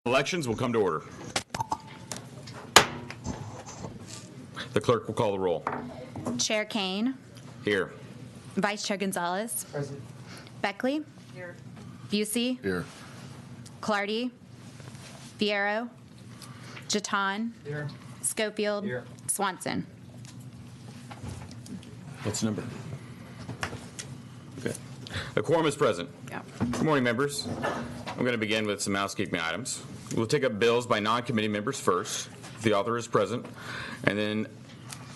Elections will come to order. The clerk will call the roll. Chair Kane. Here. Vice Chair Gonzalez. Present. Beckley. Here. Busey. Here. Clardy. Fierro. Jeton. Here. Schofield. Here. Swanson. What's the number? Okay. A quorum is present. Yeah. Good morning, members. I'm going to begin with some housekeeping items. We'll take up bills by non-committee members first, if the author is present, and then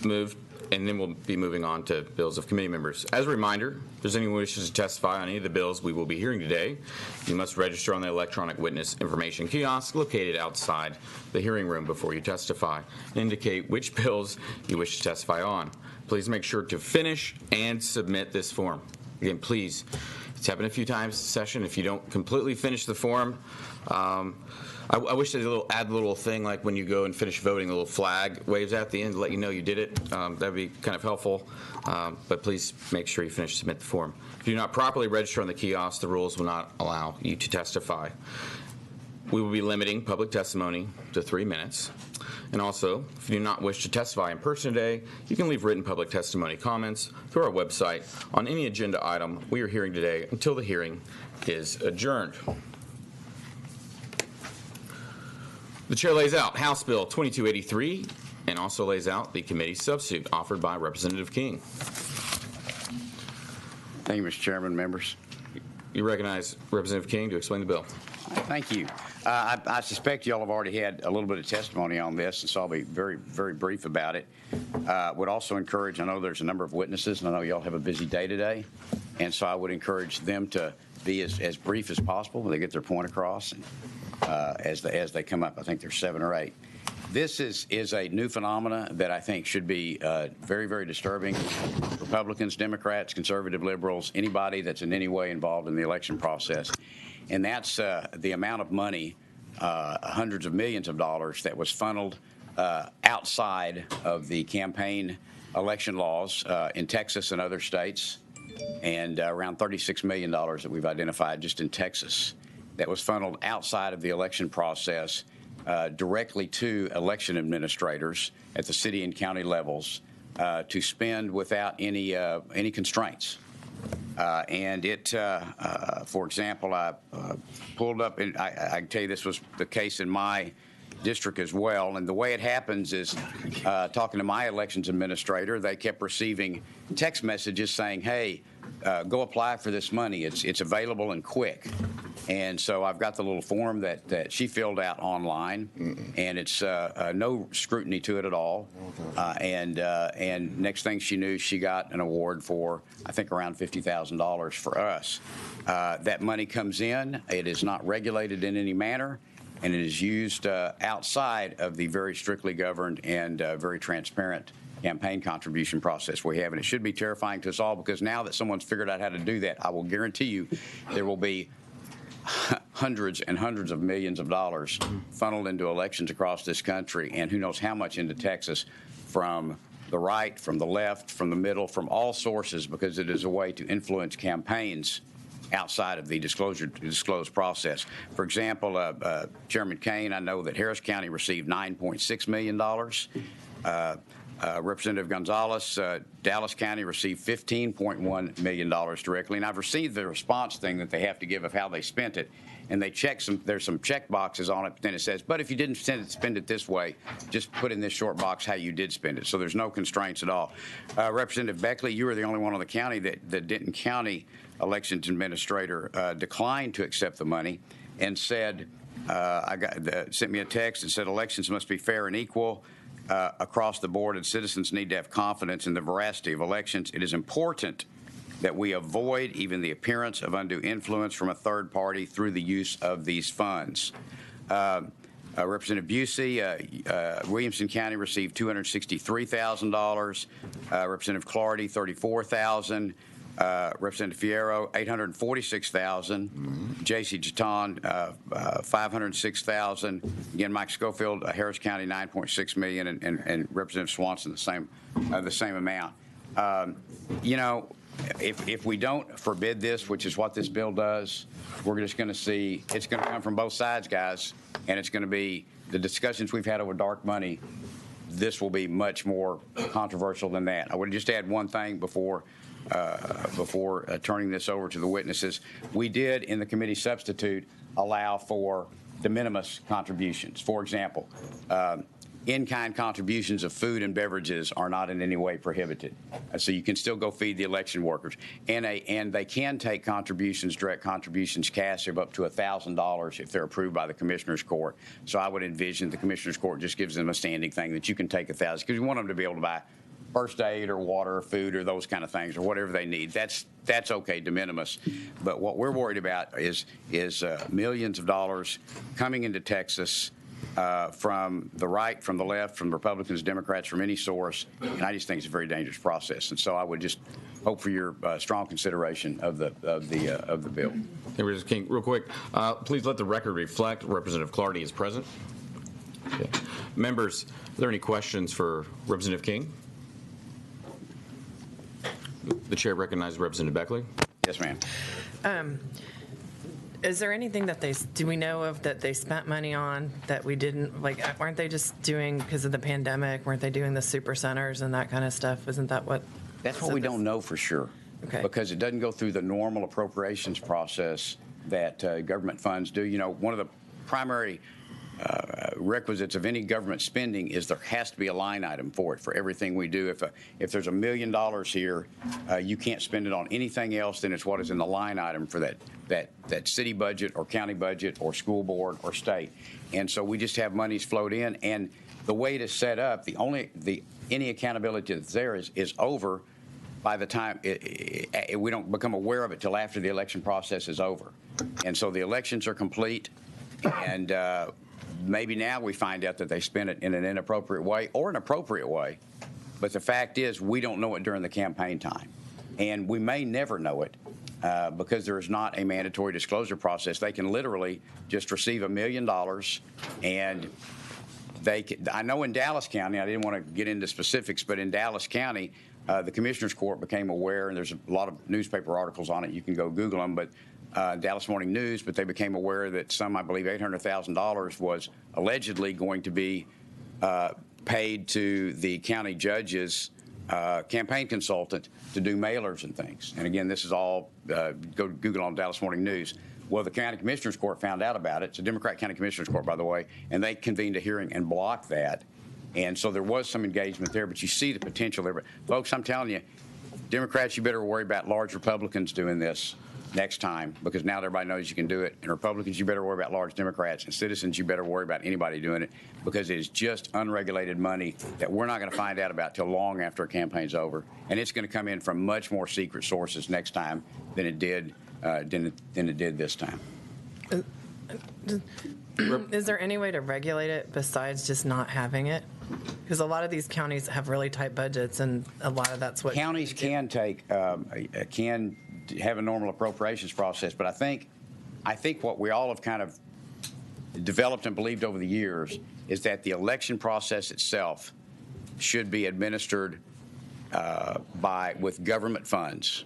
we'll be moving on to bills of committee members. As a reminder, if there's anyone who wishes to testify on any of the bills we will be hearing today, you must register on the electronic witness information kiosk located outside the hearing room before you testify. Indicate which bills you wish to testify on. Please make sure to finish and submit this form. Again, please, it's happened a few times this session. If you don't completely finish the form, I wish they'd add a little thing like when you go and finish voting, a little flag waves at the end to let you know you did it. That'd be kind of helpful. But please make sure you finish submit the form. If you do not properly register on the kiosk, the rules will not allow you to testify. We will be limiting public testimony to 3 minutes. And also, if you do not wish to testify in person today, you can leave written public testimony comments through our website on any agenda item we are hearing today until the hearing is adjourned. The chair lays out House Bill 2283 and also lays out the committee substitute offered by Representative King. Thank you, Mr. Chairman, members. You recognize Representative King to explain the bill. Thank you. I suspect you all have already had a little bit of testimony on this, and so I'll be very, very brief about it. Would also encourage, I know there's a number of witnesses, and I know you all have a busy day today, and so I would encourage them to be as brief as possible when they get their point across, and, as they come up. I think there's 7 or 8. This is a new phenomena that I think should be very, very disturbing. Republicans, Democrats, conservative liberals, anybody that's in any way involved in the election process. And that's the amount of money, hundreds of millions of dollars, that was funneled outside of the campaign election laws in Texas and other states, and around $36 million that we've identified just in Texas that was funneled outside of the election process directly to election administrators at the city and county levels to spend without any constraints. And it, for example, I pulled up, and I can tell you this was the case in my district as well. And the way it happens is, talking to my elections administrator, they kept receiving text messages saying, hey, go apply for this money. It's available and quick. And so I've got the little form that she filled out online, and it's no scrutiny to it at all. And next thing she knew, she got an award for, I think, around $50,000 for us. That money comes in. It is not regulated in any manner, and it is used outside of the very strictly governed and very transparent campaign contribution process we have. And it should be terrifying to us all, because now that someone's figured out how to do that, I will guarantee you there will be hundreds and hundreds of millions of dollars funneled into elections across this country, and who knows how much into Texas, from the right, from the left, from the middle, from all sources, because it is a way to influence campaigns outside of the disclosed process. For example, Chairman Kane, I know that Harris County received $9.6 million. Representative Gonzalez, Dallas County received $15.1 million directly. And I've received the response thing that they have to give of how they spent it. And they check there's some check boxes on it, but then it says, but if you didn't spend it this way, just put in this short box how you did spend it. So there's no constraints at all. Representative Beckley, you were the only one on the county that the Denton County elections administrator declined to accept the money and said, sent me a text and said elections must be fair and equal across the board, and citizens need to have confidence in the veracity of elections. It is important that we avoid even the appearance of undue influence from a third party through the use of these funds. Representative Busey, Williamson County received $263,000. Representative Clardy, $34,000. Representative Fierro, $846,000. J.C. Jeton, $506,000. Again, Mike Schofield, Harris County, $9.6 million, and Representative Swanson, the same amount. You know, if we don't forbid this, which is what this bill does, we're just going to see it's going to come from both sides, guys, and it's going to be the discussions we've had over dark money. This will be much more controversial than that. I would just add one thing before turning this over to the witnesses. We did, in the committee substitute, allow for de minimis contributions. For example, in-kind contributions of food and beverages are not in any way prohibited. So you can still go feed the election workers. And they can take contributions, direct contributions, cash of up to $1,000 if they're approved by the Commissioner's Court. So I would envision the Commissioner's Court just gives them a standing thing that you can take $1,000 because you want them to be able to buy first aid or water or food or those kind of things or whatever they need. That's okay, de minimis. But what we're worried about is millions of dollars coming into Texas from the right, from the left, from Republicans, Democrats, from any source, and I just think it's a very dangerous process. And so I would just hope for your strong consideration of the bill. Representative King, real quick, please let the record reflect Representative Clardy is present. Okay. Members, are there any questions for Representative King? The chair recognizes Representative Beckley. Yes, ma'am. Is there anything that do we know of that they spent money on that we didn't, like, aren't they just doing, because of the pandemic, weren't they doing the super centers and that kind of stuff? Isn't that what? That's what we don't know for sure. Okay. Because it doesn't go through the normal appropriations process that government funds do. You know, one of the primary requisites of any government spending is there has to be a line item for it, for everything we do. If there's $1 million here, you can't spend it on anything else than it's what is in the line item for that city budget or county budget or school board or state. And so we just have monies float in, and the way it is set up, any accountability that's there is over by the time we don't become aware of it till after the election process is over. And so the elections are complete, and maybe now we find out that they spent it in an inappropriate way or an appropriate way. But the fact is, we don't know it during the campaign time. And we may never know it because there is not a mandatory disclosure process. They can literally just receive $1 million. And I know in Dallas County, I didn't want to get into specifics, but in Dallas County, the Commissioner's Court became aware, and there's a lot of newspaper articles on it. You can go Google them, but Dallas Morning News, but they became aware that I believe $800,000 was allegedly going to be paid to the county judge's campaign consultant to do mailers and things. And again, this is all, go Google on Dallas Morning News. Well, the County Commissioner's Court found out about it. It's a Democrat County Commissioner's Court, by the way, and they convened a hearing and blocked that. And so there was some engagement there, but you see the potential there. But folks, I'm telling you, Democrats, you better worry about large Republicans doing this next time, because now everybody knows you can do it. And Republicans, you better worry about large Democrats. And citizens, you better worry about anybody doing it, because it is just unregulated money that we're not going to find out about till long after a campaign's over. And it's going to come in from much more secret sources next time than it did this time. Is there any way to regulate it besides just not having it? Because a lot of these counties have really tight budgets, and a lot of that's what counties can have a normal appropriations process. But I think what we all have kind of developed and believed over the years is that the election process itself should be administered with government funds,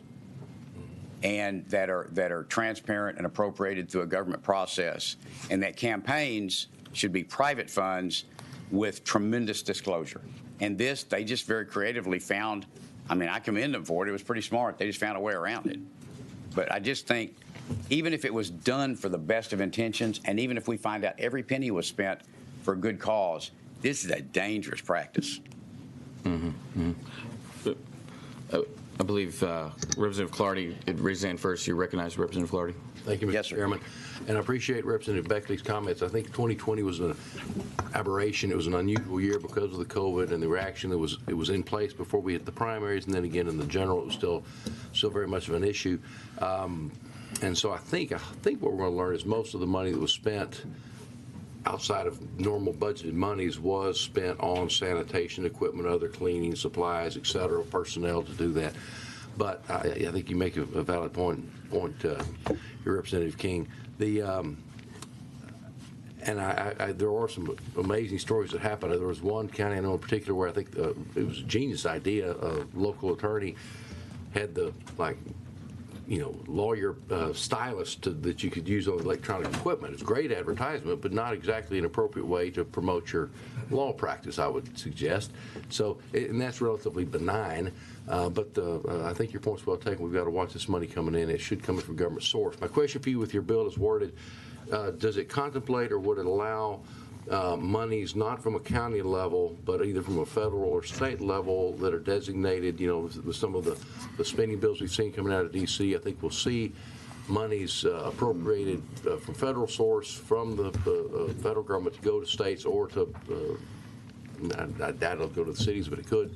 and that are transparent and appropriated through a government process, and that campaigns should be private funds with tremendous disclosure. And this, they just very creatively found, I mean, I commend them for it. It was pretty smart. They just found a way around it. But I just think, even if it was done for the best of intentions, and even if we find out every penny was spent for a good cause, this is a dangerous practice. Mm-hmm. Mm-hmm. I believe Representative Clardy raised his hand first. You recognize Representative Clardy? Thank you, Mr. Yes, sir. Chairman. And I appreciate Representative Beckley's comments. I think 2020 was an aberration. It was an unusual year because of the COVID and the reaction that was in place before we hit the primaries, and then again in the general, it was still very much of an issue. And so I think what we're going to learn is most of the money that was spent outside of normal budgeted monies was spent on sanitation equipment, other cleaning supplies, et cetera, personnel to do that. But I think you make a valid point, your Representative King. There are some amazing stories that happened. There was one county I know in particular where I think it was a genius idea. A local attorney had the, like, lawyer stylist that you could use on electronic equipment. It's great advertisement, but not exactly an appropriate way to promote your law practice, I would suggest. So, and that's relatively benign, but I think your point's well taken. We've got to watch this money coming in. It should come from government source. My question for you with your bill is worded, does it contemplate or would it allow monies not from a county level, but either from a federal or state level that are designated, with some of the spending bills we've seen coming out of D.C., I think we'll see monies appropriated from federal source from the federal government to go to states or to, I doubt it'll go to the cities, but it could.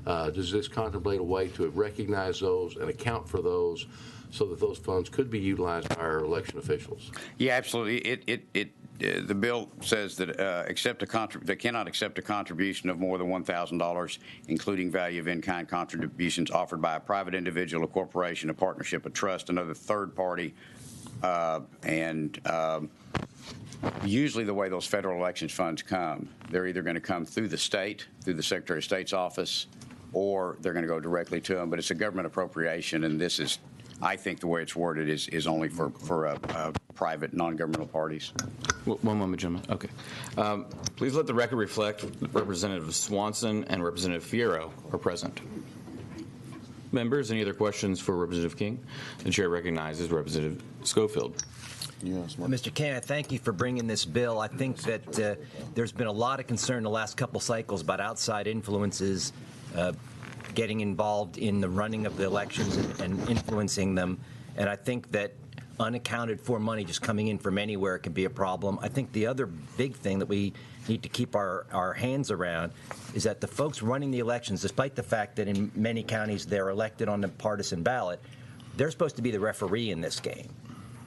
Does this contemplate a way to recognize those and account for those so that those funds could be utilized by our election officials? Yeah, absolutely. The bill says that they cannot accept a contribution of more than $1,000, including value of in-kind contributions offered by a private individual, a corporation, a partnership, a trust, another third party, and usually the way those federal elections funds come, they're either going to come through the state, through the Secretary of State's office, or they're going to go directly to them. But it's a government appropriation, and this is, I think the way it's worded is only for private, non-governmental parties. One moment, gentlemen. Okay. Please let the record reflect Representative Swanson and Representative Fierro are present. Members, any other questions for Representative King? The chair recognizes Representative Schofield. Mr. King, I thank you for bringing this bill. I think that there's been a lot of concern the last couple cycles about outside influences getting involved in the running of the elections and influencing them. And I think that unaccounted for money just coming in from anywhere can be a problem. I think the other big thing that we need to keep our hands around is that the folks running the elections, despite the fact that in many counties they're elected on the partisan ballot, they're supposed to be the referee in this game.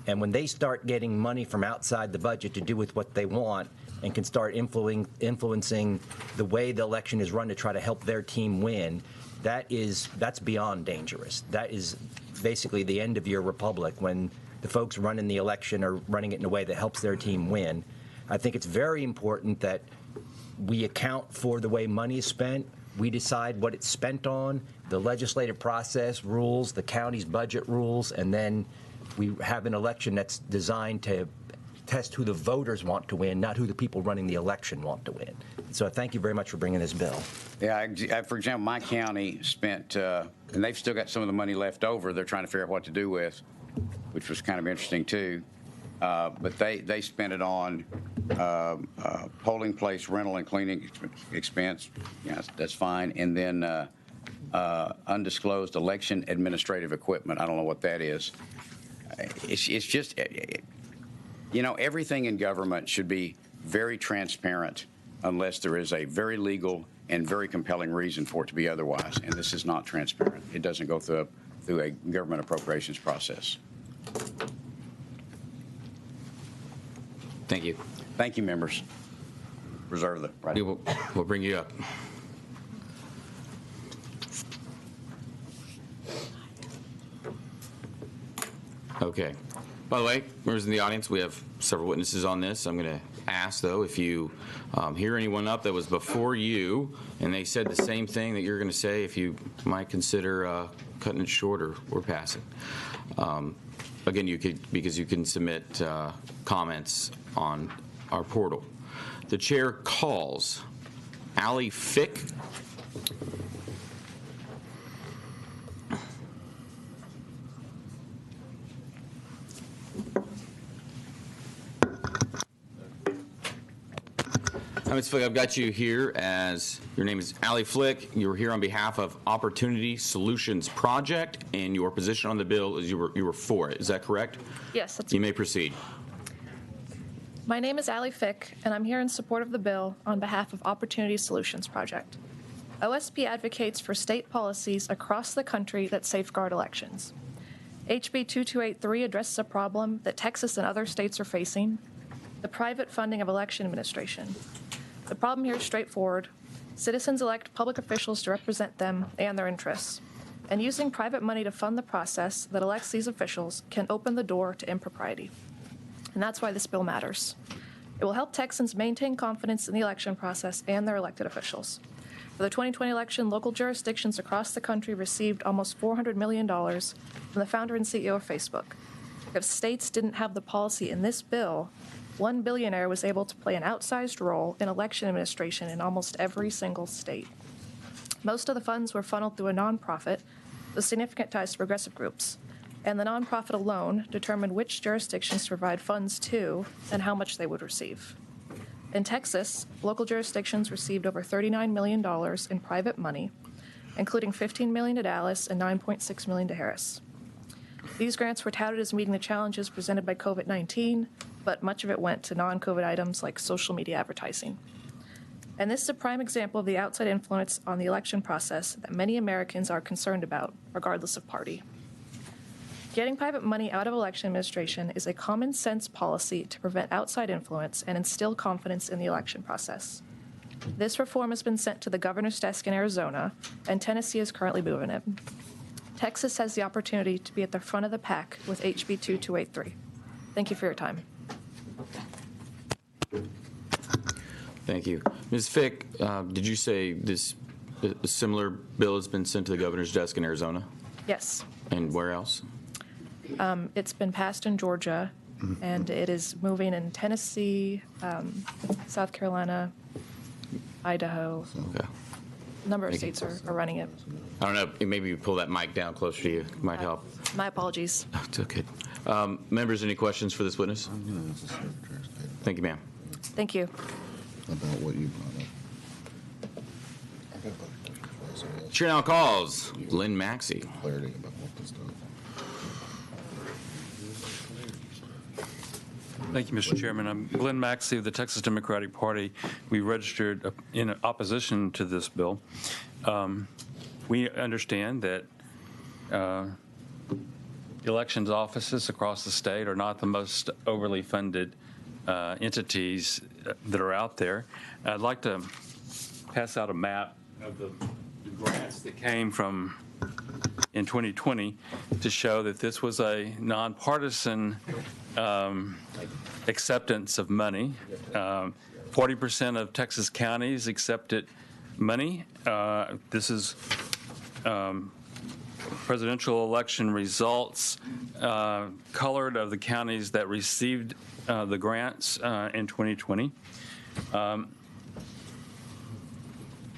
And when they start getting money from outside the budget to do with what they want and can start influencing the way the election is run to try to help their team win, that's beyond dangerous. That is basically the end of your republic when the folks running the election are running it in a way that helps their team win. I think it's very important that we account for the way money is spent. We decide what it's spent on, the legislative process rules, the county's budget rules, and then we have an election that's designed to test who the voters want to win, not who the people running the election want to win. So I thank you very much for bringing this bill. Yeah, for example, my county spent, and they've still got some of the money left over they're trying to figure out what to do with, which was kind of interesting too. But they spent it on polling place rental and cleaning expense. Yeah, that's fine. And then undisclosed election administrative equipment. I don't know what that is. It's just, everything in government should be very transparent unless there is a very legal and very compelling reason for it to be otherwise. And this is not transparent. It doesn't go through a government appropriations process. Thank you. Thank you, members. Reserve the right. We'll bring you up. Okay. By the way, members in the audience, we have several witnesses on this. I'm going to ask, though, if you hear anyone up that was before you and they said the same thing that you're going to say, if you might consider cutting it short or passing. Again, because you can submit comments on our portal. The chair calls Allie Fick. Ms. Flick, I've got you here as your name is Allie Flick. You're here on behalf of Opportunity Solutions Project, and your position on the bill is you were for it. Is that correct? Yes, that's You may proceed. My name is Allie Fick, and I'm here in support of the bill on behalf of Opportunity Solutions Project. OSP advocates for state policies across the country that safeguard elections. HB 2283 addresses a problem that Texas and other states are facing, the private funding of election administration. The problem here is straightforward. Citizens elect public officials to represent them and their interests, and using private money to fund the process that elects these officials can open the door to impropriety. And that's why this bill matters. It will help Texans maintain confidence in the election process and their elected officials. For the 2020 election, local jurisdictions across the country received almost $400 million from the founder and CEO of Facebook. If states didn't have the policy in this bill, one billionaire was able to play an outsized role in election administration in almost every single state. Most of the funds were funneled through a nonprofit with significant ties to progressive groups, and the nonprofit alone determined which jurisdictions to provide funds to and how much they would receive. In Texas, local jurisdictions received over $39 million in private money, including $15 million to Dallas and $9.6 million to Harris. These grants were touted as meeting the challenges presented by COVID-19, but much of it went to non-COVID items like social media advertising. And this is a prime example of the outside influence on the election process that many Americans are concerned about, regardless of party. Getting private money out of election administration is a common sense policy to prevent outside influence and instill confidence in the election process. This reform has been sent to the governor's desk in Arizona, and Tennessee is currently moving it. Texas has the opportunity to be at the front of the pack with HB 2283. Thank you for your time. Thank you. Ms. Fick, did you say this a similar bill has been sent to the governor's desk in Arizona? Yes. And where else? It's been passed in Georgia, and it is moving in Tennessee, South Carolina, Idaho. Okay. A number of states are running it. I don't know. Maybe you pull that mic down closer to you. It might help. My apologies. Oh, it's okay. Members, any questions for this witness? I'm going to ask the Secretary of State Thank you. about what you brought up. I've got other questions for you. Chair now calls Lynn Maxey. Clarity about what this does. Thank you, Mr. Chairman. I'm Glenn Maxey of the Texas Democratic Party. We registered in opposition to this bill. We understand that elections offices across the state are not the most overly funded entities that are out there. I'd like to pass out a map of the grants that came from in 2020 to show that this was a nonpartisan acceptance of money. 40% of Texas counties accepted money. This is presidential election results colored of the counties that received the grants in 2020.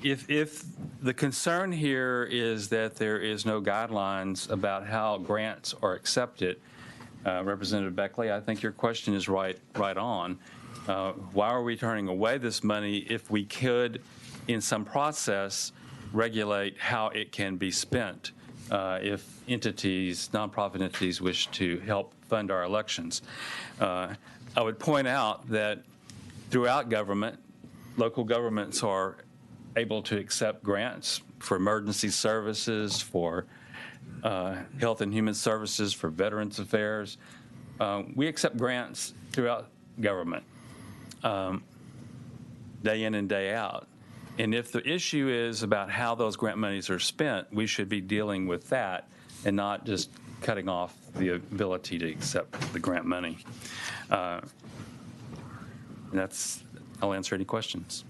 If the concern here is that there is no guidelines about how grants are accepted, Representative Beckley, I think your question is right on. Why are we turning away this money if we could, in some process, regulate how it can be spent if entities, nonprofit entities, wish to help fund our elections? I would point out that throughout government, local governments are able to accept grants for emergency services, for health and human services, for Veterans Affairs. We accept grants throughout government, day in and day out. And if the issue is about how those grant monies are spent, we should be dealing with that and not just cutting off the ability to accept the grant money. I'll answer any questions.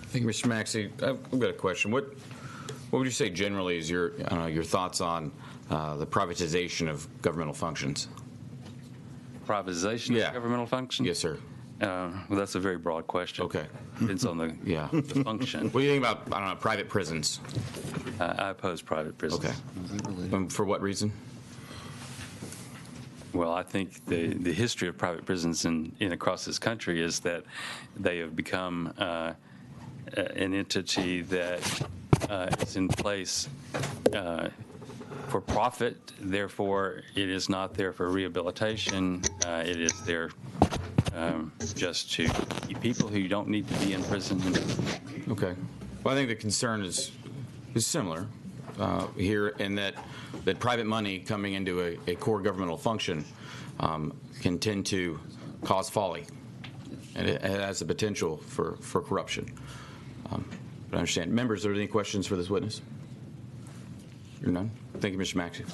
Thank you, Mr. Maxey. I've got a question. What would you say generally is your thoughts on the privatization of governmental functions? Privatization of governmental functions? Yes, sir. Well, that's a very broad question. Okay. Depends on the function. What do you think about, I don't know, private prisons? I oppose private prisons. Okay. For what reason? Well, I think the history of private prisons in across this country is that they have become an entity that is in place for profit. Therefore, it is not there for rehabilitation. It is there just to keep people who don't need to be in prison. Okay. Well, I think the concern is similar here in that private money coming into a core governmental function can tend to cause folly, and it has the potential for corruption. But I understand. Members, are there any questions for this witness? You're none? Thank you, Mr. Maxey.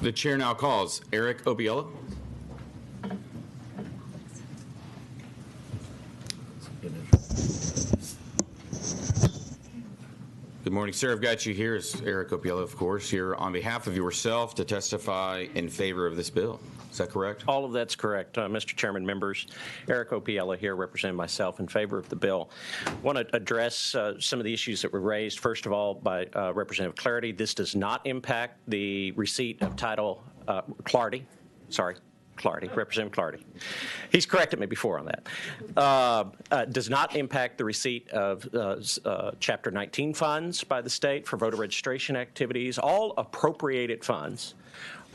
The chair now calls Eric Obiello. Good morning, sir. I've got you here as Eric Opiello, of course, here on behalf of yourself to testify in favor of this bill. Is that correct? All of that's correct, Mr. Chairman, members. Eric Opiello here, representing myself in favor of the bill. I want to address some of the issues that were raised. First of all, by Representative Clarity, this does not impact the receipt of title Representative Clarity. He's corrected me before on that. Does not impact the receipt of Chapter 19 funds by the state for voter registration activities. All appropriated funds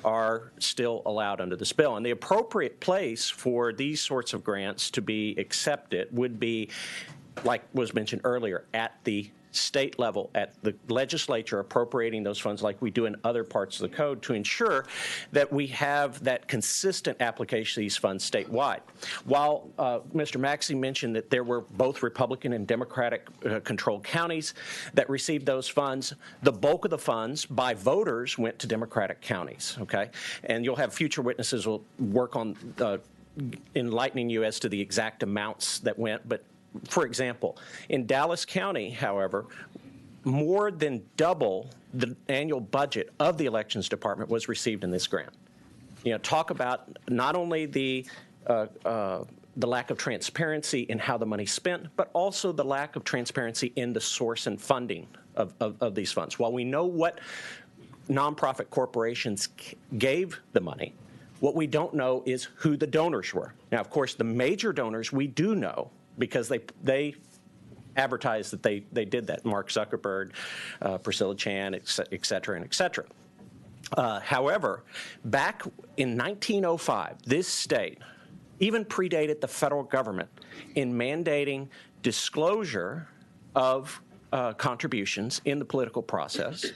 are still allowed under this bill. And the appropriate place for these sorts of grants to be accepted would be, like was mentioned earlier, at the state level, at the legislature appropriating those funds like we do in other parts of the code to ensure that we have that consistent application of these funds statewide. While Mr. Maxey mentioned that there were both Republican and Democratic controlled counties that received those funds, the bulk of the funds by voters went to Democratic counties, okay? And you'll have future witnesses will work on enlightening you as to the exact amounts that went, but for example, in Dallas County, however, more than double the annual budget of the Elections Department was received in this grant. You know, talk about not only the lack of transparency in how the money's spent, but also the lack of transparency in the source and funding of these funds. While we know what nonprofit corporations gave the money, what we don't know is who the donors were. Now, of course, the major donors we do know, because they advertised that they did that. Mark Zuckerberg, Priscilla Chan, et cetera, and et cetera. However, back in 1905, this state even predated the federal government in mandating disclosure of contributions in the political process,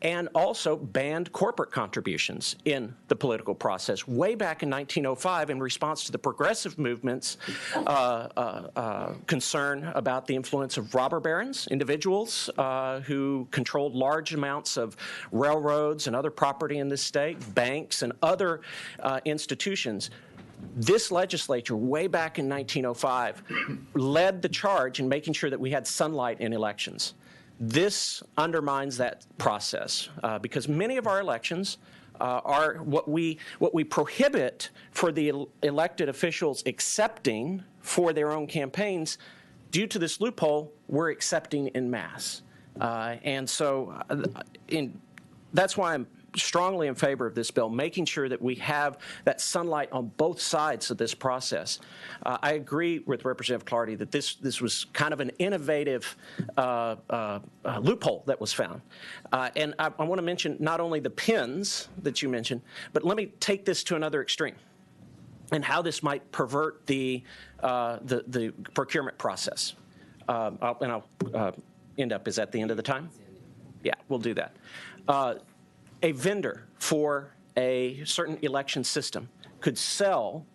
and also banned corporate contributions in the political process way back in 1905 in response to the progressive movement's concern about the influence of robber barons, individuals who controlled large amounts of railroads and other property in this state, banks and other institutions. This legislature, way back in 1905, led the charge in making sure that we had sunlight in elections. This undermines that process because many of our elections are what we prohibit for the elected officials accepting for their own campaigns. Due to this loophole, we're accepting en masse. And so that's why I'm strongly in favor of this bill, making sure that we have that sunlight on both sides of this process. I agree with Representative Clardy that this was kind of an innovative loophole that was found. And I want to mention not only the pins that you mentioned, but let me take this to another extreme and how this might pervert the procurement process. I'll end up, is that the end of the time? Yeah, we'll do that. A vendor for a certain election system could sell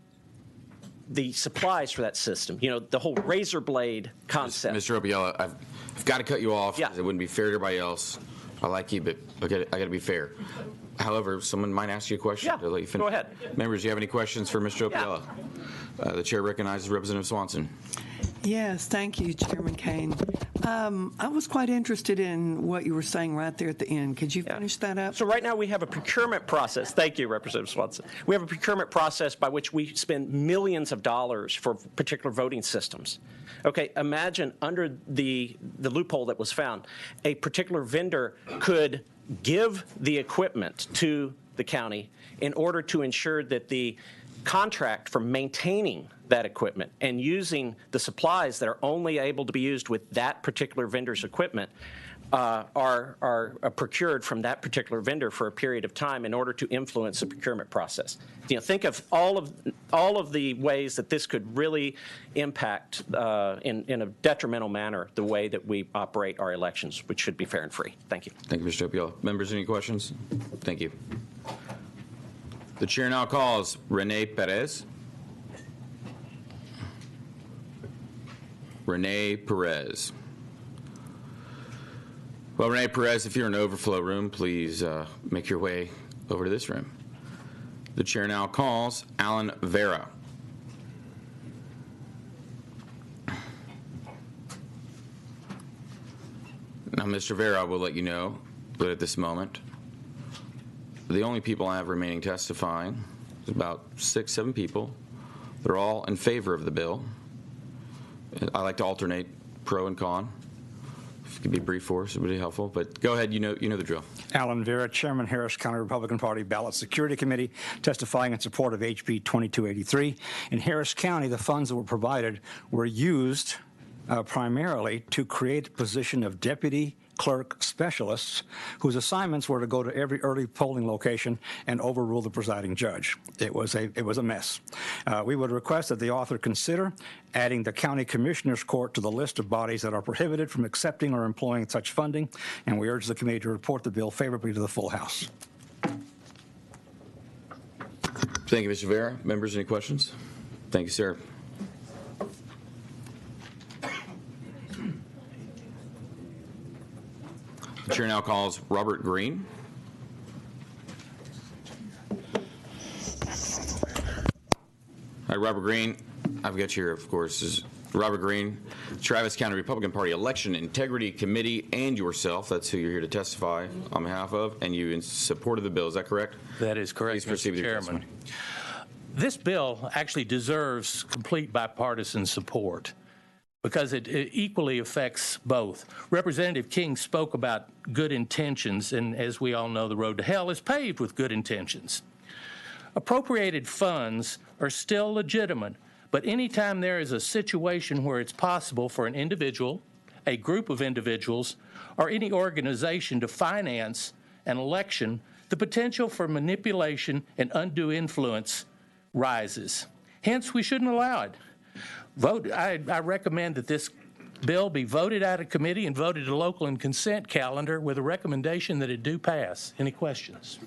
the supplies for that system. You know, the whole razor blade concept. Mr. Opiello, I've got to cut you off because Yeah. it wouldn't be fair to everybody else. I like you, but I got to be fair. However, someone might ask you a question. Yeah, To let you finish. go ahead. Members, do you have any questions for Mr. Opiello? The chair recognizes Representative Swanson. Yes, thank you, Chairman Kane. I was quite interested in what you were saying right there at the end. Could you finish that up? So right now we have a procurement process. Thank you, Representative Swanson. We have a procurement process by which we spend millions of dollars for particular voting systems. Okay, imagine under the loophole that was found, a particular vendor could give the equipment to the county in order to ensure that the contract for maintaining that equipment and using the supplies that are only able to be used with that particular vendor's equipment are procured from that particular vendor for a period of time in order to influence the procurement process. You know, think of all of the ways that this could really impact in a detrimental manner the way that we operate our elections, which should be fair and free. Thank you. Thank you, Mr. Opiello. Members, any questions? Thank you. The chair now calls Rene Perez. Rene Perez. Well, Rene Perez, if you're in the overflow room, please make your way over to this room. The chair now calls Alan Vera. Now, Mr. Vera, I will let you know that at this moment, the only people I have remaining testifying is about 6, 7 people. They're all in favor of the bill. I like to alternate pro and con. If you could be brief for us, it would be helpful. But go ahead, you know the drill. Alan Vera, Chairman, Harris County Republican Party Ballot Security Committee, testifying in support of HB 2283. In Harris County, the funds that were provided were used primarily to create a position of deputy clerk specialists whose assignments were to go to every early polling location and overrule the presiding judge. It was a mess. We would request that the author consider adding the County Commissioners Court to the list of bodies that are prohibited from accepting or employing such funding, and we urge the committee to report the bill favorably to the full House. Thank you, Mr. Vera. Members, any questions? Thank you, sir. The chair now calls Robert Green. Hi, Robert Green. I've got you here, of course, is Robert Green, Travis County Republican Party Election Integrity Committee, and yourself. That's who you're here to testify on behalf of, and you in support of the bill. Is that correct? That is correct, Please proceed Mr. with your Chairman. testimony. This bill actually deserves complete bipartisan support because it equally affects both. Representative King spoke about good intentions, and as we all know, the road to hell is paved with good intentions. Appropriated funds are still legitimate, but anytime there is a situation where it's possible for an individual, a group of individuals, or any organization to finance an election, the potential for manipulation and undue influence rises. Hence, we shouldn't allow it. I recommend that this bill be voted out of committee and voted to local and consent calendar with a recommendation that it do pass. Any questions?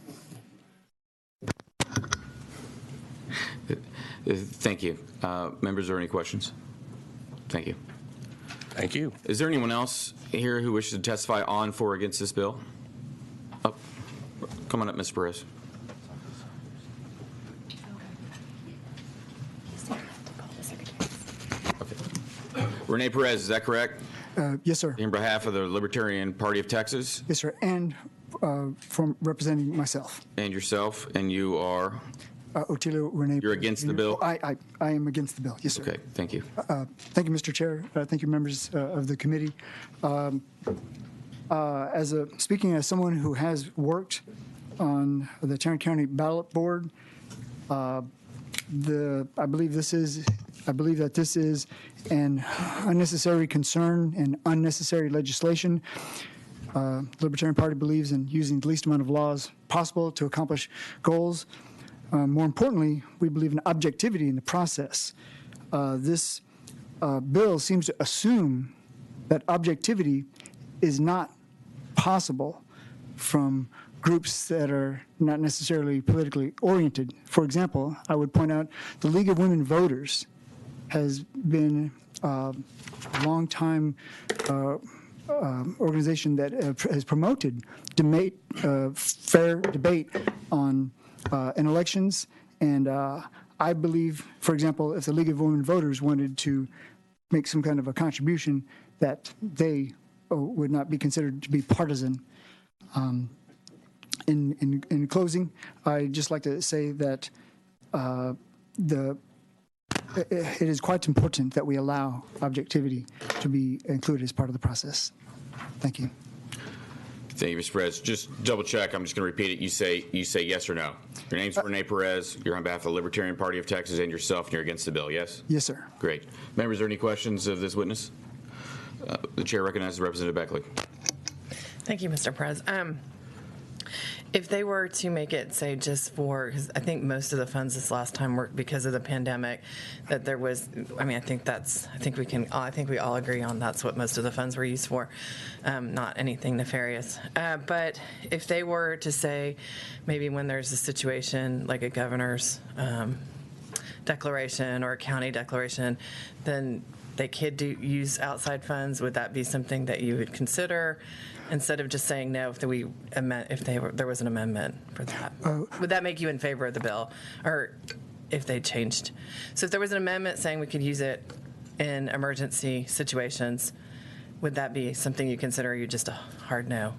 Thank you. Members, are there any questions? Thank you. Thank you. Is there anyone else here who wishes to testify on, for, or against this bill? Oh, come on up, Ms. Perez. Okay. Renee Perez, is that correct? Yes, sir. In behalf of the Libertarian Party of Texas? Yes, sir. And from representing myself. And yourself, and you are? Otilio Renee. You're against the bill? I am against the bill. Yes, sir. Okay, thank you. Thank you, Mr. Chair. Thank you, members of the committee. Speaking as someone who has worked on the Tarrant County Ballot Board, I believe that this is an unnecessary concern and unnecessary legislation. The Libertarian Party believes in using the least amount of laws possible to accomplish goals. More importantly, we believe in objectivity in the process. This bill seems to assume that objectivity is not possible from groups that are not necessarily politically oriented. For example, I would point out the League of Women Voters has been a long-time organization that has promoted fair debate on in elections, and I believe, for example, if the League of Women Voters wanted to make some kind of a contribution, that they would not be considered to be partisan. In closing, I'd just like to say that it is quite important that we allow objectivity to be included as part of the process. Thank you. Thank you, Mr. Perez. Just double check. I'm just going to repeat it. You say yes or no. Your name's Renee Perez. You're on behalf of the Libertarian Party of Texas and yourself, and you're against the bill, yes? Yes, sir. Great. Members, are there any questions of this witness? The chair recognizes Representative Beckley. Thank you, Mr. Perez. If they were to make it, say, just for, because I think most of the funds this last time were because of the pandemic, that there was, I think we all agree on that's what most of the funds were used for, not anything nefarious. But if they were to say, maybe when there's a situation like a governor's declaration or a county declaration, then they could use outside funds, would that be something that you would consider? Instead of just saying no, there was an amendment for that, would that make you in favor of the bill, or if they changed? So if there was an amendment saying we could use it in emergency situations, would that be something you consider, or are you just a hard no?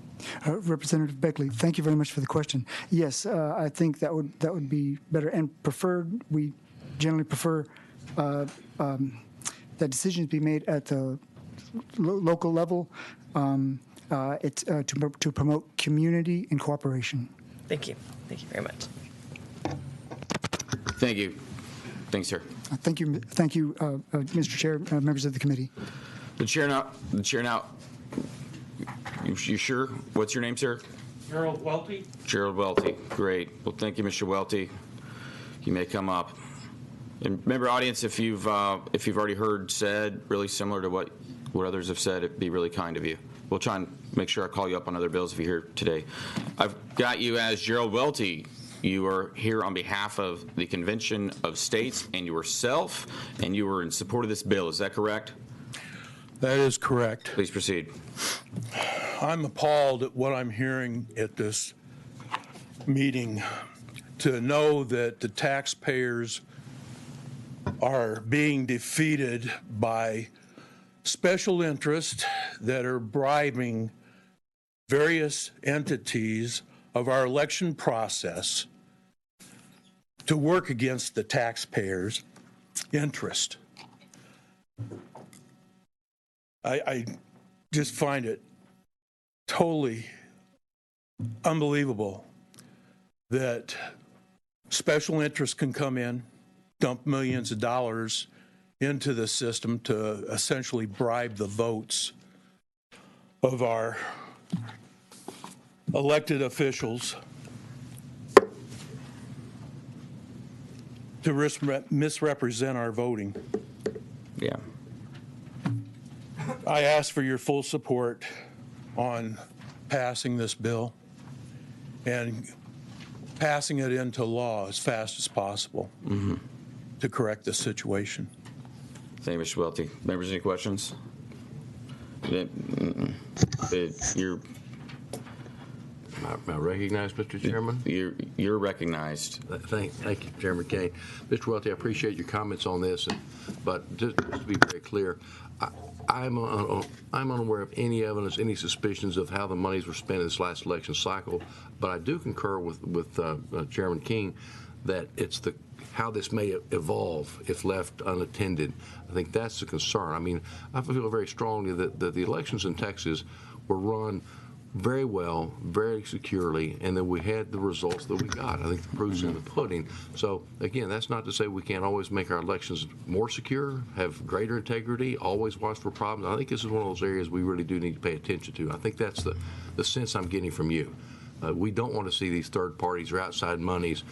Representative Beckley, thank you very much for the question. Yes, I think that would be better and preferred. We generally prefer that decisions be made at the local level. It's to promote community and cooperation. Thank you. Thank you very much. Thank you. Thanks, sir. Thank you, Mr. Chair, members of the committee. The chair now. You sure? What's your name, sir? Gerald Welty. Gerald Welty. Great. Well, thank you, Mr. Welty. You may come up. And remember, audience, if you've already heard said really similar to what others have said, it'd be really kind of you. We'll try and make sure I call you up on other bills if you're here today. I've got you as Gerald Welty. You are here on behalf of the Convention of States and yourself, and you are in support of this bill. Is that correct? That is correct. Please proceed. I'm appalled at what I'm hearing at this meeting, to know that the taxpayers are being defeated by special interests that are bribing various entities of our election process to work against the taxpayers' interest. I just find it totally unbelievable that special interests can come in, dump millions of dollars into the system to essentially bribe the votes of our elected officials, to misrepresent our voting. Yeah. I ask for your full support on passing this bill and passing it into law as fast as possible to correct the situation. Thank you, Mr. Welty. Members, any questions? You're Am I recognized, Mr. Chairman? You're recognized. Thank you, Chairman Kane. Mr. Welty, I appreciate your comments on this, but just to be very clear, I'm unaware of any evidence, any suspicions of how the monies were spent in this last election cycle, but I do concur with Chairman King that it's how this may evolve if left unattended. I think that's the concern. I mean, I feel very strongly that the elections in Texas were run very well, very securely, and then we had the results that we got. I think the proof's in the pudding. So, again, that's not to say we can't always make our elections more secure, have greater integrity, always watch for problems. I think this is one of those areas we really do need to pay attention to. I think that's the sense I'm getting from you. We don't want to see these third parties or outside monies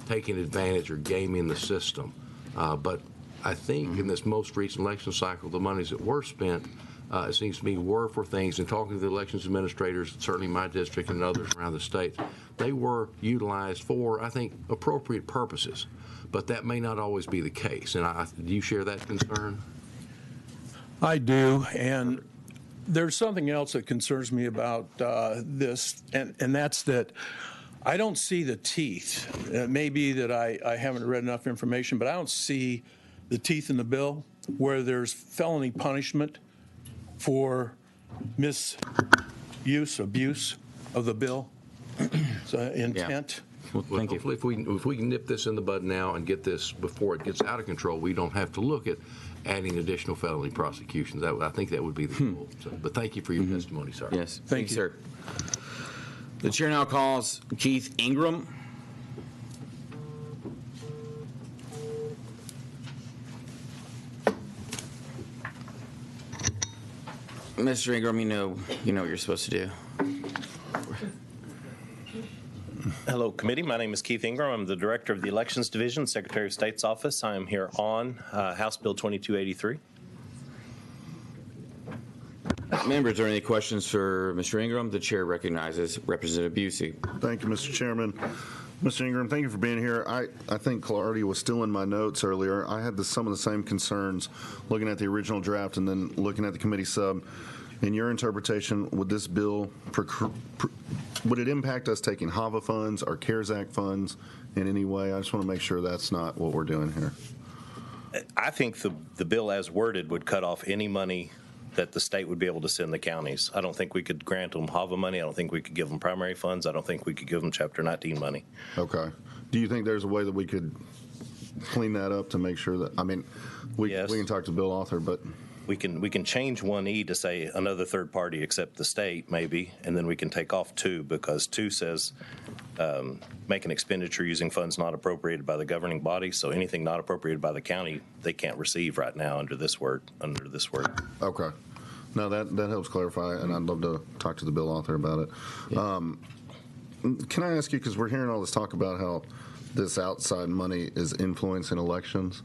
taking advantage or gaming the system. But I think in this most recent election cycle, the monies that were spent, it seems to me, were for things, and talking to the elections administrators, certainly my district and others around the state, they were utilized for, I think, appropriate purposes. But that may not always be the case. And do you share that concern? I do, and there's something else that concerns me about this, and that's that I don't see the teeth. It may be that I haven't read enough information, but I don't see the teeth in the bill where there's felony punishment for abuse of the bill. So intent. Well, thank you. Hopefully, if we can nip this in the bud now and get this before it gets out of control, we don't have to look at adding additional felony prosecutions. I think that would be the goal. So, but thank you for your testimony, sir. Yes. Thank you, sir. The chair now calls Keith Ingram. Mr. Ingram, you know what you're supposed to do. Hello, committee. My name is Keith Ingram. I'm the director of the Elections Division, Secretary of State's office. I am here on House Bill 2283. Members, are there any questions for Mr. Ingram? The chair recognizes Representative Busey. Thank you, Mr. Chairman. Mr. Ingram, thank you for being here. I think Clardy was still in my notes earlier. I had some of the same concerns looking at the original draft and then looking at the committee sub. In your interpretation, would this bill, would it impact us taking HAVA funds or CARES Act funds in any way? I just want to make sure that's not what we're doing here. I think the bill as worded would cut off any money that the state would be able to send the counties. I don't think we could grant them HAVA money. I don't think we could give them primary funds. I don't think we could give them Chapter 19 money. Okay. Do you think there's a way that we could clean that up to make sure that, I mean, we can talk to the bill author, but We can change 1E to say another third party except the state, maybe, and then we can take off 2, because 2 says make an expenditure using funds not appropriated by the governing body. So anything not appropriated by the county, they can't receive right now under this word. Okay. No, that helps clarify, and I'd love to talk to the bill author about it. Yeah. Can I ask you, because we're hearing all this talk about how this outside money is influencing elections.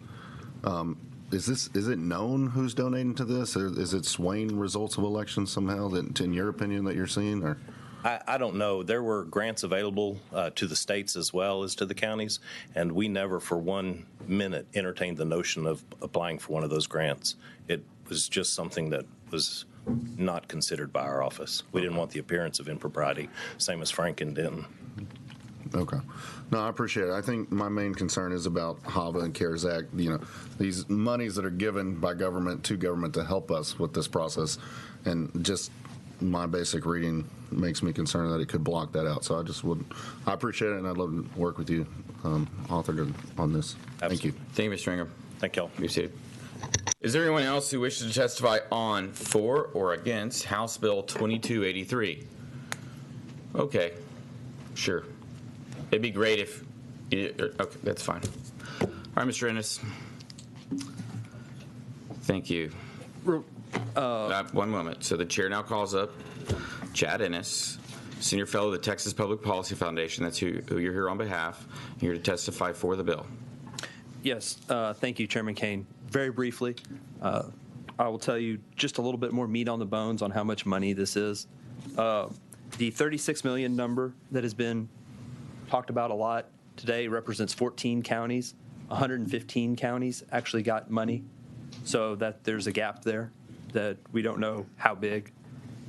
Is it known who's donating to this, or is it swaying results of elections somehow? That, in your opinion, that you're seeing, or? I don't know. There were grants available to the states as well as to the counties, and we never for 1 minute entertained the notion of applying for one of those grants. It was just something that was not considered by our office. We didn't want the appearance of impropriety, same as Frank and Denton. Okay. No, I appreciate it. I think my main concern is about HAVA and CARES Act, these monies that are given by government to government to help us with this process. And just my basic reading makes me concerned that it could block that out. So I appreciate it, and I'd love to work with you, author, on this. Absolutely. Thank you. Thank you, Mr. Ingram. Thank y'all. Be seated. Is there anyone else who wishes to testify on, for, or against House Bill 2283? Okay. Sure. It'd be great if okay, that's fine. All right, Mr. Ennis. Thank you. One moment. So the chair now calls up Chad Ennis, Senior Fellow of the Texas Public Policy Foundation. That's who you're here on behalf. You're here to testify for the bill. Yes. Thank you, Chairman Kane. Very briefly, I will tell you just a little bit more meat on the bones on how much money this is. The $36 million number that has been talked about a lot today represents 14 counties. 115 counties actually got money, so that there's a gap there that we don't know how big.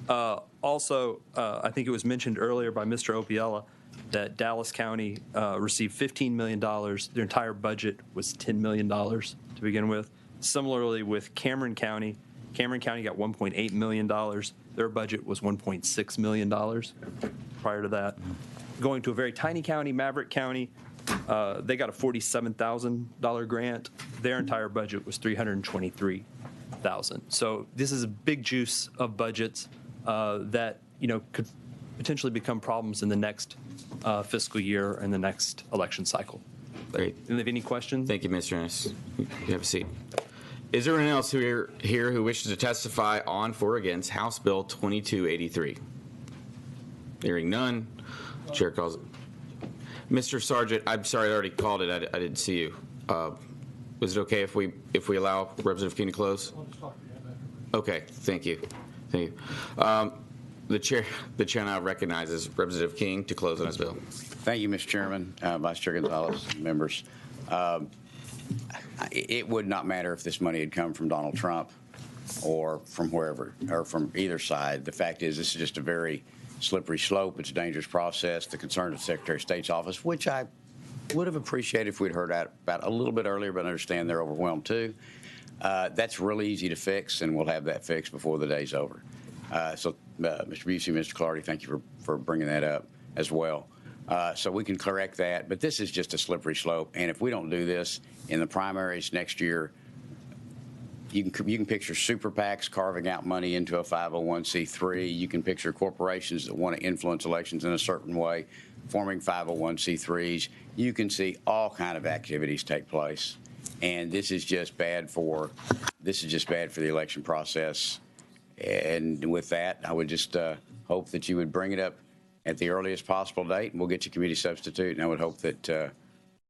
Also, I think it was mentioned earlier by Mr. Opiella that Dallas County received $15 million. Their entire budget was $10 million to begin with. Similarly with Cameron County got $1.8 million. Their budget was $1.6 million prior to that. Going to a very tiny county, Maverick County, they got a $47,000 grant. Their entire budget was $323,000. So this is a big juice of budgets that could potentially become problems in the next fiscal year and the next election cycle. Great. Do you have any questions? Thank you, Mr. Ennis. You have a seat. Is there anyone else here who wishes to testify on, for, or against House Bill 2283? Hearing none. Chair calls it. Mr. Sargent, I'm sorry, I already called it. I didn't see you. Was it okay if we allow Representative King to close? Okay, thank you. Thank you. The chair now recognizes Representative King to close on his bill. Thank you, Mr. Chairman, Vice Chair Gonzalez, members. It would not matter if this money had come from Donald Trump or from wherever, or from either side. The fact is, this is just a very slippery slope. It's a dangerous process. The concern of the Secretary of State's office, which I would have appreciated if we'd heard about a little bit earlier, but I understand they're overwhelmed too. That's really easy to fix, and we'll have that fixed before the day's over. So, Mr. Busey, Mr. Clardy, thank you for bringing that up as well. So we can correct that, but this is just a slippery slope. And if we don't do this in the primaries next year, you can picture super PACs carving out money into a 501c3. You can picture corporations that want to influence elections in a certain way, forming 501c3s. You can see all kind of activities take place, and this is just bad for the election process. And with that, I would just hope that you would bring it up at the earliest possible date, and we'll get you committee substitute. And I would hope that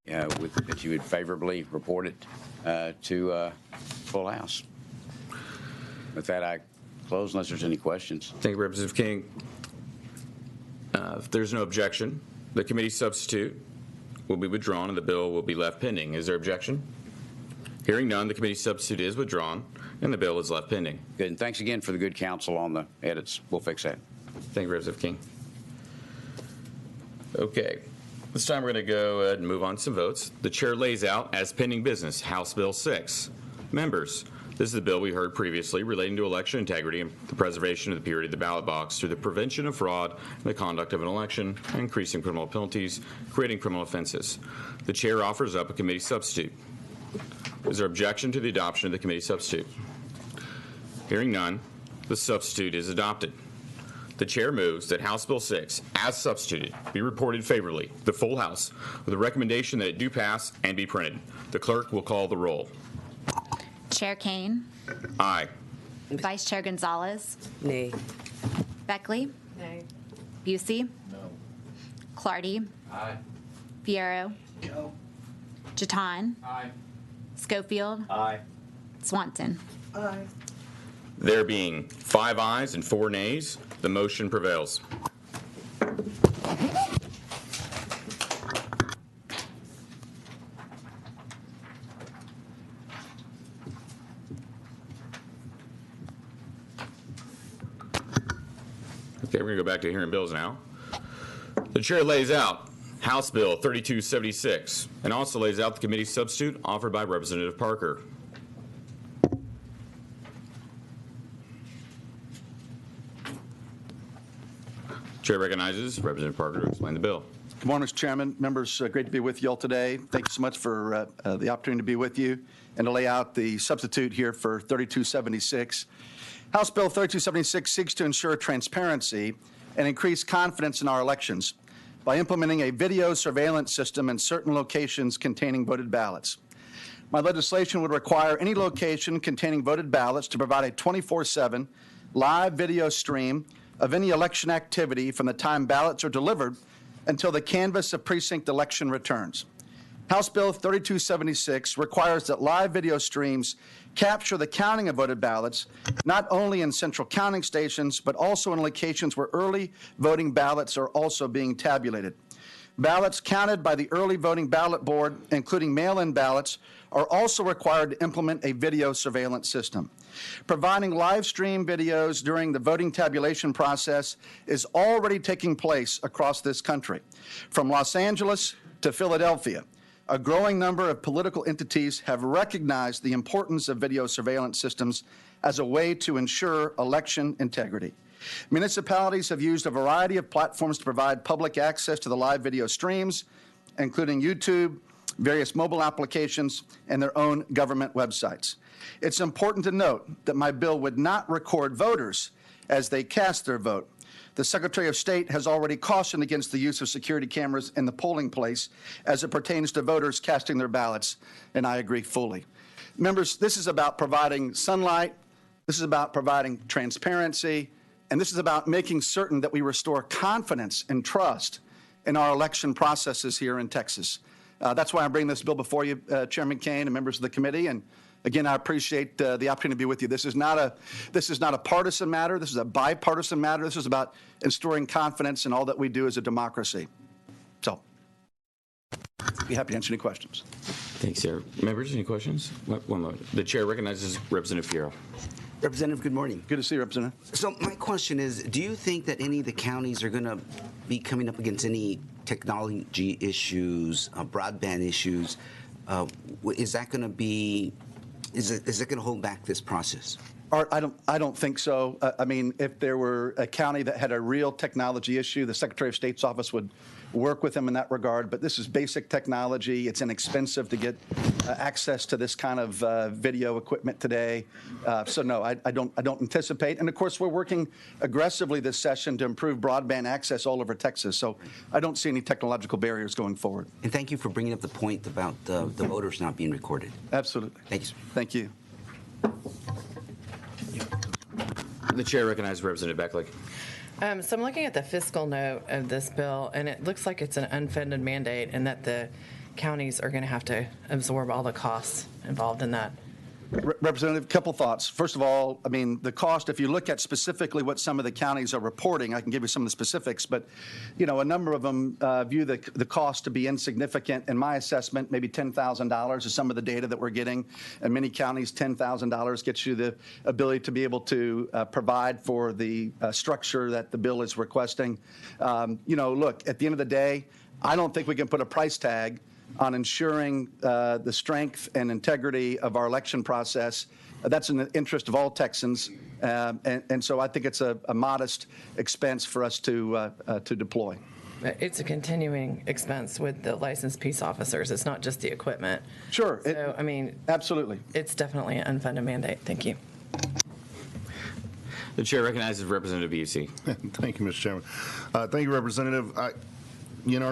that you would favorably report it to full House. With that, I close unless there's any questions. Thank you, Representative King. If there's no objection, the committee substitute will be withdrawn and the bill will be left pending. Is there objection? Hearing none, the committee substitute is withdrawn and the bill is left pending. Good, and thanks again for the good counsel on the edits. We'll fix that. Thank you, Representative King. Okay. This time we're going to go ahead and move on to some votes. The chair lays out as pending business House Bill 6. Members, This is the bill we heard previously relating to election integrity and the preservation of the purity of the ballot box through the prevention of fraud in the conduct of an election, increasing criminal penalties, creating criminal offenses. The chair offers up a committee substitute. Is there objection to the adoption of the committee substitute? Hearing none, the substitute is adopted. The chair moves that House Bill 6, as substituted, be reported favorably to the full House with a recommendation that it do pass and be printed. The clerk will call the roll. Chair Kane. Aye. Vice Chair Gonzalez. Nay. Beckley. Nay. Busey. No. Clardy. Aye. Fierro. No. Jaton. Aye. Schofield. Aye. Swanson. Aye. There being 5 ayes and 4 nays, the motion prevails. Okay, we're going to go back to hearing bills now. The chair lays out House Bill 3276 and also lays out the committee substitute offered by Representative Parker. Chair recognizes Representative Parker to explain the bill. Good morning, Mr. Chairman. Members, great to be with you all today. Thank you so much for the opportunity to be with you and to lay out the substitute here for 3276. House Bill 3276 seeks to ensure transparency and increase confidence in our elections by implementing a video surveillance system in certain locations containing voted ballots. My legislation would require any location containing voted ballots to provide a 24/7 live video stream of any election activity from the time ballots are delivered until the canvass of precinct election returns. House Bill 3276 requires that live video streams capture the counting of voted ballots, not only in central counting stations, but also in locations where early voting ballots are also being tabulated. Ballots counted by the early voting ballot board, including mail-in ballots, are also required to implement a video surveillance system. Providing live stream videos during the voting tabulation process is already taking place across this country. From Los Angeles to Philadelphia, a growing number of political entities have recognized the importance of video surveillance systems as a way to ensure election integrity. Municipalities have used a variety of platforms to provide public access to the live video streams, including YouTube, various mobile applications, and their own government websites. It's important to note that my bill would not record voters as they cast their vote. The Secretary of State has already cautioned against the use of security cameras in the polling place as it pertains to voters casting their ballots, and I agree fully. Members, this is about providing sunlight, this is about providing transparency, and this is about making certain that we restore confidence and trust in our election processes here in Texas. That's why I'm bringing this bill before you, Chairman Kane and members of the committee. And again, I appreciate the opportunity to be with you. This is not a partisan matter. This is a bipartisan matter. This is about restoring confidence in all that we do as a democracy. So, be happy to answer any questions. Thanks, Chair. Members, any questions? One moment. The chair recognizes Representative Fierro. Representative, good morning. Good to see you, Representative. So my question is, do you think that any of the counties are going to be coming up against any technology issues, broadband issues? Is that going to be, is it going to hold back this process? I don't think so. I mean, if there were a county that had a real technology issue, the Secretary of State's office would work with them in that regard. But this is basic technology. It's inexpensive to get access to this kind of video equipment today. So no, I don't anticipate. And of course, we're working aggressively this session to improve broadband access all over Texas. So I don't see any technological barriers going forward. And thank you for bringing up the point about the voters not being recorded. Absolutely. Thanks. Thank you. The chair recognizes Representative Beckley. So I'm looking at the fiscal note of this bill, and it looks like it's an unfunded mandate and that the counties are going to have to absorb all the costs involved in that. Representative, a couple thoughts. First of all, I mean, the cost, if you look at specifically what some of the counties are reporting, I can give you some of the specifics, but, you know, a number of them view the cost to be insignificant. In my assessment, maybe $10,000 is some of the data that we're getting. In many counties, $10,000 gets you the ability to be able to provide for the structure that the bill is requesting. You know, look, at the end of the day, I don't think we can put a price tag on ensuring the strength and integrity of our election process. That's in the interest of all Texans, and so I think it's a modest expense for us to deploy. It's a continuing expense with the licensed peace officers. It's not just the equipment. Sure. So, I mean, absolutely. It's definitely an unfunded mandate. Thank you. The chair recognizes Representative Busey. Thank you, Mr. Chairman. Thank you, Representative. Our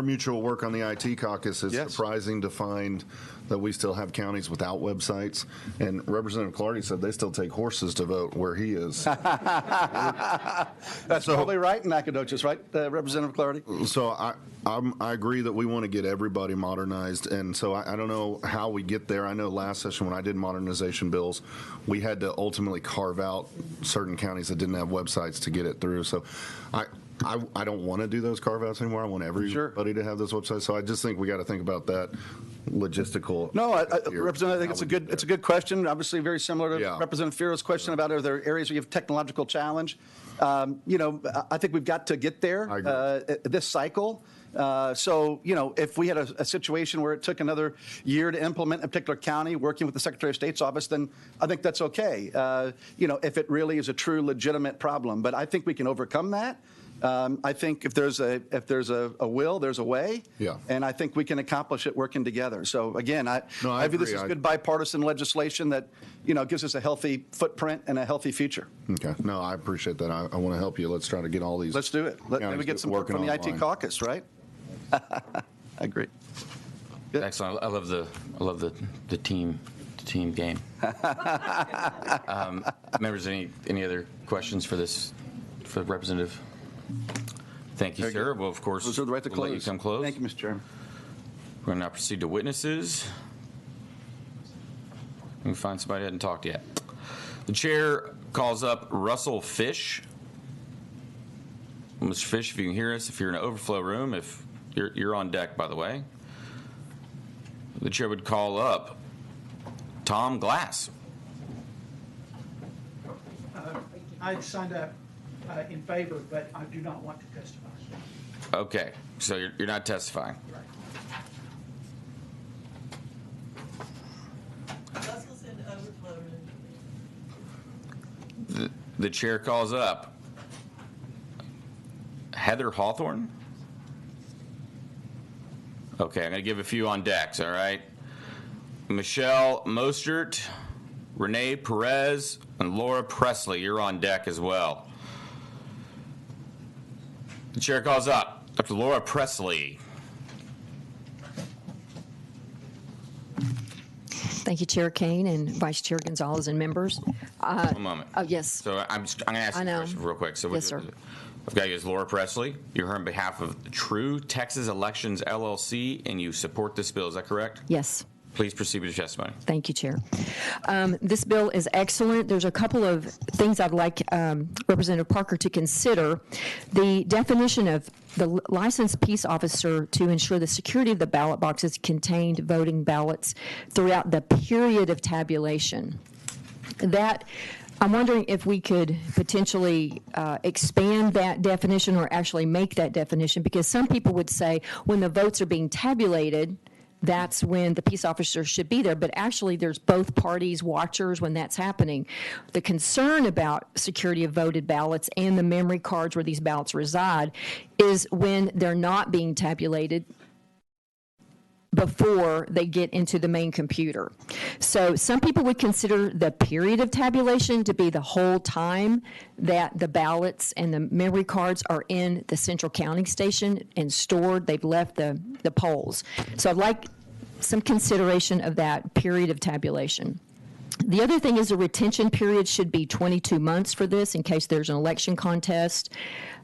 mutual work on the IT caucus is surprising to find that we still have counties without websites. And Representative Clardy said they still take horses to vote where he is. That's probably right in Nacogdoches, right, Representative Clardy? So I agree that we want to get everybody modernized. And so I don't know how we get there. I know last session when I did modernization bills, we had to ultimately carve out certain counties that didn't have websites to get it through. So I don't want to do those carve-outs anymore. I want everybody to have those websites. So I just think we got to think about that logistical. No, Representative, I think it's a good question. Obviously, very similar to Representative Firo's question about are there areas where you have technological challenge. I think we've got to get there this cycle. So, if we had a situation where it took another year to implement a particular county working with the Secretary of State's office, then I think that's okay, if it really is a true legitimate problem. But I think we can overcome that. I think if there's a will, there's a way. Yeah. And I think we can accomplish it working together. So again, I view this as good bipartisan legislation that gives us a healthy footprint and a healthy future. Okay. No, I appreciate that. I want to help you. Let's try to get all these. Let's do it. Let me get some work from the IT caucus, right? I agree. Good. Excellent. I love the team game. Members, any other questions for the representative? Thank you, sir. Well, of course, reserve the right to close. Let you come close. Thank you, Mr. Chairman. We're going to now proceed to witnesses. Let me find somebody who hasn't talked yet. The chair calls up Russell Fish. Mr. Fish, if you can hear us, if you're in an overflow room, if you're on deck, by the way. The chair would call up Tom Glass. I signed up in favor, but I do not want to testify. Okay, so you're not testifying. Right. The chair calls up Heather Hawthorne. Okay, I'm going to give a few on decks, all right? Michelle Mostert, Renee Perez, and Laura Presley, you're on deck as well. The chair calls up Dr. Laura Presley. Thank you, Chair Kane and Vice Chair Gonzalez and members. One moment. Oh, yes. So I'm going to ask you a question real quick. So yes, sir. I've got you as Laura Presley. You're here on behalf of True Texas Elections, LLC, and you support this bill. Is that correct? Yes. Please proceed with your testimony. Thank you, Chair. This bill is excellent. There's a couple of things I'd like Representative Parker to consider. The definition of the licensed peace officer to ensure the security of the ballot boxes contained voting ballots throughout the period of tabulation. That I'm wondering if we could potentially expand that definition or actually make that definition, because some people would say when the votes are being tabulated, that's when the peace officer should be there. But actually, there's both parties watchers when that's happening. The concern about security of voted ballots and the memory cards where these ballots reside is when they're not being tabulated before they get into the main computer. So some people would consider the period of tabulation to be the whole time that the ballots and the memory cards are in the central counting station and stored. They've left the polls. So I'd like some consideration of that period of tabulation. The other thing is the retention period should be 22 months for this in case there's an election contest,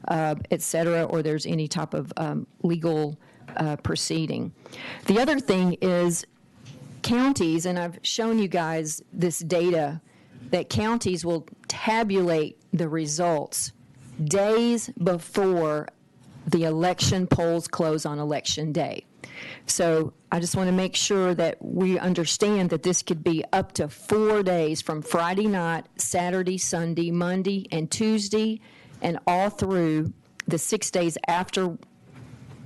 et cetera, or there's any type of legal proceeding. The other thing is counties, and I've shown you guys this data, that counties will tabulate the results days before the election polls close on election day. So I just want to make sure that we understand that this could be up to 4 days from Friday night, Saturday, Sunday, Monday, and Tuesday, and all through the 6 days after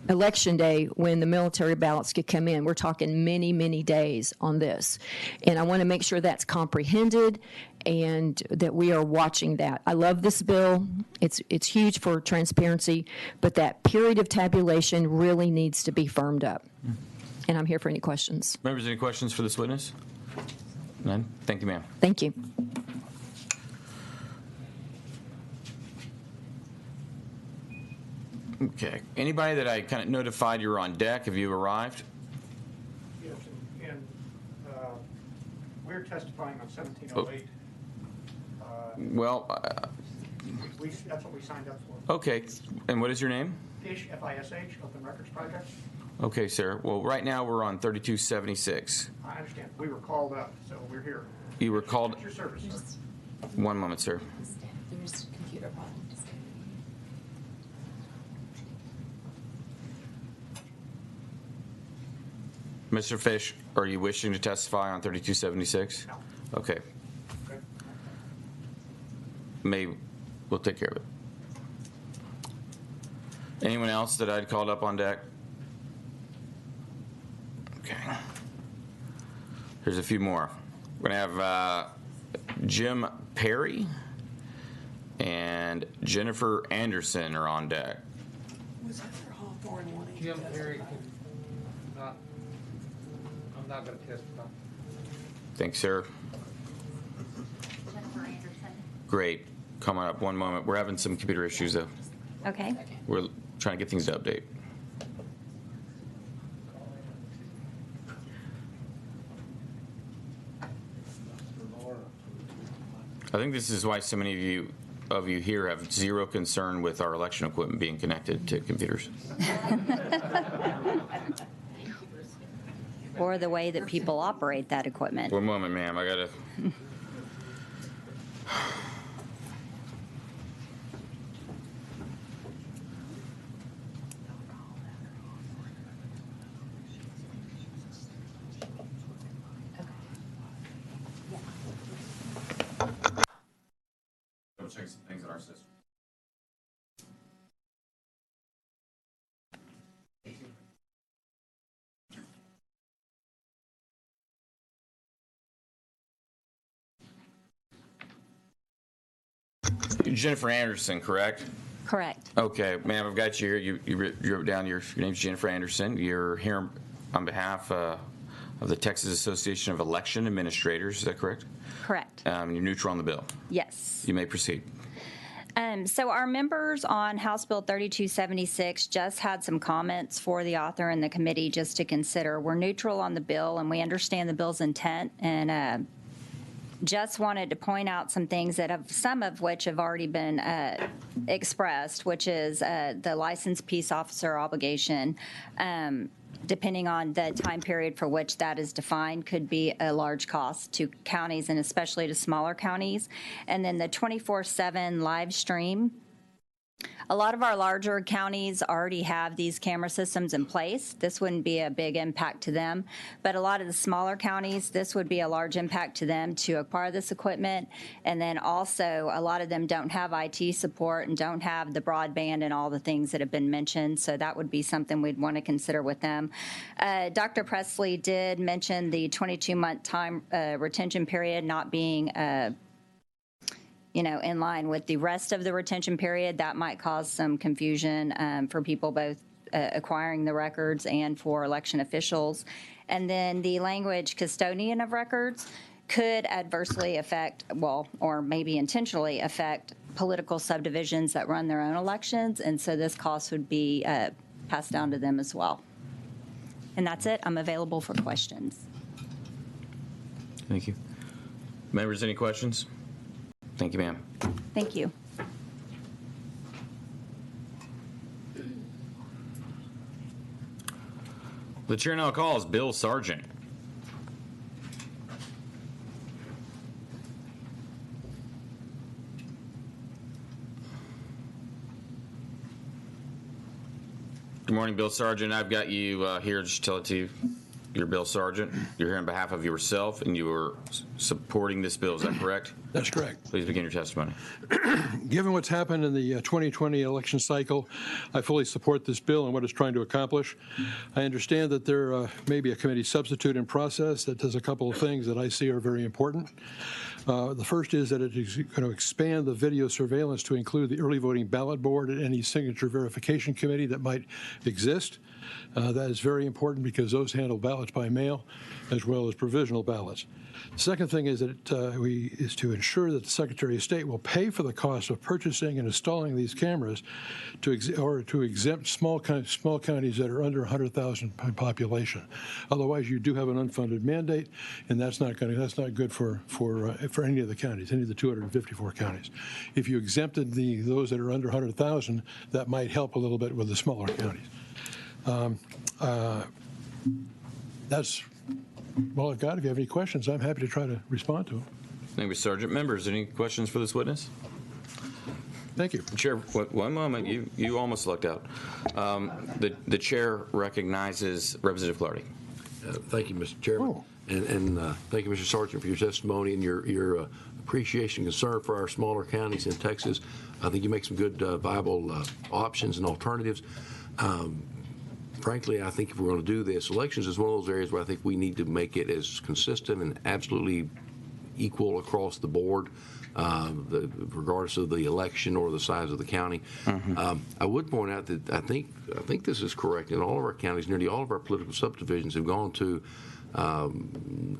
Election day when the military ballots could come in. We're talking many, many days on this. And I want to make sure that's comprehended and that we are watching that. I love this bill. It's huge for transparency, but that period of tabulation really needs to be firmed up. And I'm here for any questions. Members, any questions for this witness? None? Thank you, ma'am. Thank you. Okay. Anybody that I kind of notified you were on deck, have you arrived? Yes, and we're testifying on 1708. Well, That's what we signed up for. okay. And what is your name? FISH, F-I-S-H, Open Records Project. Okay, sir. Well, right now we're on 3276. I understand. We were called up, so we're here. You were called. At your service, sir. One moment, sir. There's computer problems. Mr. Fish, are you wishing to testify on 3276? No. Okay. Okay. We'll take care of it. Anyone else that I'd called up on deck? Okay. There's a few more. We're going to have Jim Perry and Jennifer Anderson are on deck. Was that for Hawthorne wanting to Jim testify? Perry I'm not going to testify. Thanks, sir. Great. Come on up one moment. We're having some computer issues, though. Okay. We're trying to get things to update. I think this is why so many of you here have zero concern with our election equipment being connected to computers. Or the way that people operate that equipment. One moment, ma'am. I gotta. Double check some things in our system. Jennifer Anderson, correct? Correct. Okay, ma'am, I've got you here. You wrote down your name's Jennifer Anderson. You're here on behalf of the Texas Association of Election Administrators. Is that correct? Correct. You're neutral on the bill. Yes. You may proceed. So our members on House Bill 3276 just had some comments for the author and the committee just to consider. We're neutral on the bill, and we understand the bill's intent, and just wanted to point out some things that some of which have already been expressed, which is the licensed peace officer obligation. Depending on the time period for which that is defined, could be a large cost to counties and especially to smaller counties. And then the 24/7 live stream. A lot of our larger counties already have these camera systems in place. This wouldn't be a big impact to them. But a lot of the smaller counties, this would be a large impact to them to acquire this equipment. And then also, a lot of them don't have IT support and don't have the broadband and all the things that have been mentioned. So that would be something we'd want to consider with them. Dr. Presley did mention the 22-month time retention period not being in line with the rest of the retention period. That might cause some confusion for people both acquiring the records and for election officials. And then the language custodian of records could adversely affect, or maybe intentionally affect political subdivisions that run their own elections. And so this cost would be passed down to them as well. And that's it. I'm available for questions. Thank you. Members, any questions? Thank you, ma'am. Thank you. The chair now calls Bill Sargent. Good morning, Bill Sargent. I've got you here. Just tell it to you. you're Bill Sargent. You're here on behalf of yourself, and you are supporting this bill. Is that correct? That's correct. Please begin your testimony. Given what's happened in the 2020 election cycle, I fully support this bill and what it's trying to accomplish. I understand that there may be a committee substitute in process that does a couple of things that I see are very important. The first is that it is going to expand the video surveillance to include the early voting ballot board and any signature verification committee that might exist. That is very important because those handle ballots by mail as well as provisional ballots. The second thing is that is to ensure that the Secretary of State will pay for the cost of purchasing and installing these cameras to exempt small counties that are under 100,000 population. Otherwise, you do have an unfunded mandate, and that's not good for any of the counties, any of the 254 counties. If you exempted those that are under 100,000, that might help a little bit with the smaller counties. That's all I've got. If you have any questions, I'm happy to try to respond to them. Thank you, Sergeant. Members, any questions for this witness? Thank you. Chair, one moment. You almost lucked out. The chair recognizes Representative Clardy. Thank you, Mr. Chairman. Oh. And thank you, Mr. Sargent, for your testimony and your appreciation and concern for our smaller counties in Texas. I think you make some good, viable options and alternatives. Frankly, I think if we're going to do this, elections is one of those areas where I think we need to make it as consistent and absolutely equal across the board, regardless of the election or the size of the county. I would point out that I think this is correct. In all of our counties, nearly all of our political subdivisions have gone to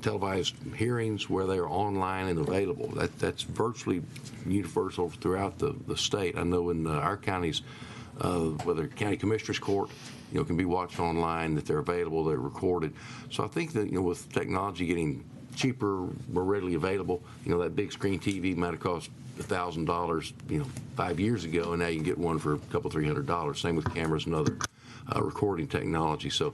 televised hearings where they are online and available. That's virtually universal throughout the state. I know in our counties, whether county commissioners court, can be watched online, that they're available, they're recorded. So I think that, with technology getting cheaper, more readily available, that big screen TV might have cost $1,000, 5 years ago, and now you can get one for a couple, $300. Same with cameras and other recording technology. So,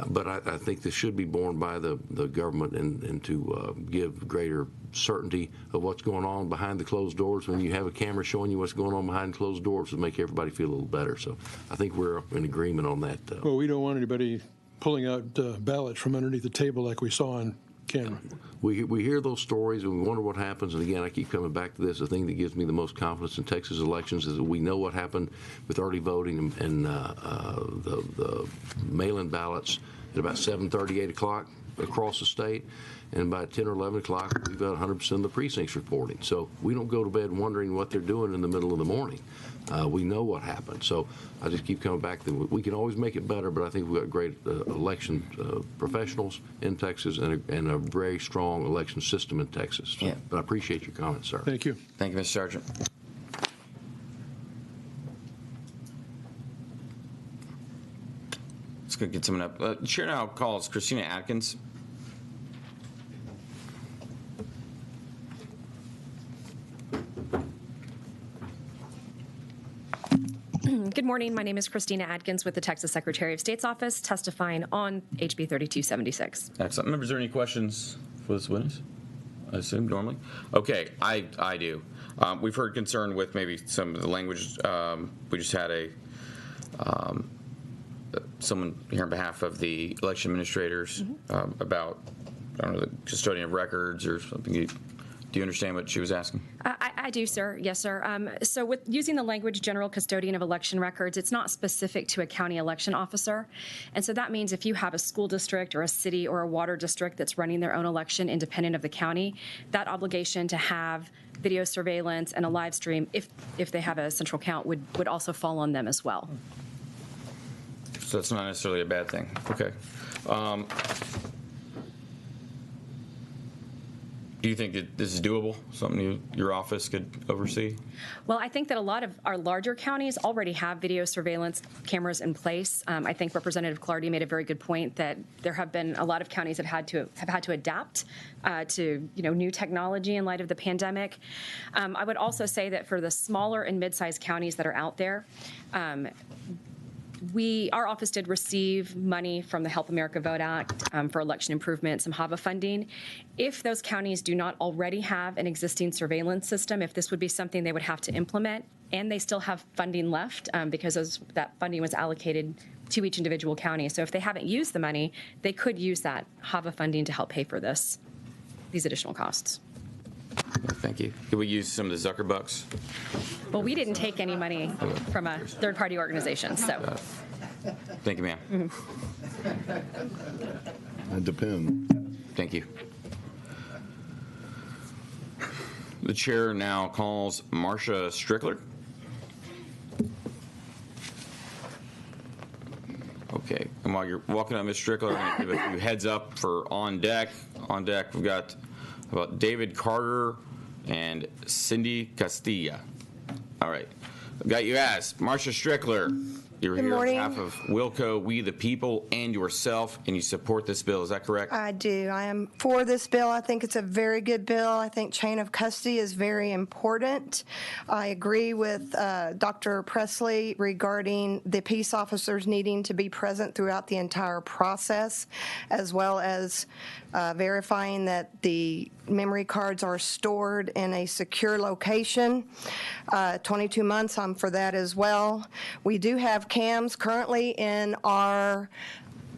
but I think this should be borne by the government and to give greater certainty of what's going on behind the closed doors. When you have a camera showing you what's going on behind closed doors, to make everybody feel a little better. So I think we're in agreement on that. Well, we don't want anybody pulling out ballots from underneath the table like we saw on camera. We hear those stories and we wonder what happens. And again, I keep coming back to this. The thing that gives me the most confidence in Texas elections is that we know what happened with early voting and the mail-in ballots at about 7:30, 8 o'clock across the state. And by 10 or 11 o'clock, we've got 100% of the precincts reporting. So we don't go to bed wondering what they're doing in the middle of the morning. We know what happened. So I just keep coming back that we can always make it better, but I think we've got great election professionals in Texas and a very strong election system in Texas. So, but I appreciate your comments, sir. Thank you. Thank you, Mr. Sargent. Let's go get someone up. Chair now calls Christina Atkins. Good morning. My name is Christina Atkins with the Texas Secretary of State's office, testifying on HB 3276. Excellent. Members, are there any questions for this witness? I assume normally. Okay, I do. We've heard concern with maybe some of the language. We just had someone here on behalf of the election administrators about, I don't know, the custodian of records or something. Do you understand what she was asking? I do, sir. Yes, sir. So with using the language general custodian of election records, it's not specific to a county election officer. And so that means if you have a school district or a city or a water district that's running their own election independent of the county, that obligation to have video surveillance and a live stream, if they have a central count, would also fall on them as well. So it's not necessarily a bad thing. Okay. Do you think that this is doable, something your office could oversee? Well, I think that a lot of our larger counties already have video surveillance cameras in place. I think Representative Clardy made a very good point that there have been a lot of counties that have had to adapt to new technology in light of the pandemic. I would also say that for the smaller and mid-sized counties that are out there, our office did receive money from the Help America Vote Act for election improvement, some HAVA funding. If those counties do not already have an existing surveillance system, if this would be something they would have to implement, and they still have funding left because that funding was allocated to each individual county. So if they haven't used the money, they could use that HAVA funding to help pay for these additional costs. Thank you. Did we use some of the Zuckerbucks? Well, we didn't take any money from a third-party organization, so. Thank you, ma'am. It depends. Thank you. The chair now calls Marcia Strickler. Okay, and while you're walking up, Ms. Strickler, I'm going to give a few heads up for on deck. On deck, we've got about David Carter and Cindy Castilla. All right, I've got you as Marcia Strickler. You're Good here morning. on behalf of Wilco, We the People, and yourself, and you support this bill. Is that correct? I do. I am for this bill. I think it's a very good bill. I think chain of custody is very important. I agree with Dr. Presley regarding the peace officers needing to be present throughout the entire process, as well as verifying that the memory cards are stored in a secure location. 22 months, I'm for that as well. We do have cams currently in our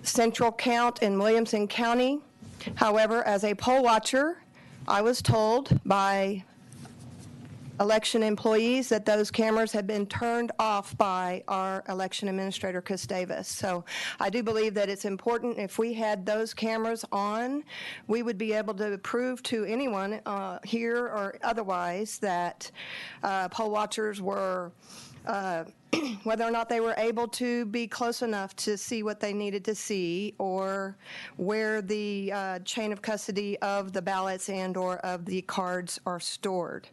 central count in Williamson County. However, as a poll watcher, I was told by election employees that those cameras had been turned off by our election administrator, Chris Davis. So I do believe that it's important if we had those cameras on, we would be able to prove to anyone here or otherwise that poll watchers were whether or not they were able to be close enough to see what they needed to see, or where the chain of custody of the ballots and or of the cards are stored.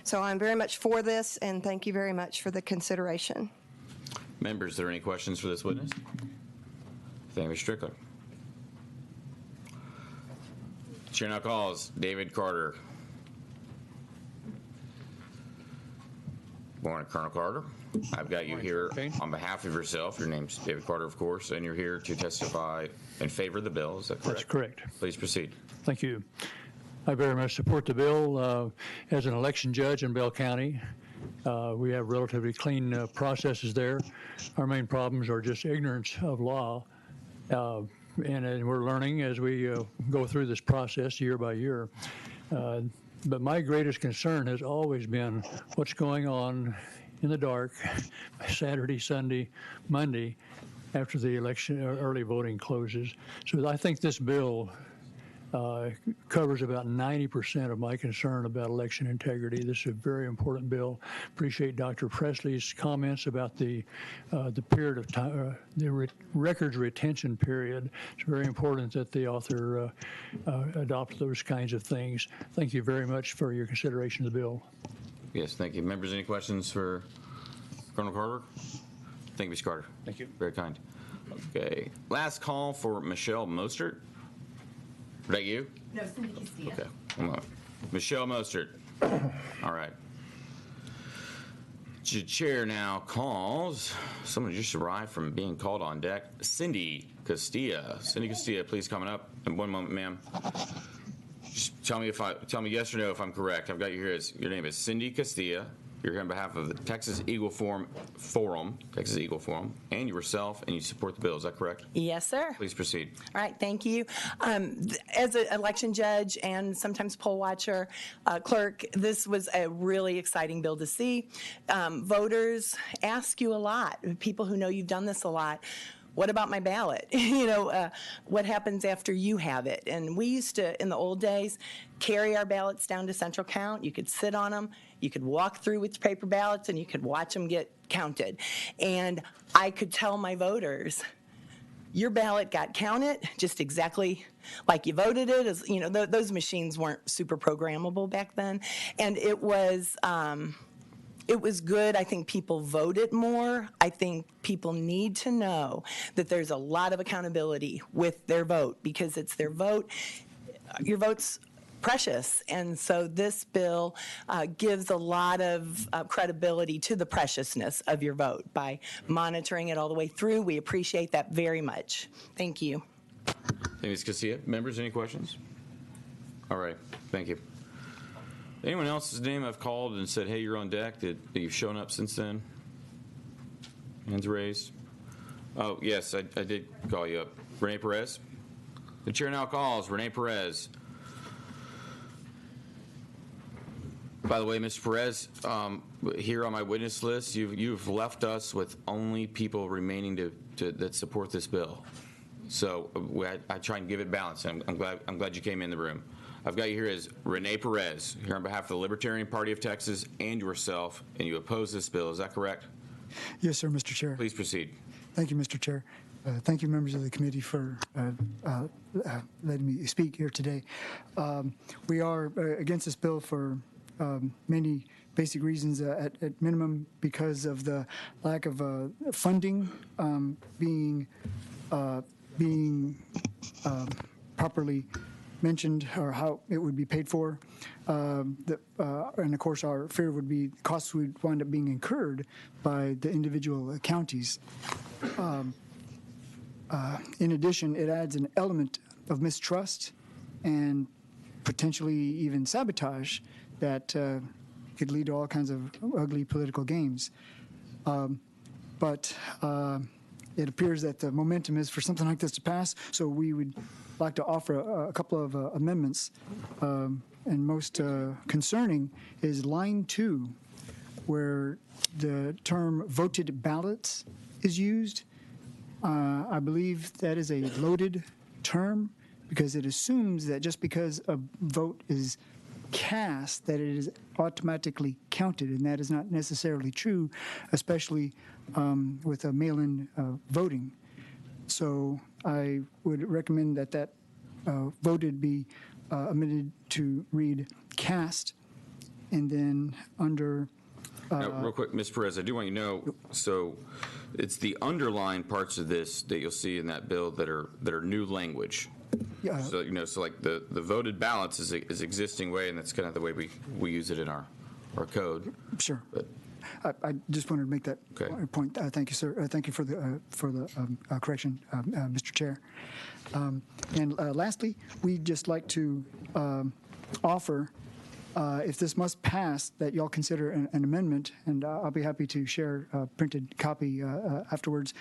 So I'm very much for this, and thank you very much for the consideration. Members, are there any questions for this witness? Thank you, Ms. Strickler. Chair now calls David Carter. Morning, Colonel Carter. I've got you here on behalf of yourself. Your name's David Carter, of course, and you're here to testify in favor of the bill. Is that correct? That's correct. Please proceed. Thank you. I very much support the bill. As an election judge in Bell County, we have relatively clean processes there. Our main problems are just ignorance of law, and we're learning as we go through this process year by year. But my greatest concern has always been what's going on in the dark Saturday, Sunday, Monday after the election early voting closes. So I think this bill covers about 90% of my concern about election integrity. This is a very important bill. Appreciate Dr. Presley's comments about the period of time, the records retention period. It's very important that the author adopt those kinds of things. Thank you very much for your consideration of the bill. Yes, thank you. Members, any questions for Colonel Carter? Thank you, Mr. Carter. Thank you. Very kind. Okay. Last call for Michelle Mostert. Is that you? No, Cindy Castilla. Okay. One moment. Michelle Mostert. All right. The chair now calls, someone just arrived from being called on deck, Cindy Castilla. Cindy Castilla, please coming up. In one moment, ma'am. Just tell me yes or no if I'm correct. I've got you here as, your name is Cindy Castilla. You're here on behalf of the Texas Eagle Forum, and yourself, and you support the bill. Is that correct? Yes, sir. Please proceed. All right, thank you. As an election judge and sometimes poll watcher, clerk, this was a really exciting bill to see. Voters ask you a lot, people who know you've done this a lot. What about my ballot? What happens after you have it? And we used to, in the old days, carry our ballots down to central count. You could sit on them. You could walk through with paper ballots, and you could watch them get counted. And I could tell my voters, your ballot got counted just exactly like you voted it. As you know, those machines weren't super programmable back then, and it was good. I think people voted more. I think people need to know that there's a lot of accountability with their vote, because it's their vote. Your vote's precious, and so this bill gives a lot of credibility to the preciousness of your vote by monitoring it all the way through. We appreciate that very much. Thank you. Thank you, Ms. Castilla. Members, any questions? All right, thank you. Anyone else's name I've called and said, hey, you're on deck, that you've shown up since then? Hands raised. Oh, yes, I did call you up. Rene Perez? The chair now calls Rene Perez. By the way, Mr. Perez, here on my witness list, you've left us with only people remaining that support this bill. So I try and give it balance. I'm glad you came in the room. I've got you here as Rene Perez, here on behalf of the Libertarian Party of Texas and yourself, and you oppose this bill. Is that correct? Yes, sir, Mr. Chair. Please proceed. Thank you, Mr. Chair. Thank you, members of the committee, for letting me speak here today. We are against this bill for many basic reasons. At minimum, because of the lack of funding being properly mentioned, or how it would be paid for. And of course, our fear would be costs would wind up being incurred by the individual counties. In addition, it adds an element of mistrust and potentially even sabotage that could lead to all kinds of ugly political games. But it appears that the momentum is for something like this to pass, so we would like to offer a couple of amendments. And most concerning is line 2, where the term voted ballots is used. I believe that is a loaded term because it assumes that just because a vote is cast that it is automatically counted, and that is not necessarily true, especially with a mail-in voting. So I would recommend that voted be amended to read cast, and then under Now, real quick, Ms. Perez, I do want you to know, so it's the underlying parts of this that you'll see in that bill that are new language. Yeah. So, so like the voted ballots is existing way, and that's kind of the way we use it in our code. Sure. But I just wanted to make that point. Thank you, sir. Thank you for the correction, Mr. Chair. And lastly, we'd just like to offer, if this must pass, that y'all consider an amendment, and I'll be happy to share a printed copy afterwards.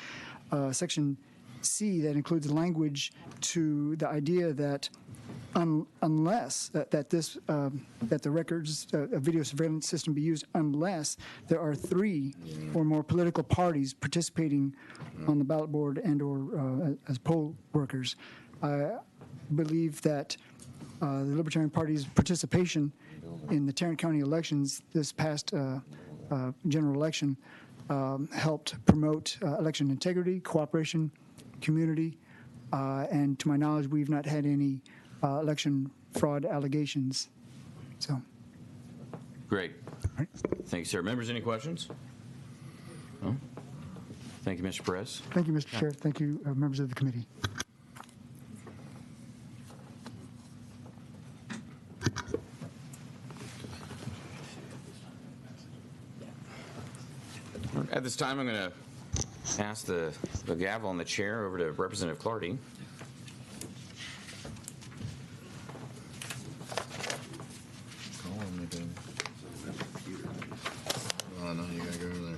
Section C, that includes language to the idea that unless that the records video surveillance system be used unless there are 3 or more political parties participating on the ballot board and or as poll workers. I believe that the Libertarian Party's participation in the Tarrant County elections this past general election helped promote election integrity, cooperation, community, and to my knowledge, we've not had any election fraud allegations. So, great. Thank you, sir. Members, any questions? No? Thank you, Mr. Perez. Thank you, Mr. Chair. Thank you, members of the committee. At this time, I'm going to pass the gavel on the chair over to Representative Clardy. Oh, no, you gotta go over there.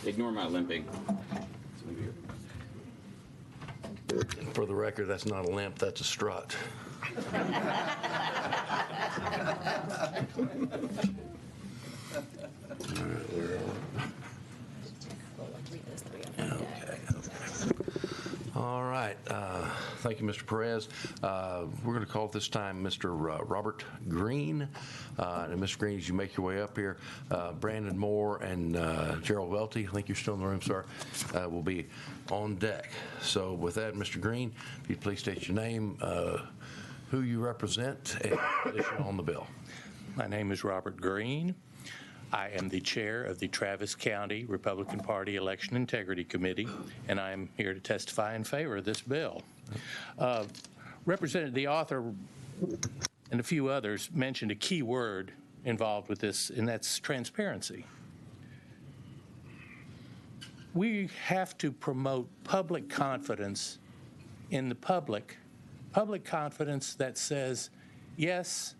Ignore my limping. For the record, that's not a limp, that's a strut. All right. Thank you, Mr. Perez. We're going to call at this time Mr. Robert Green. And Mr. Green, as you make your way up here, Brandon Moore and Gerald Welty, I think you're still in the room, sir, will be on deck. So with that, Mr. Green, if you'd please state your name, who you represent, and position on the bill. My name is Robert Green. I am the chair of the Travis County Republican Party Election Integrity Committee, and I am here to testify in favor of this bill. The author and a few others mentioned a key word involved with this, and that's transparency. We have to promote public confidence in the public confidence that says, yes,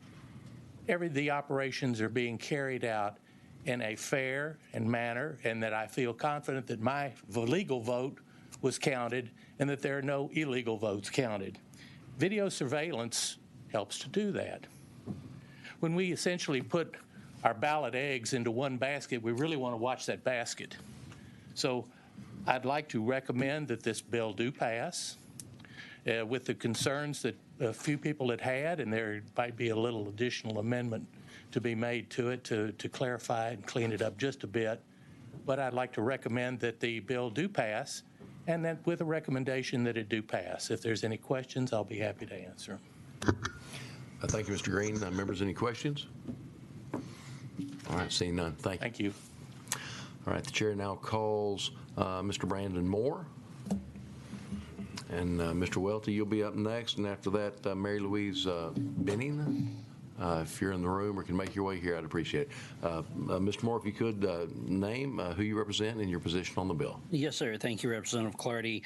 the operations are being carried out in a fair manner, and that I feel confident that my legal vote was counted and that there are no illegal votes counted. Video surveillance helps to do that. When we essentially put our ballot eggs into one basket, we really want to watch that basket. So I'd like to recommend that this bill do pass with the concerns that a few people had, and there might be a little additional amendment to be made to it to clarify and clean it up just a bit. But I'd like to recommend that the bill do pass, and that with a recommendation that it do pass. If there's any questions, I'll be happy to answer. Thank you, Mr. Green. Members, any questions? All right, seeing none. Thank you. Thank you. All right, the chair now calls Mr. Brandon Moore. And Mr. Welty, you'll be up next. And after that, Mary Louise Benning. If you're in the room or can make your way here, I'd appreciate it. Mr. Moore, if you could name who you represent and your position on the bill. Yes, sir. Thank you, Representative Clardy.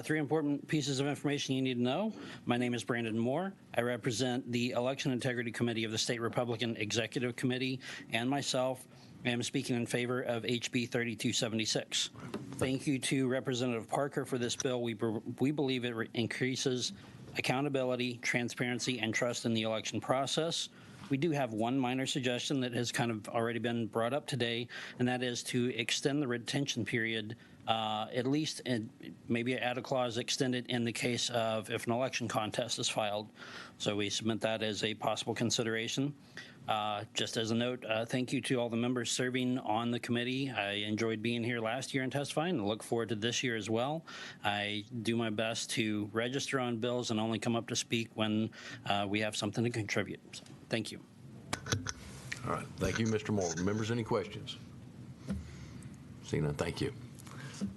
3 important pieces of information you need to know. My name is Brandon Moore. I represent the Election Integrity Committee of the State Republican Executive Committee, and myself am speaking in favor of HB 3276. Thank you to Representative Parker for this bill. We believe it increases accountability, transparency, and trust in the election process. We do have one minor suggestion that has kind of already been brought up today, and that is to extend the retention period, at least maybe add a clause extended in the case of if an election contest is filed. So we submit that as a possible consideration. Just as a note, thank you to all the members serving on the committee. I enjoyed being here last year and testifying, and look forward to this year as well. I do my best to register on bills and only come up to speak when we have something to contribute. So, thank you. All right. Thank you, Mr. Moore. Members, any questions? Seeing none, thank you.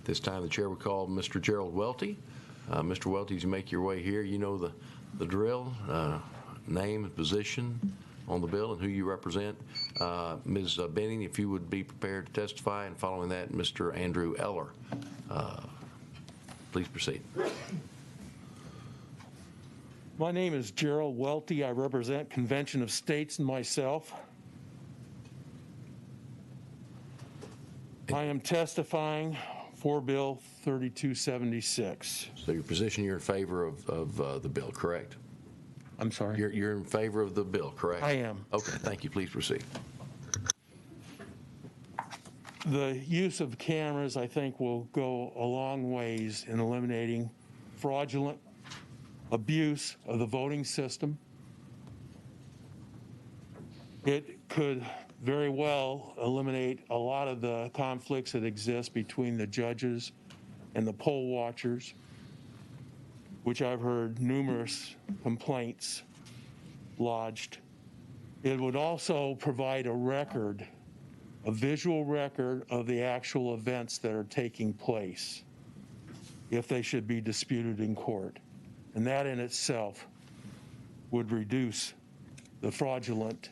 This time, the chair will call Mr. Gerald Welty. Mr. Welty, as you make your way here, you know the drill, name, position on the bill and who you represent. Ms. Benning, if you would be prepared to testify, and following that, Mr. Andrew Eller. Please proceed. My name is Gerald Welty. I represent Convention of States and myself. I am testifying for Bill 3276. So your position, you're in favor of the bill, correct? I'm sorry? You're in favor of the bill, correct? I am. Okay, thank you. Please proceed. The use of cameras, I think, will go a long ways in eliminating fraudulent abuse of the voting system. It could very well eliminate a lot of the conflicts that exist between the judges and the poll watchers, which I've heard numerous complaints lodged. It would also provide a record, a visual record of the actual events that are taking place if they should be disputed in court. And that in itself would reduce the fraudulent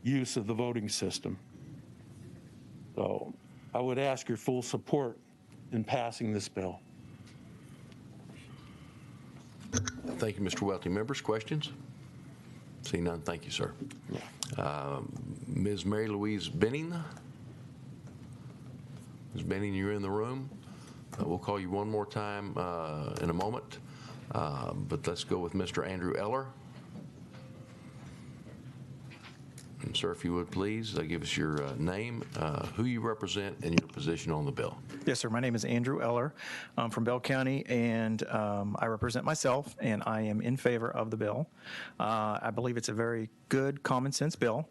use of the voting system. So I would ask your full support in passing this bill. Thank you, Mr. Welty. Members, questions? See none. Thank you, sir. Ms. Mary Louise Benning. Ms. Benning, you're in the room. We'll call you one more time in a moment. But let's go with Mr. Andrew Eller. And sir, if you would please give us your name, who you represent, and your position on the bill. Yes, sir. My name is Andrew Eller. I'm from Bell County, and I represent myself, and I am in favor of the bill. I believe it's a very good, common sense bill.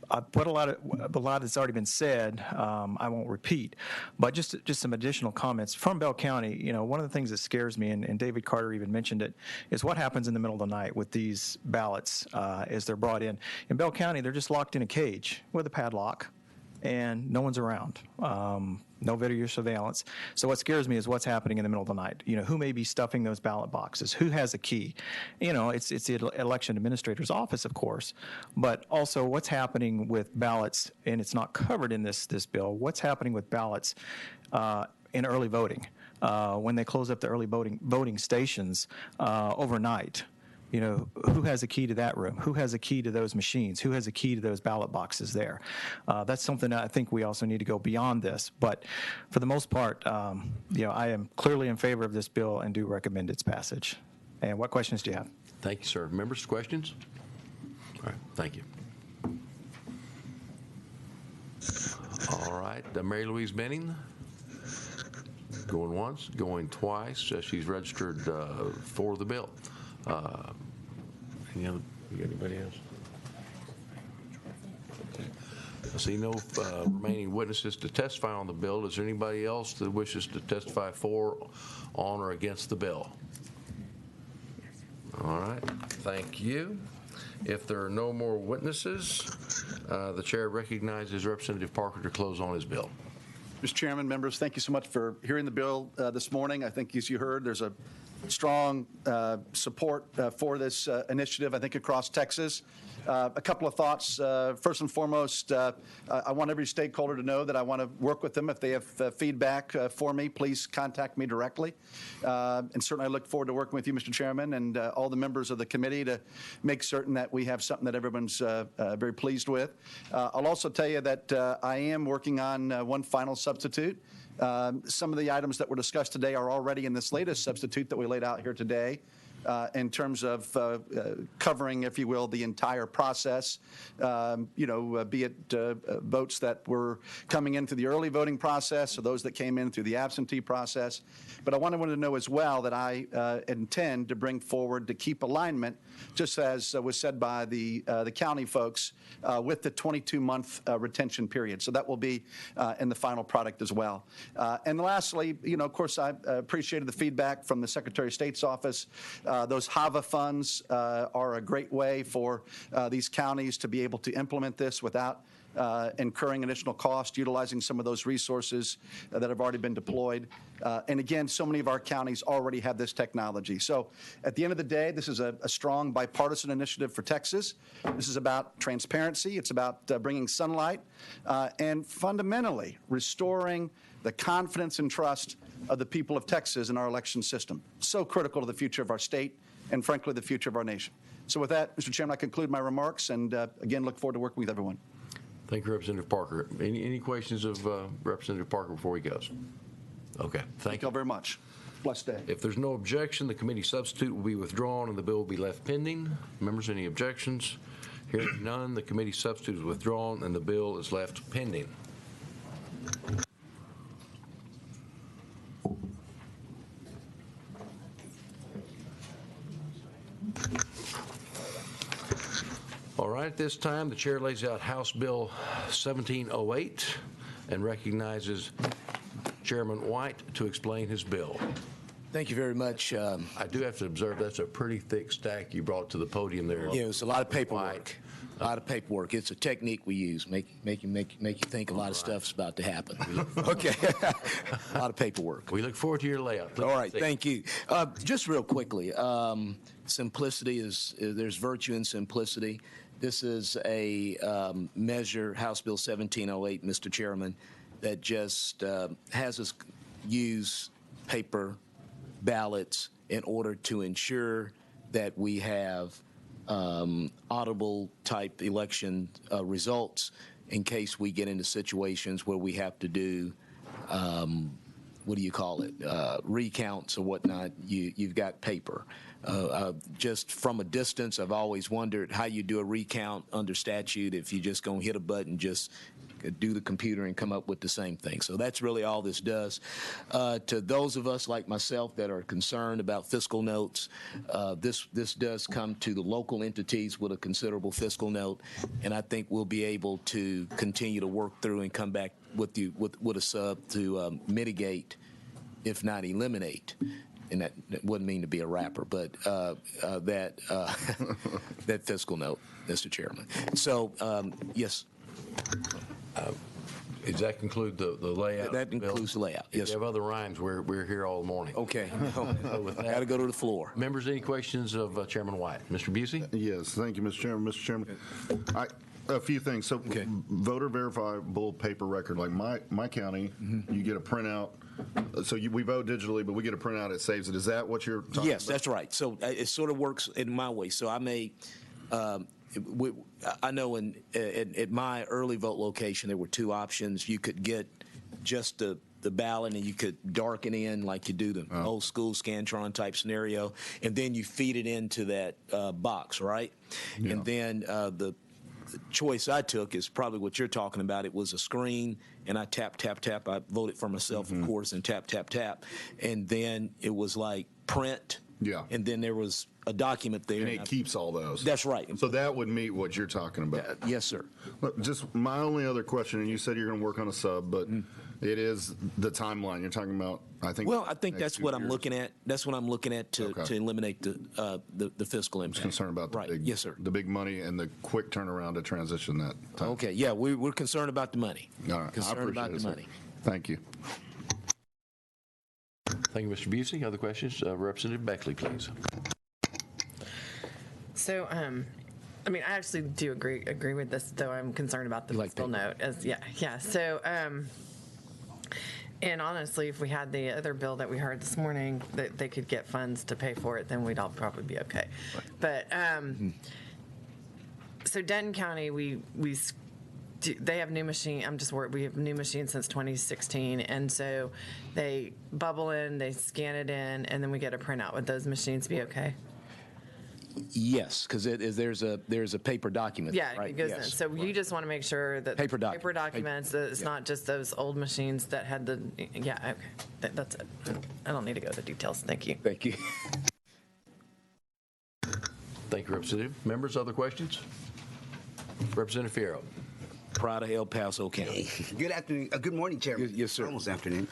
I put a lot that's already been said. I won't repeat, but just some additional comments from Bell County. You know, one of the things that scares me, and David Carter even mentioned it, is what happens in the middle of the night with these ballots as they're brought in. In Bell County, they're just locked in a cage with a padlock, and no one's around. no video surveillance. So what scares me is what's happening in the middle of the night. Who may be stuffing those ballot boxes? Who has a key? It's the election administrator's office, of course, but also what's happening with ballots, and it's not covered in this bill. What's happening with ballots in early voting when they close up the early voting stations overnight? Who has a key to that room? Who has a key to those machines? Who has a key to those ballot boxes there? That's something that I think we also need to go beyond this. But for the most part, I am clearly in favor of this bill and do recommend its passage. And what questions do you have? Thank you, sir. Members, questions? All right, thank you. All right, Mary Louise Benning. Going once, going twice. She's registered for the bill. Anybody else? Okay. I see no remaining witnesses to testify on the bill. Is there anybody else that wishes to testify for, on, or against the bill? All right. Thank you. If there are no more witnesses, the chair recognizes Representative Parker to close on his bill. Mr. Chairman, members, thank you so much for hearing the bill this morning. I think, as you heard, there's a strong support for this initiative, I think, across Texas. A couple of thoughts. First and foremost, I want every stakeholder to know that I want to work with them. If they have feedback for me, please contact me directly. And certainly I look forward to working with you, Mr. Chairman, and all the members of the committee to make certain that we have something that everyone's very pleased with. I'll also tell you that I am working on one final substitute. Some of the items that were discussed today are already in this latest substitute that we laid out here today. In terms of covering, if you will, the entire process, be it votes that were coming in through the early voting process or those that came in through the absentee process. But I wanted to know as well that I intend to bring forward to keep alignment, just as was said by the county folks, with the 22-month retention period. So that will be in the final product as well. And lastly, of course, I appreciated the feedback from the Secretary of State's office. Those HAVA funds are a great way for these counties to be able to implement this without incurring additional cost, utilizing some of those resources that have already been deployed. And again, so many of our counties already have this technology. So at the end of the day, this is a strong bipartisan initiative for Texas. This is about transparency. It's about bringing sunlight and fundamentally restoring the confidence and trust of the people of Texas in our election system. So critical to the future of our state and, frankly, the future of our nation. So with that, Mr. Chairman, I conclude my remarks and, again, look forward to working with everyone. Thank you, Representative Parker. Any questions of Representative Parker before he goes? Okay. Thank you all very much. Blessed day. If there's no objection, the committee substitute will be withdrawn and the bill will be left pending. Members, any objections? Hearing none, the committee substitute is withdrawn and the bill is left pending. All right, at this time, the chair lays out House Bill 1708 and recognizes Chairman White to explain his bill. Thank you very much. I do have to observe that's a pretty thick stack you brought to the podium there. Yeah, it's a lot of paperwork. A lot of paperwork. It's a technique we use. Make you think a lot of stuff's about to happen. Okay. A lot of paperwork. We look forward to your layout. All right. Thank you. Just real quickly, simplicity there's virtue in simplicity. This is a measure, House Bill 1708, Mr. Chairman, that just has us use paper ballots in order to ensure that we have audible type election results in case we get into situations where we have to do recounts or whatnot. You've got paper. Just from a distance, I've always wondered how you do a recount under statute if you just gonna hit a button, just do the computer and come up with the same thing. So that's really all this does. To those of us like myself that are concerned about fiscal notes, this does come to the local entities with a considerable fiscal note, and I think we'll be able to continue to work through and come back with a sub to mitigate, if not eliminate. And that wouldn't mean to be a rapper, but that fiscal note, Mr. Chairman. So, yes. Does that conclude the layout? That includes the layout, yes, If you have other rhymes, we're here all morning. Okay. With that, Got to go to the floor. members, any questions of Chairman White? Mr. Busey? Yes, thank you, Mr. Chairman. Mr. Chairman, a few things. So voter verifiable paper record, like my county, you get a printout. So we vote digitally, but we get a printout, it saves it. Is that what you're talking Yes, about? that's right. So it sort of works in my way. So I may, I know at my early vote location, there were two options. You could get just the ballot and you could darken in like you do the old school Scantron type scenario, and then you feed it into that box, right? Yeah. And then the choice I took is probably what you're talking about. It was a screen, and I tap, tap, tap. I voted for myself, of course, and tap, tap, tap. And then it was like print. Yeah. And then there was a document there. And it keeps all those. That's right. So that would meet what you're talking about. Yes, sir. Look, just my only other question, and you said you're going to work on a sub, but it is the timeline. You're talking about, I think. Well, I think next that's 2 what I'm years. looking at. That's what I'm looking at to eliminate the fiscal impact. Concerned about the big, yes, sir. The big money and the quick turnaround to transition that time. Okay, yeah, we're concerned about the money. All right. Concerned about the money. Thank you. Thank you, Mr. Busey. Other questions? Representative Beckley, please. So, I mean, I actually do agree with this, though I'm concerned about the fiscal note. So, and honestly, if we had the other bill that we heard this morning, that they could get funds to pay for it, then we'd all probably be okay. But so Denton County, they have new machine. I'm just worried. We have new machines since 2016, and so they bubble in, they scan it in, and then we get a printout. Would those machines be okay? Yes, because there's a paper document. Yeah, right? it goes in. So you just want to make sure that Paper documents, that it's not just those old machines that had the, okay, that's it. I don't need to go into details. Thank you. Thank you. Thank you, Representative. Members, other questions? Representative Fierro. Proud of El Paso County. Good afternoon. Good morning, Chairman. Yes, sir. Almost afternoon.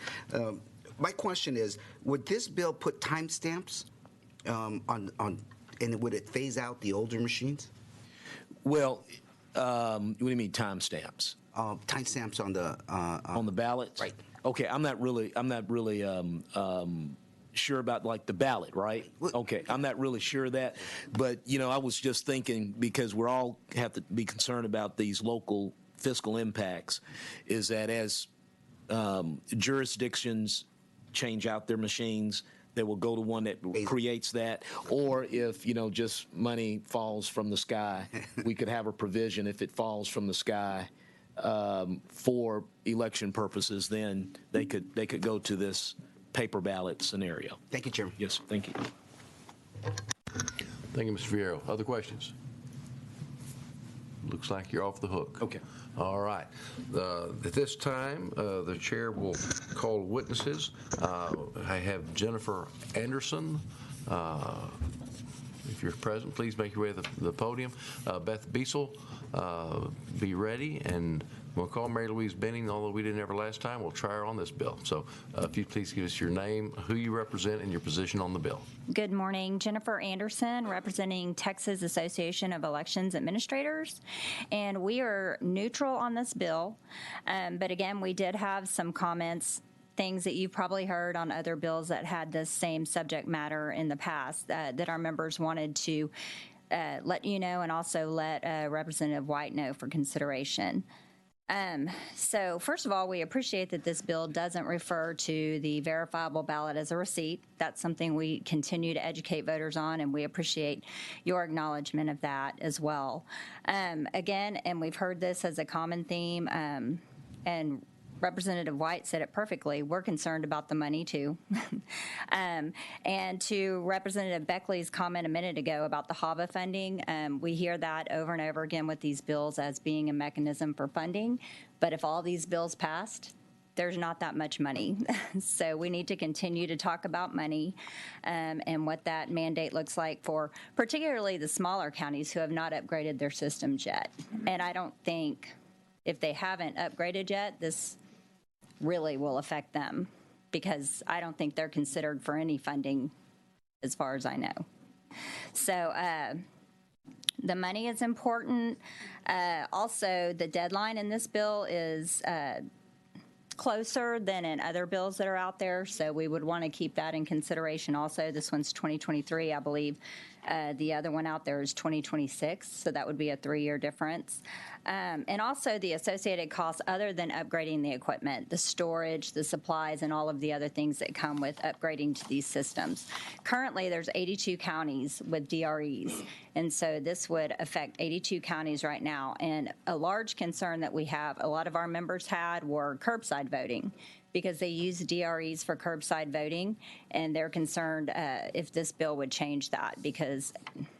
My question is, would this bill put timestamps on, and would it phase out the older machines? Well, what do you mean timestamps? Timestamps on the ballots. Right. Okay, I'm not really sure about like the ballot, right? Okay, I'm not really sure of that, but I was just thinking, because we're all have to be concerned about these local fiscal impacts, is that as jurisdictions change out their machines, they will go to one that creates that, or if just money falls from the sky, we could have a provision if it falls from the sky for election purposes, then they could go to this paper ballot scenario. Thank you, Chairman. Yes, thank you. Thank you, Mr. Fierro. Other questions? Looks like you're off the hook. Okay. All right. At this time, the chair will call witnesses. I have Jennifer Anderson. If you're present, please make your way to the podium. Beth Beasel, be ready. And we'll call Mary Louise Benning, although we didn't ever last time. We'll try her on this bill. So if you please give us your name, who you represent, and your position on the bill. Good morning. Jennifer Anderson, representing Texas Association of Elections Administrators. And we are neutral on this bill. But again, we did have some comments, things that you've probably heard on other bills that had this same subject matter in the past, that our members wanted to let you know, and also let Representative White know for consideration. So first of all, we appreciate that this bill doesn't refer to the verifiable ballot as a receipt. That's something we continue to educate voters on, and we appreciate your acknowledgement of that as well. Again, and we've heard this as a common theme, and Representative White said it perfectly. We're concerned about the money, too. And to Representative Beckley's comment a minute ago about the HAVA funding, we hear that over and over again with these bills as being a mechanism for funding. But if all these bills passed, there's not that much money. So we need to continue to talk about money and what that mandate looks like for particularly the smaller counties who have not upgraded their systems yet. And I don't think, if they haven't upgraded yet, this really will affect them, because I don't think they're considered for any funding as far as I know. So the money is important. Also, the deadline in this bill is closer than in other bills that are out there, so we would want to keep that in consideration also. This one's 2023, I believe. The other one out there is 2026, so that would be a 3-year difference. And also the associated costs other than upgrading the equipment, the storage, the supplies, and all of the other things that come with upgrading to these systems. Currently, there's 82 counties with DREs, and so this would affect 82 counties right now. And a large concern that we have, a lot of our members had, were curbside voting, because they use DREs for curbside voting, and they're concerned if this bill would change that, because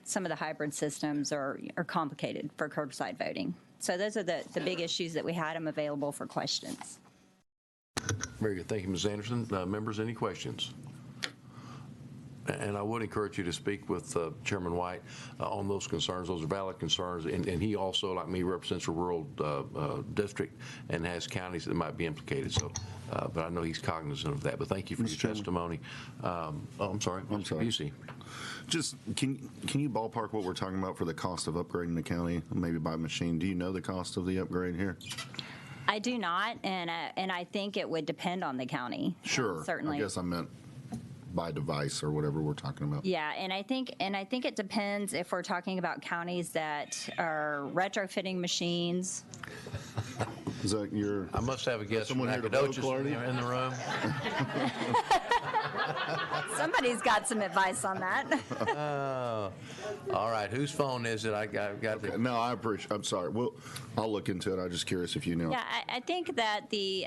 some of the hybrid systems are complicated for curbside voting. So those are the big issues that we had. Them available for questions. Very good. Thank you, Ms. Anderson. Members, any questions? And I would encourage you to speak with Chairman White on those concerns. Those are valid concerns. And he also, like me, represents a rural district and has counties that might be implicated. So, but I know he's cognizant of that. But thank you for your testimony. I'm sorry. Busey. Just can you ballpark what we're talking about for the cost of upgrading the county, maybe by machine? Do you know the cost of the upgrade here? I do not, and I think it would depend on the county. Sure. Certainly. I guess I meant by device or whatever we're talking about. Yeah, and I think it depends if we're talking about counties that are retrofitting machines. Is that your? I must have a guest from someone here to Nacogdoches vote, in the room. Somebody's got some advice on that. All right, whose phone is it? I got okay. No, I appreciate. I'm sorry. I'll look into it. I'm just curious if you know. Yeah, I think that the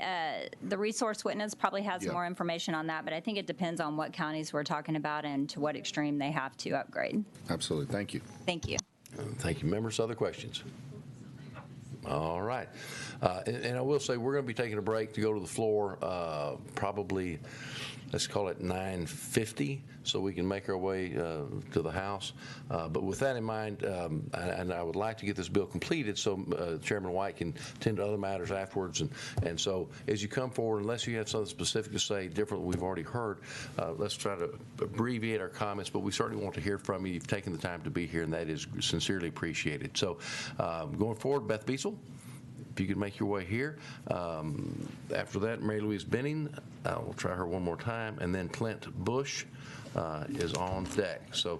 resource witness probably has more information on that, but I think it depends on what counties we're talking about and to what extreme they have to upgrade. Absolutely. Thank you. Thank you. Thank you, members. Other questions? All right. And I will say we're going to be taking a break to go to the floor probably, let's call it 9:50, so we can make our way to the House. But with that in mind, and I would like to get this bill completed so Chairman White can tend to other matters afterwards. And so as you come forward, unless you have something specific to say different than we've already heard, let's try to abbreviate our comments, but we certainly want to hear from you. You've taken the time to be here, and that is sincerely appreciated. So going forward, Beth Beasel, if you could make your way here. After that, Mary Louise Benning, we'll try her one more time, and then Clint Bush is on deck. So,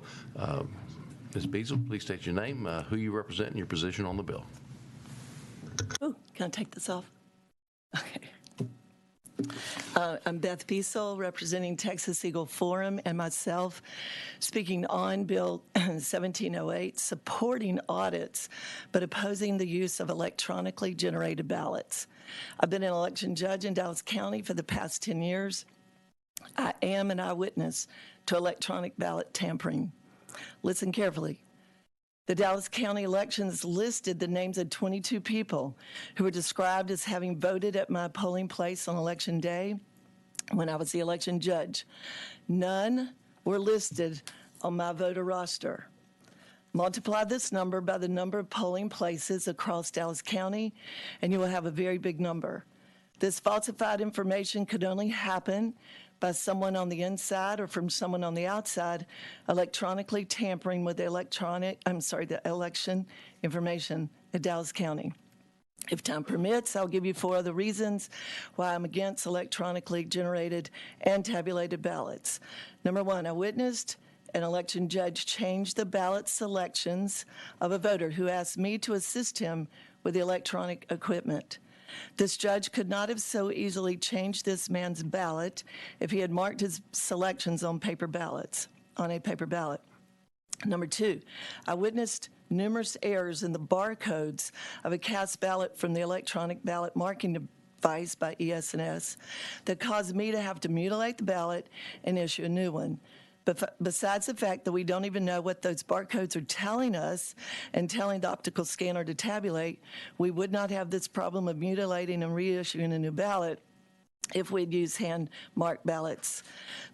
Ms. Beasel, please state your name, who you represent, and your position on the bill. Oh, can I take this off? Okay. I'm Beth Beasel, representing Texas Eagle Forum, and myself speaking on Bill 1708, supporting audits, but opposing the use of electronically generated ballots. I've been an election judge in Dallas County for the past 10 years. I am an eyewitness to electronic ballot tampering. Listen carefully. The Dallas County elections listed the names of 22 people who were described as having voted at my polling place on election day when I was the election judge. None were listed on my voter roster. Multiply this number by the number of polling places across Dallas County, and you will have a very big number. This falsified information could only happen by someone on the inside or from someone on the outside electronically tampering with the election information at Dallas County. If time permits, I'll give you 4 other reasons why I'm against electronically generated and tabulated ballots. Number 1, I witnessed an election judge change the ballot selections of a voter who asked me to assist him with the electronic equipment. This judge could not have so easily changed this man's ballot if he had marked his selections on paper ballots, on a paper ballot. Number 2, I witnessed numerous errors in the barcodes of a cast ballot from the electronic ballot marking device by ES&S that caused me to have to mutilate the ballot and issue a new one. But besides the fact that we don't even know what those barcodes are telling us and telling the optical scanner to tabulate, we would not have this problem of mutilating and reissuing a new ballot if we'd use hand-marked ballots.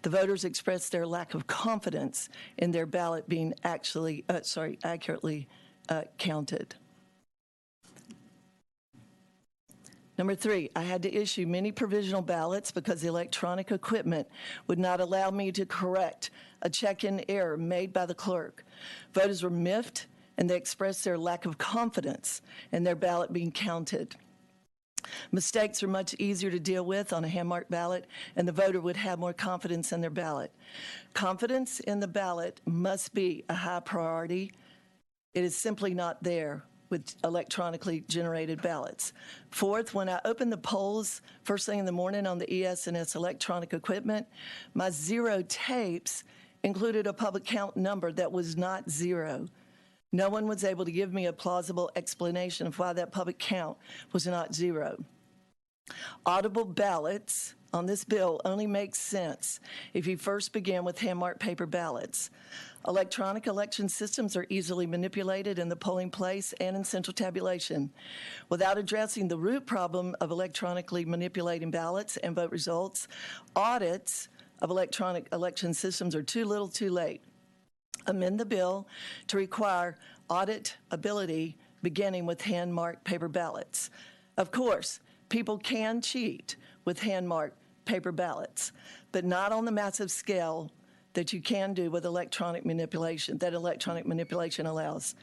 The voters expressed their lack of confidence in their ballot being accurately counted. Number 3, I had to issue many provisional ballots because the electronic equipment would not allow me to correct a check-in error made by the clerk. Voters were miffed, and they expressed their lack of confidence in their ballot being counted. Mistakes are much easier to deal with on a hand-marked ballot, and the voter would have more confidence in their ballot. Confidence in the ballot must be a high priority. It is simply not there with electronically generated ballots. Fourth, when I opened the polls first thing in the morning on the ES&S electronic equipment, my zero tapes included a public count number that was not zero. No one was able to give me a plausible explanation of why that public count was not zero. Audible ballots on this bill only makes sense if you first begin with hand-marked paper ballots. Electronic election systems are easily manipulated in the polling place and in central tabulation. Without addressing the root problem of electronically manipulating ballots and vote results, audits of electronic election systems are too little too late. Amend the bill to require auditability beginning with hand-marked paper ballots. Of course, people can cheat with hand-marked paper ballots, but not on the massive scale that you can do with electronic manipulation, that electronic manipulation allows.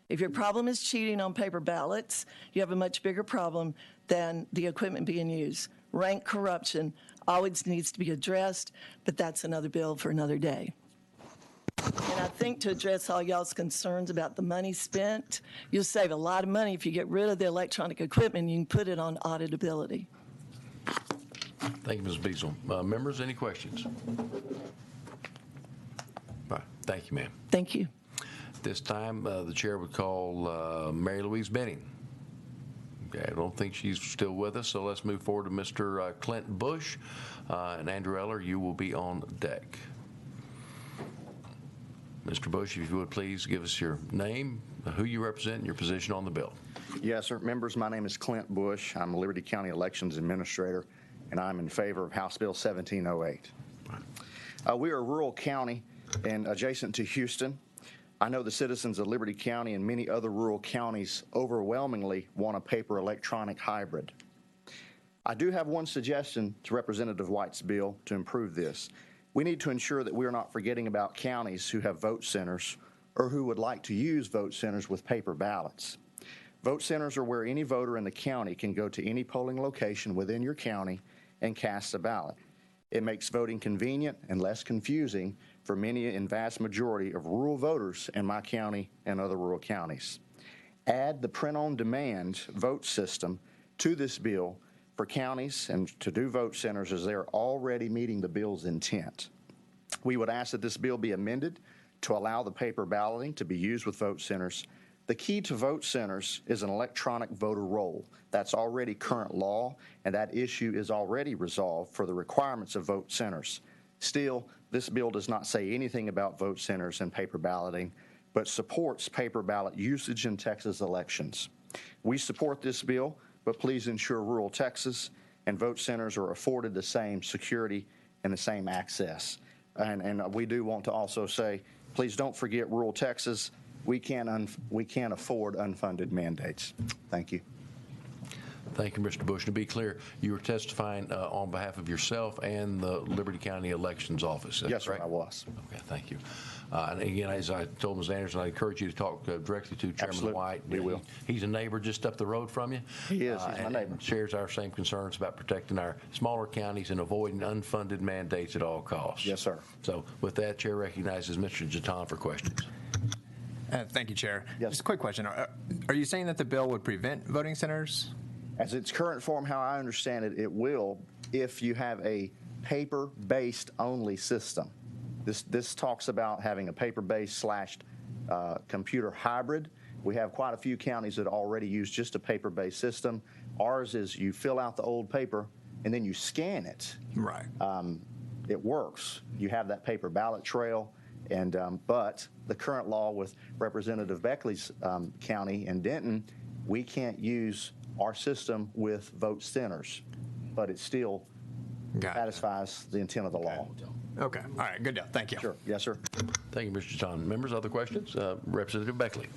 If your problem is cheating on paper ballots, you have a much bigger problem than the equipment being used. Rank corruption always needs to be addressed, but that's another bill for another day. And I think to address all y'all's concerns about the money spent, you'll save a lot of money if you get rid of the electronic equipment and you can put it on auditability. Thank you, Ms. Beazle. Members, any questions? Right. Thank you, ma'am. Thank you. At this time, the chair would call Mary Louise Benning. Okay, I don't think she's still with us, so let's move forward to Mr. Clint Bush. And Andrew Eller, you will be on deck. Mr. Bush, if you would please give us your name, who you represent, and your position on the bill. Yes, sir. Members, my name is Clint Bush. I'm a Liberty County Elections Administrator, and I'm in favor of House Bill 1708. We are a rural county and adjacent to Houston. I know the citizens of Liberty County and many other rural counties overwhelmingly want a paper-electronic hybrid. I do have one suggestion to Representative White's bill to improve this. We need to ensure that we are not forgetting about counties who have vote centers or who would like to use vote centers with paper ballots. Vote centers are where any voter in the county can go to any polling location within your county and cast a ballot. It makes voting convenient and less confusing for many and vast majority of rural voters in my county and other rural counties. Add the print-on-demand vote system to this bill for counties and to do vote centers as they are already meeting the bill's intent. We would ask that this bill be amended to allow the paper balloting to be used with vote centers. The key to vote centers is an electronic voter roll. That's already current law, and that issue is already resolved for the requirements of vote centers. Still, this bill does not say anything about vote centers and paper balloting, but supports paper ballot usage in Texas elections. We support this bill, but please ensure rural Texas and vote centers are afforded the same security and the same access. And we do want to also say, please don't forget rural Texas. We can't afford unfunded mandates. Thank you. Thank you, Mr. Bush. To be clear, you were testifying on behalf of yourself and the Liberty County Elections Office. Yes, sir, I was. Okay, thank you. And again, as I told Ms. Anderson, I encourage you to talk directly to Chairman Absolutely. White. We will. He's a neighbor just up the road from you. He is. He's my neighbor. And shares our same concerns about protecting our smaller counties and avoiding unfunded mandates at all costs. Yes, sir. So with that, Chair recognizes Mr. Jatan for questions. Thank you, Chair. Yes. Just a quick question. Are you saying that the bill would prevent voting centers? As its current form, how I understand it, it will if you have a paper-based only system. This talks about having a paper-based / computer hybrid. We have quite a few counties that already use just a paper-based system. Ours is you fill out the old paper and then you scan it. Right. It works. You have that paper ballot trail. And but the current law with Representative Beckley's county in Denton, we can't use our system with vote centers, but it still satisfies the intent of the law. Okay. All right. Good deal. Thank you. Sure. Yes, sir. Thank you, Mr. Jatan. Members, other questions? Representative Beckley.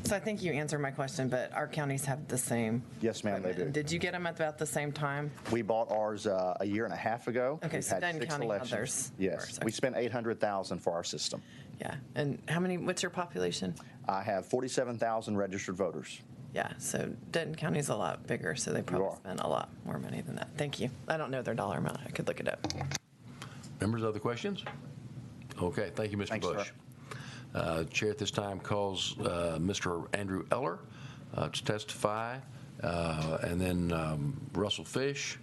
So I think you answered my question, but our counties have the same. Yes, ma'am, they do. Did you get them at about the same time? We bought ours a year and a half ago. Okay, We've so had Denton 6 County had elections. theirs Yes, first. we spent $800,000 for our system. Yeah, and what's your population? I have 47,000 registered voters. Yeah, so Denton County's a lot bigger, so they probably spend a lot more money than that. Thank you. I don't know their dollar amount. I could look it up. Members, other questions? Okay, thank you, Mr. Thanks, Bush. Chair at this time calls Mr. Andrew Eller to testify, and then Russell Fish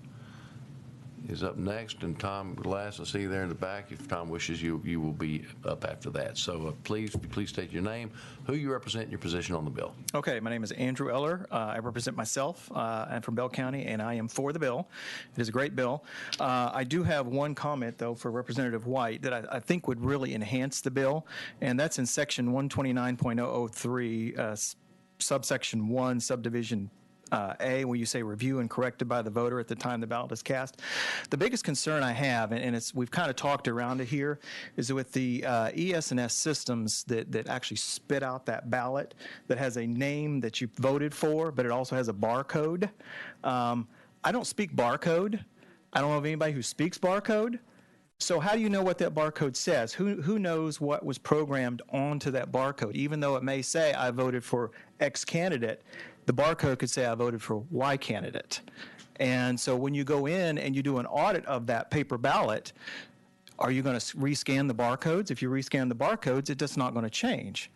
is up next, and Tom Glass, I see you there in the back. If Tom wishes, you will be up after that. So please state your name, who you represent, and your position on the bill. Okay, my name is Andrew Eller. I represent myself. I'm from Bell County, and I am for the bill. It is a great bill. I do have one comment, though, for Representative White that I think would really enhance the bill, and that's in Section 129.003, subsection 1, subdivision A, when you say review and corrected by the voter at the time the ballot is cast. The biggest concern I have, and we've kind of talked around it here, is with the ES&S systems that actually spit out that ballot that has a name that you voted for, but it also has a barcode. I don't speak barcode. I don't know of anybody who speaks barcode. So how do you know what that barcode says? Who knows what was programmed onto that barcode? Even though it may say I voted for X candidate, the barcode could say I voted for Y candidate. And so when you go in and you do an audit of that paper ballot, are you going to rescan the barcodes? If you rescan the barcodes, it's just not going to change.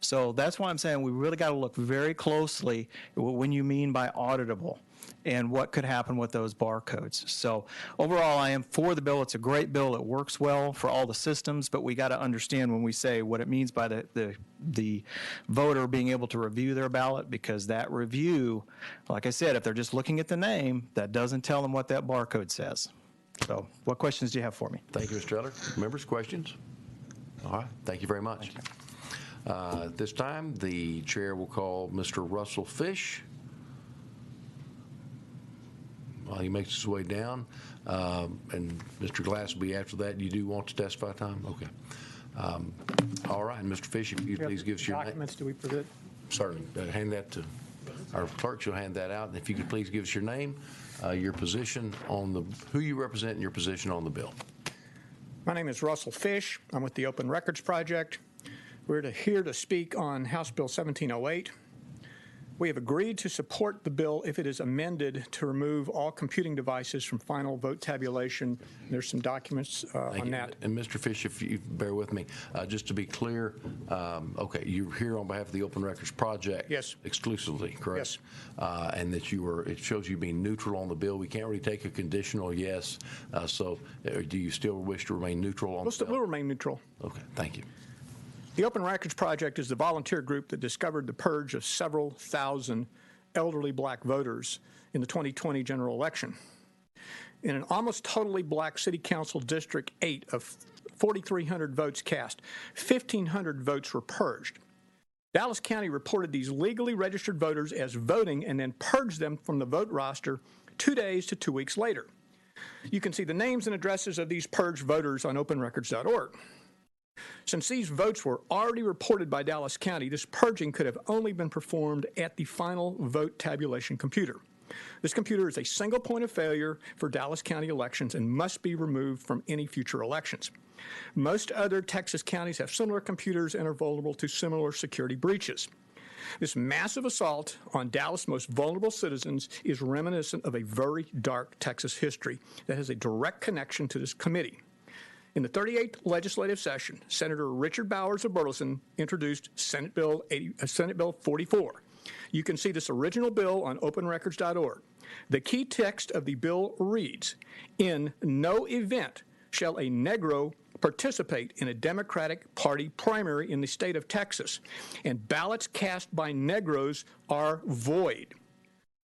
So that's why I'm saying we really got to look very closely when you mean by auditable and what could happen with those barcodes. So overall, I am for the bill. It's a great bill. It works well for all the systems, but we got to understand when we say what it means by the voter being able to review their ballot, because that review, like I said, if they're just looking at the name, that doesn't tell them what that barcode says. So what questions do you have for me? Thank you, Mr. Eller. Members, questions? All right, thank you very much. At this time, the chair will call Mr. Russell Fish. While he makes his way down, and Mr. Glass will be after that. You do want to testify, Tom? Okay. All right, Mr. Fish, if you please give us your documents do we present? Certainly. Hand that to our clerk. She'll hand that out. And if you could please give us your name, your position on who you represent, and your position on the bill. My name is Russell Fish. I'm with the Open Records Project. We're here to speak on House Bill 1708. We have agreed to support the bill if it is amended to remove all computing devices from final vote tabulation. There's some documents on that. And Mr. Fish, if you bear with me, just to be clear, okay, you're here on behalf of the Open Records Project. Yes. Exclusively, correct? Yes. And that it shows you being neutral on the bill. We can't really take a conditional yes. So do you still wish to remain neutral on the bill? We'll remain neutral. Okay, thank you. The Open Records Project is the volunteer group that discovered the purge of several thousand elderly black voters in the 2020 general election. In an almost totally black City Council District 8 of 4,300 votes cast, 1,500 votes were purged. Dallas County reported these legally registered voters as voting and then purged them from the vote roster 2 days to 2 weeks later. You can see the names and addresses of these purged voters on openrecords.org. Since these votes were already reported by Dallas County, this purging could have only been performed at the final vote tabulation computer. This computer is a single point of failure for Dallas County elections and must be removed from any future elections. Most other Texas counties have similar computers and are vulnerable to similar security breaches. This massive assault on Dallas' most vulnerable citizens is reminiscent of a very dark Texas history that has a direct connection to this committee. In the 38th legislative session, Senator Richard Bowers of Burleson introduced Senate Bill 44. You can see this original bill on openrecords.org. The key text of the bill reads, "In no event shall a Negro participate in a Democratic Party primary in the state of Texas, and ballots cast by Negros are void."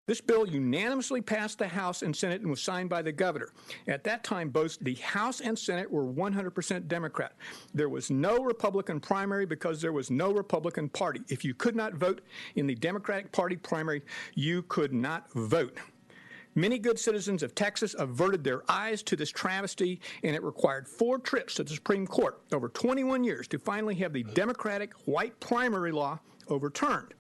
This bill unanimously passed the House and Senate and was signed by the governor. At that time, both the House and Senate were 100% Democrat. There was no Republican primary because there was no Republican Party. If you could not vote in the Democratic Party primary, you could not vote. Many good citizens of Texas averted their eyes to this travesty, and it required 4 trips to the Supreme Court over 21 years to finally have the Democratic white primary law overturned.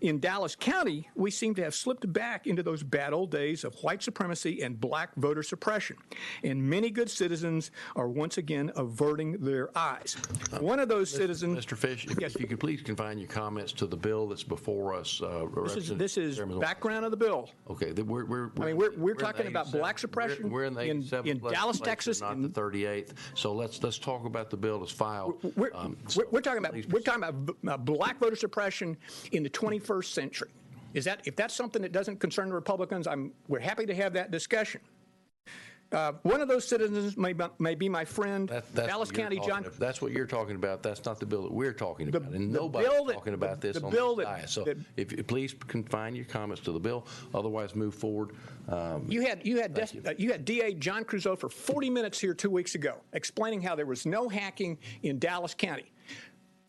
In Dallas County, we seem to have slipped back into those bad old days of white supremacy and black voter suppression, and many good citizens are once again averting their eyes. One of those citizens... Mr. Fish, if you could please confine your comments to the bill that's before us. This is background of the bill. Okay, we're talking about black suppression in Dallas, Texas, not the 38th. So let's talk about the bill that's filed. We're talking about black voter suppression in the 21st century. If that's something that doesn't concern the Republicans, we're happy to have that discussion. One of those citizens may be my friend, Dallas County John. That's what you're talking about. That's not the bill that we're talking about. And nobody's talking about this on the side. So if you please confine your comments to the bill, otherwise move forward. You had DA John Creuzot for 40 minutes here 2 weeks ago explaining how there was no hacking in Dallas County.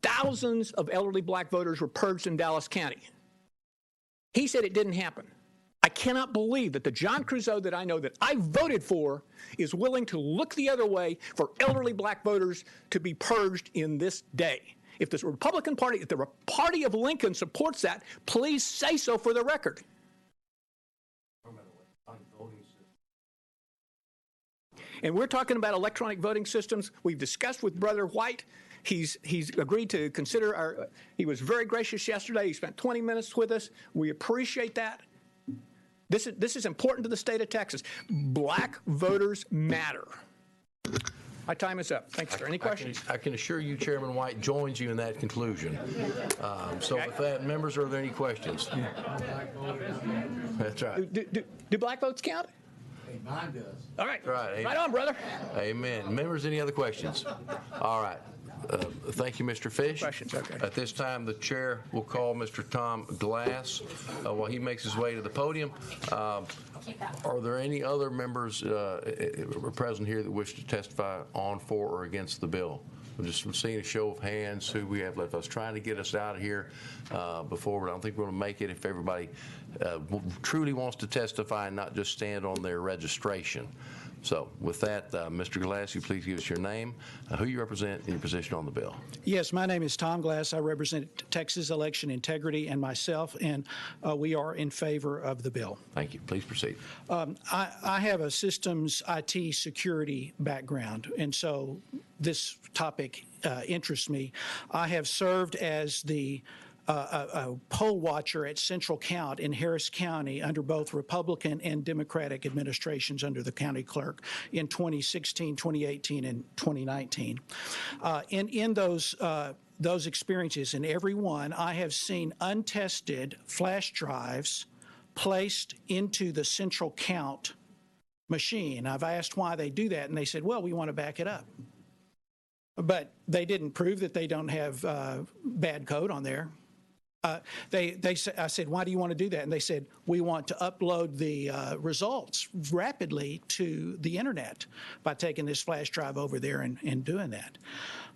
Thousands of elderly black voters were purged in Dallas County. He said it didn't happen. I cannot believe that the John Creuzot that I know that I voted for is willing to look the other way for elderly black voters to be purged in this day. If the Republican Party, if the party of Lincoln supports that, please say so for the record. And we're talking about electronic voting systems. We've discussed with Brother White. He's agreed to consider he was very gracious yesterday. He spent 20 minutes with us. We appreciate that. This is important to the state of Texas. Black voters matter. My time is up. Thanks, sir. Any questions? I can assure you Chairman White joins you in that conclusion. So with that, members, are there any questions? That's right. Do black votes count? Mine does. All right. Right on, brother. Amen. Members, any other questions? All right. Thank you, Mr. Fish. Questions, okay. At this time, the chair will call Mr. Tom Glass while he makes his way to the podium. Are there any other members present here that wish to testify on, for, or against the bill? We're just seeing a show of hands who we have left. I was trying to get us out of here before, but I don't think we're going to make it if everybody truly wants to testify and not just stand on their registration. So with that, Mr. Glass, you please give us your name, who you represent, and your position on the bill. Yes, my name is Tom Glass. I represent Texas Election Integrity and myself, and we are in favor of the bill. Thank you. Please proceed. I have a systems IT security background, and so this topic interests me. I have served as the a poll watcher at Central Count in Harris County under both Republican and Democratic administrations under the county clerk in 2016, 2018, and 2019. In those experiences, in every one, I have seen untested flash drives placed into the Central Count machine. I've asked why they do that, and they said, well, we want to back it up. But they didn't prove that they don't have bad code on there. I said, why do you want to do that? And they said, we want to upload the results rapidly to the internet by taking this flash drive over there and doing that.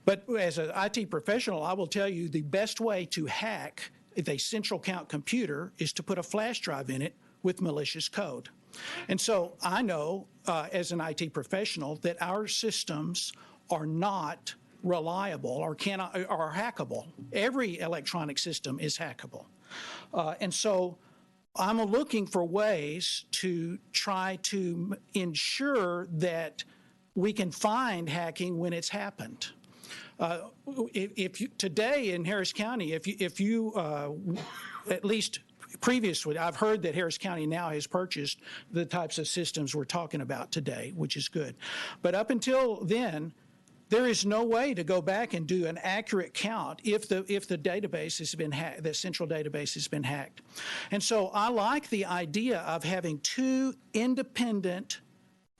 But as an IT professional, I will tell you the best way to hack a Central Count computer is to put a flash drive in it with malicious code. And so I know as an IT professional that our systems are not reliable or are hackable. Every electronic system is hackable. And so I'm looking for ways to try to ensure that we can find hacking when it's happened. Today in Harris County, if you at least previously, I've heard that Harris County now has purchased the types of systems we're talking about today, which is good. But up until then, there is no way to go back and do an accurate count if the database has been hacked, the central database has been hacked. And so I like the idea of having two independent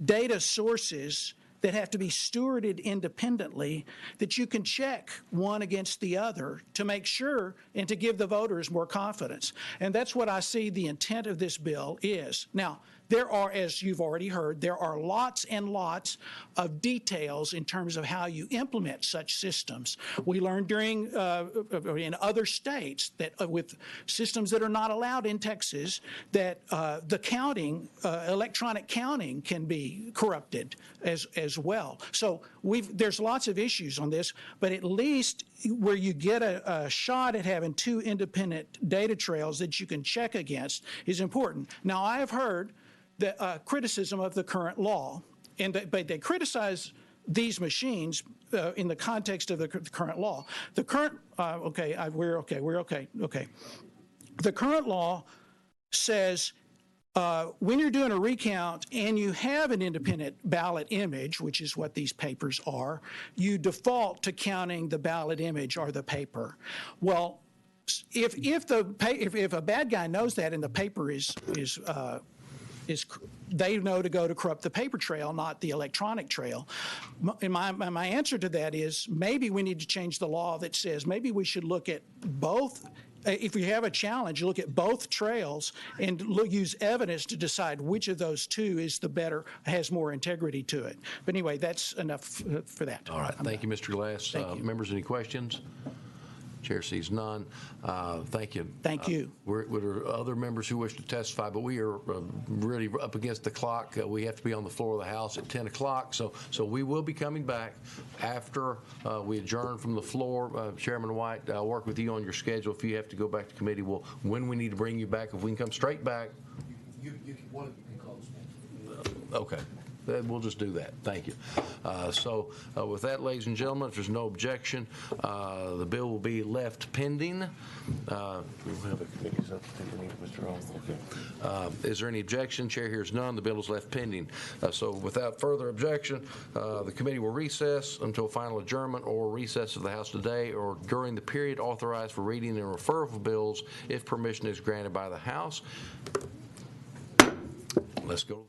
data sources that have to be stewarded independently, that you can check one against the other to make sure and to give the voters more confidence. And that's what I see the intent of this bill is. Now, there are, as you've already heard, there are lots and lots of details in terms of how you implement such systems. We learned during, in other states that with systems that are not allowed in Texas, that the counting, electronic counting can be corrupted as well. So there's lots of issues on this, but at least where you get a shot at having two independent data trails that you can check against is important. Now, I have heard the criticism of the current law, but they criticize these machines in the context of the current law. The current, we're okay. The current law says when you're doing a recount and you have an independent ballot image, which is what these papers are, you default to counting the ballot image or the paper. Well, if a bad guy knows that and the paper is they know to go to corrupt the paper trail, not the electronic trail. And my answer to that is maybe we need to change the law that says maybe we should look at both. If we have a challenge, look at both trails and use evidence to decide which of those two is the better, has more integrity to it. But anyway, that's enough for that. All right. Thank you, Mr. Glass. Members, any questions? Chair sees none. Thank you. Thank you. There are other members who wish to testify, but we are really up against the clock. We have to be on the floor of the House at 10 o'clock, so we will be coming back after we adjourn from the floor. Chairman White, I'll work with you on your schedule. If you have to go back to committee, when we need to bring you back, if we can come straight back. You can close. Okay. We'll just do that. Thank you. With that, ladies and gentlemen, if there's no objection, the bill will be left pending. We'll have a committee substitute, Mr. Hall. Okay. Is there any objection? Chair hears none. The bill is left pending. So without further objection, the committee will recess until final adjournment or recess of the House today or during the period authorized for reading and referral of bills if permission is granted by the House. Let's go.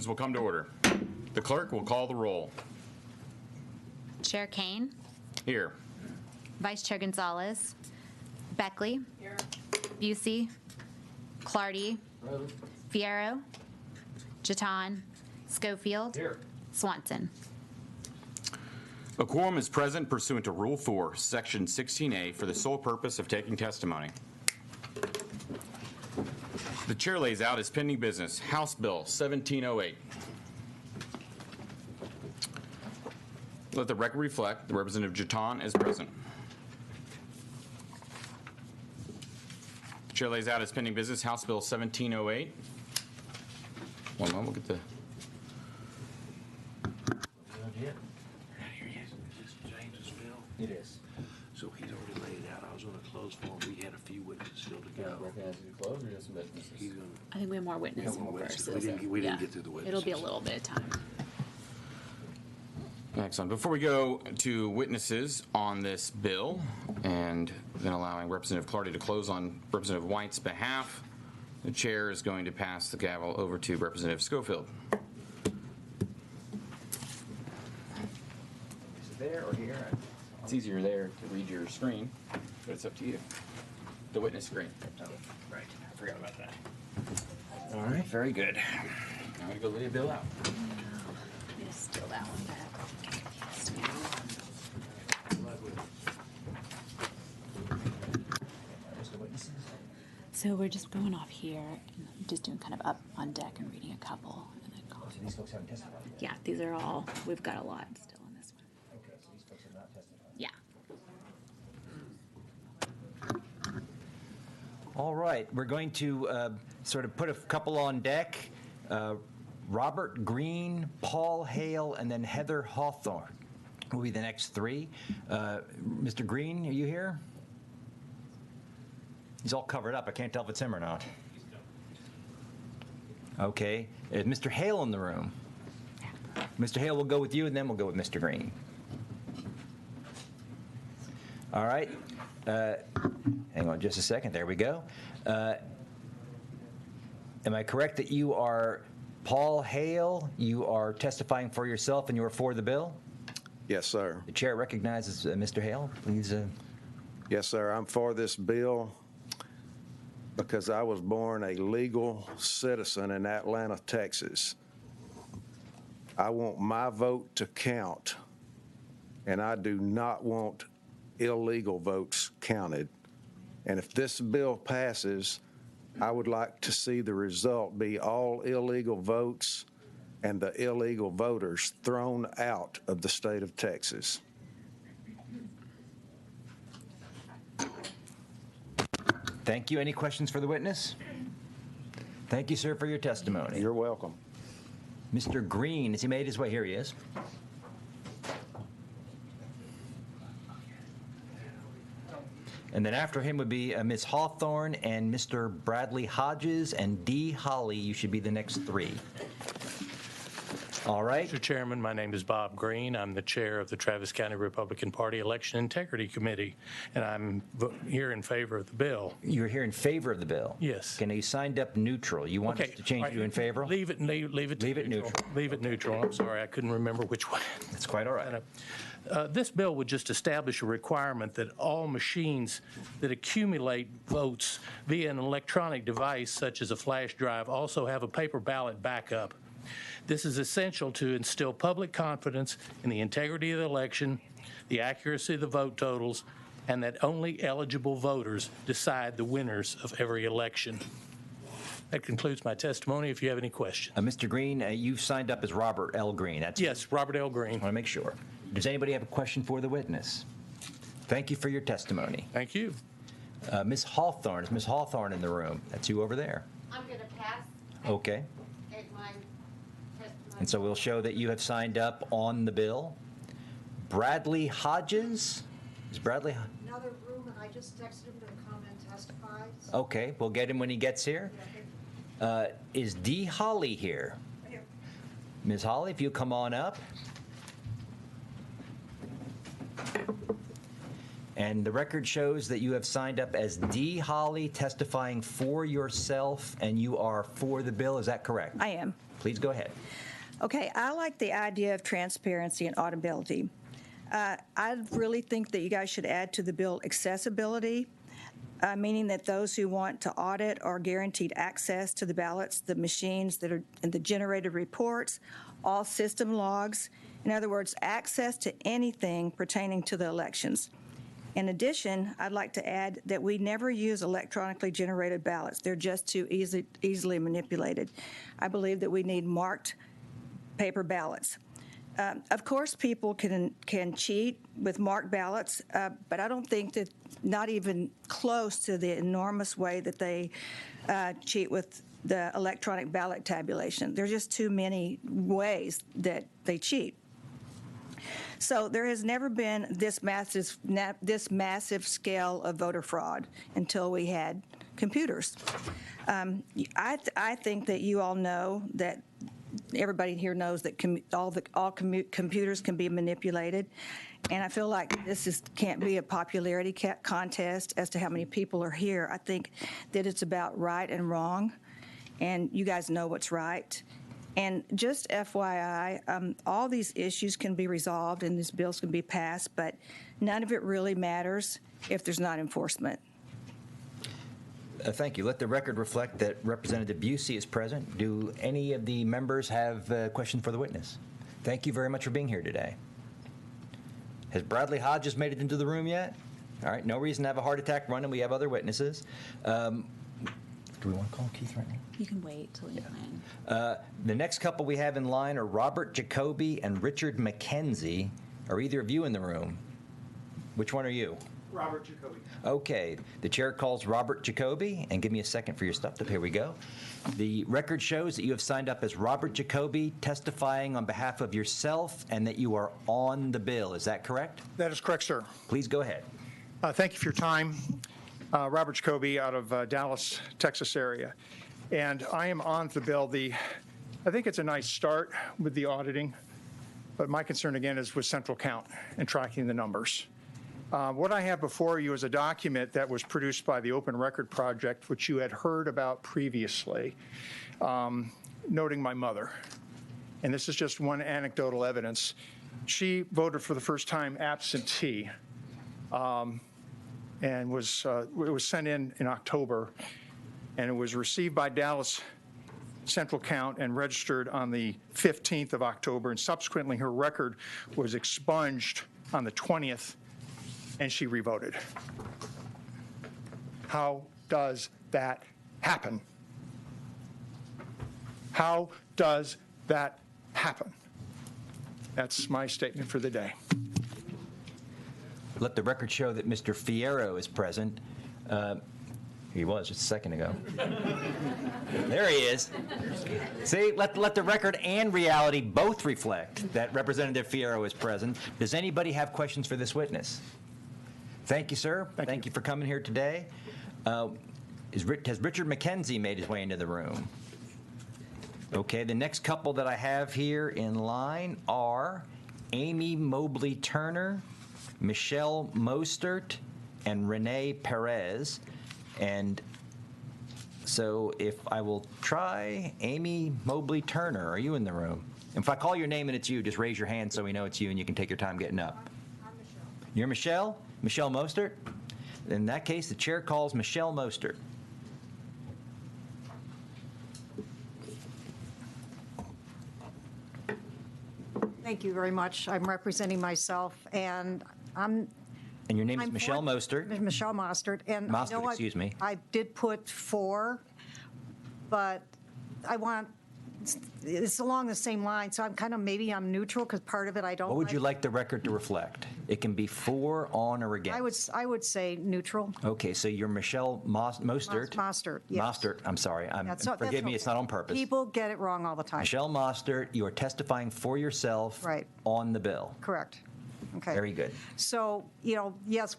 Will come to order. The clerk will call the roll. Chair Kane. Here. Vice Chair Gonzalez. Beckley. Here. Busey. Clardy. Present. Fierro. Jeton. Schofield. Here. Swanson. A quorum is present pursuant to Rule 4, Section 16A, for the sole purpose of taking testimony. The chair lays out as pending business House Bill 1708. Let the record reflect the Representative Jeton is present. The chair lays out as pending business House Bill 1708. One moment, we'll get the Here he is. Is this James's bill? It is. So he's already laid it out. I was going to close for him. We had a few witnesses still to go. Recognize you to close or just witnesses? He's going I think we have more witnesses to. versus. We didn't get through the witnesses. It'll be a little bit of time. Excellent. Before we go to witnesses on this bill and then allowing Representative Clardy to close on Representative White's behalf, the chair is going to pass the gavel over to Representative Schofield. Is it there or here? It's easier there to read your screen, but it's up to you. The witness screen. Oh, right. I forgot about that. All right. Very good. I'm going to go lay a bill out. I'm gonna steal that one back. So we're just going off here and just doing kind of up on deck and reading a couple. And then calling. So these folks haven't testified yet? Yeah, these are all, we've got a lot still on this one. Okay, so these folks have not testified? Yeah. All right, we're going to sort of put a couple on deck. Robert Green, Paul Hale, and then Heather Hawthorne will be the next three. Mr. Green, are you here? He's all covered up. I can't tell if it's him or not. Okay. Is Mr. Hale in the room? Mr. Hale, we'll go with you, and then we'll go with Mr. Green. All right. Hang on just a second. There we go. Am I correct that you are Paul Hale? You are testifying for yourself, and you are for the bill? Yes, sir. The chair recognizes Mr. Hale. Please. Yes, sir. I'm for this bill because I was born a legal citizen in Atlanta, Texas. I want my vote to count, and I do not want illegal votes counted. And if this bill passes, I would like to see the result be all illegal votes and the illegal voters thrown out of the state of Texas. Thank you. Any questions for the witness? Thank you, sir, for your testimony. You're welcome. Mr. Green, has he made his way? Here he is. And then after him would be Ms. Hawthorne and Mr. Bradley Hodges, and Dee Holly. You should be the next three. All right. Mr. Chairman, my name is Bob Green. I'm the chair of the Travis County Republican Party Election Integrity Committee, and I'm here in favor of the bill. You're here in favor of the bill? Yes. Okay, now you signed up neutral. You want us to change you in favor? Leave it neutral. Leave it neutral. I'm sorry, I couldn't remember which one. That's quite all right. This bill would just establish a requirement that all machines that accumulate votes via an electronic device, such as a flash drive, also have a paper ballot backup. This is essential to instill public confidence in the integrity of the election, the accuracy of the vote totals, and that only eligible voters decide the winners of every election. That concludes my testimony. If you have any questions. Mr. Green, you've signed up as Robert L. Green. Yes, Robert L. Green. I want to make sure. Does anybody have a question for the witness? Thank you for your testimony. Thank you. Ms. Hawthorne, is Ms. Hawthorne in the room? That's you over there. I'm going to pass. Okay. Take my testimony. And so we'll show that you have signed up on the bill. Bradley Hodges? Is Bradley? Another room, and I just texted him to come and testify. So. Okay, we'll get him when he gets here. Is Dee Holly here? Here. Ms. Holly, if you come on up. And the record shows that you have signed up as Dee Holly, testifying for yourself, and you are for the bill. Is that correct? I am. Please go ahead. Okay, I like the idea of transparency and auditability. I really think that you guys should add to the bill accessibility, meaning that those who want to audit are guaranteed access to the ballots, the machines that are in the generated reports, all system logs. In other words, access to anything pertaining to the elections. In addition, I'd like to add that we never use electronically generated ballots. They're just too easily manipulated. I believe that we need marked paper ballots. Of course, people can cheat with marked ballots, but I don't think that, not even close to the enormous way that they cheat with the electronic ballot tabulation. There's just too many ways that they cheat. So there has never been this massive scale of voter fraud until we had computers. I think that you all know that everybody here knows that all computers can be manipulated, and I feel like this can't be a popularity contest as to how many people are here. I think that it's about right and wrong, and you guys know what's right. And just FYI, all these issues can be resolved and these bills can be passed, but none of it really matters if there's not enforcement. Thank you. Let the record reflect that Representative Busey is present. Do any of the members have a question for the witness? Thank you very much for being here today. Has Bradley Hodges made it into the room yet? All right, no reason to have a heart attack running. We have other witnesses. Do we want to call Keith right now? You can wait till you land. The next couple we have in line are Robert Jacoby and Richard McKenzie. Are either of you in the room? Which one are you? Robert Jacoby. Okay, the chair calls Robert Jacoby, and give me a second for your stuff. Here we go. The record shows that you have signed up as Robert Jacoby, testifying on behalf of yourself, and that you are on the bill. Is that correct? That is correct, sir. Please go ahead. Thank you for your time. Robert Jacoby out of Dallas, Texas area. And I am on the bill. I think it's a nice start with the auditing, but my concern again is with central count and tracking the numbers. What I have before you is a document that was produced by the Open Record Project, which you had heard about previously, noting my mother. And this is just one anecdotal evidence. She voted for the first time absentee, and it was sent in October, and it was received by Dallas Central Count and registered on the 15th of October, and subsequently her record was expunged on the 20th, and she revoted. How does that happen? How does that happen? That's my statement for the day. Let the record show that Mr. Fierro is present. He was just a second ago. There he is. See, let the record and reality both reflect that Representative Fierro is present. Does anybody have questions for this witness? Thank you, sir. Thank you for coming here today. Has Richard McKenzie made his way into the room? Okay, the next couple that I have here in line are Amy Mobley Turner, Michelle Mostert, and Renee Perez. And so if I will try Amy Mobley Turner, are you in the room? If I call your name and it's you, just raise your hand so we know it's you and you can take your time getting up. I'm Michelle. You're Michelle? Michelle Mostert? In that case, the chair calls Michelle Mostert. Thank you very much. I'm representing myself, and And your name is Michelle Mostert? Michelle Mostert. And Mostert, I know excuse me. I did put 4, but it's along the same line, so maybe I'm neutral because part of it I don't What would you like the record to reflect? It can be for, on, or against. I would say neutral. Okay, so you're Michelle Mostert. Mostert, yes. Mostert, I'm sorry. That's Forgive me, okay. it's not on purpose. People get it wrong all the time. Michelle Mostert, you are testifying for yourself Right. on the bill. Correct. Okay. Very good. So, yes,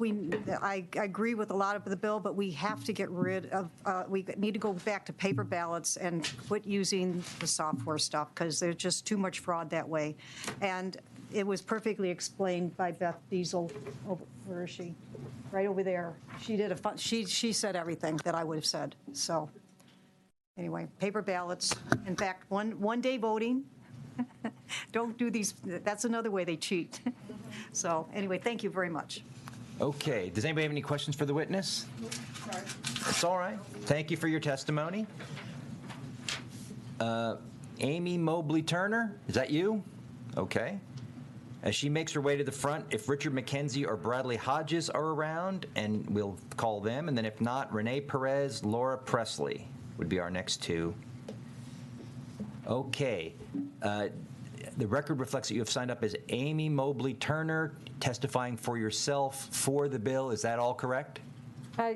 I agree with a lot of the bill, but we have to get rid of, we need to go back to paper ballots and quit using the software stuff because there's just too much fraud that way. And it was perfectly explained by Beth Diesel. Where is she? Right over there. She said everything that I would have said. So anyway, paper ballots. In fact, one day voting. Don't do these. That's another way they cheat. So anyway, thank you very much. Okay. Does anybody have any questions for the witness? Sorry. It's all right. Thank you for your testimony. Amy Mobley Turner, is that you? Okay. As she makes her way to the front, if Richard McKenzie or Bradley Hodges are around, and we'll call them, and then if not, Renee Perez, Laura Presley would be our next two. Okay. The record reflects that you have signed up as Amy Mobley Turner, testifying for yourself for the bill. Is that all correct?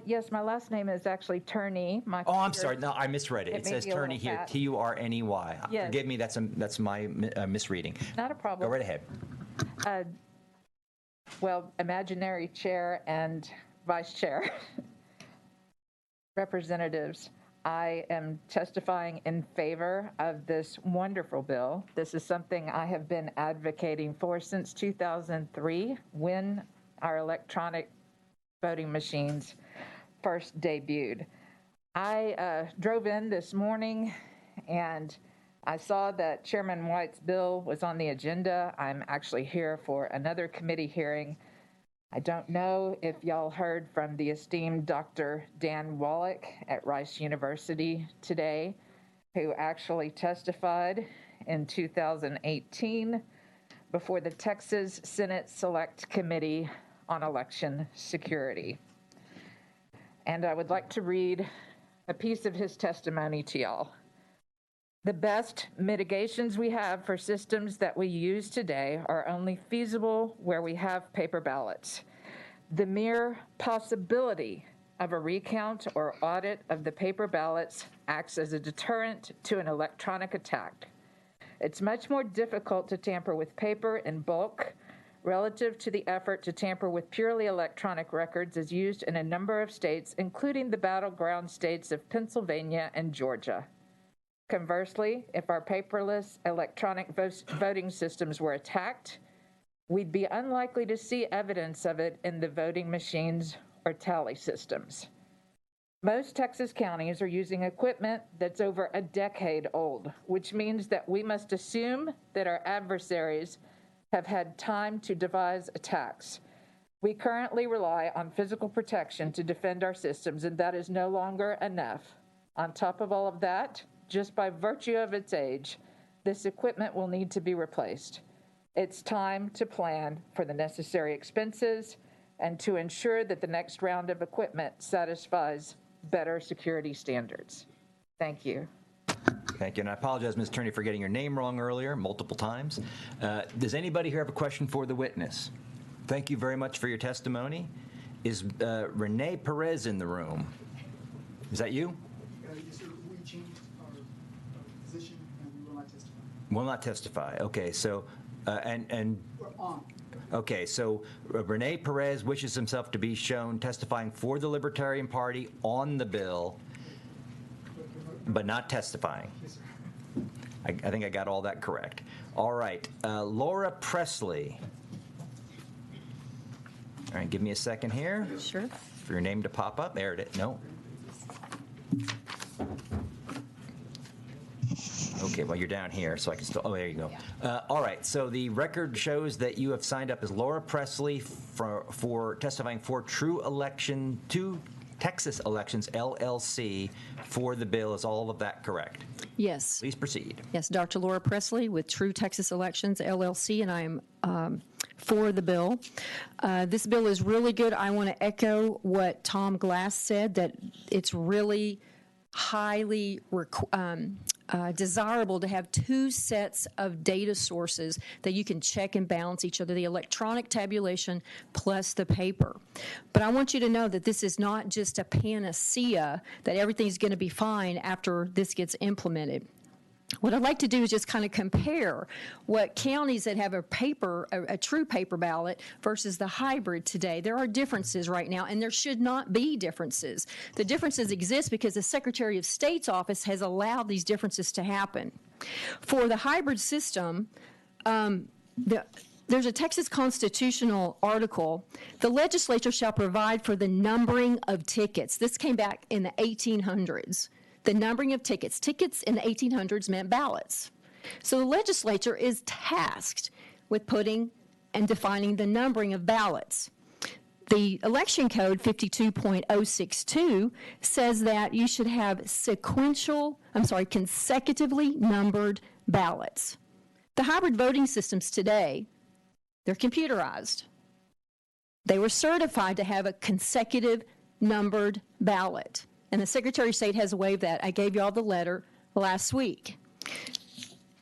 Yes, my last name is actually Turney. Oh, I'm sorry. No, I misread it. It says Turney here, fat. T-U-R-N-E-Y. Yes. Forgive me, that's my misreading. Not a problem. Go right ahead. well, imaginary chair and vice chair. Representatives, I am testifying in favor of this wonderful bill. This is something I have been advocating for since 2003 when our electronic voting machines first debuted. I drove in this morning and I saw that Chairman White's bill was on the agenda. I'm actually here for another committee hearing. I don't know if y'all heard from the esteemed Dr. Dan Wallach at Rice University today, who actually testified in 2018 before the Texas Senate Select Committee on Election Security. And I would like to read a piece of his testimony to y'all. The best mitigations we have for systems that we use today are only feasible where we have paper ballots. The mere possibility of a recount or audit of the paper ballots acts as a deterrent to an electronic attack. It's much more difficult to tamper with paper in bulk relative to the effort to tamper with purely electronic records as used in a number of states, including the battleground states of Pennsylvania and Georgia. Conversely, if our paperless electronic voting systems were attacked, we'd be unlikely to see evidence of it in the voting machines or tally systems. Most Texas counties are using equipment that's over a decade old, which means that we must assume that our adversaries have had time to devise attacks. We currently rely on physical protection to defend our systems, and that is no longer enough. On top of all of that, just by virtue of its age, this equipment will need to be replaced. It's time to plan for the necessary expenses and to ensure that the next round of equipment satisfies better security standards. Thank you. Thank you, and I apologize, Ms. Attorney, for getting your name wrong earlier multiple times. Does anybody here have a question for the witness? Thank you very much for your testimony. Is Renee Perez in the room? Is that you? Yes, sir. We changed our position and we will not testify. Will not testify. Okay, so, and We're on. okay, so Renee Perez wishes himself to be shown testifying for the Libertarian Party on the bill, but not testifying. Yes, sir. I think I got all that correct. All right, Laura Presley. All right, give me a second here. Sure. For your name to pop up. There it is. No. Okay, well, you're down here, so I can still, oh, there you go. All right, so the record shows that you have signed up as Laura Presley for testifying for True Election, to Texas Elections, LLC, for the bill. Is all of that correct? Yes. Please proceed. Yes, Dr. Laura Presley with True Texas Elections, LLC, and I am for the bill. This bill is really good. I want to echo what Tom Glass said, that it's really highly desirable to have two sets of data sources that you can check and balance each other, the electronic tabulation plus the paper. But I want you to know that this is not just a panacea, that everything's going to be fine after this gets implemented. What I'd like to do is just kind of compare what counties that have a true paper ballot versus the hybrid today. There are differences right now, and there should not be differences. The differences exist because the Secretary of State's office has allowed these differences to happen. For the hybrid system, there's a Texas constitutional article, the legislature shall provide for the numbering of tickets. This came back in the 1800s. The numbering of tickets. Tickets in the 1800s meant ballots. So the legislature is tasked with putting and defining the numbering of ballots. The election code 52.062 says that you should have consecutively numbered ballots. The hybrid voting systems today, they're computerized. They were certified to have a consecutive numbered ballot. And the Secretary of State has waived that. I gave you all the letter last week.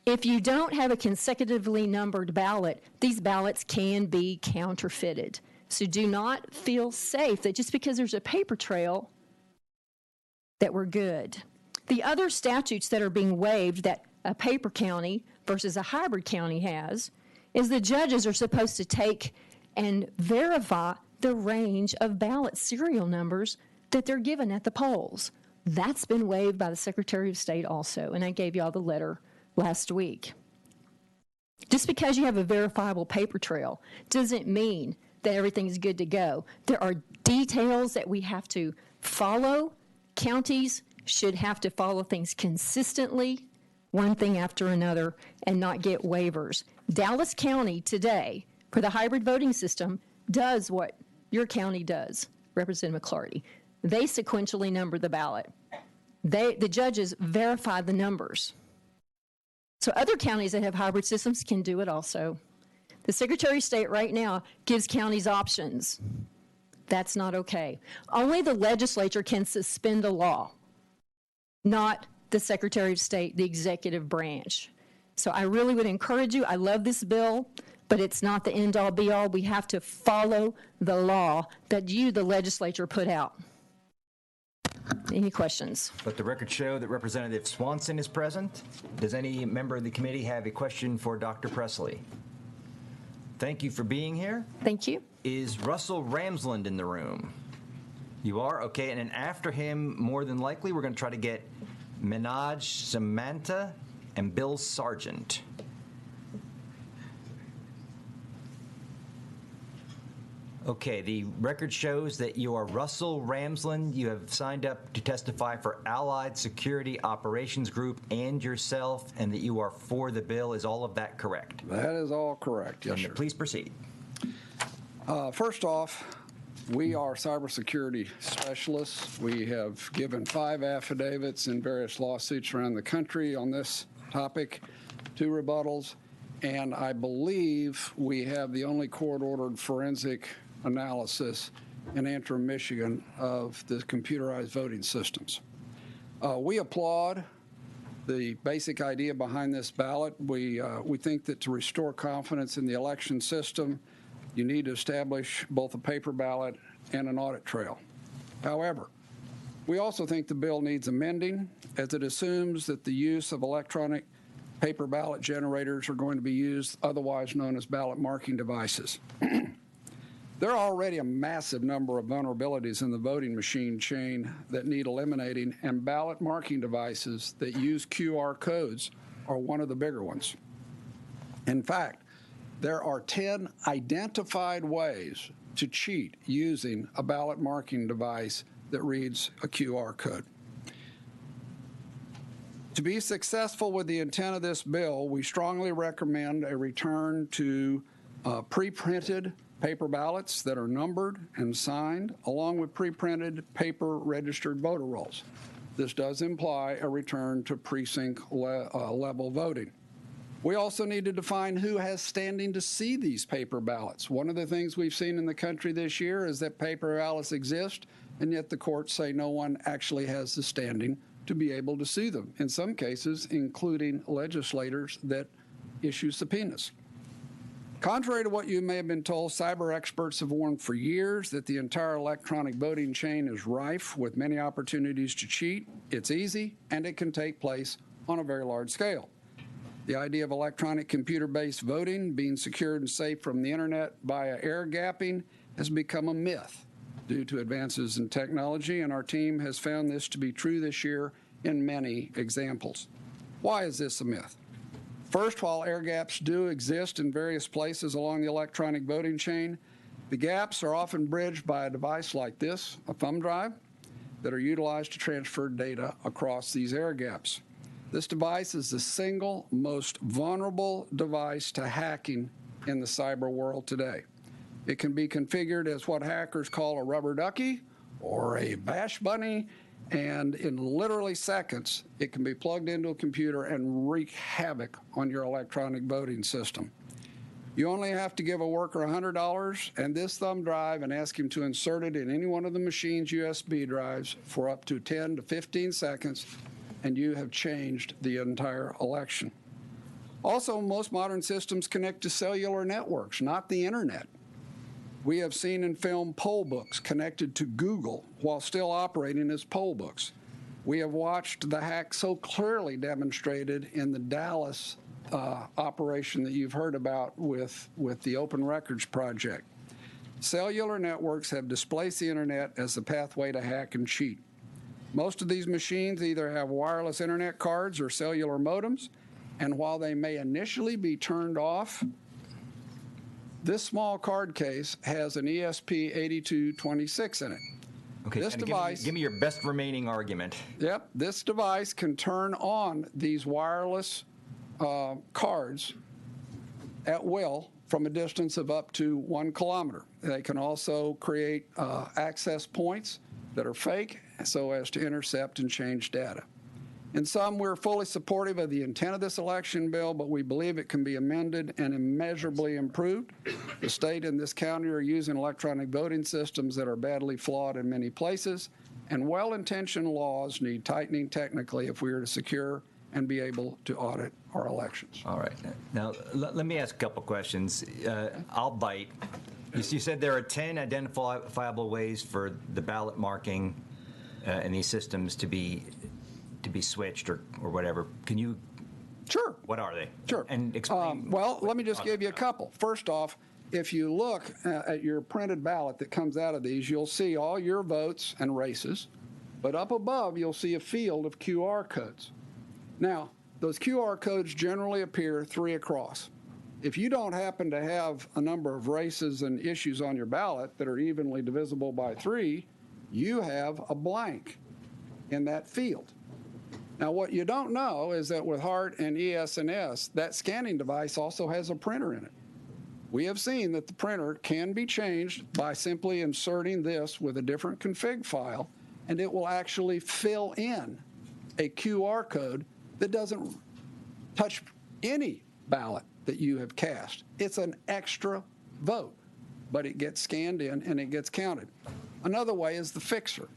If you don't have a consecutively numbered ballot, these ballots can be counterfeited. So do not feel safe that just because there's a paper trail that we're good. The other statutes that are being waived that a paper county versus a hybrid county has is the judges are supposed to take and verify the range of ballot serial numbers that they're given at the polls. That's been waived by the Secretary of State also, and I gave you all the letter last week. Just because you have a verifiable paper trail doesn't mean that everything's good to go. There are details that we have to follow. Counties should have to follow things consistently, one thing after another, and not get waivers. Dallas County today, for the hybrid voting system, does what your county does, Representative McClarty. They sequentially number the ballot. The judges verify the numbers. So other counties that have hybrid systems can do it also. The Secretary of State right now gives counties options. That's not okay. Only the legislature can suspend a law, not the Secretary of State, the executive branch. So I really would encourage you. I love this bill, but it's not the end-all, be-all. We have to follow the law that you, the legislature, put out. Any questions? Let the record show that Representative Swanson is present. Does any member of the committee have a question for Dr. Presley? Thank you for being here. Thank you. Is Russell Ramsland in the room? You are? Okay, and then after him, more than likely, we're going to try to get Minaj Samantha and Bill Sargent. Okay, the record shows that you are Russell Ramsland. You have signed up to testify for Allied Security Operations Group and yourself, and that you are for the bill. Is all of that correct? That is all correct, yes, sir. Please proceed. First off, we are cybersecurity specialists. We have given 5 affidavits in various lawsuits around the country on this topic, 2 rebuttals, and I believe we have the only court-ordered forensic analysis in Antrim, Michigan of the computerized voting systems. We applaud the basic idea behind this ballot. We think that to restore confidence in the election system, you need to establish both a paper ballot and an audit trail. However, we also think the bill needs amending, as it assumes that the use of electronic paper ballot generators are going to be used, otherwise known as ballot marking devices. There are already a massive number of vulnerabilities in the voting machine chain that need eliminating, and ballot marking devices that use QR codes are one of the bigger ones. In fact, there are 10 identified ways to cheat using a ballot marking device that reads a QR code. To be successful with the intent of this bill, we strongly recommend a return to pre-printed paper ballots that are numbered and signed, along with pre-printed paper registered voter rolls. This does imply a return to precinct level voting. We also need to define who has standing to see these paper ballots. One of the things we've seen in the country this year is that paper ballots exist, and yet the courts say no one actually has the standing to be able to see them, in some cases including legislators that issue subpoenas. Contrary to what you may have been told, cyber experts have warned for years that the entire electronic voting chain is rife with many opportunities to cheat. It's easy, and it can take place on a very large scale. The idea of electronic computer-based voting being secured and safe from the internet via air gapping has become a myth due to advances in technology, and our team has found this to be true this year in many examples. Why is this a myth? First, while air gaps do exist in various places along the electronic voting chain, the gaps are often bridged by a device like this, a thumb drive, that are utilized to transfer data across these air gaps. This device is the single most vulnerable device to hacking in the cyber world today. It can be configured as what hackers call a rubber ducky or a bash bunny, and in literally seconds, it can be plugged into a computer and wreak havoc on your electronic voting system. You only have to give a worker $100 and this thumb drive and ask him to insert it in any one of the machine's USB drives for up to 10 to 15 seconds, and you have changed the entire election. Also, most modern systems connect to cellular networks, not the internet. We have seen in film poll books connected to Google while still operating as poll books. We have watched the hack so clearly demonstrated in the Dallas operation that you've heard about with the Open Records Project. cellular networks have displaced the internet as the pathway to hack and cheat. Most of these machines either have wireless internet cards or cellular modems, and while they may initially be turned off, this small card case has an ESP8226 in it. Okay, This and device, give me your best remaining argument. Yep, this device can turn on these wireless cards at will from a distance of up to 1 kilometer. They can also create access points that are fake so as to intercept and change data. In sum, we're fully supportive of the intent of this election bill, but we believe it can be amended and immeasurably improved. The state and this county are using electronic voting systems that are badly flawed in many places, and well-intentioned laws need tightening technically if we are to secure and be able to audit our elections. All right. Now, let me ask a couple questions. I'll bite. You said there are 10 identifiable ways for the ballot marking in these systems to be switched or whatever. Can you? Sure. What are they? Sure. And explain. Well, let me just give you a couple. First off, if you look at your printed ballot that comes out of these, you'll see all your votes and races, but up above you'll see a field of QR codes. Now, those QR codes generally appear 3 across. If you don't happen to have a number of races and issues on your ballot that are evenly divisible by 3, you have a blank in that field. Now, what you don't know is that with HART and ES&S, that scanning device also has a printer in it. We have seen that the printer can be changed by simply inserting this with a different config file, and it will actually fill in a QR code that doesn't touch any ballot that you have cast. It's an extra vote, but it gets scanned in and it gets counted. Another way is the fixer.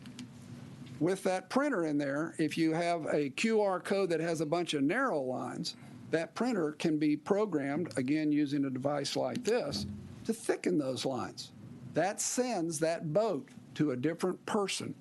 With that printer in there, if you have a QR code that has a bunch of narrow lines, that printer can be programmed, again using a device like this, to thicken those lines. That sends that vote to a different person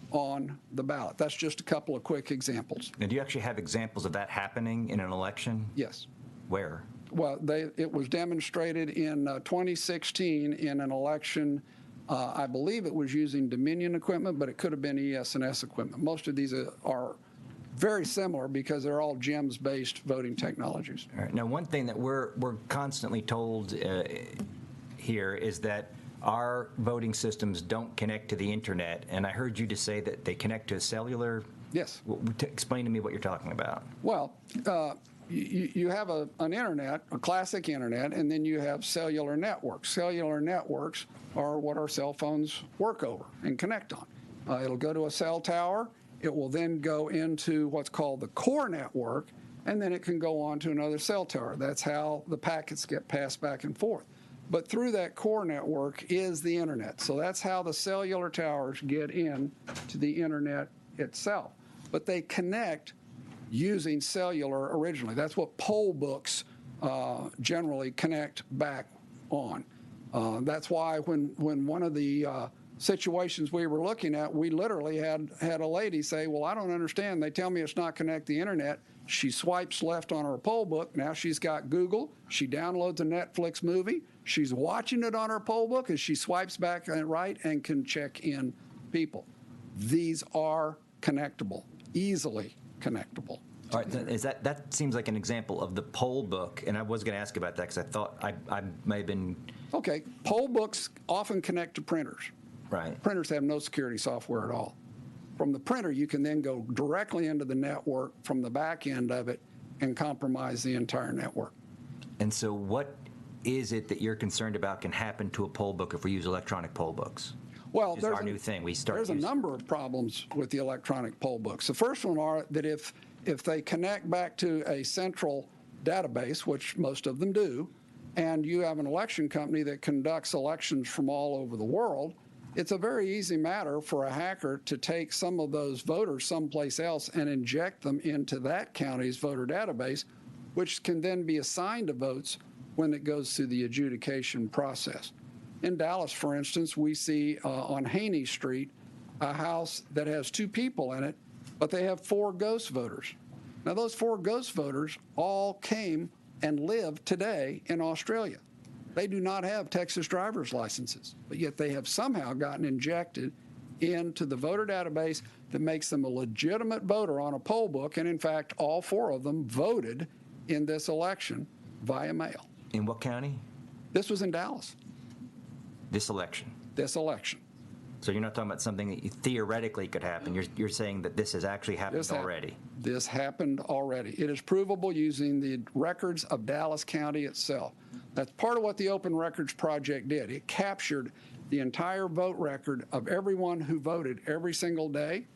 on the ballot. That's just a couple of quick examples. Now, do you actually have examples of that happening in an election? Yes. Where? Well, it was demonstrated in 2016 in an election. I believe it was using Dominion equipment, but it could have been ES&S equipment. Most of these are very similar because they're all GEMS-based voting technologies. All right. Now, one thing that we're constantly told here is that our voting systems don't connect to the internet, and I heard you just say that they connect to a cellular. Yes. Explain to me what you're talking about. Well, you have an internet, a classic internet, and then you have cellular networks. Cellular networks are what our cell phones work over and connect on. It'll go to a cell tower. It will then go into what's called the core network, and then it can go on to another cell tower. That's how the packets get passed back and forth. But through that core network is the internet. So that's how the cellular towers get in to the internet itself. But they connect using cellular originally. That's what poll books generally connect back on. That's why when one of the situations we were looking at, we literally had a lady say, well, I don't understand. They tell me it's not connect the internet. She swipes left on her poll book. Now she's got Google. She downloads a Netflix movie. She's watching it on her poll book as she swipes back and right and can check in people. These are connectable, easily connectable. All right, that seems like an example of the poll book, and I was going to ask about that because I thought I may have been. Okay, poll books often connect to printers. Right. Printers have no security software at all. From the printer, you can then go directly into the network from the back end of it and compromise the entire network. And so what is it that you're concerned about can happen to a poll book if we use electronic poll books? Well, there's our new thing. There's a number of problems with the electronic poll books. The first one are that if they connect back to a central database, which most of them do, and you have an election company that conducts elections from all over the world, it's a very easy matter for a hacker to take some of those voters someplace else and inject them into that county's voter database, which can then be assigned to votes when it goes through the adjudication process. In Dallas, for instance, we see on Haney Street a house that has 2 people in it, but they have 4 ghost voters. Now, those 4 ghost voters all came and live today in Australia. They do not have Texas driver's licenses, but yet they have somehow gotten injected into the voter database that makes them a legitimate voter on a poll book. And in fact, all 4 of them voted in this election via mail. In what county? This was in Dallas. This election? This election. So you're not talking about something that theoretically could happen. You're saying that this has actually happened already. This happened already. It is provable using the records of Dallas County itself. That's part of what the Open Records Project did. It captured the entire vote record of everyone who voted every single day.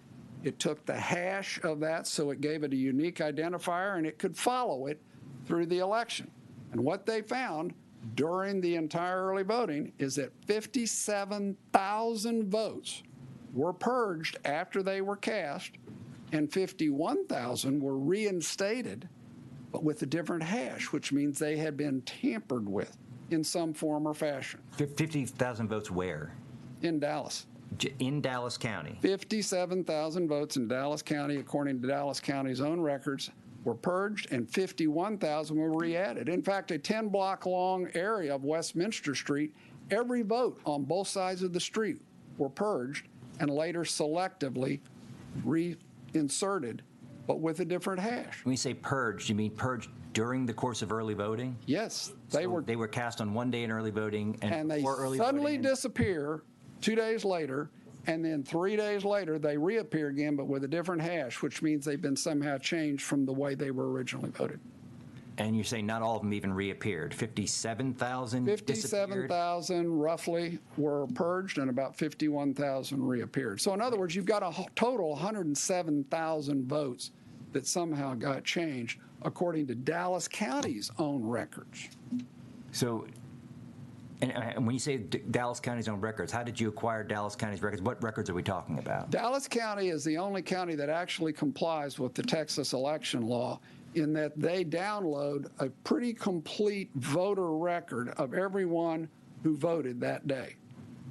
It took the hash of that, so it gave it a unique identifier, and it could follow it through the election. And what they found during the entire early voting is that 57,000 votes were purged after they were cast, and 51,000 were reinstated, but with a different hash, which means they had been tampered with in some form or fashion. 50,000 votes where? In Dallas. In Dallas County? 57,000 votes in Dallas County, according to Dallas County's own records, were purged, and 51,000 were re-added. In fact, a 10-block-long area of Westminster Street, every vote on both sides of the street were purged and later selectively reinserted, but with a different hash. When you say purged, you mean purged during the course of early voting? Yes. They were cast on one day in early voting, and they early suddenly voting disappear 2 days later, and then 3 days later they reappear again, but with a different hash, which means they've been somehow changed from the way they were originally voted. And you're saying not all of them even reappeared. 57,000 disappeared? 57,000 roughly were purged, and about 51,000 reappeared. So in other words, you've got a total 107,000 votes that somehow got changed, according to Dallas County's own records. So, and when you say Dallas County's own records, how did you acquire Dallas County's records? What records are we talking about? Dallas County is the only county that actually complies with the Texas election law, in that they download a pretty complete voter record of everyone who voted that day.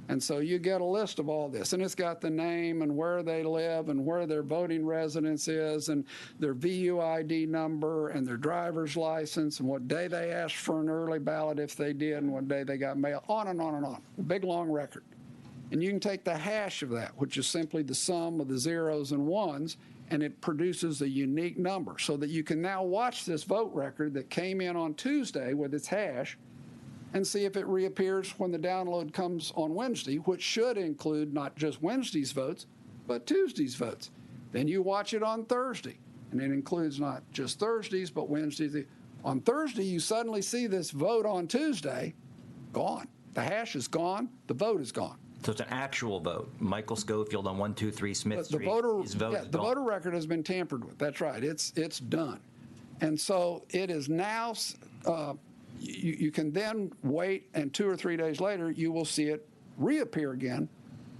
And so you get a list of all this, and it's got the name and where they live and where their voting residence is and their VUID number and their driver's license and what day they asked for an early ballot if they did and what day they got mail, on and on and on. A big, long record. And you can take the hash of that, which is simply the sum of the zeros and ones, and it produces a unique number, so that you can now watch this vote record that came in on Tuesday with its hash and see if it reappears when the download comes on Wednesday, which should include not just Wednesday's votes, but Tuesday's votes. Then you watch it on Thursday, and it includes not just Thursday's, but Wednesday's. On Thursday, you suddenly see this vote on Tuesday gone. The hash is gone. The vote is gone. So it's an actual vote. Michael Schofield on 123 Smith Street. The voter record has been tampered with. That's right. It's done. And so it is now, you can then wait, and 2 or 3 days later, you will see it reappear again,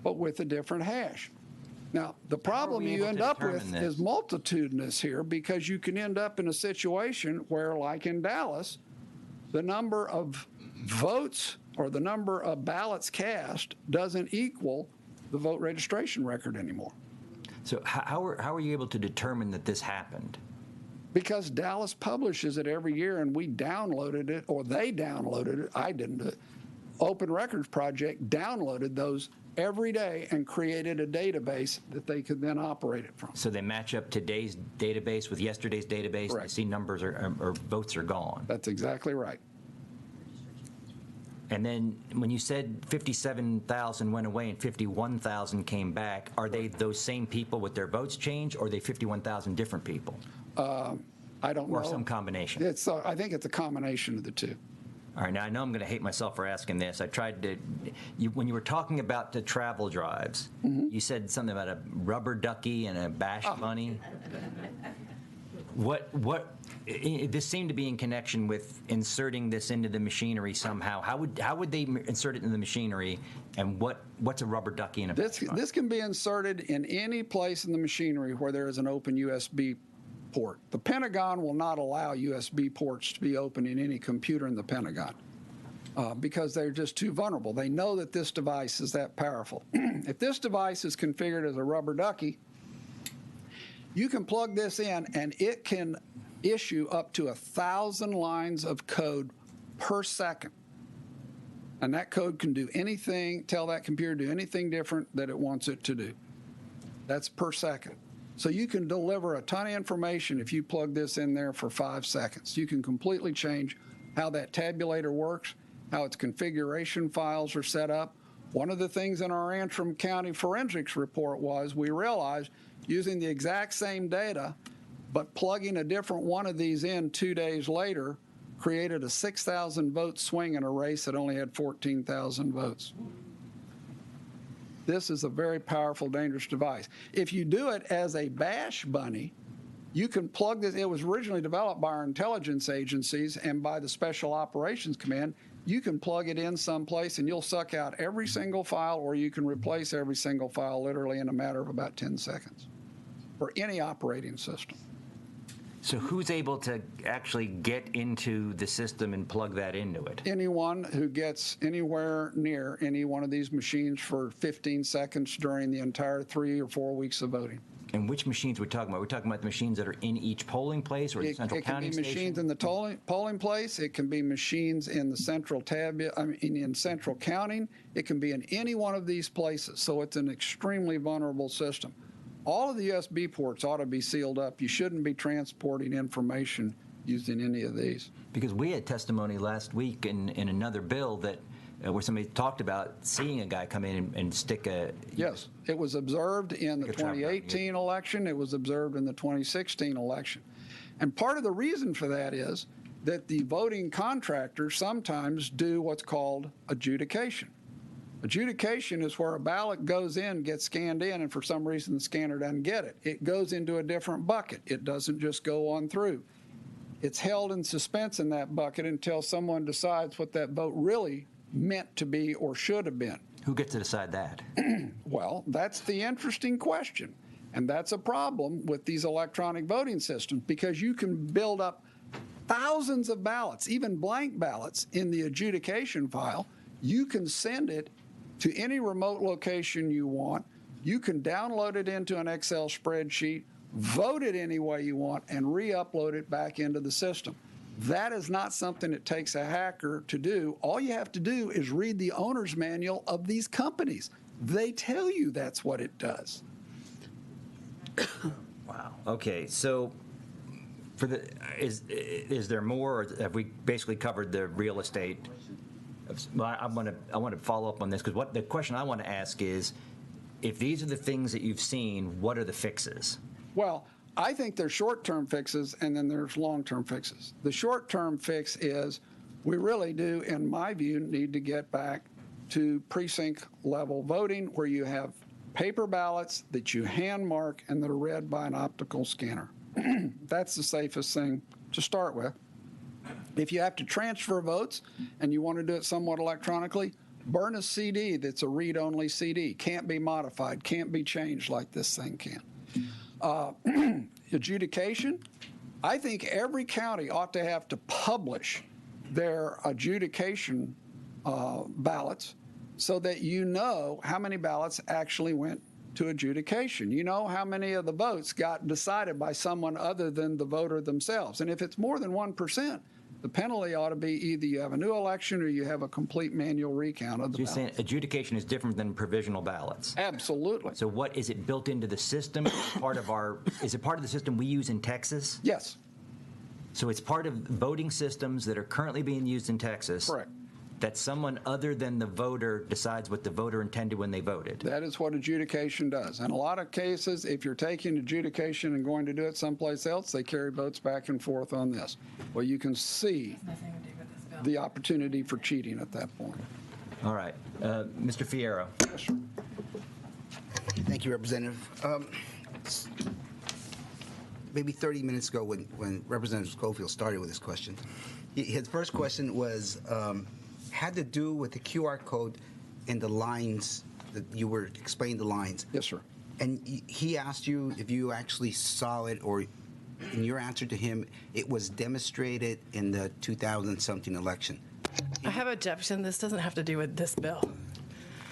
but with a different hash. Now, the problem you end up with is multitudinous here, because you can end up in a situation where, like in Dallas, the number of votes or the number of ballots cast doesn't equal the vote registration record anymore. So how are you able to determine that this happened? Because Dallas publishes it every year, and we downloaded it, or they downloaded it. I didn't do it. Open Records Project downloaded those every day and created a database that they could then operate it from. So they match up today's database with yesterday's database, and they see numbers or votes are gone. That's exactly right. And then when you said 57,000 went away and 51,000 came back, are they those same people with their votes changed, or are they 51,000 different people? I don't know. Or some combination? I think it's a combination of the two. All right, now I know I'm going to hate myself for asking this. I tried to, when you were talking about the travel drives, you said something about a rubber ducky and a bash bunny. This seemed to be in connection with inserting this into the machinery somehow. How would they insert it into the machinery, and what's a rubber ducky and a bash bunny? This can be inserted in any place in the machinery where there is an open USB port. The Pentagon will not allow USB ports to be open in any computer in the Pentagon because they're just too vulnerable. They know that this device is that powerful. If this device is configured as a rubber ducky, you can plug this in, and it can issue up to 1,000 lines of code per second. And that code can do anything, tell that computer to do anything different that it wants it to do. That's per second. So you can deliver a ton of information if you plug this in there for 5 seconds. You can completely change how that tabulator works, how its configuration files are set up. One of the things in our Antrim County forensics report was we realized using the exact same data, but plugging a different one of these in 2 days later created a 6,000 vote swing in a race that only had 14,000 votes. This is a very powerful, dangerous device. If you do it as a bash bunny, you can plug this. It was originally developed by our intelligence agencies and by the Special Operations Command. You can plug it in someplace and you'll suck out every single file, or you can replace every single file literally in a matter of about 10 seconds for any operating system. So who's able to actually get into the system and plug that into it? Anyone who gets anywhere near any one of these machines for 15 seconds during the entire 3 or 4 weeks of voting. And which machines we're talking about? We're talking about the machines that are in each polling place or the central counting station? It can be machines in the polling place. It can be machines in the central in central counting. It can be in any one of these places. So it's an extremely vulnerable system. All of the USB ports ought to be sealed up. You shouldn't be transporting information using any of these. Because we had testimony last week in another bill that where somebody talked about seeing a guy come in and stick a... Yes, it was observed in the 2018 election. It was observed in the 2016 election. And part of the reason for that is that the voting contractors sometimes do what's called adjudication. Adjudication is where a ballot goes in, gets scanned in, and for some reason the scanner doesn't get it. It goes into a different bucket. It doesn't just go on through. It's held in suspense in that bucket until someone decides what that vote really meant to be or should have been. Who gets to decide that? Well, that's the interesting question. And that's a problem with these electronic voting systems, because you can build up thousands of ballots, even blank ballots, in the adjudication file. You can send it to any remote location you want. You can download it into an Excel spreadsheet, vote it any way you want, and re-upload it back into the system. That is not something it takes a hacker to do. All you have to do is read the owner's manual of these companies. They tell you that's what it does. Wow. Okay, so for the is there more, or have we basically covered the real estate? Well, I want to follow up on this, because the question I want to ask is, if these are the things that you've seen, what are the fixes? Well, I think there's short-term fixes and then there's long-term fixes. The short-term fix is we really do, in my view, need to get back to precinct-level voting, where you have paper ballots that you hand mark and that are read by an optical scanner. That's the safest thing to start with. If you have to transfer votes and you want to do it somewhat electronically, burn a CD that's a read-only CD. Can't be modified, can't be changed like this thing can. Adjudication, I think every county ought to have to publish their adjudication ballots so that you know how many ballots actually went to adjudication. You know how many of the votes got decided by someone other than the voter themselves. And if it's more than 1%, the penalty ought to be either you have a new election or you have a complete manual recount of the ballots. You're saying adjudication is different than provisional ballots? Absolutely. So what, is it built into the system? Is it part of the system we use in Texas? Yes. So it's part of voting systems that are currently being used in Texas? Correct. That someone other than the voter decides what the voter intended when they voted? That is what adjudication does. In a lot of cases, if you're taking adjudication and going to do it someplace else, they carry votes back and forth on this. Well, you can see the opportunity for cheating at that point. All right. Mr. Fierro. Yes, sir. Thank you, Representative. Maybe 30 minutes ago when Representative Schofield started with his question, his first question was had to do with the QR code and the lines that you were explaining the lines. Yes, sir. And he asked you if you actually saw it, or in your answer to him, it was demonstrated in the 2000-something election. I have a objection. This doesn't have to do with this bill.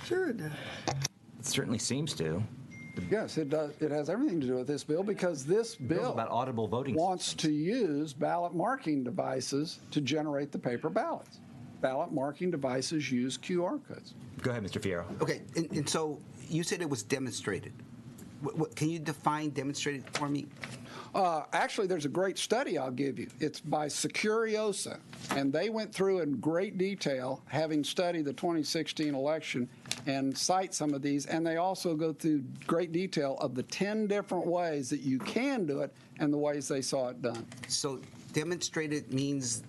Sure it does. It certainly seems to. Yes, it does. It has everything to do with this bill, because this bill about audible voting wants to use ballot marking devices to generate the paper ballots. ballot marking devices use QR codes. Go ahead, Mr. Fierro. Okay, and so you said it was demonstrated. Can you define demonstrated for me? Actually, there's a great study I'll give you. It's by Securiosa, and they went through in great detail, having studied the 2016 election, and cite some of these, and they also go through great detail of the 10 different ways that you can do it and the ways they saw it done. So demonstrated means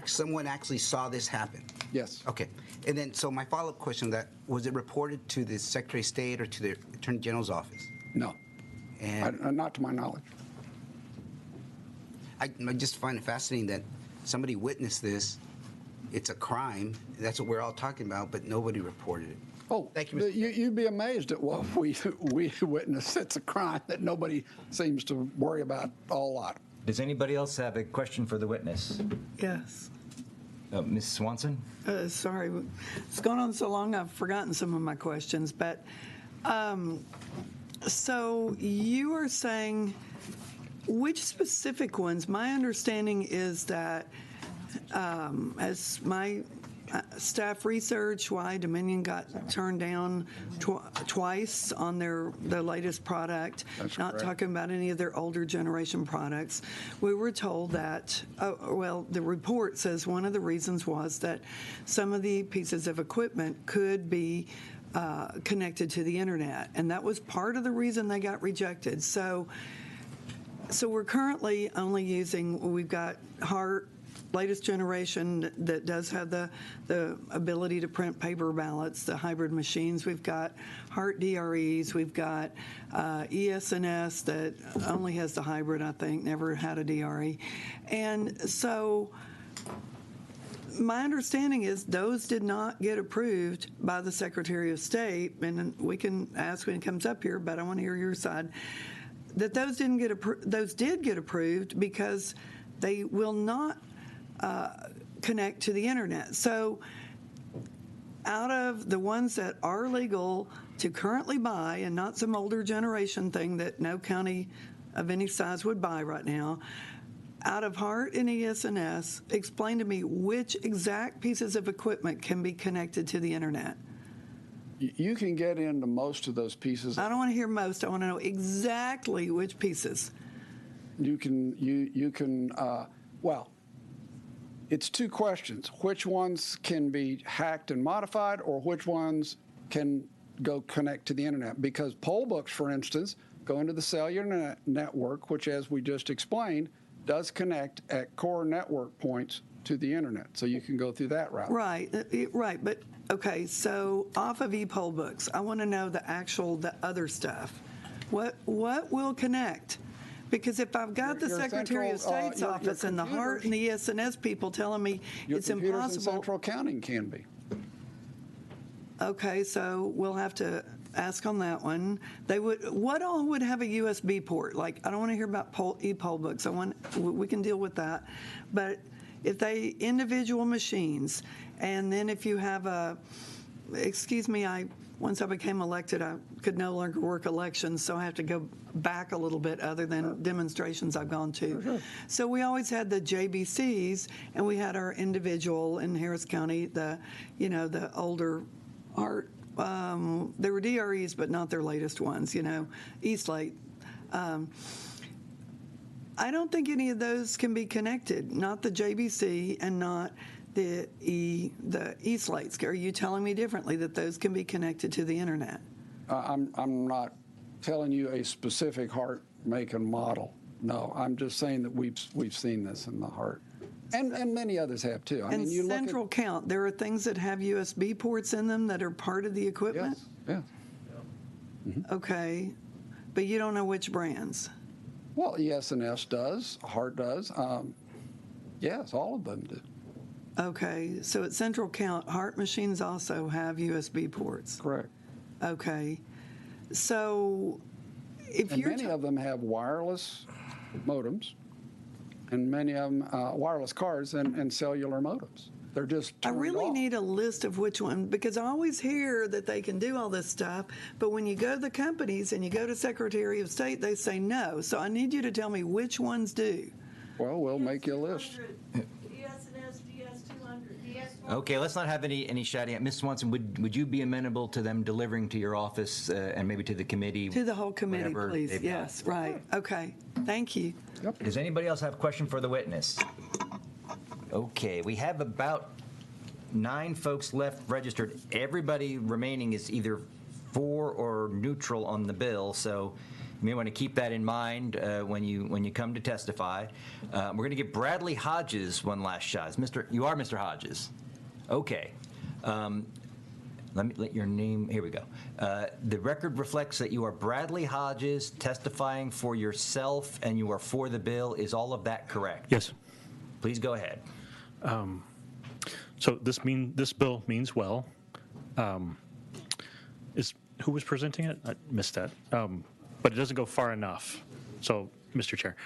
someone actually saw this happen? Yes. Okay. And then, so my follow-up question to that, was it reported to the Secretary of State or to the Attorney General's office? No. And not to my knowledge. I just find it fascinating that somebody witnessed this. It's a crime. That's what we're all talking about, but nobody reported it. Oh, thank you, Mr. You'd be amazed at what we witness. It's a crime that nobody seems to worry about a lot. Does anybody else have a question for the witness? Yes. Ms. Swanson? Sorry, it's gone on so long I've forgotten some of my questions, but so you are saying which specific ones? My understanding is that as my staff research, why Dominion got turned down twice on their latest product. That's not correct. talking about any of their older generation products. We were told that, the report says one of the reasons was that some of the pieces of equipment could be connected to the internet, and that was part of the reason they got rejected. So we're currently only using, we've got HART, latest generation that does have the ability to print paper ballots, the hybrid machines. We've got HART DREs. We've got ES&S that only has the hybrid, I think, never had a DRE. And so my understanding is those did not get approved by the Secretary of State, and we can ask when it comes up here, but I want to hear your side, that those did get approved because they will not connect to the internet. So out of the ones that are legal to currently buy, and not some older generation thing that no county of any size would buy right now, out of HART and ES&S, explain to me which exact pieces of equipment can be connected to the internet. You can get into most of those pieces. I don't want to hear most. I want to know exactly which pieces. You can, well, it's two questions. Which ones can be hacked and modified, or which ones can go connect to the internet? Because poll books, for instance, go into the cellular network, which, as we just explained, does connect at core network points to the internet. So you can go through that route. Right, right. But, okay, so off of e-poll books, I want to know the other stuff. What will connect? Because if I've got the Secretary of State's office and the HART and the ES&S people telling me it's impossible. Central accounting can be. Okay, so we'll have to ask on that one. What all would have a USB port? Like, I don't want to hear about e-poll books. We can deal with that. But if they individual machines, and then if you have once I became elected, I could no longer work elections, so I have to go back a little bit other than demonstrations I've gone to. Sure. So we always had the JBCs, and we had our individual in Harris County, the older HART. They were DREs, but not their latest ones, Eastlake. I don't think any of those can be connected, not the JBC and not the Eastlates. Are you telling me differently that those can be connected to the internet? I'm not telling you a specific HART make and model. No, I'm just saying that we've seen this in the HART. And many others have too. And central count, there are things that have USB ports in them that are part of the equipment? Yes. Mm-hmm. Okay, but you don't know which brands? Well, ES&S does, HART does. Yes, all of them do. Okay, so at central count, HART machines also have USB ports? Correct. Okay, so many of them have wireless modems, and many of them wireless cards and cellular modems. They're just I really need a list of which one, because I always hear that they can do all this stuff, but when you go to the companies and you go to Secretary of State, they say no. So I need you to tell me which ones do. Well, we'll make you a list. ES&S, DS200, Okay, let's not have any shouting. Ms. Swanson, would you be amenable to them delivering to your office and maybe to the committee? To the whole committee, whatever please. they've Yes, got? right. Okay. Thank you. Does anybody else have a question for the witness? Okay, we have about 9 folks left registered. Everybody remaining is either for or neutral on the bill, so you may want to keep that in mind when you come to testify. We're going to give Bradley Hodges one last shot. You are Mr. Hodges. Okay. Let your name, here we go. The record reflects that you are Bradley Hodges, testifying for yourself, and you are for the bill. Is all of that correct? Yes. Please go ahead. So this bill means well. Who was presenting it? I missed that. But it doesn't go far enough. So, Mr. Chair,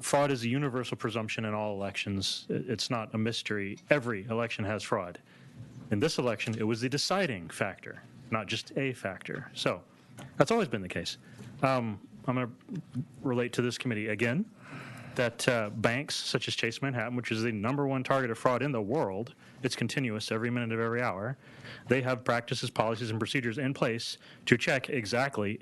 fraud is a universal presumption in all elections. It's not a mystery. Every election has fraud. In this election, it was the deciding factor, not just a factor. So that's always been the case. I'm going to relate to this committee again that banks such as Chase Manhattan, which is the #1 target of fraud in the world, it's continuous every minute of every hour, they have practices, policies, and procedures in place to check exactly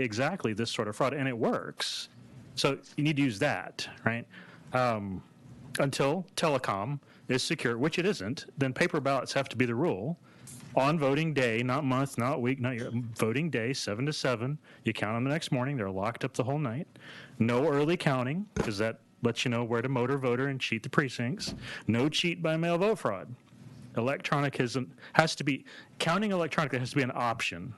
this sort of fraud, and it works. So you need to use that, right? Until telecom is secure, which it isn't, then paper ballots have to be the rule. On voting day, not month, not week, not year, voting day, 7 to 7, you count them the next morning, they're locked up the whole night. No early counting, because that lets you know where to motor voter and cheat the precincts. No cheat by mail vote fraud. Counting electronically has to be an option.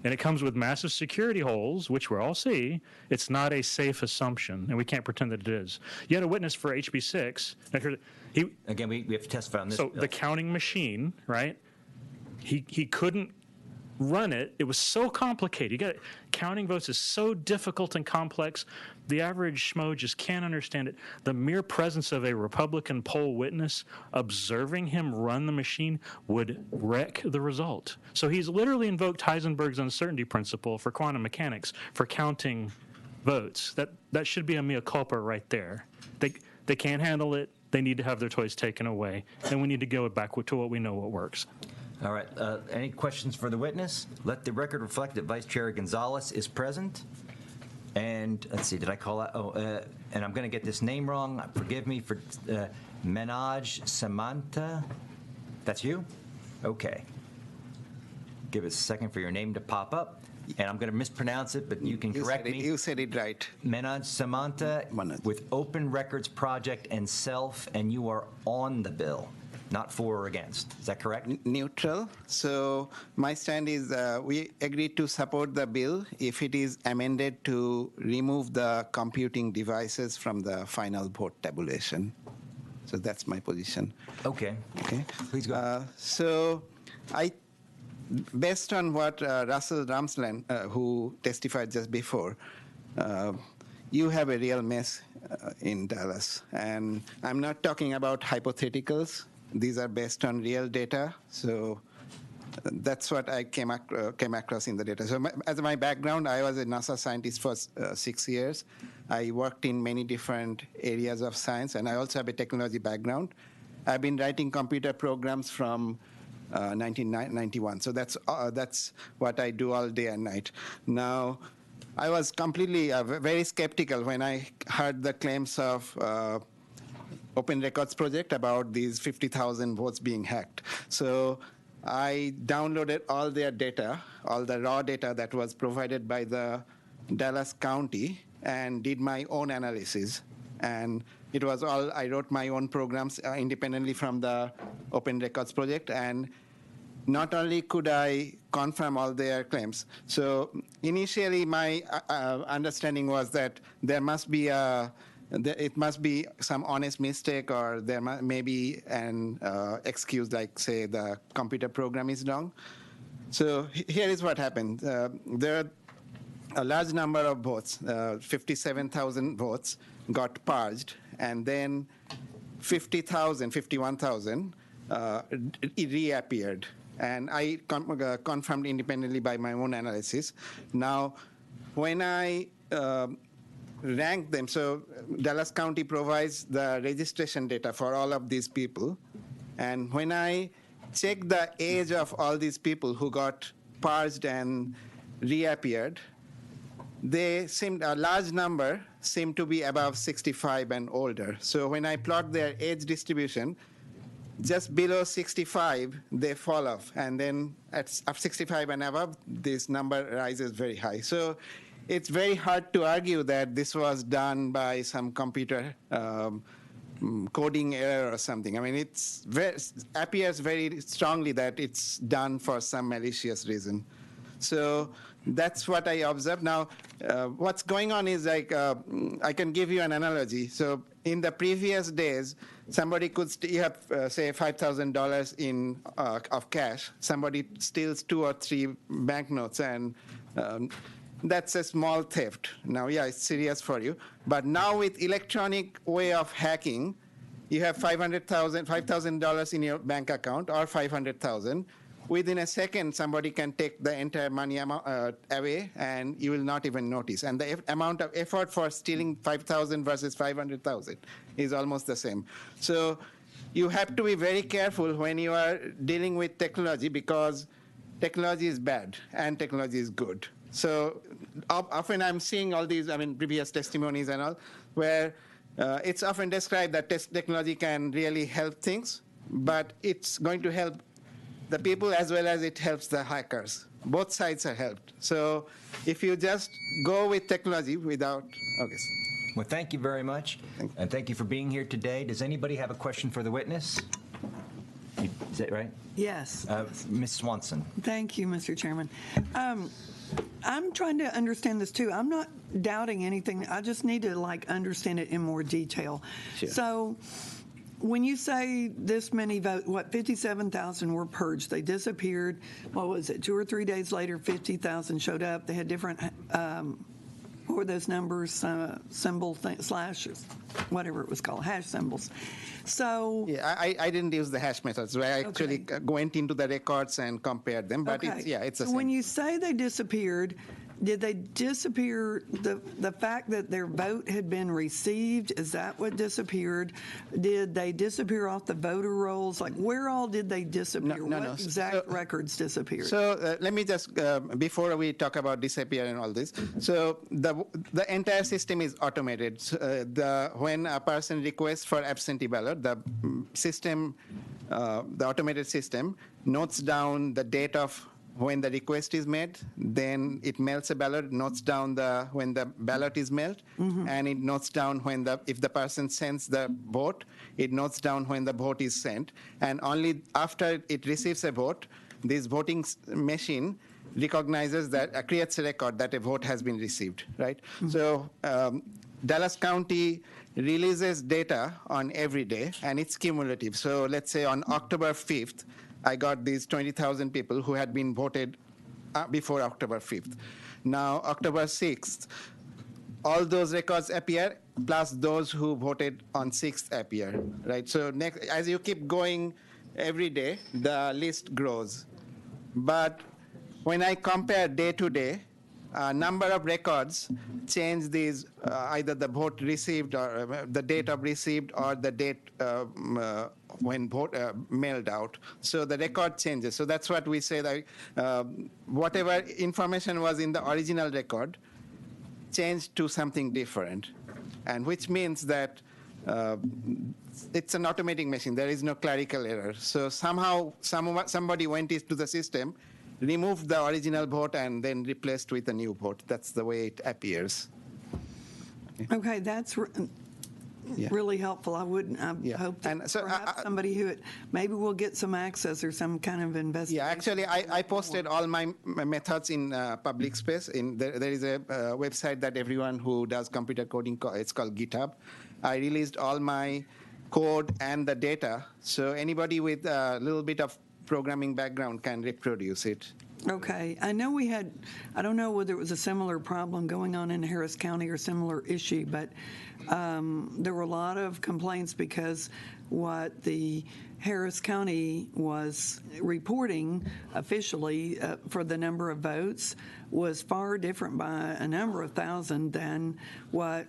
And it comes with massive security holes, which we all see. It's not a safe assumption, and we can't pretend that it is. You had a witness for HB 6. Again, we have to testify on this. So the counting machine, right? He couldn't run it. It was so complicated. Counting votes is so difficult and complex. The average schmo just can't understand it. The mere presence of a Republican poll witness observing him run the machine would wreck the result. So he's literally invoked Heisenberg's uncertainty principle for quantum mechanics for counting votes. That should be a mea culpa right there. They can't handle it. They need to have their toys taken away. And we need to go back to what we know what works. All right. Any questions for the witness? Let the record reflect that Vice Chair Gonzalez is present. And let's see, did I call out? And I'm going to get this name wrong. Forgive me for Menaj Samantha. That's you? Okay. Give us a second for your name to pop up. And I'm going to mispronounce it, but you can correct me. You said it right. Menaj Samantha with Open Records Project and Self, and you are on the bill. Not for or against. Is that correct? Neutral. So my stand is we agreed to support the bill if it is amended to remove the computing devices from the final vote tabulation. So that's my position. Okay. Okay. Please go. So based on what Russell Ramsland, who testified just before, you have a real mess in Dallas. And I'm not talking about hypotheticals. These are based on real data, so that's what I came across in the data. So as my background, I was a NASA scientist for 6 years. I worked in many different areas of science, and I also have a technology background. I've been writing computer programs from 1991, so that's what I do all day and night. Now, I was completely very skeptical when I heard the claims of Open Records Project about these 50,000 votes being hacked. So I downloaded all their data, all the raw data that was provided by the Dallas County, and did my own analysis. And it was all, I wrote my own programs independently from the Open Records Project. And not only could I confirm all their claims, so initially my understanding was that there must be it must be some honest mistake, or there may be an excuse like, say, the computer program is wrong. So here is what happened. There are a large number of votes, 57,000 votes got purged, and then 51,000 reappeared. And I confirmed independently by my own analysis. Now, when I rank them, so Dallas County provides the registration data for all of these people, and when I check the age of all these people who got purged and reappeared, a large number seemed to be above 65 and older. So when I plot their age distribution, just below 65, they fall off. And then at 65 and above, this number rises very high. So it's very hard to argue that this was done by some computer coding error or something. I mean, it appears very strongly that it's done for some malicious reason. So that's what I observed. Now, what's going on is like, I can give you an analogy. So in the previous days, somebody could, you have, say, $5,000 of cash. Somebody steals 2 or 3 banknotes, and that's a small theft. Now, yeah, it's serious for you. But now with electronic way of hacking, you have $5,000 in your bank account, or $500,000. Within a second, somebody can take the entire money away, and you will not even notice. And the amount of effort for stealing 5,000 versus 500,000 is almost the same. So you have to be very careful when you are dealing with technology, because technology is bad and technology is good. So often I'm seeing all these, previous testimonies and all, where it's often described that technology can really help things, but it's going to help the people as well as it helps the hackers. Both sides are helped. So if you just go with technology without, okay. Well, thank you very much, and thank you for being here today. Does anybody have a question for the witness? Is that right? Yes. Ms. Swanson. Thank you, Mr. Chairman. I'm trying to understand this too. I'm not doubting anything. I just need to understand it in more detail. Sure. So when you say this many votes, 57,000 were purged, they disappeared. What was it? 2 or 3 days later, 50,000 showed up. They had different, what were those numbers? Symbol slashes, whatever it was called, hash symbols. So yeah, I didn't use the hash methods. So I actually went into the records and compared them. But it's the same. When you say they disappeared, did they disappear, the fact that their vote had been received, is that what disappeared? Did they disappear off the voter rolls? Where all did they disappear? No. What exact records disappeared? So let me just, before we talk about disappear and all this, so the entire system is automated. When a person requests for absentee ballot, the system, the automated system notes down the date of when the request is made, then it mails a ballot, notes down when the ballot is mailed, and it notes down if the person sends the vote, it notes down when the vote is sent, and only after it receives a vote, this voting machine recognizes that, creates a record that a vote has been received, right? So Dallas County releases data on every day, and it's cumulative. So let's say on October 5th, I got these 20,000 people who had been voted before October 5th. Now, October 6th, all those records appear, plus those who voted on 6th appear, right? So as you keep going every day, the list grows. But when I compare day to day, number of records change these, either the vote received or the date of received or the date when vote mailed out. So the record changes. So that's what we say, that whatever information was in the original record changed to something different, and which means that it's an automating machine. There is no clerical error. So somehow somebody went into the system, removed the original vote, and then replaced with a new vote. That's the way it appears. Okay, that's really helpful. I hope that perhaps somebody who maybe will get some access or some kind of investigation. Yeah, actually, I posted all my methods in public space. There is a website that everyone who does computer coding, it's called GitHub. I released all my code and the data, so anybody with a little bit of programming background can reproduce it. Okay. I know I don't know whether it was a similar problem going on in Harris County or similar issue, but there were a lot of complaints because what the Harris County was reporting officially for the number of votes was far different by a number of thousand than what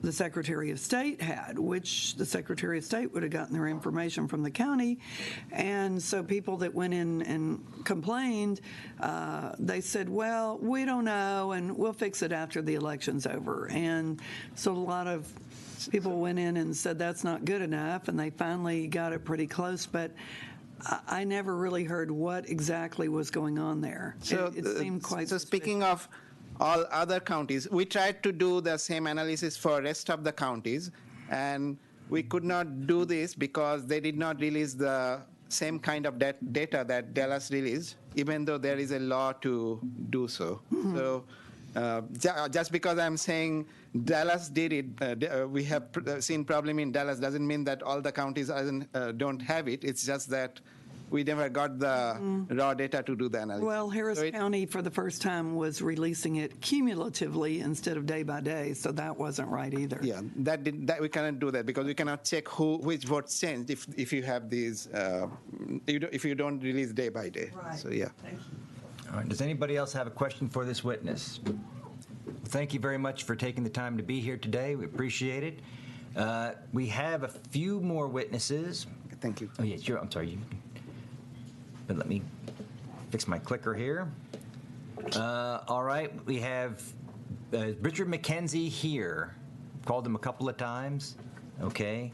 the Secretary of State had, which the Secretary of State would have gotten their information from the county. And so people that went in and complained, they said, well, we don't know, and we'll fix it after the election's over. And so a lot of people went in and said that's not good enough, and they finally got it pretty close. But I never really heard what exactly was going on there. So, it seemed quite so speaking of all other counties, we tried to do the same analysis for rest of the counties, and we could not do this because they did not release the same kind of data that Dallas released, even though there is a law to do so. So just because I'm saying Dallas did it, we have seen problem in Dallas doesn't mean that all the counties don't have it. It's just that we never got the raw data to do the analysis. Well, Harris County for the first time was releasing it cumulatively instead of day by day, so that wasn't right either. Yeah, that we cannot do that because we cannot check which votes changed if you have these if you don't release day by day. Right. So yeah. Thank you. All right, does anybody else have a question for this witness? Thank you very much for taking the time to be here today. We appreciate it. We have a few more witnesses. Thank you. Oh, yeah, sure. I'm sorry. But let me fix my clicker here. All right, we have Richard McKenzie here. Called him a couple of times. Okay.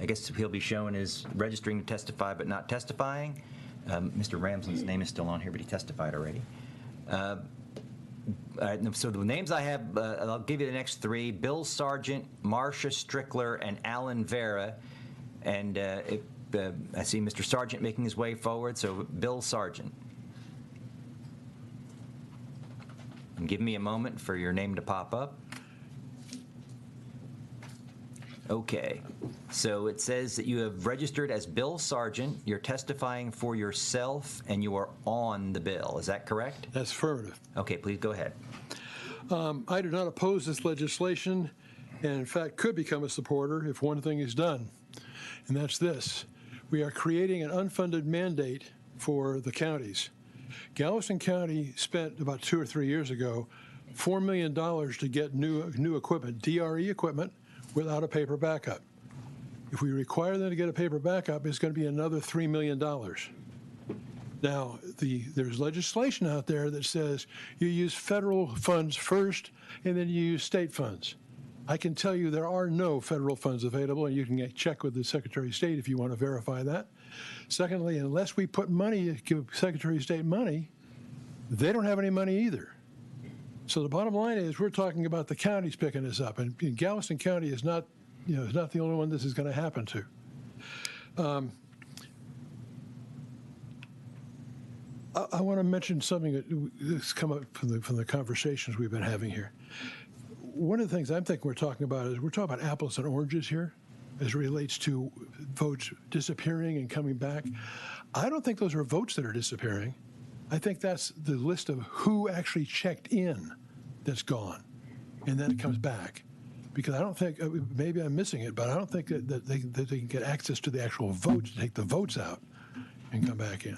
I guess he'll be shown as registering to testify but not testifying. Mr. Ramsden's name is still on here, but he testified already. So the names I have, I'll give you the next three: Bill Sargent, Marcia Strickler, and Alan Vera. And I see Mr. Sargent making his way forward, so Bill Sargent. And give me a moment for your name to pop up. Okay, so it says that you have registered as Bill Sargent. You're testifying for yourself, and you are on the bill. Is that correct? That's affirmative. Okay, please go ahead. I do not oppose this legislation, and in fact could become a supporter if one thing is done, and that's this. We are creating an unfunded mandate for the counties. Galveston County spent about 2 or 3 years ago $4 million to get new equipment, DRE equipment, without a paper backup. If we require them to get a paper backup, it's going to be another $3 million. Now, there's legislation out there that says you use federal funds first and then you use state funds. I can tell you there are no federal funds available, and you can check with the Secretary of State if you want to verify that. Secondly, unless we put money, give Secretary of State money, they don't have any money either. So the bottom line is we're talking about the counties picking this up, and Galveston County is not, is not the only one this is going to happen to. I want to mention something that's come up from the conversations we've been having here. One of the things I'm thinking we're talking about is we're talking about apples and oranges here as it relates to votes disappearing and coming back. I don't think those are votes that are disappearing. I think that's the list of who actually checked in that's gone, and then it comes back. Because I don't think, maybe I'm missing it, but I don't think that they can get access to the actual votes, take the votes out and come back in.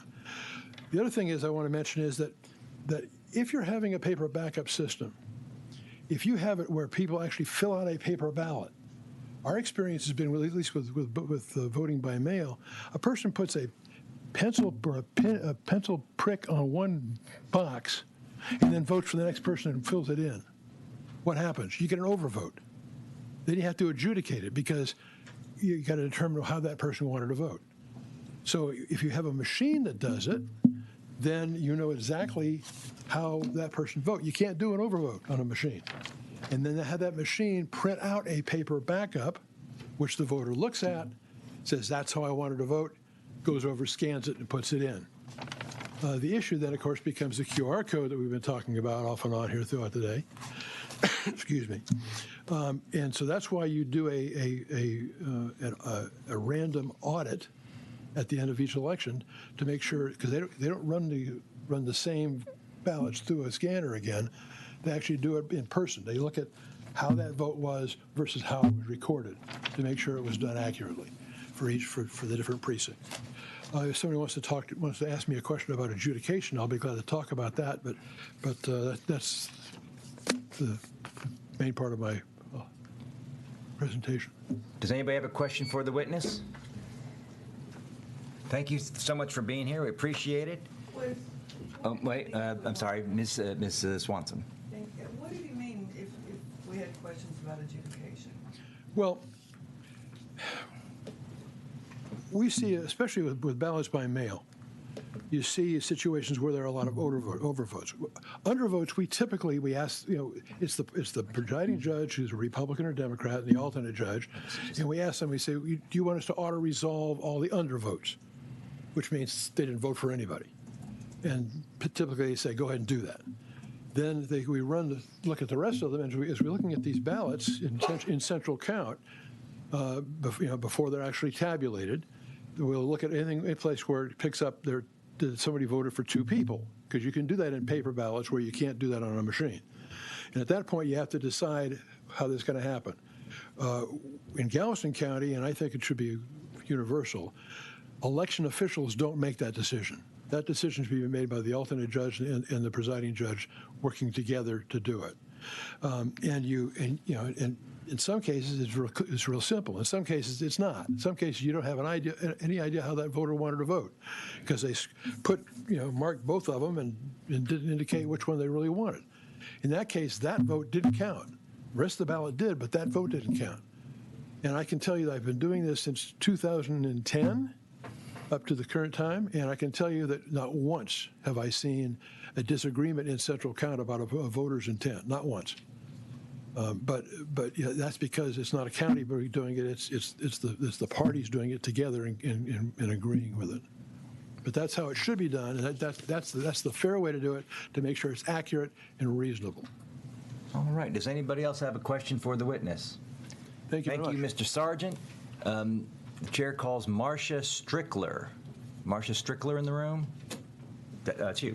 The other thing is I want to mention is that if you're having a paper backup system, if you have it where people actually fill out a paper ballot, our experience has been, at least with voting by mail, a person puts a pencil or a pencil prick on one box and then votes for the next person and fills it in. What happens? You get an overvote. Then you have to adjudicate it because you got to determine how that person wanted to vote. So if you have a machine that does it, then you know exactly how that person voted. You can't do an overvote on a machine. And then have that machine print out a paper backup, which the voter looks at, says that's how I wanted to vote, goes over, scans it, and puts it in. The issue then, of course, becomes the QR code that we've been talking about off and on here throughout the day. Excuse me. And so that's why you do a random audit at the end of each election to make sure, because they don't run the same ballots through a scanner again. They actually do it in person. They look at how that vote was versus how it was recorded to make sure it was done accurately for the different precincts. If somebody wants to ask me a question about adjudication, I'll be glad to talk about that. But that's the main part of my presentation. Does anybody have a question for the witness? Thank you so much for being here. We appreciate it. Oh, wait, I'm sorry, Ms. Swanson. What did he mean if we had questions about adjudication? Well, we see, especially with ballots by mail, you see situations where there are a lot of overvotes. Undervotes, we ask, it's the presiding judge who's a Republican or Democrat and the alternate judge, and we ask them, we say, do you want us to auto-resolve all the undervotes? Which means they didn't vote for anybody. And typically they say, go ahead and do that. Then we look at the rest of them, and as we're looking at these ballots in central count, before they're actually tabulated, we'll look at any place where it picks up that somebody voted for 2 people, because you can do that in paper ballots where you can't do that on a machine. And at that point, you have to decide how this is going to happen. In Galveston County, and I think it should be universal, election officials don't make that decision. That decision should be made by the alternate judge and the presiding judge working together to do it. And in some cases it's real simple. In some cases it's not. In some cases you don't have any idea how that voter wanted to vote, because they marked both of them and didn't indicate which one they really wanted. In that case, that vote didn't count. The rest of the ballot did, but that vote didn't count. And I can tell you that I've been doing this since 2010. Up to the current time, and I can tell you that not once have I seen a disagreement in central count about a voter's intent. Not once. But that's because it's not a county doing it. It's the parties doing it together and agreeing with it. But that's how it should be done, and that's the fair way to do it, to make sure it's accurate and reasonable. All right. Does anybody else have a question for the witness? Thank you. Thank you, Mr. Sargent. The chair calls Marcia Strickler. Marcia Strickler in the room? That's you.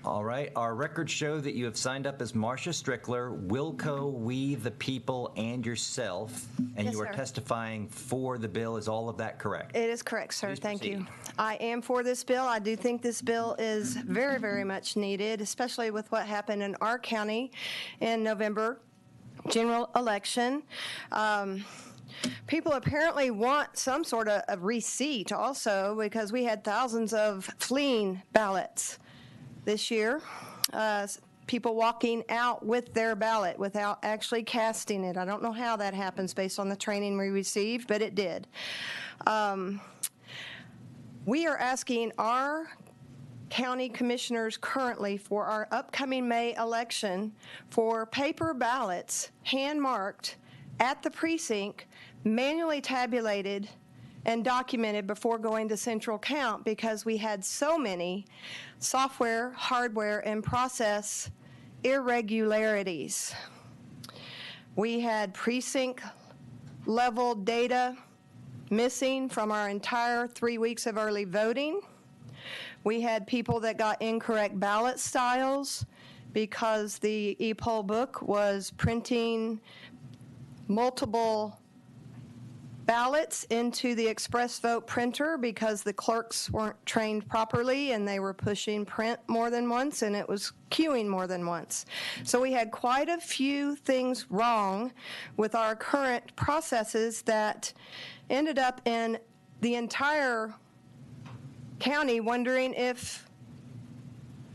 All right. Our records show that you have signed up as Marcia Strickler, Wilco, We the People, and yourself, and Yes, you are sir. testifying for the bill. Is all of that correct? It is correct, sir. Please Thank you. proceed. I am for this bill. I do think this bill is very, very much needed, especially with what happened in our county in November general election. People apparently want some sort of a receipt also, because we had thousands of fleeing ballots this year. People walking out with their ballot without actually casting it. I don't know how that happens based on the training we received, but it did. We are asking our county commissioners currently for our upcoming May election for paper ballots hand-marked at the precinct, manually tabulated and documented before going to central count, because we had so many software, hardware, and process irregularities. We had precinct level data missing from our entire 3 weeks of early voting. We had people that got incorrect ballot styles because the e-poll book was printing multiple ballots into the express vote printer because the clerks weren't trained properly and they were pushing print more than once and it was queuing more than once. So we had quite a few things wrong with our current processes that ended up in the entire county wondering if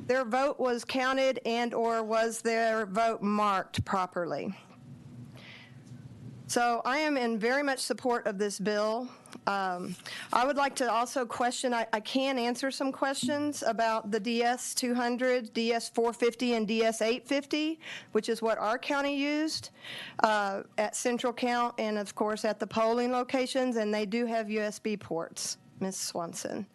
their vote was counted and or was their vote marked properly. So I am in very much support of this bill. I would like to also question, I can answer some questions about the DS 200, DS 450, and DS 850, which is what our county used at central count and of course at the polling locations, and they do have USB ports, Ms. Swanson.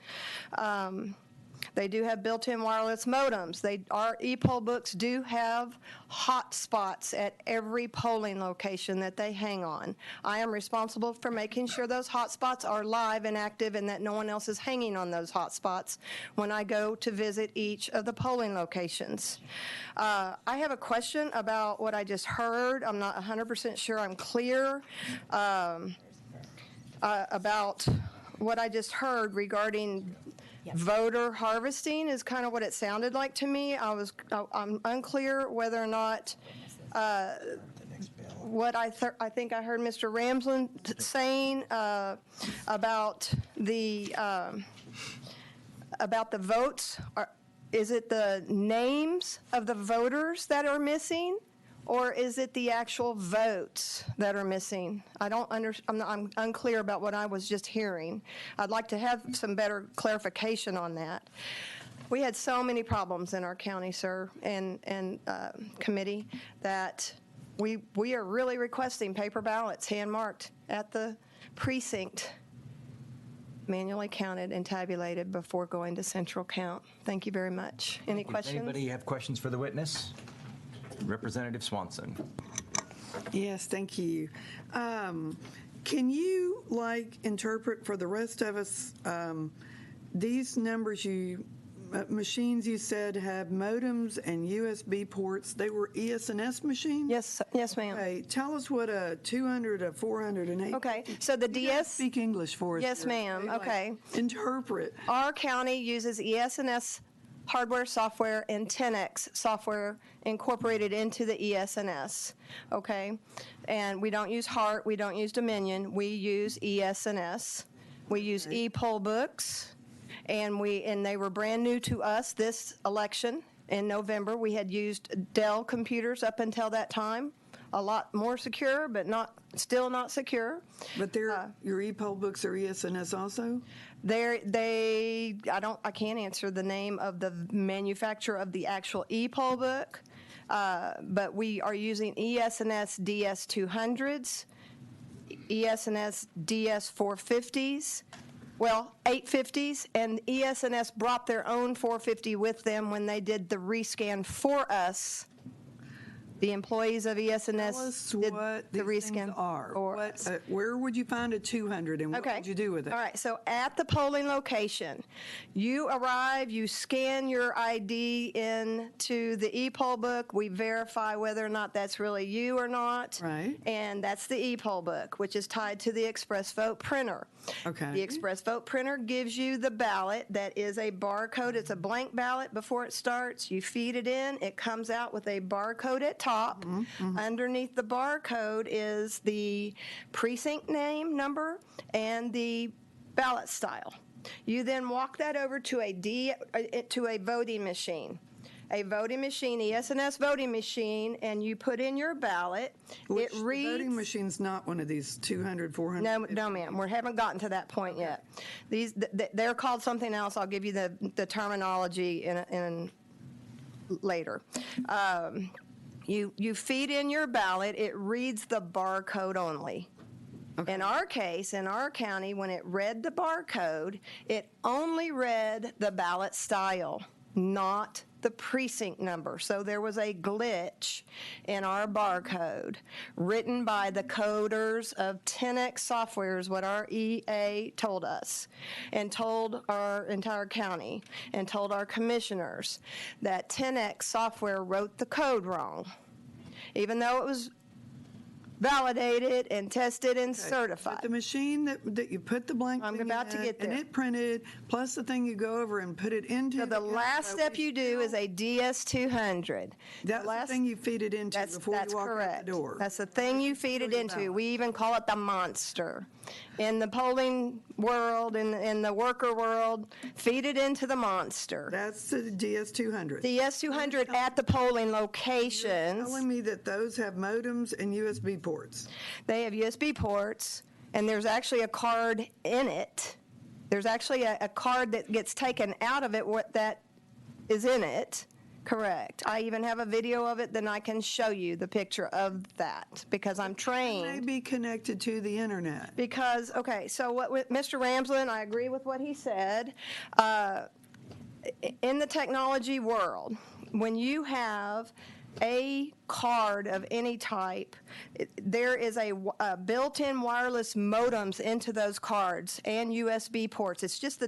They do have built-in wireless modems. Our e-poll books do have hot spots at every polling location that they hang on. I am responsible for making sure those hot spots are live and active and that no one else is hanging on those hot spots when I go to visit each of the polling locations. I have a question about what I just heard. I'm not 100% sure I'm clear about what I just heard regarding voter harvesting is kind of what it sounded like to me. I'm unclear whether or not what I think I heard Mr. Ramsland saying about the votes. Is it the names of the voters that are missing, or is it the actual votes that are missing? I'm unclear about what I was just hearing. I'd like to have some better clarification on that. We had so many problems in our county, sir, and committee, that we are really requesting paper ballots hand-marked at the precinct, manually counted and tabulated before going to central count. Thank you very much. Any questions? Anybody have questions for the witness? Representative Swanson. Yes, thank you. Can you, interpret for the rest of us, these numbers machines you said have modems and USB ports? They were ES&S machines? Yes, ma'am. Okay, tell us what a 200, a 400, and 8. Okay, so the DS... Speak English for us. Yes, here. ma'am, okay. Interpret. Our county uses ES&S hardware, software, and 10X software incorporated into the ES&S, okay? And we don't use HART, we don't use Dominion, we use ES&S. We use e-poll books. And they were brand new to us this election in November. We had used Dell computers up until that time. A lot more secure, but still not secure. But your e-poll books are ES&S also? I can't answer the name of the manufacturer of the actual e-poll book, but we are using ES&S DS200s, ES&S DS450s. Well, 850s, and ES&S brought their own 450 with them when they did the rescan for us. The employees of ES&S did what the these rescan things are. for us. Where would you find a 200, and what would you do with it? All right, so at the polling location, you arrive, you scan your ID into the e-poll book. We verify whether or not that's really you or not. Right. And that's the e-poll book, which is tied to the Express Vote printer. Okay. The Express Vote printer gives you the ballot that is a barcode. It's a blank ballot before it starts. You feed it in. It comes out with a barcode at top. Underneath the barcode is the precinct name, number, and the ballot style. You then walk that over to a voting machine. A voting machine, ES&S voting machine, and you put in your ballot. It reads. The voting machine's not one of these 200, 400. No, ma'am. We haven't gotten to that point yet. They're called something else. I'll give you the terminology in later. You feed in your ballot. It reads the barcode only. Okay. In our case, in our county, when it read the barcode, it only read the ballot style, not the precinct number. So there was a glitch in our barcode written by the coders of 10X software is what our EA told us, and told our entire county, and told our commissioners that 10X software wrote the code wrong, even though it was validated and tested and certified. But the machine that you put the blank I'm thing about to get there. And it printed, plus the thing you go over and put it into. So the last step you do is a DS200. That's the thing you feed it into before you walk out the door. That's the thing you feed it into. We even call it the monster. In the polling world, in the worker world, feed it into the monster. That's the DS200. DS200 at the polling locations. You're telling me that those have modems and USB ports. They have USB ports, and there's actually a card in it. There's actually a card that gets taken out of it that is in it. Correct. I even have a video of it, then I can show you the picture of that because I'm trained. It may be connected to the internet. Because, okay, so with Mr. Ramsland, I agree with what he said. In the technology world, when you have a card of any type, there is a built-in wireless modems into those cards and USB ports. It's just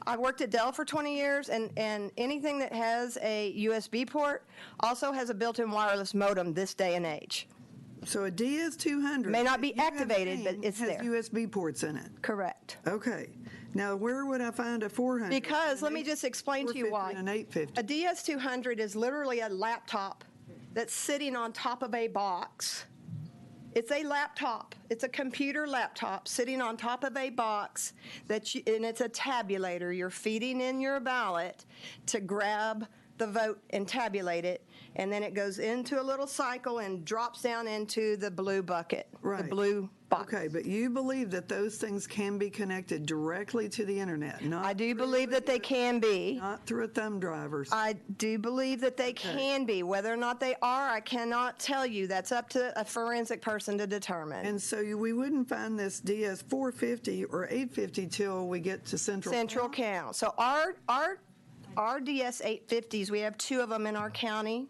I worked at Dell for 20 years, and anything that has a USB port also has a built-in wireless modem this day and age. So a DS200 may not be activated, but it's has there. USB ports in it. Correct. Okay. Now, where would I find a 400? Because let me just explain to you why. An 850. A DS200 is literally a laptop that's sitting on top of a box. It's a laptop. It's a computer laptop sitting on top of a box and it's a tabulator. You're feeding in your ballot to grab the vote and tabulate it, and then it goes into a little cycle and drops down into the blue bucket, Right. the blue box. Okay, but you believe that those things can be connected directly to the internet, not I do believe that they can be. not through a thumb drive or I do believe that they can be. Whether or not they are, I cannot tell you. That's up to a forensic person to determine. And so we wouldn't find this DS 450 or 850 till we get to central count. So our DS 850s, we have 2 of them in our county.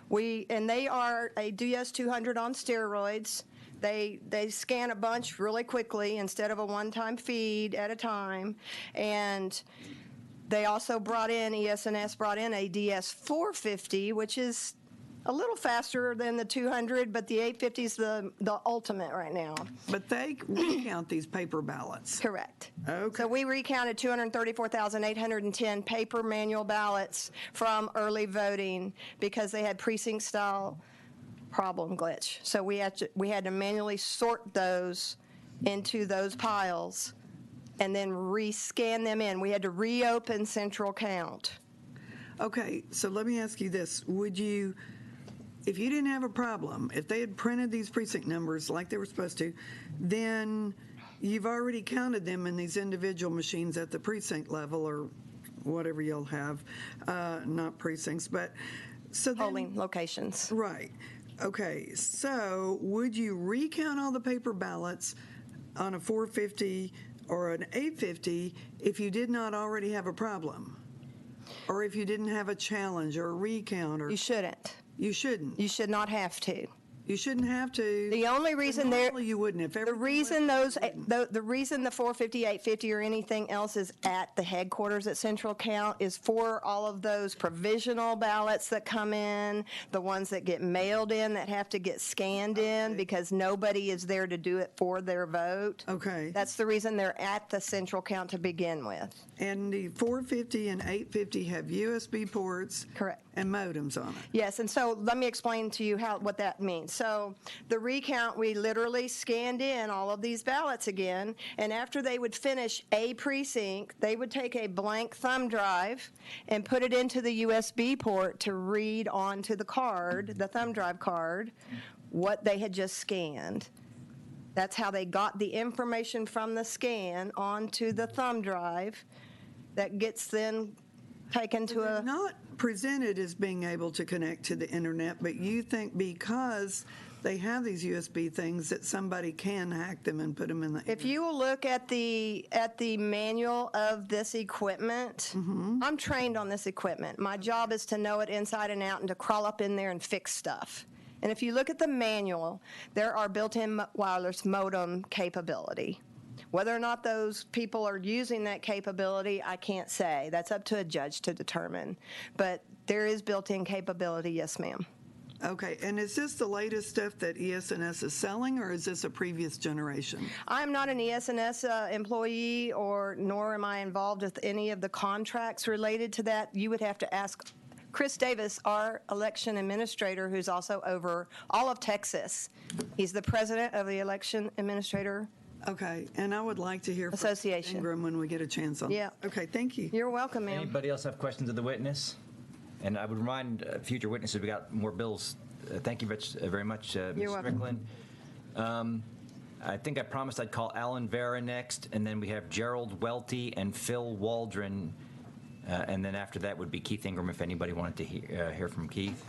And they are a DS 200 on steroids. They scan a bunch really quickly instead of a one-time feed at a time. And they also ES&S brought in a DS 450, which is a little faster than the 200, but the 850 is the ultimate right now. But they recount these paper ballots. Correct. Okay. So we recounted 234,810 paper manual ballots from early voting because they had precinct-style problem glitch. So we had to manually sort those into those piles and then rescan them in. We had to reopen central count. Okay, so let me ask you this. Would you, if you didn't have a problem, if they had printed these precinct numbers like they were supposed to, then you've already counted them in these individual machines at the precinct level or whatever you'll have, not precincts, but so then, polling locations. Right. Okay, so would you recount all the paper ballots on a 450 or an 850 if you did not already have a problem? Or if you didn't have a challenge or a recount? Or You shouldn't. You shouldn't. You should not have to. You shouldn't have to. The only reason you wouldn't. If the reason the reason the 450, 850, or anything else is at the headquarters at Central Count is for all of those provisional ballots that come in, the ones that get mailed in that have to get scanned in because nobody is there to do it for their vote. Okay. That's the reason they're at the Central Count to begin with. And the 450 and 850 have USB ports. Correct. And modems on it. Yes, and so let me explain to you what that means. So the recount, we literally scanned in all of these ballots again, and after they would finish a precinct, they would take a blank thumb drive and put it into the USB port to read onto the card, the thumb drive card, what they had just scanned. That's how they got the information from the scan onto the thumb drive that gets then taken to a... Not presented as being able to connect to the internet, but you think because they have these USB things that somebody can hack them and put them in the... If you will look at the manual of this equipment, I'm trained on this equipment. My job is to know it inside and out and to crawl up in there and fix stuff. And if you look at the manual, there are built-in wireless modem capability. Whether or not those people are using that capability, I can't say. That's up to a judge to determine. But there is built-in capability, yes, ma'am. Okay, and is this the latest stuff that ES&S is selling, or is this a previous generation? I'm not an ES&S employee, nor am I involved with any of the contracts related to that. You would have to ask Chris Davis, our election administrator, who's also over all of Texas. He's the president of the election administrator. Okay, and I would like to hear from Association. Ingram when we get a chance on Yeah. Okay, thank you. You're welcome, ma'am. Anybody else have questions of the witness? And I would remind future witnesses, we got more bills. Thank you very much, Ms. You're welcome. Strickland. I think I promised I'd call Alan Vera next, and then we have Gerald Welty and Phil Waldron, and then after that would be Keith Ingram if anybody wanted to hear from Keith.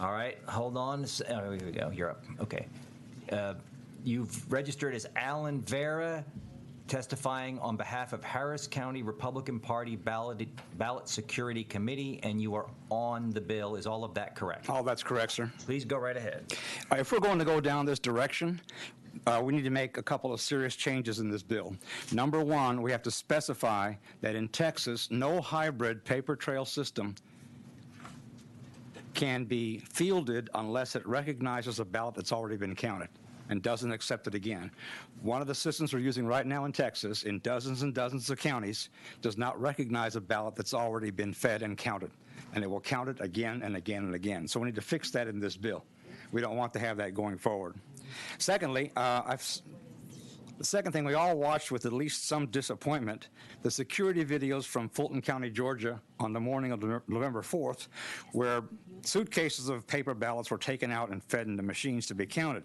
All right, hold on. Oh, here we go. You're up. Okay. You've registered as Alan Vera, testifying on behalf of Harris County Republican Party Ballot Security Committee, and you are on the bill. Is all of that correct? All that's correct, sir. Please go right ahead. If we're going to go down this direction, we need to make a couple of serious changes in this bill. Number one, we have to specify that in Texas, no hybrid paper trail system can be fielded unless it recognizes a ballot that's already been counted and doesn't accept it again. One of the systems we're using right now in Texas, in dozens and dozens of counties, does not recognize a ballot that's already been fed and counted. and it will count it again and again and again. So we need to fix that in this bill. We don't want to have that going forward. Secondly, the second thing we all watched with at least some disappointment, the security videos from Fulton County, Georgia on the morning of November 4th, where suitcases of paper ballots were taken out and fed into machines to be counted.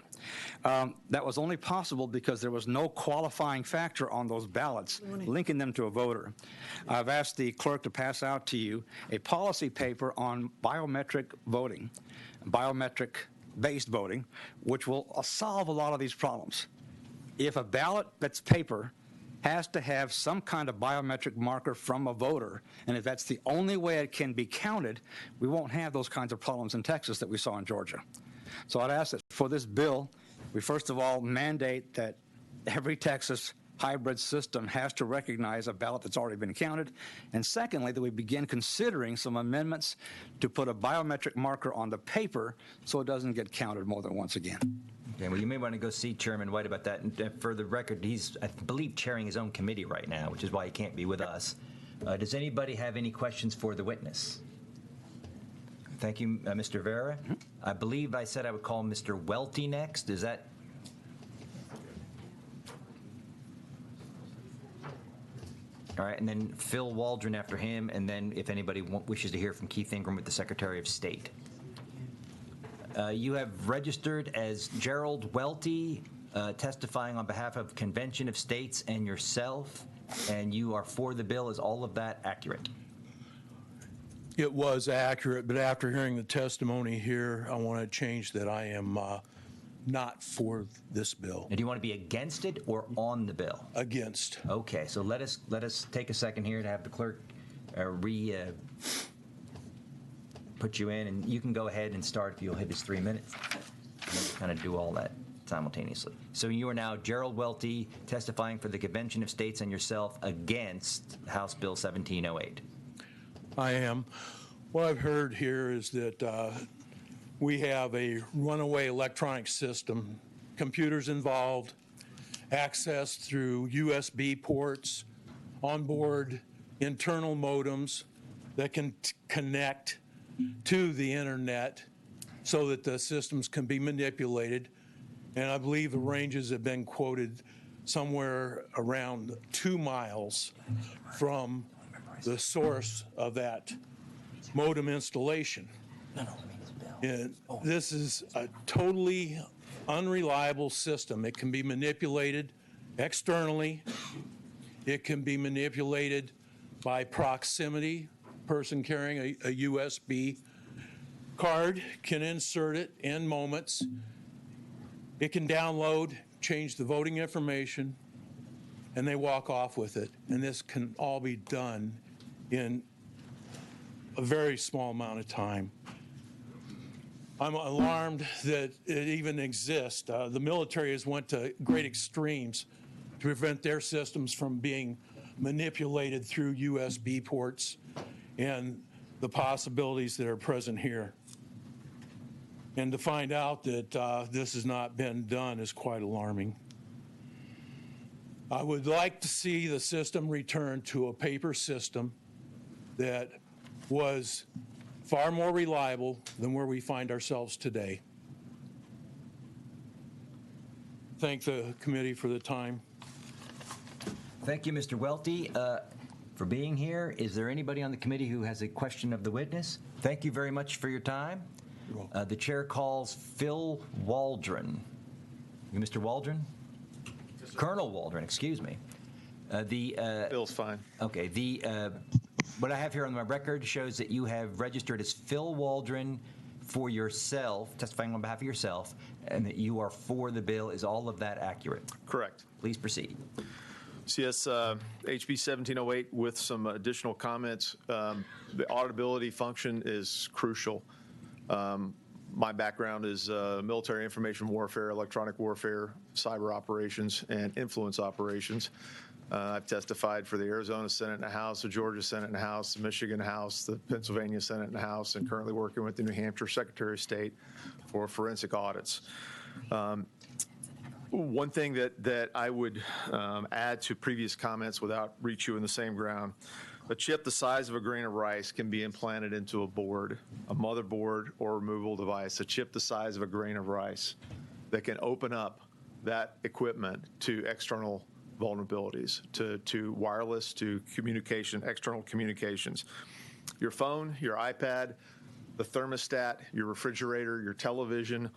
That was only possible because there was no qualifying factor on those ballots linking them to a voter. I've asked the clerk to pass out to you a policy paper on biometric voting, biometric-based voting, which will solve a lot of these problems. If a ballot that's paper has to have some kind of biometric marker from a voter, and if that's the only way it can be counted, we won't have those kinds of problems in Texas that we saw in Georgia. So I'd ask that for this bill, we first of all mandate that every Texas hybrid system has to recognize a ballot that's already been counted, and secondly, that we begin considering some amendments to put a biometric marker on the paper so it doesn't get counted more than once again. Okay, well, you may want to go see Chairman White about that. And for the record, he's, I believe, chairing his own committee right now, which is why he can't be with us. Does anybody have any questions for the witness? Thank you, Mr. Vera. I believe I said I would call Mr. Welty next. Is that? All right, and then Phil Waldron after him, and then if anybody wishes to hear from Keith Ingram with the Secretary of State. You have registered as Gerald Welty, testifying on behalf of Convention of States and yourself, and you are for the bill. Is all of that accurate? It was accurate, but after hearing the testimony here, I want to change that I am not for this bill. And do you want to be against it or on the bill? Against. Okay, so let us take a second here to have the clerk put you in, and you can go ahead and start if you'll hit his 3 minutes. Kind of do all that simultaneously. So you are now Gerald Welty, testifying for the Convention of States and yourself against House Bill 1708. I am. What I've heard here is that we have a runaway electronic system, computers involved, access through USB ports, onboard internal modems that can connect to the internet so that the systems can be manipulated. And I believe the ranges have been quoted somewhere around 2 miles from the source of that modem installation. And this is a totally unreliable system. It can be manipulated externally. It can be manipulated by proximity. Person carrying a USB card can insert it in moments. It can download, change the voting information, and they walk off with it. And this can all be done in a very small amount of time. I'm alarmed that it even exists. The military has went to great extremes to prevent their systems from being manipulated through USB ports and the possibilities that are present here. And to find out that this has not been done is quite alarming. I would like to see the system return to a paper system that was far more reliable than where we find ourselves today. Thank the committee for the time. Thank you, Mr. Welty, for being here. Is there anybody on the committee who has a question of the witness? Thank you very much for your time. The chair calls Phil Waldron. You, Mr. Waldron? Yes, Colonel Waldron, excuse me. Bill's fine. Okay. What I have here on my record shows that you have registered as Phil Waldron for yourself, testifying on behalf of yourself, and that you are for the bill. Is all of that accurate? Correct. Please proceed. So yes, HB 1708 with some additional comments. The auditability function is crucial. My background is military information warfare, electronic warfare, cyber operations, and influence operations. I've testified for the Arizona Senate and the House, the Georgia Senate and the House, the Michigan House, the Pennsylvania Senate and the House, and currently working with the New Hampshire Secretary of State for forensic audits. One thing that I would add to previous comments without reach you in the same ground, A chip the size of a grain of rice can be implanted into a board, a motherboard, or removable device. A chip the size of a grain of rice that can open up that equipment to external vulnerabilities, to wireless, to communication, external communications. Your phone, your iPad, the thermostat, your refrigerator, your television,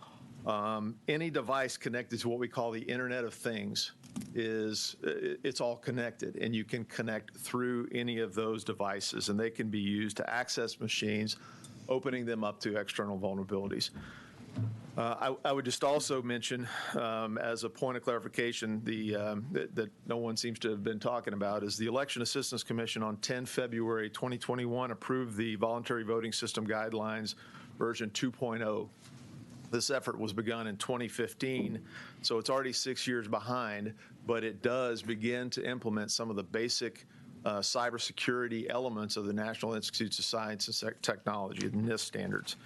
any device connected to what we call the Internet of Things it's all connected, and you can connect through any of those devices, and they can be used to access machines, opening them up to external vulnerabilities. I would just also mention, as a point of clarification, that no one seems to have been talking about, is the Election Assistance Commission on 10 February 2021 approved the Voluntary Voting System Guidelines version 2.0. This effort was begun in 2015, so it's already 6 years behind, but it does begin to implement some of the basic cybersecurity elements of the National Institutes of Science and Technology, the NIST standards.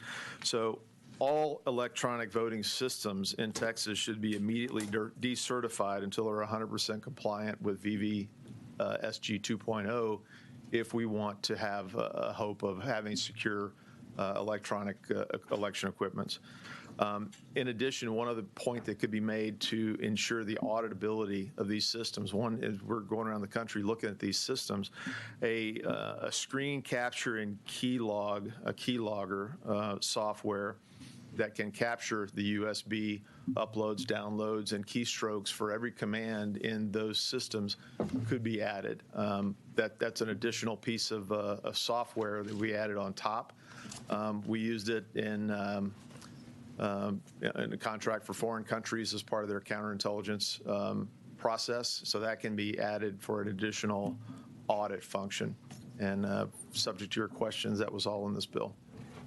So all electronic voting systems in Texas should be immediately decertified until they're 100% compliant with VV SG 2.0 if we want to have a hope of having secure electronic election equipments. In addition, one other point that could be made to ensure the auditability of these systems, one is we're going around the country looking at these systems, a screen capture and keylogger software that can capture the USB uploads, downloads, and keystrokes for every command in those systems could be added. That's an additional piece of software that we added on top. We used it in a contract for foreign countries as part of their counterintelligence process, so that can be added for an additional audit function. And subject to your questions, that was all in this bill.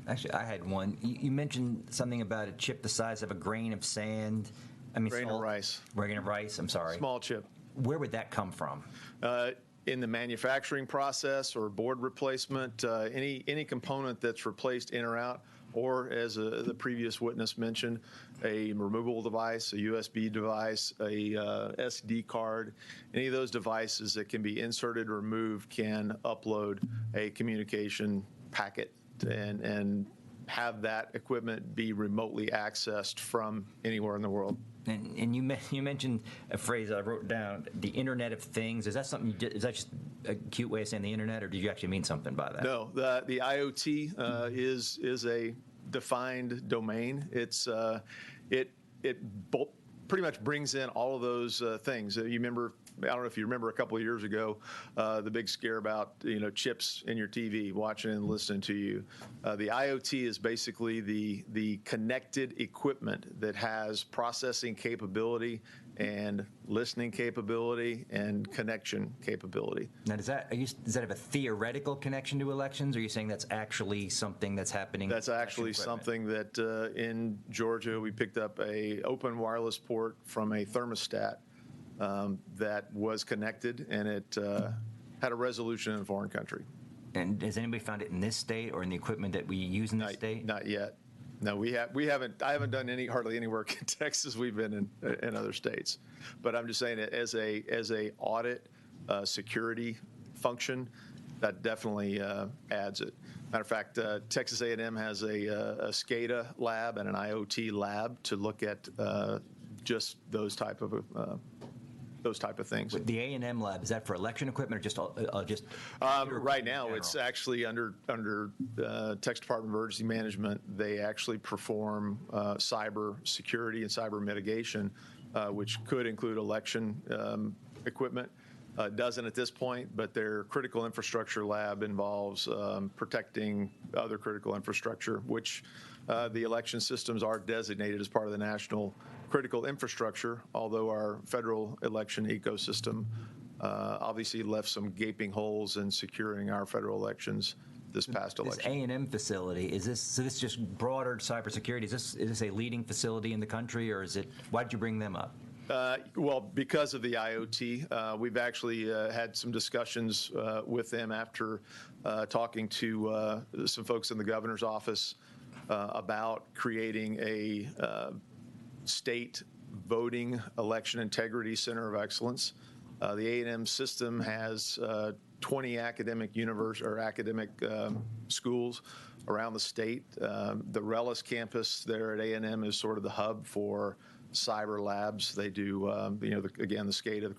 Actually, I had one. You mentioned something about a chip the size of a grain of sand. Grain of rice. Grain of rice, I'm sorry. Small chip. Where would that come from? In the manufacturing process or board replacement, any component that's replaced in or out, or as the previous witness mentioned, a removable device, a USB device, a SD card, any of those devices that can be inserted or removed can upload a communication packet and have that equipment be remotely accessed from anywhere in the world. And you mentioned a phrase I wrote down, the Internet of Things. Is that something? Is that just a cute way of saying the Internet, or did you actually mean something by that? No, the IoT is a defined domain. It pretty much brings in all of those things. You remember? I don't know if you remember a couple of years ago, the big scare about chips in your TV, watching and listening to you. The IoT is basically the connected equipment that has processing capability and listening capability and connection capability. Now, does that have a theoretical connection to elections, or are you saying that's actually something that's happening? That's actually something that in Georgia we picked up a open wireless port from a thermostat that was connected, and it had a resolution in a foreign country. And has anybody found it in this state or in the equipment that we use in this state? Not yet. No, we haven't. I haven't done hardly any work in Texas. We've been in other states, but I'm just saying that as a audit security function, that definitely adds it. Matter of fact, Texas A&M has a SCADA lab and an IoT lab to look at just those type of things. With the A&M lab, is that for election equipment or just right now, it's actually under Texas Department of Emergency Management. They actually perform cyber security and cyber mitigation, which could include election equipment. Doesn't at this point, but their critical infrastructure lab involves protecting other critical infrastructure, which the election systems are designated as part of the national critical infrastructure, although our federal election ecosystem obviously left some gaping holes in securing our federal elections this past election. This A&M facility, is this just broader cybersecurity? Is this a leading facility in the country, or is it? Why did you bring them up? Well, because of the IoT, we've actually had some discussions with them after talking to some folks in the governor's office about creating a state voting election integrity center of excellence. The A&M system has 20 academic schools around the state. The Rellis campus there at A&M is sort of the hub for cyber labs. They do, again, the SCADA, the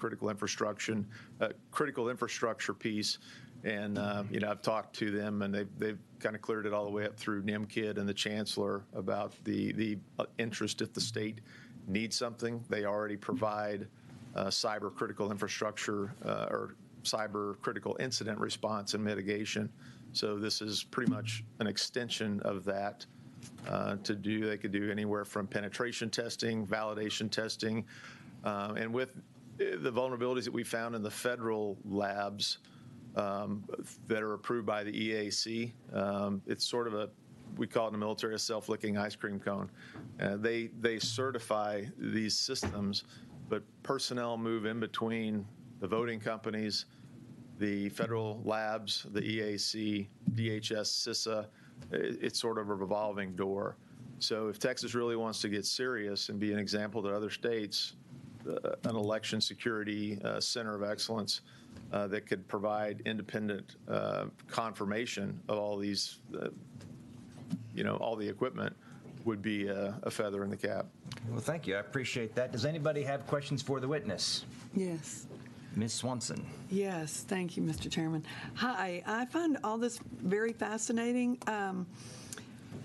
critical infrastructure piece. And, I've talked to them, and they've kind of cleared it all the way up through NIMKID and the chancellor about the interest if the state needs something. They already provide cyber critical infrastructure or cyber critical incident response and mitigation. So this is pretty much an extension of that they could do anywhere from penetration testing, validation testing, and with the vulnerabilities that we found in the federal labs that are approved by the EAC, it's sort of we call it in the military a self-licking ice cream cone. They certify these systems, but personnel move in between the voting companies, the federal labs, the EAC, DHS, CISA. It's sort of a revolving door. So if Texas really wants to get serious and be an example to other states, an election security center of excellence that could provide independent confirmation of all these, all the equipment would be a feather in the cap. Well, thank you. I appreciate that. Does anybody have questions for the witness? Yes. Ms. Swanson. Yes, thank you, Mr. Chairman. Hi, I find all this very fascinating.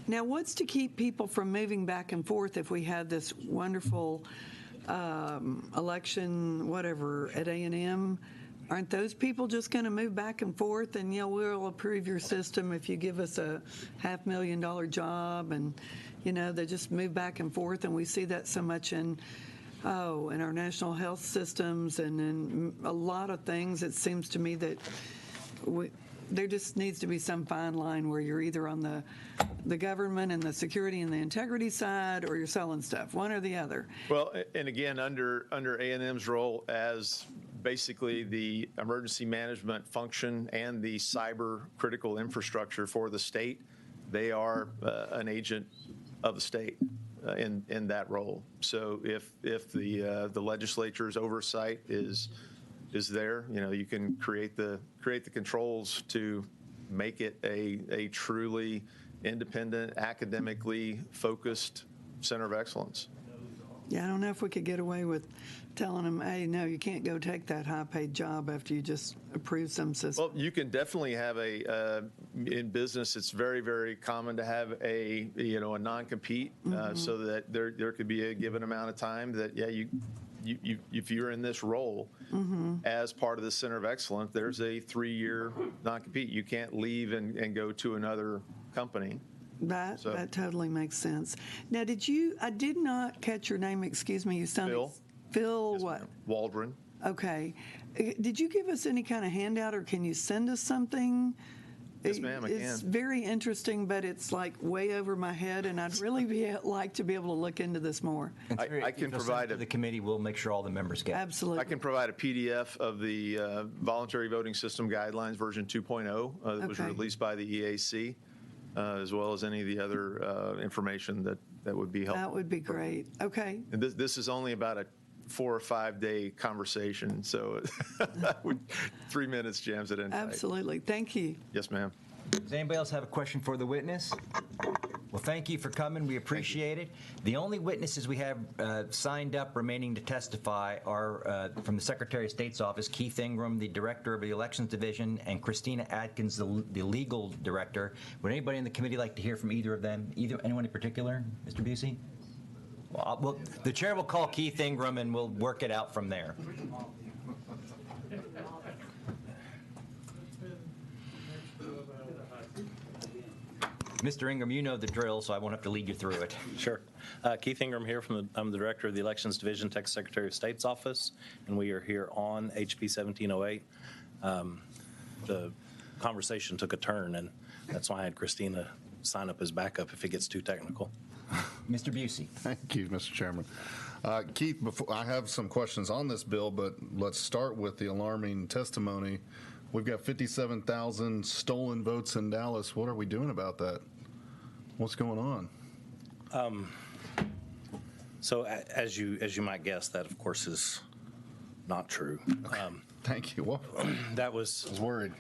Now, what's to keep people from moving back and forth if we had this wonderful election, whatever, at A&M? Aren't those people just going to move back and forth and, we'll approve your system if you give us a $500,000 job, and, they just move back and forth, and we see that so much in our national health systems and in a lot of things. It seems to me that there just needs to be some fine line where you're either on the government and the security and the integrity side, or you're selling stuff, one or the other. Well, and again, under A&M's role as basically the emergency management function and the cyber critical infrastructure for the state, they are an agent of the state in that role. So if the legislature's oversight is there, you can create the controls to make it a truly independent, academically focused center of excellence. Yeah, I don't know if we could get away with telling them, hey, no, you can't go take that high-paid job after you just approve some system. Well, you can definitely have in business, it's very, very common to have a non-compete, so that there could be a given amount of time that, if you're in this role as part of the Center of Excellence, there's a 3-year non-compete. You can't leave and go to another company. That totally makes sense. Now, I did not catch your name, excuse me. You sounded Phil yes, what? Waldron. Okay. Did you give us any kind of handout, or can you send us something? Yes, ma'am, I can. It's very interesting, but it's like way over my head, and I'd really like to be able to look into this more. I can provide the committee. We'll make sure all the members get it. Absolutely. I can provide a PDF of the Voluntary Voting System Guidelines version 2.0 that was released by the EAC, as well as any of the other information that would be helpful. That would be great. Okay. And this is only about a 4 or 5 day conversation, so 3 minutes jams it in tight. Absolutely. Thank you. Yes, ma'am. Does anybody else have a question for the witness? Well, thank you for coming. We appreciate it. The only witnesses we have signed up remaining to testify are from the Secretary of State's office, Keith Ingram, the Director of the Elections Division, and Christina Adkins, the Legal Director. Would anybody in the committee like to hear from either of them? Anyone in particular? Mr. Busey? Well, the chair will call Keith Ingram, and we'll work it out from there. Mr. Ingram, you know the drill, so I won't have to lead you through it. Sure. Keith Ingram here I'm the Director of the Elections Division, Texas Secretary of State's office, and we are here on HB 1708. The conversation took a turn, and that's why I had Christina sign up as backup if it gets too technical. Mr. Busey. Thank you, Mr. Chairman. Keith, I have some questions on this bill, but let's start with the alarming testimony. We've got 57,000 stolen votes in Dallas. What are we doing about that? What's going on? So as you might guess, that of course is not true. Thank you. Well, That was. I was worried.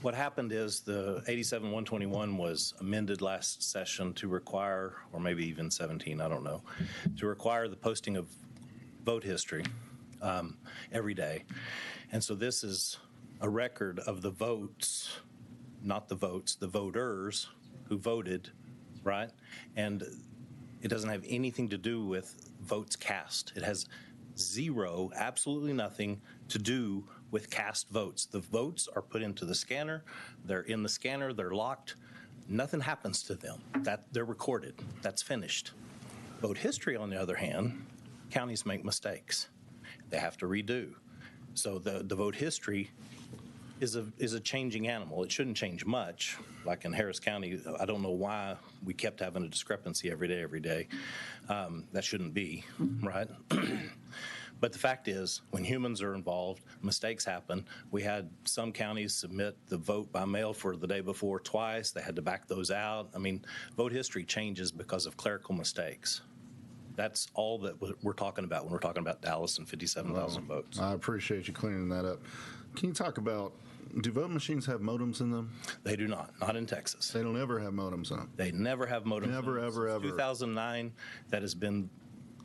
What happened is the 87-121 was amended last session to require, or maybe even 17, I don't know, to require the posting of vote history every day. And so this is a record of the votes, not the votes, the voters who voted, right? And it doesn't have anything to do with votes cast. It has zero, absolutely nothing to do with cast votes. The votes are put into the scanner. They're in the scanner. They're locked. Nothing happens to them. They're recorded. That's finished. Vote history, on the other hand, counties make mistakes. They have to redo. So the vote history is a changing animal. It shouldn't change much. Like in Harris County, I don't know why we kept having a discrepancy every day. That shouldn't be, right? But the fact is, when humans are involved, mistakes happen. We had some counties submit the vote by mail for the day before twice. They had to back those out. I mean, vote history changes because of clerical mistakes. That's all that we're talking about when we're talking about Dallas and 57,000 votes. I appreciate you clearing that up. Can you talk about, do vote machines have modems in them? They do not in Texas. They don't ever have modems in them? They never have modems. Never, ever, ever. 2009, that has been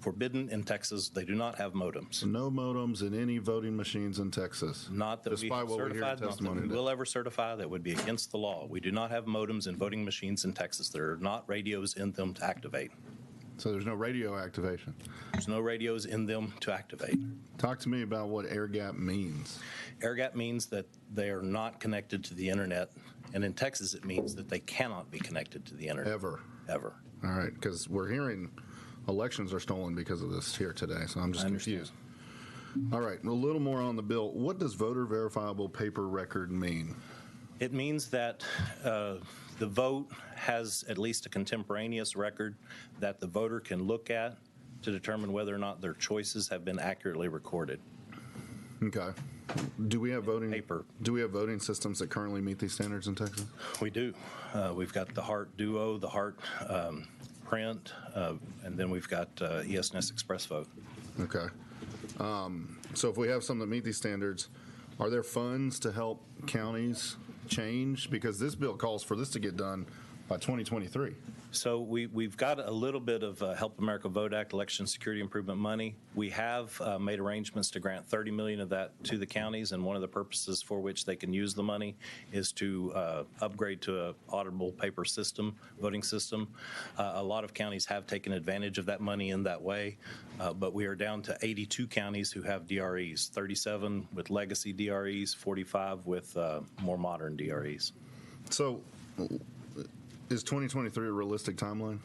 forbidden in Texas. They do not have modems. So no modems in any voting machines in Texas? Not that despite we what we hear in certified, not that testimony we today. will ever certify. That would be against the law. We do not have modems in voting machines in Texas. There are not radios in them to activate. So there's no radio activation? There's no radios in them to activate. Talk to me about what air gap means. Air gap means that they are not connected to the internet, and in Texas it means that they cannot be connected to the internet. Ever? Ever. All right, because we're hearing elections are stolen because of this here today, so I'm just confused. All right, a little more on the bill. What does voter verifiable paper record mean? It means that the vote has at least a contemporaneous record that the voter can look at to determine whether or not their choices have been accurately recorded. Okay. Do we have voting paper? Do we have voting systems that currently meet these standards in Texas? We do. We've got the Hart Duo, the Hart Print, and then we've got ESNS Express Vote. Okay. So if we have some that meet these standards, are there funds to help counties change? Because this bill calls for this to get done by 2023. So we've got a little bit of Help America Vote Act election security improvement money. We have made arrangements to grant $30 million of that to the counties, and one of the purposes for which they can use the money is to upgrade to an auditable paper system, voting system. A lot of counties have taken advantage of that money in that way, but we are down to 82 counties who have DREs, 37 with legacy DREs, 45 with more modern DREs. So is 2023 a realistic timeline?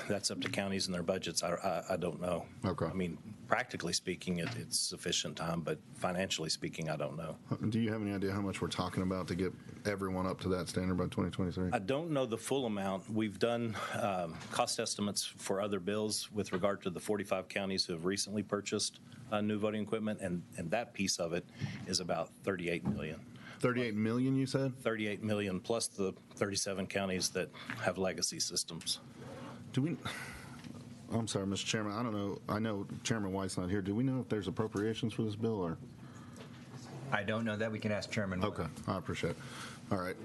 That's up to counties and their budgets. I don't know. Okay. I mean, practically speaking, it's sufficient time, but financially speaking, I don't know. Do you have any idea how much we're talking about to get everyone up to that standard by 2023? I don't know the full amount. We've done cost estimates for other bills with regard to the 45 counties who have recently purchased new voting equipment, and that piece of it is about $38 million. 38 million, you said? 38 million plus the 37 counties that have legacy systems. Do we? I'm sorry, Mr. Chairman. I don't know. I know Chairman White's not here. Do we know if there's appropriations for this bill, or? I don't know that. We can ask Chairman. Okay, I appreciate it. All right.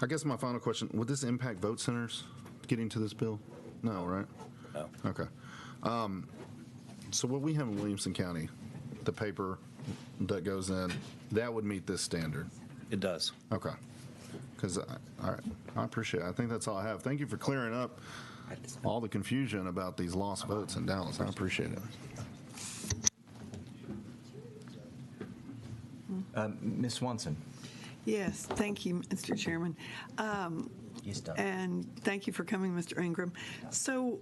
I guess my final question: would this impact vote centers getting to this bill? No, right? No. Okay. So what we have in Williamson County, the paper that goes in, that would meet this standard. It does. Okay. Because, all right, I appreciate it. I think that's all I have. Thank you for clearing up all the confusion about these lost votes in Dallas. I appreciate it. Ms. Swanson. Yes, thank you, Mr. Chairman. And thank you for coming, Mr. Ingram. So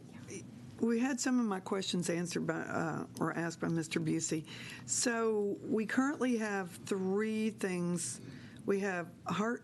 we had some of my questions answered by, or asked by Mr. Busey. So we currently have three things. We have Hart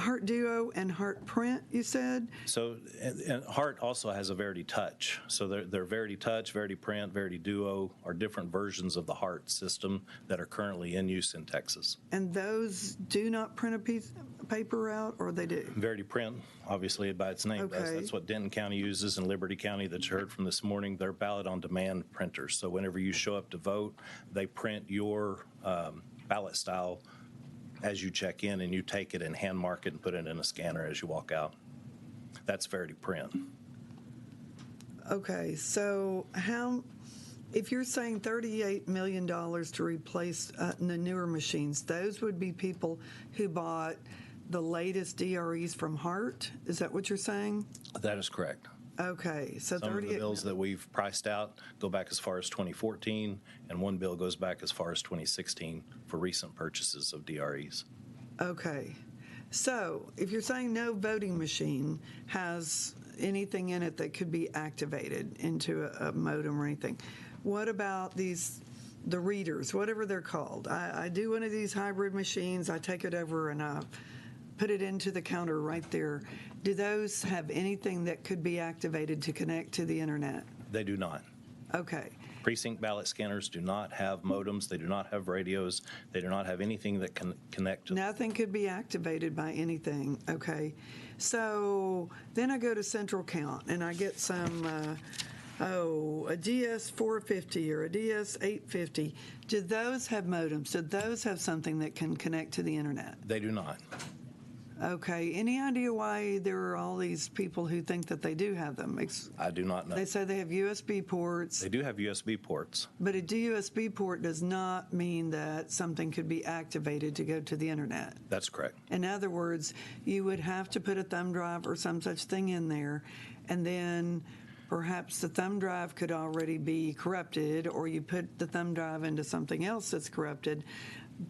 Heart Duo and Heart Print, you said? So, and Hart also has a Verity Touch. So they're Verity Touch, Verity Print, Verity Duo are different versions of the Hart system that are currently in use in Texas. And those do not print a piece of paper out, or they do? Verity Print, obviously by its name, does. Okay. That's what Denton County uses, and Liberty County that you heard from this morning. They're ballot-on-demand printers. So whenever you show up to vote, they print your ballot style as you check in, and you take it and hand mark it and put it in a scanner as you walk out. That's Verity Print. Okay, so if you're saying $38 million to replace the newer machines, those would be people who bought the latest DREs from Hart? Is that what you're saying? That is correct. Okay, so Some of 38 the bills that we've priced out go back as far as 2014, and one bill goes back as far as 2016 for recent purchases of DREs. Okay, so if you're saying no voting machine has anything in it that could be activated into a modem or anything, what about the readers, whatever they're called? I do one of these hybrid machines, I take it over and I put it into the counter right there. Do those have anything that could be activated to connect to the internet? They do not. Okay. Precinct ballot scanners do not have modems. They do not have radios. They do not have anything that can connect to. Nothing could be activated by anything. Okay. So then I go to Central Count and I get some, a DS450 or a DS850. Do those have modems? Do those have something that can connect to the internet? They do not. Okay. Any idea why there are all these people who think that they do have them? I do not know. They say they have USB ports. They do have USB ports. But a USB port does not mean that something could be activated to go to the internet. That's correct. In other words, you would have to put a thumb drive or some such thing in there, and then perhaps the thumb drive could already be corrupted, or you put the thumb drive into something else that's corrupted,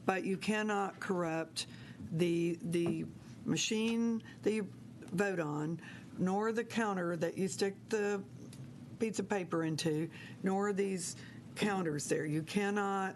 but you cannot corrupt the machine that you vote on, nor the counter that you stick the piece of paper into, nor these counters there. You cannot,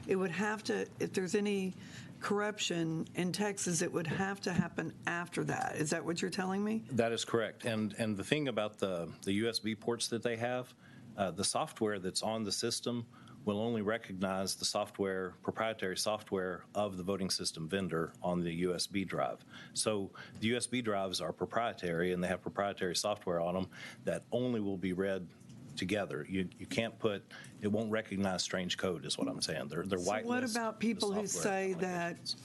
it would have to, if there's any corruption in Texas, it would have to happen after that. Is that what you're telling me? That is correct. And the thing about the USB ports that they have, the software that's on the system will only recognize the software, proprietary software of the voting system vendor on the USB drive. So the USB drives are proprietary, and they have proprietary software on them that only will be read together. You can't put, it won't recognize strange code is what I'm saying. They're white. So what about people who say that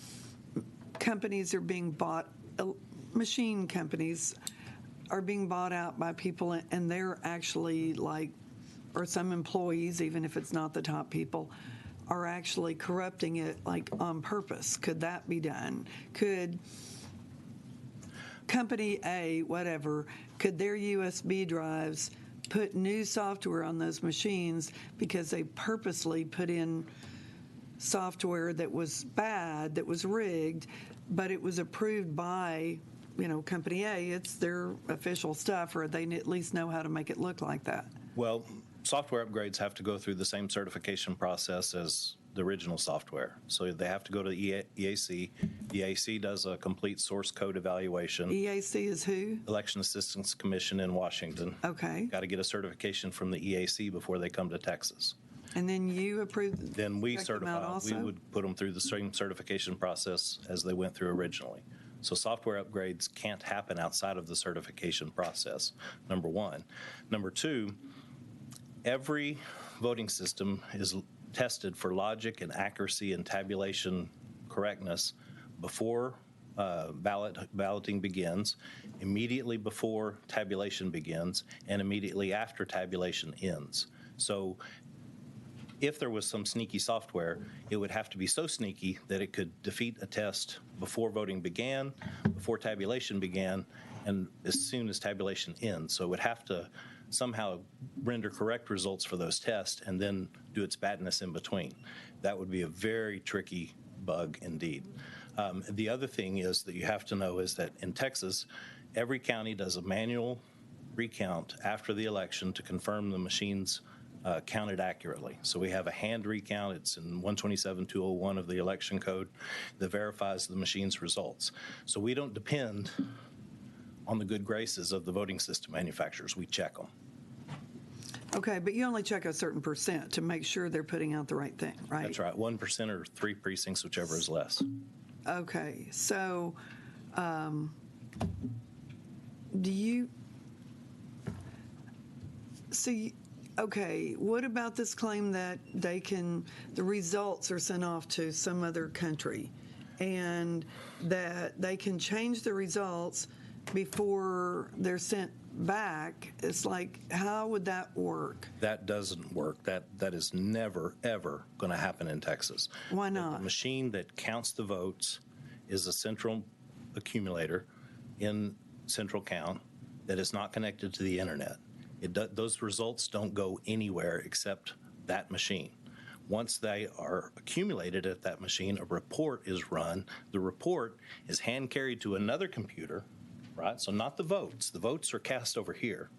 companies are being bought, machine companies are being bought out by people, and they're actually like, or some employees, even if it's not the top people, are actually corrupting it like on purpose? Could that be done? Could company A, whatever, could their USB drives put new software on those machines because they purposely put in software that was bad, that was rigged, but it was approved by, company A? It's their official stuff, or they at least know how to make it look like that. Well, software upgrades have to go through the same certification process as the original software. So they have to go to the EAC. EAC does a complete source code evaluation. EAC is who? Election Assistance Commission in Washington. Okay. Got to get a certification from the EAC before they come to Texas. And then you approve? Then we check them out certify. also? We would put them through the same certification process as they went through originally. So software upgrades can't happen outside of the certification process, number one. Number two, every voting system is tested for logic and accuracy and tabulation correctness before balloting begins, immediately before tabulation begins, and immediately after tabulation ends. So if there was some sneaky software, it would have to be so sneaky that it could defeat a test before voting began, before tabulation began, and as soon as tabulation ends. So it would have to somehow render correct results for those tests and then do its badness in between. That would be a very tricky bug indeed. The other thing is that you have to know is that in Texas, every county does a manual recount after the election to confirm the machine's counted accurately. So we have a hand recount. It's in 127.201 of the election code that verifies the machine's results. So we don't depend on the good graces of the voting system manufacturers. We check them. Okay, but you only check a certain percent to make sure they're putting out the right thing, right? That's right, 1% or 3 precincts, whichever is less. Okay, so okay, what about this claim that the results are sent off to some other country and that they can change the results before they're sent back? It's like, how would that work? That doesn't work. That is never, ever going to happen in Texas. Why not? The machine that counts the votes is a central accumulator in central count that is not connected to the internet. Those results don't go anywhere except that machine. Once they are accumulated at that machine, a report is run. The report is hand carried to another computer, right? So not the votes. The votes are cast over here.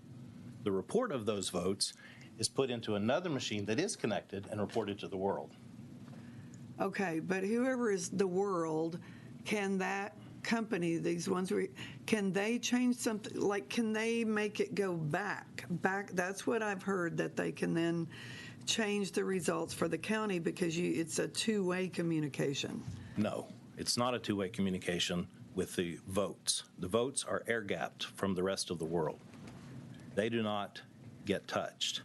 The report of those votes is put into another machine that is connected and reported to the world. Okay, but whoever is the world, can that company, these ones, can they change something? Like, can they make it go back? That's what I've heard, that they can then change the results for the county because it's a two-way communication. No, it's not a two-way communication with the votes. The votes are air-gapped from the rest of the world. They do not get touched.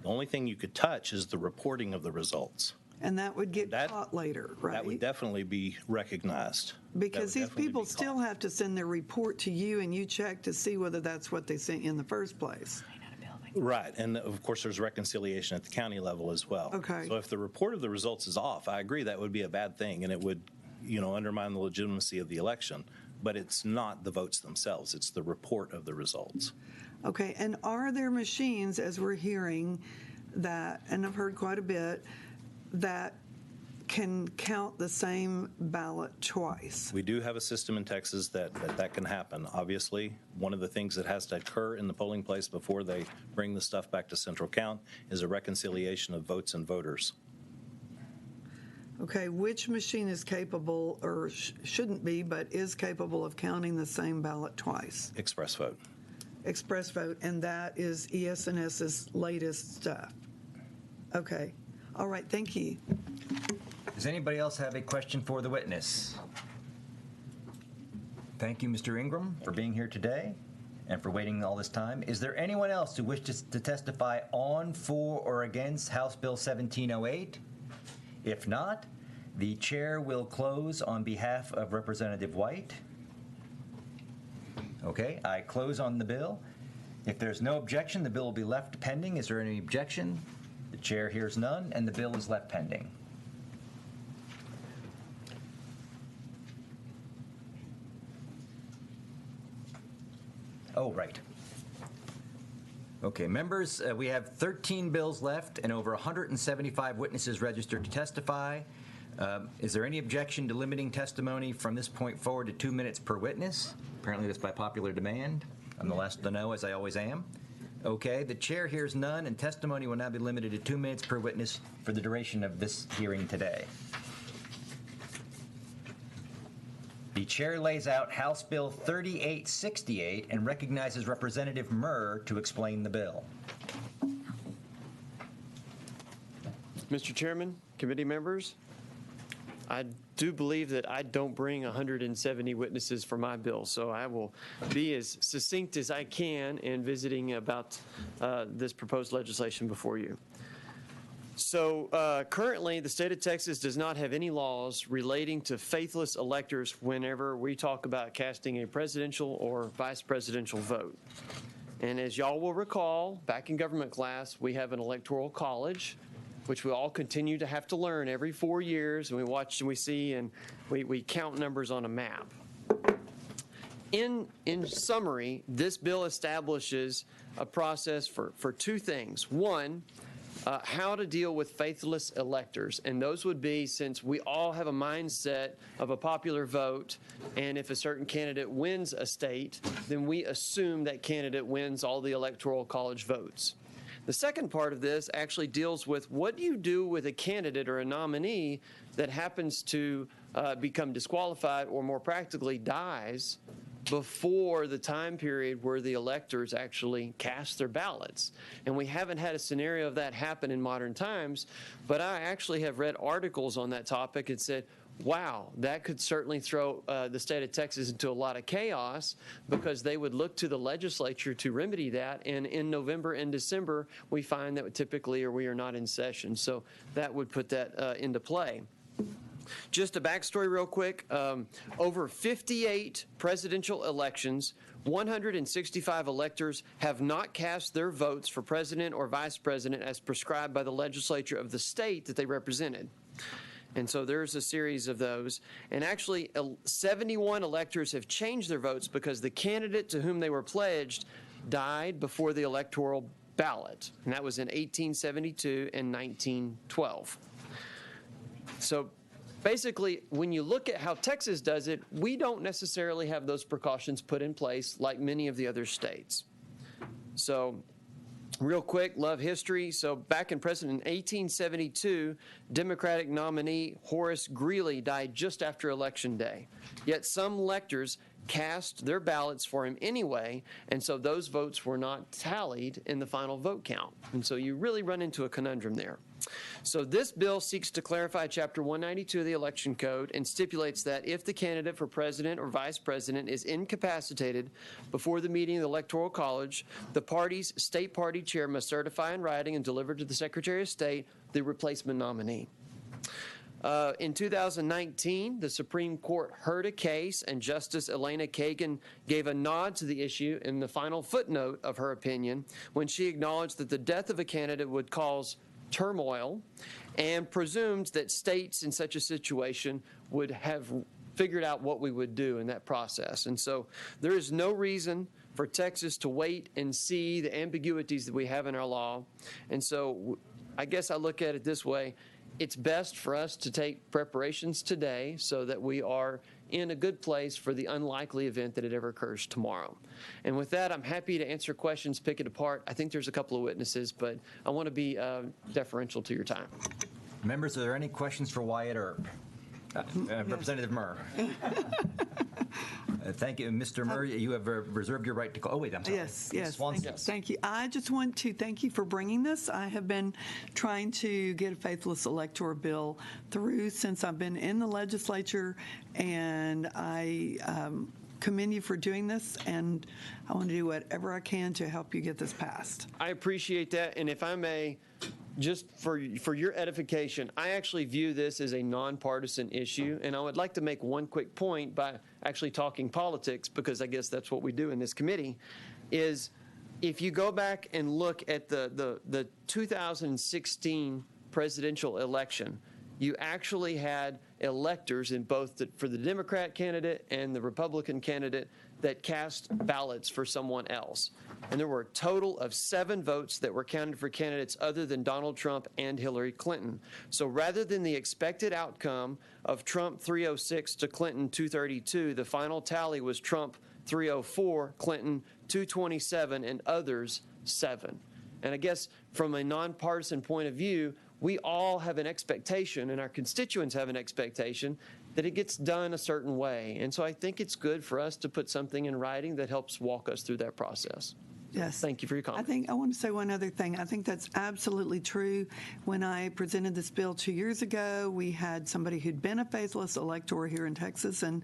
The only thing you could touch is the reporting of the results. And that would get caught later, right? That would definitely be recognized. Because these people still have to send their report to you, and you check to see whether that's what they sent you in the first place. Right, and of course there's reconciliation at the county level as well. Okay. So if the report of the results is off, I agree that would be a bad thing, and it would, undermine the legitimacy of the election. But it's not the votes themselves; it's the report of the results. Okay, and are there machines, as we're hearing, that, and I've heard quite a bit, that can count the same ballot twice? We do have a system in Texas that can happen. Obviously, one of the things that has to occur in the polling place before they bring the stuff back to central count is a reconciliation of votes and voters. Okay, which machine is capable, or shouldn't be, but is capable of counting the same ballot twice? Express vote. Express vote, and that is ES&S's latest stuff. Okay. All right, thank you. Does anybody else have a question for the witness? Thank you, Mr. Ingram, for being here today and for waiting all this time. Is there anyone else who wishes to testify on, for, or against House Bill 1708? If not, the chair will close on behalf of Representative White. Okay, I close on the bill. If there's no objection, the bill will be left pending. Is there any objection? The chair hears none, and the bill is left pending. Oh, right. Okay, members, we have 13 bills left and over 175 witnesses registered to testify. Is there any objection to limiting testimony from this point forward to 2 minutes per witness? Apparently that's by popular demand. I'm the last to know, as I always am. Okay, the chair hears none, and testimony will now be limited to 2 minutes per witness for the duration of this hearing today. The chair lays out House Bill 3868 and recognizes Representative Murr to explain the bill. Mr. Chairman, committee members, I do believe that I don't bring 170 witnesses for my bill, so I will be as succinct as I can in visiting about this proposed legislation before you. So currently, the state of Texas does not have any laws relating to faithless electors whenever we talk about casting a presidential or vice presidential vote. And as y'all will recall, back in government class, we have an electoral college, which we all continue to have to learn every 4 years, and we watch and we see and we count numbers on a map. In summary, this bill establishes a process for two things. One, how to deal with faithless electors, and those would be, since we all have a mindset of a popular vote, and if a certain candidate wins a state, then we assume that candidate wins all the electoral college votes. The second part of this actually deals with what do you do with a candidate or a nominee that happens to become disqualified or more practically dies before the time period where the electors actually cast their ballots. And we haven't had a scenario of that happen in modern times, but I actually have read articles on that topic and said, wow, that could certainly throw the state of Texas into a lot of chaos, because they would look to the legislature to remedy that. And in November and December, we find that typically we are not in session. So that would put that into play. Just a backstory real quick. Over 58 presidential elections, 165 electors have not cast their votes for president or vice president as prescribed by the legislature of the state that they represented. And so there's a series of those. And actually, 71 electors have changed their votes because the candidate to whom they were pledged died before the electoral ballot. And that was in 1872 and 1912. So basically, when you look at how Texas does it, we don't necessarily have those precautions put in place like many of the other states. So real quick, love history. So back in President in 1872, Democratic nominee Horace Greeley died just after Election Day. Yet some electors cast their ballots for him anyway, and so those votes were not tallied in the final vote count. And so you really run into a conundrum there. So this bill seeks to clarify Chapter 192 of the Election Code and stipulates that if the candidate for president or vice president is incapacitated before the meeting of the Electoral College, the party's state party chair must certify in writing and deliver to the Secretary of State the replacement nominee. In 2019, the Supreme Court heard a case, and Justice Elena Kagan gave a nod to the issue in the final footnote of her opinion when she acknowledged that the death of a candidate would cause turmoil and presumed that states in such a situation would have figured out what we would do in that process. And so there is no reason for Texas to wait and see the ambiguities that we have in our law. And so I guess I look at it this way. It's best for us to take preparations today so that we are in a good place for the unlikely event that it ever occurs tomorrow. And with that, I'm happy to answer questions, pick it apart. I think there's a couple of witnesses, but I want to be deferential to your time. Members, are there any questions for Wyatt Earp? Representative Murr. Thank you. Mr. Murr, you have reserved your right to call. Oh, wait, I'm sorry. Yes, Ms. yes. Swanson. Thank you. I just want to thank you for bringing this. I have been trying to get a faithless elector bill through since I've been in the legislature, and I commend you for doing this, and I want to do whatever I can to help you get this passed. I appreciate that, and if I may, just for your edification, I actually view this as a nonpartisan issue, and I would like to make one quick point by actually talking politics, because I guess that's what we do in this committee, is if you go back and look at the 2016 presidential election, you actually had electors in both for the Democrat candidate and the Republican candidate that cast ballots for someone else. And there were a total of 7 votes that were counted for candidates other than Donald Trump and Hillary Clinton. So rather than the expected outcome of Trump 306 to Clinton 232, the final tally was Trump 304, Clinton 227, and others 7. And I guess from a nonpartisan point of view, we all have an expectation, and our constituents have an expectation, that it gets done a certain way. And so I think it's good for us to put something in writing that helps walk us through that process. Yes. Thank you for your comment. I want to say one other thing. I think that's absolutely true. When I presented this bill 2 years ago, we had somebody who'd been a faithless elector here in Texas and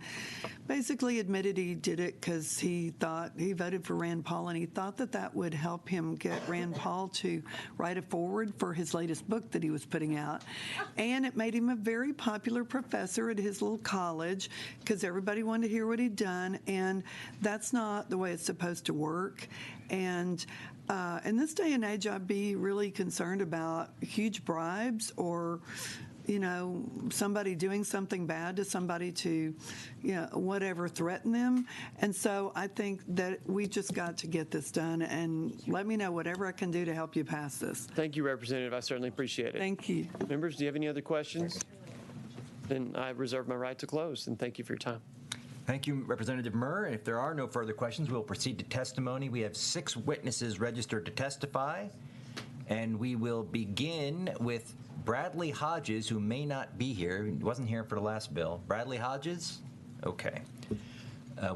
basically admitted he did it because he thought he voted for Rand Paul, and he thought that that would help him get Rand Paul to write a foreword for his latest book that he was putting out. And it made him a very popular professor at his little college because everybody wanted to hear what he'd done, and that's not the way it's supposed to work. And in this day and age, I'd be really concerned about huge bribes or, you know, somebody doing something bad to somebody to, you know, whatever, threaten them. And so I think that we just got to get this done, and let me know whatever I can do to help you pass this. Thank you, Representative. I certainly appreciate it. Thank you. Members, do you have any other questions? Then I reserve my right to close, and thank you for your time. Thank you, Representative Murr. If there are no further questions, we'll proceed to testimony. We have 6 witnesses registered to testify. And we will begin with Bradley Hodges, who may not be here. He wasn't here for the last bill. Bradley Hodges? Okay.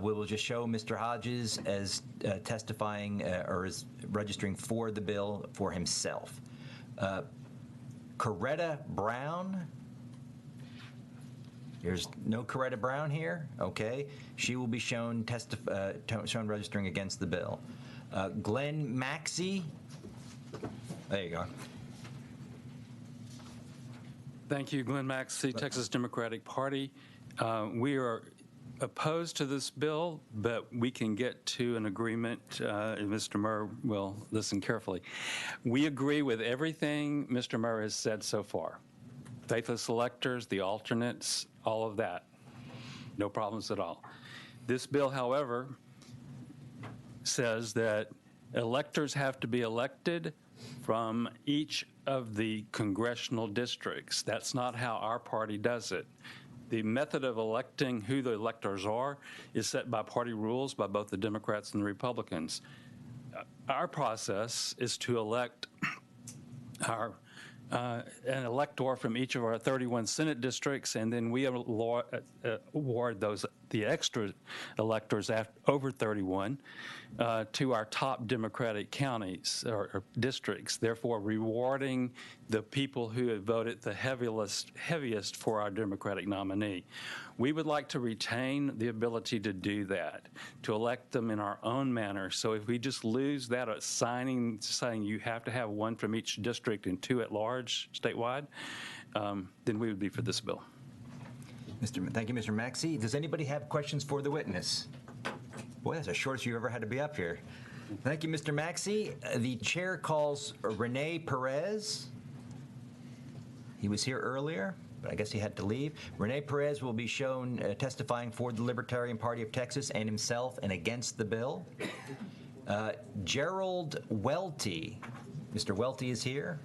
We will just show Mr. Hodges as testifying or as registering for the bill for himself. Coretta Brown? There's no Coretta Brown here? Okay. She will be shown registering against the bill. Glenn Maxey? There you go. Thank you, Glenn Maxey, Texas Democratic Party. We are opposed to this bill, but we can get to an agreement, and Mr. Murr will listen carefully. We agree with everything Mr. Murr has said so far. Faithless electors, the alternates, all of that. No problems at all. This bill, however, says that electors have to be elected from each of the congressional districts. That's not how our party does it. The method of electing who the electors are is set by party rules by both the Democrats and the Republicans. Our process is to elect an elector from each of our 31 Senate districts, and then we award the extra electors over 31 to our top Democratic counties or districts, therefore rewarding the people who have voted the heaviest for our Democratic nominee. We would like to retain the ability to do that, to elect them in our own manner. So if we just lose that saying you have to have one from each district and two at large statewide, then we would be for this bill. Thank you, Mr. Maxey. Does anybody have questions for the witness? Boy, that's the shortest you've ever had to be up here. Thank you, Mr. Maxey. The chair calls Rene Perez. He was here earlier, but I guess he had to leave. Rene Perez will be shown testifying for the Libertarian Party of Texas and himself and against the bill. Gerald Welty. Mr. Welty is here.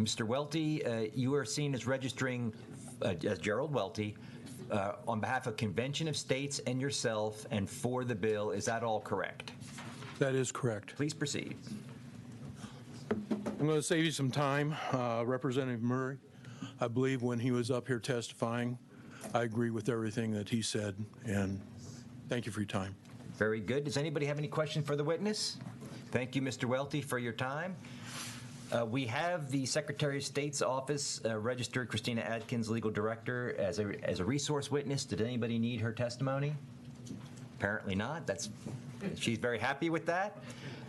Mr. Welty, you are seen as registering as Gerald Welty on behalf of Convention of States and yourself and for the bill. Is that all correct? That is correct. Please proceed. I'm going to save you some time. Representative Murray, I believe when he was up here testifying, I agree with everything that he said, and thank you for your time. Very good. Does anybody have any questions for the witness? Thank you, Mr. Welty, for your time. We have the Secretary of State's office registered Christina Adkins, legal director, as a resource witness. Did anybody need her testimony? Apparently not. She's very happy with that.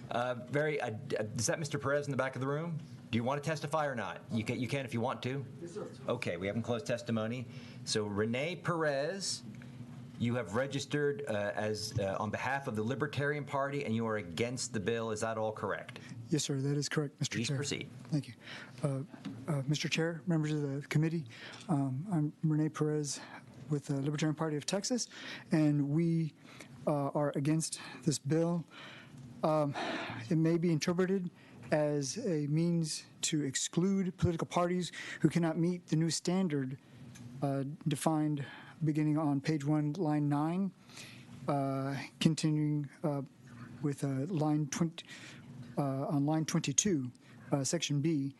Is that Mr. Perez in the back of the room? Do you want to testify or not? You can if you want to. Yes, sir. Okay, we haven't closed testimony. So Rene Perez, you have registered as on behalf of the Libertarian Party, and you are against the bill. Is that all correct? Yes, sir, that is correct, Mr. Chair. Please proceed. Thank you. Mr. Chair, members of the committee, I'm Rene Perez with the Libertarian Party of Texas, and we are against this bill. It may be interpreted as a means to exclude political parties who cannot meet the new standard defined beginning on page 1, line 9, continuing with line 20, on line 22, section B,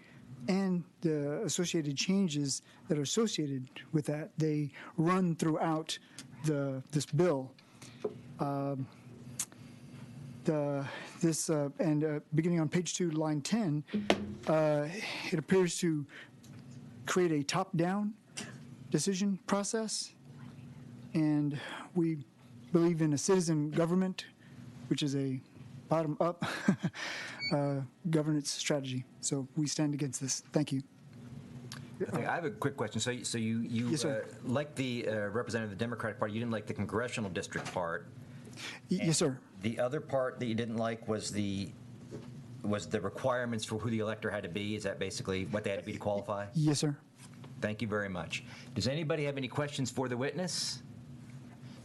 and the associated changes that are associated with that. They run throughout this bill. Beginning on page 2, line 10, it appears to create a top-down decision process, and we believe in a citizen government, which is a bottom-up governance strategy. So we stand against this. Thank you. I have a quick question. So you Yes, like the representative of the Democratic Party, you didn't like the congressional district part. Yes, sir. The other part that you didn't like was the requirements for who the elector had to be. Is that basically what they had to be to qualify? Yes, sir. Thank you very much. Does anybody have any questions for the witness?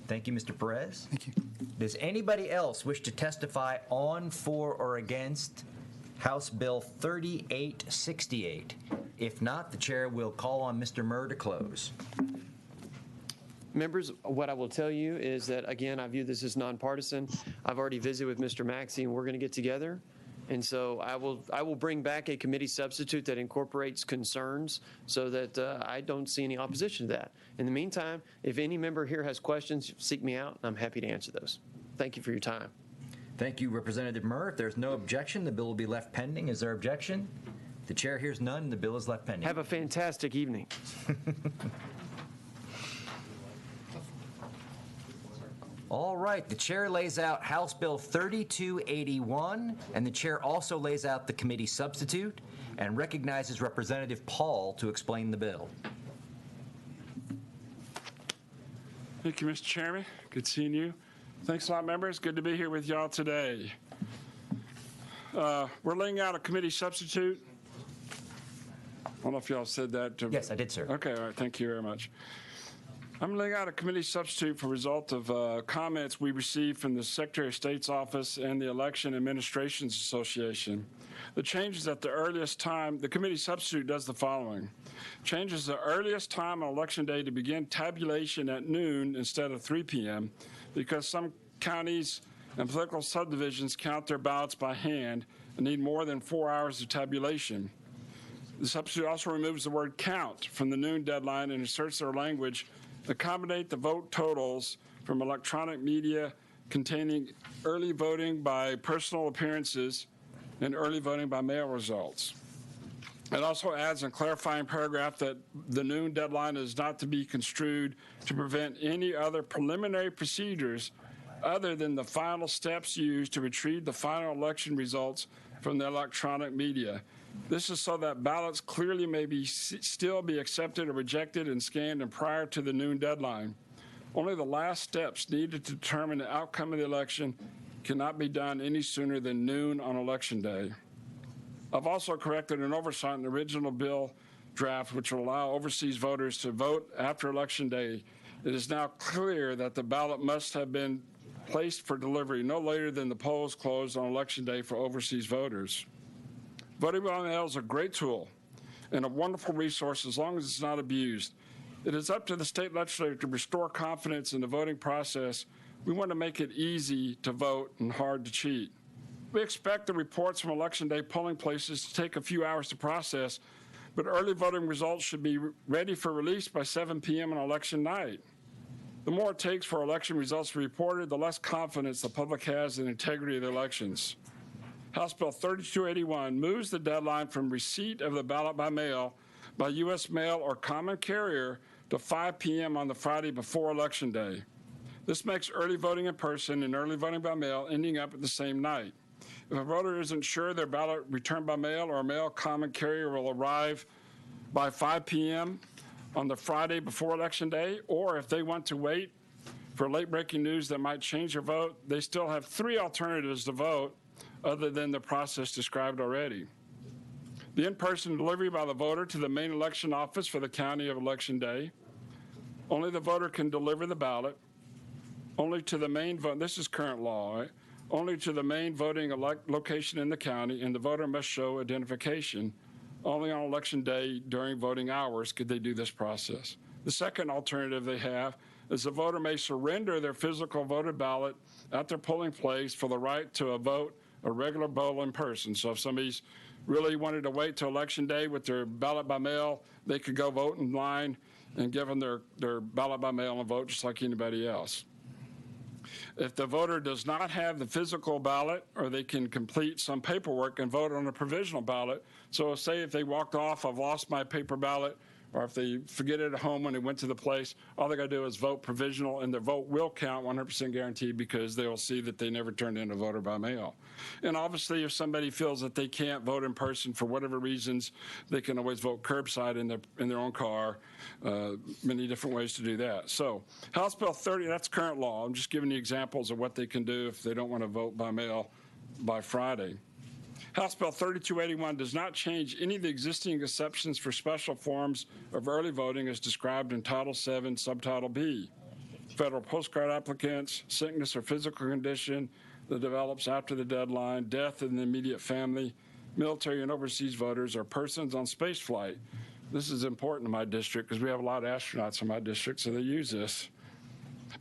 Thank you, Mr. Perez. Thank you. Does anybody else wish to testify on, for, or against House Bill 3868? If not, the chair will call on Mr. Murr to close. Members, what I will tell you is that, again, I view this as nonpartisan. I've already visited with Mr. Maxey, and we're going to get together. And so I will bring back a committee substitute that incorporates concerns so that I don't see any opposition to that. In the meantime, if any member here has questions, seek me out, and I'm happy to answer those. Thank you for your time. Thank you, Representative Murr. If there's no objection, the bill will be left pending. Is there objection? The chair hears none. The bill is left pending. Have a fantastic evening. All right, the chair lays out House Bill 3281, and the chair also lays out the committee substitute and recognizes Representative Paul to explain the bill. Thank you, Mr. Chairman. Good seeing you. Thanks a lot, members. Good to be here with y'all today. We're laying out a committee substitute. I don't know if y'all said that. Yes, I did, sir. Okay, all right. Thank you very much. I'm laying out a committee substitute for result of comments we received from the Secretary of State's office and the Election Administrations Association. The changes at the earliest time, the committee substitute does the following. Changes the earliest time on Election Day to begin tabulation at noon instead of 3 p.m. because some counties and political subdivisions count their ballots by hand and need more than 4 hours of tabulation. The substitute also removes the word count from the noon deadline and inserts their language accommodate the vote totals from electronic media containing early voting by personal appearances and early voting by mail results. It also adds a clarifying paragraph that the noon deadline is not to be construed to prevent any other preliminary procedures other than the final steps used to retrieve the final election results from the electronic media. This is so that ballots clearly may still be accepted or rejected and scanned and prior to the noon deadline. Only the last steps needed to determine the outcome of the election cannot be done any sooner than noon on Election Day. I've also corrected an oversight in the original bill draft, which will allow overseas voters to vote after Election Day. It is now clear that the ballot must have been placed for delivery no later than the polls close on Election Day for overseas voters. Voting by mail is a great tool and a wonderful resource as long as it's not abused. It is up to the state legislature to restore confidence in the voting process. We want to make it easy to vote and hard to cheat. We expect the reports from Election Day polling places to take a few hours to process, but early voting results should be ready for release by 7 p.m. on election night. The more it takes for election results to be reported, the less confidence the public has in the integrity of the elections. House Bill 3281 moves the deadline from receipt of the ballot by mail by U.S. mail or common carrier to 5 p.m. on the Friday before Election Day. This makes early voting in person and early voting by mail ending up at the same night. If a voter isn't sure their ballot returned by mail or a mail common carrier will arrive by 5 p.m. on the Friday before Election Day, or if they want to wait for late-breaking news that might change their vote, they still have 3 alternatives to vote other than the process described already. The in-person delivery by the voter to the main election office for the county of Election Day. Only the voter can deliver the ballot. Only to the main vote, this is current law, right? Only to the main voting location in the county, and the voter must show identification. Only on Election Day during voting hours could they do this process. The second alternative they have is the voter may surrender their physical voted ballot at their polling place for the right to a regular vote in person. So if somebody's really wanted to wait till Election Day with their ballot by mail, they could go vote in line and give them their ballot by mail and vote just like anybody else. If the voter does not have the physical ballot, or they can complete some paperwork and vote on a provisional ballot. So say if they walked off, I've lost my paper ballot, or if they forget it at home when they went to the place, all they got to do is vote provisional, and their vote will count 100% guaranteed because they will see that they never turned in a voter by mail. And obviously, if somebody feels that they can't vote in person for whatever reasons, they can always vote curbside in their own car. Many different ways to do that. So House Bill 30, that's current law. I'm just giving you examples of what they can do if they don't want to vote by mail by Friday. House Bill 3281 does not change any of the existing exceptions for special forms of early voting as described in Title VII, Subtitle B. Federal postcard applicants, sickness or physical condition that develops after the deadline, death in the immediate family, military and overseas voters, or persons on space flight. This is important in my district because we have a lot of astronauts in my district, so they use this.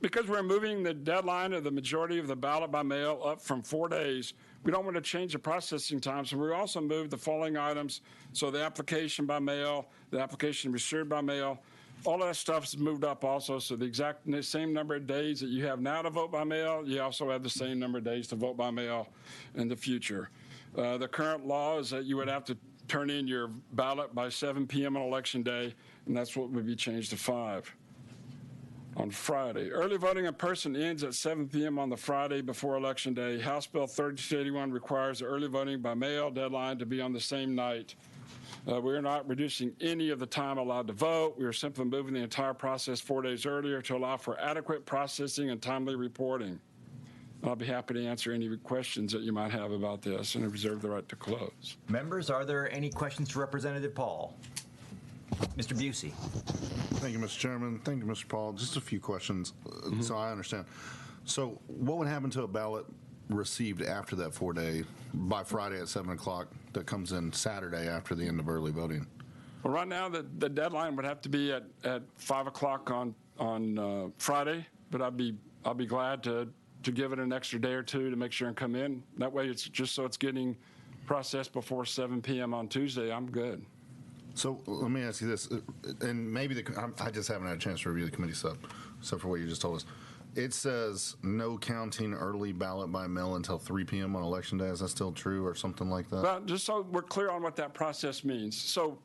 Because we're moving the deadline of the majority of the ballot by mail up from 4 days, we don't want to change the processing times. And we also moved the following items. So the application by mail, the application received by mail, all of that stuff is moved up also. So the same number of days that you have now to vote by mail, you also have the same number of days to vote by mail in the future. The current law is that you would have to turn in your ballot by 7 p.m. on Election Day, and that's what would be changed to 5 on Friday. Early voting in person ends at 7 p.m. on the Friday before Election Day. House Bill 3281 requires the early voting by mail deadline to be on the same night. We are not reducing any of the time allowed to vote. We are simply moving the entire process 4 days earlier to allow for adequate processing and timely reporting. I'll be happy to answer any questions that you might have about this, and I reserve the right to close. Members, are there any questions to Representative Paul? Mr. Busey. Thank you, Mr. Chairman. Thank you, Mr. Paul. Just a few questions so I understand. So what would happen to a ballot received after that 4 day, by Friday at 7 o'clock, that comes in Saturday after the end of early voting? Well, right now, the deadline would have to be at 5 o'clock on Friday, but I'd be glad to give it an extra day or two to make sure and come in. That way, it's just so it's getting processed before 7 p.m. on Tuesday. I'm good. So let me ask you this, and maybe I just haven't had a chance to review the committee stuff, except for what you just told us. It says no counting early ballot by mail until 3 p.m. on Election Day. Is that still true or something like that? Well, just so we're clear on what that process means. So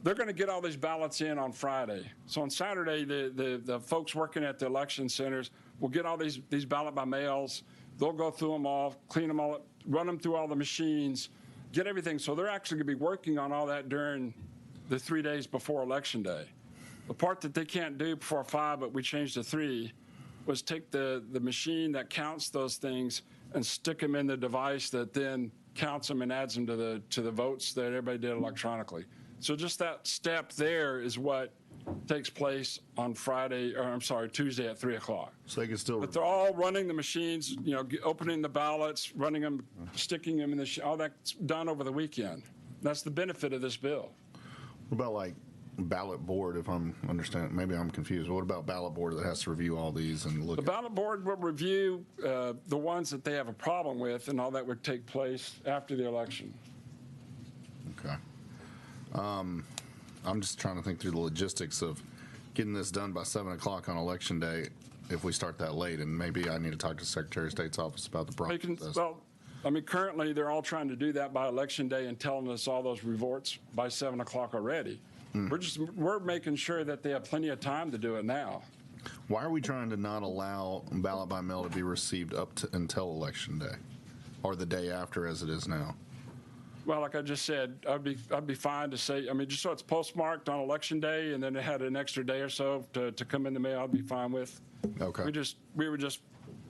they're going to get all these ballots in on Friday. So on Saturday, the folks working at the election centers will get all these ballot by mails. They'll go through them all, clean them all up, run them through all the machines, get everything. So they're actually going to be working on all that during the 3 days before Election Day. The part that they can't do before 5, but we changed to 3, was take the machine that counts those things and stick them in the device that then counts them and adds them to the votes that everybody did electronically. So just that step there is what takes place on Tuesday at 3 o'clock. So they can still. But they're all running the machines, opening the ballots, running them, sticking them in all that's done over the weekend. That's the benefit of this bill. What about like ballot board, if I'm understanding? Maybe I'm confused. What about ballot board that has to review all these and look? The ballot board will review the ones that they have a problem with, and all that would take place after the election. Okay. I'm just trying to think through the logistics of getting this done by 7 o'clock on Election Day if we start that late, and maybe I need to talk to the Secretary of State's office about the process. Currently they're all trying to do that by Election Day and telling us all those reports by 7 o'clock already. We're making sure that they have plenty of time to do it now. Why are we trying to not allow ballot by mail to be received until Election Day, or the day after as it is now? Well, like I just said, I'd be fine to say, just so it's postmarked on Election Day, and then it had an extra day or so to come in the mail, I'd be fine with. Okay. We were just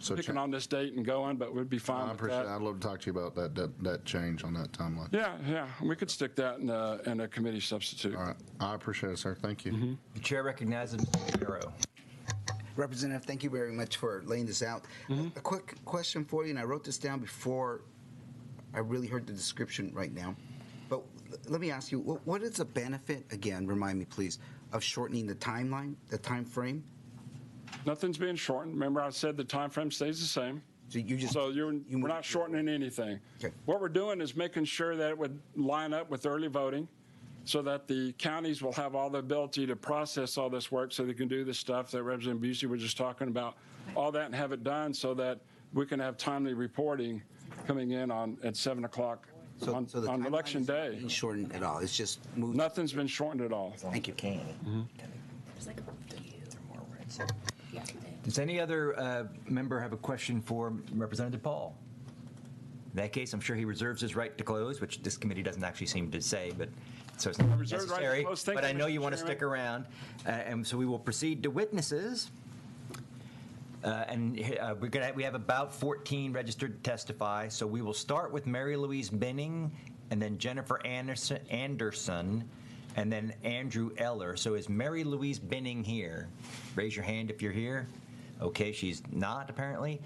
picking on this date and going, but we'd be fine with that. I'd love to talk to you about that change on that timeline. Yeah, we could stick that in a committee substitute. All right, I appreciate it, sir. Thank you. The chair recognizes Mr. Barrow. Representative, thank you very much for laying this out. A quick question for you, and I wrote this down before I really heard the description right now. But let me ask you, what is the benefit, again, remind me please, of shortening the timeline, the time frame? Nothing's being shortened. Remember, I said the time frame stays the same. So we're not shortening anything. Okay. What we're doing is making sure that it would line up with early voting, so that the counties will have all the ability to process all this work, so they can do the stuff that Representative Busey was just talking about, all that, and have it done so that we can have timely reporting coming in at 7 o'clock on Election Day. Nothing's shortened at all. It's just moved. Nothing's been shortened at all. Thank you. Does any other member have a question for Representative Paul? In that case, I'm sure he reserves his right to close, which this committee doesn't actually seem to say, but so it's not necessary. Right, but I know you want to stick around, and so we will proceed to witnesses. We have about 14 registered to testify, so we will start with Mary Louise Binning, and then Jennifer Anderson, and then Andrew Eller. So is Mary Louise Binning here? Raise your hand if you're here. Okay, she's not, apparently.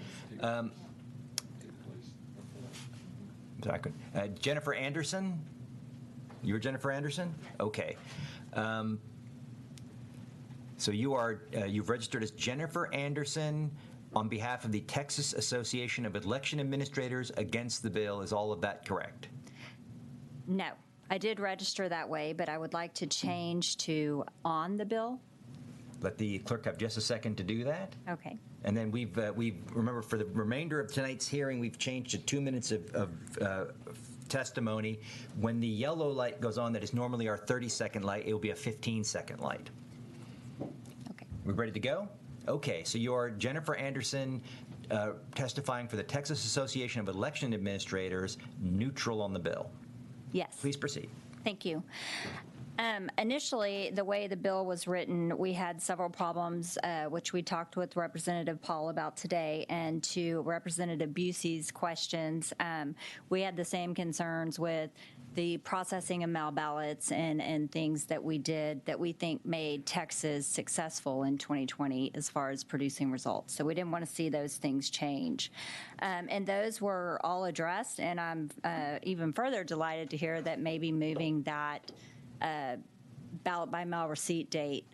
Jennifer Anderson? You're Jennifer Anderson? Okay. So you've registered as Jennifer Anderson on behalf of the Texas Association of Election Administrators against the bill. Is all of that correct? No, I did register that way, but I would like to change to on the bill. Let the clerk have just a second to do that. Okay. And then we've remember, for the remainder of tonight's hearing, we've changed to 2 minutes of testimony. When the yellow light goes on, that is normally our 30-second light, it will be a 15-second light. Okay. We ready to go? Okay, so you're Jennifer Anderson, testifying for the Texas Association of Election Administrators, neutral on the bill. Yes. Please proceed. Thank you. Initially, the way the bill was written, we had several problems, which we talked with Representative Paul about today, and to Representative Busey's questions, we had the same concerns with the processing of mail ballots and things that we did that we think made Texas successful in 2020 as far as producing results. So we didn't want to see those things change. And those were all addressed, and I'm even further delighted to hear that maybe moving that ballot by mail receipt date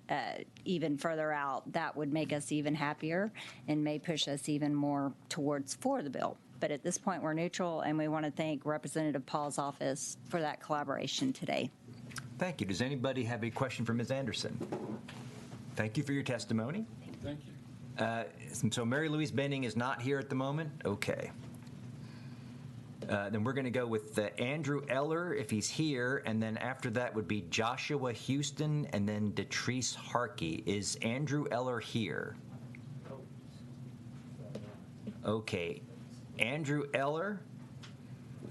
even further out, that would make us even happier and may push us even more towards for the bill. But at this point, we're neutral, and we want to thank Representative Paul's office for that collaboration today. Thank you. Does anybody have a question for Ms. Anderson? Thank you for your testimony. Thank you. So Mary Louise Benning is not here at the moment? Okay. Then we're going to go with Andrew Eller, if he's here, and then after that would be Joshua Houston, and then Detrice Harkey. Is Andrew Eller here? Okay. Andrew Eller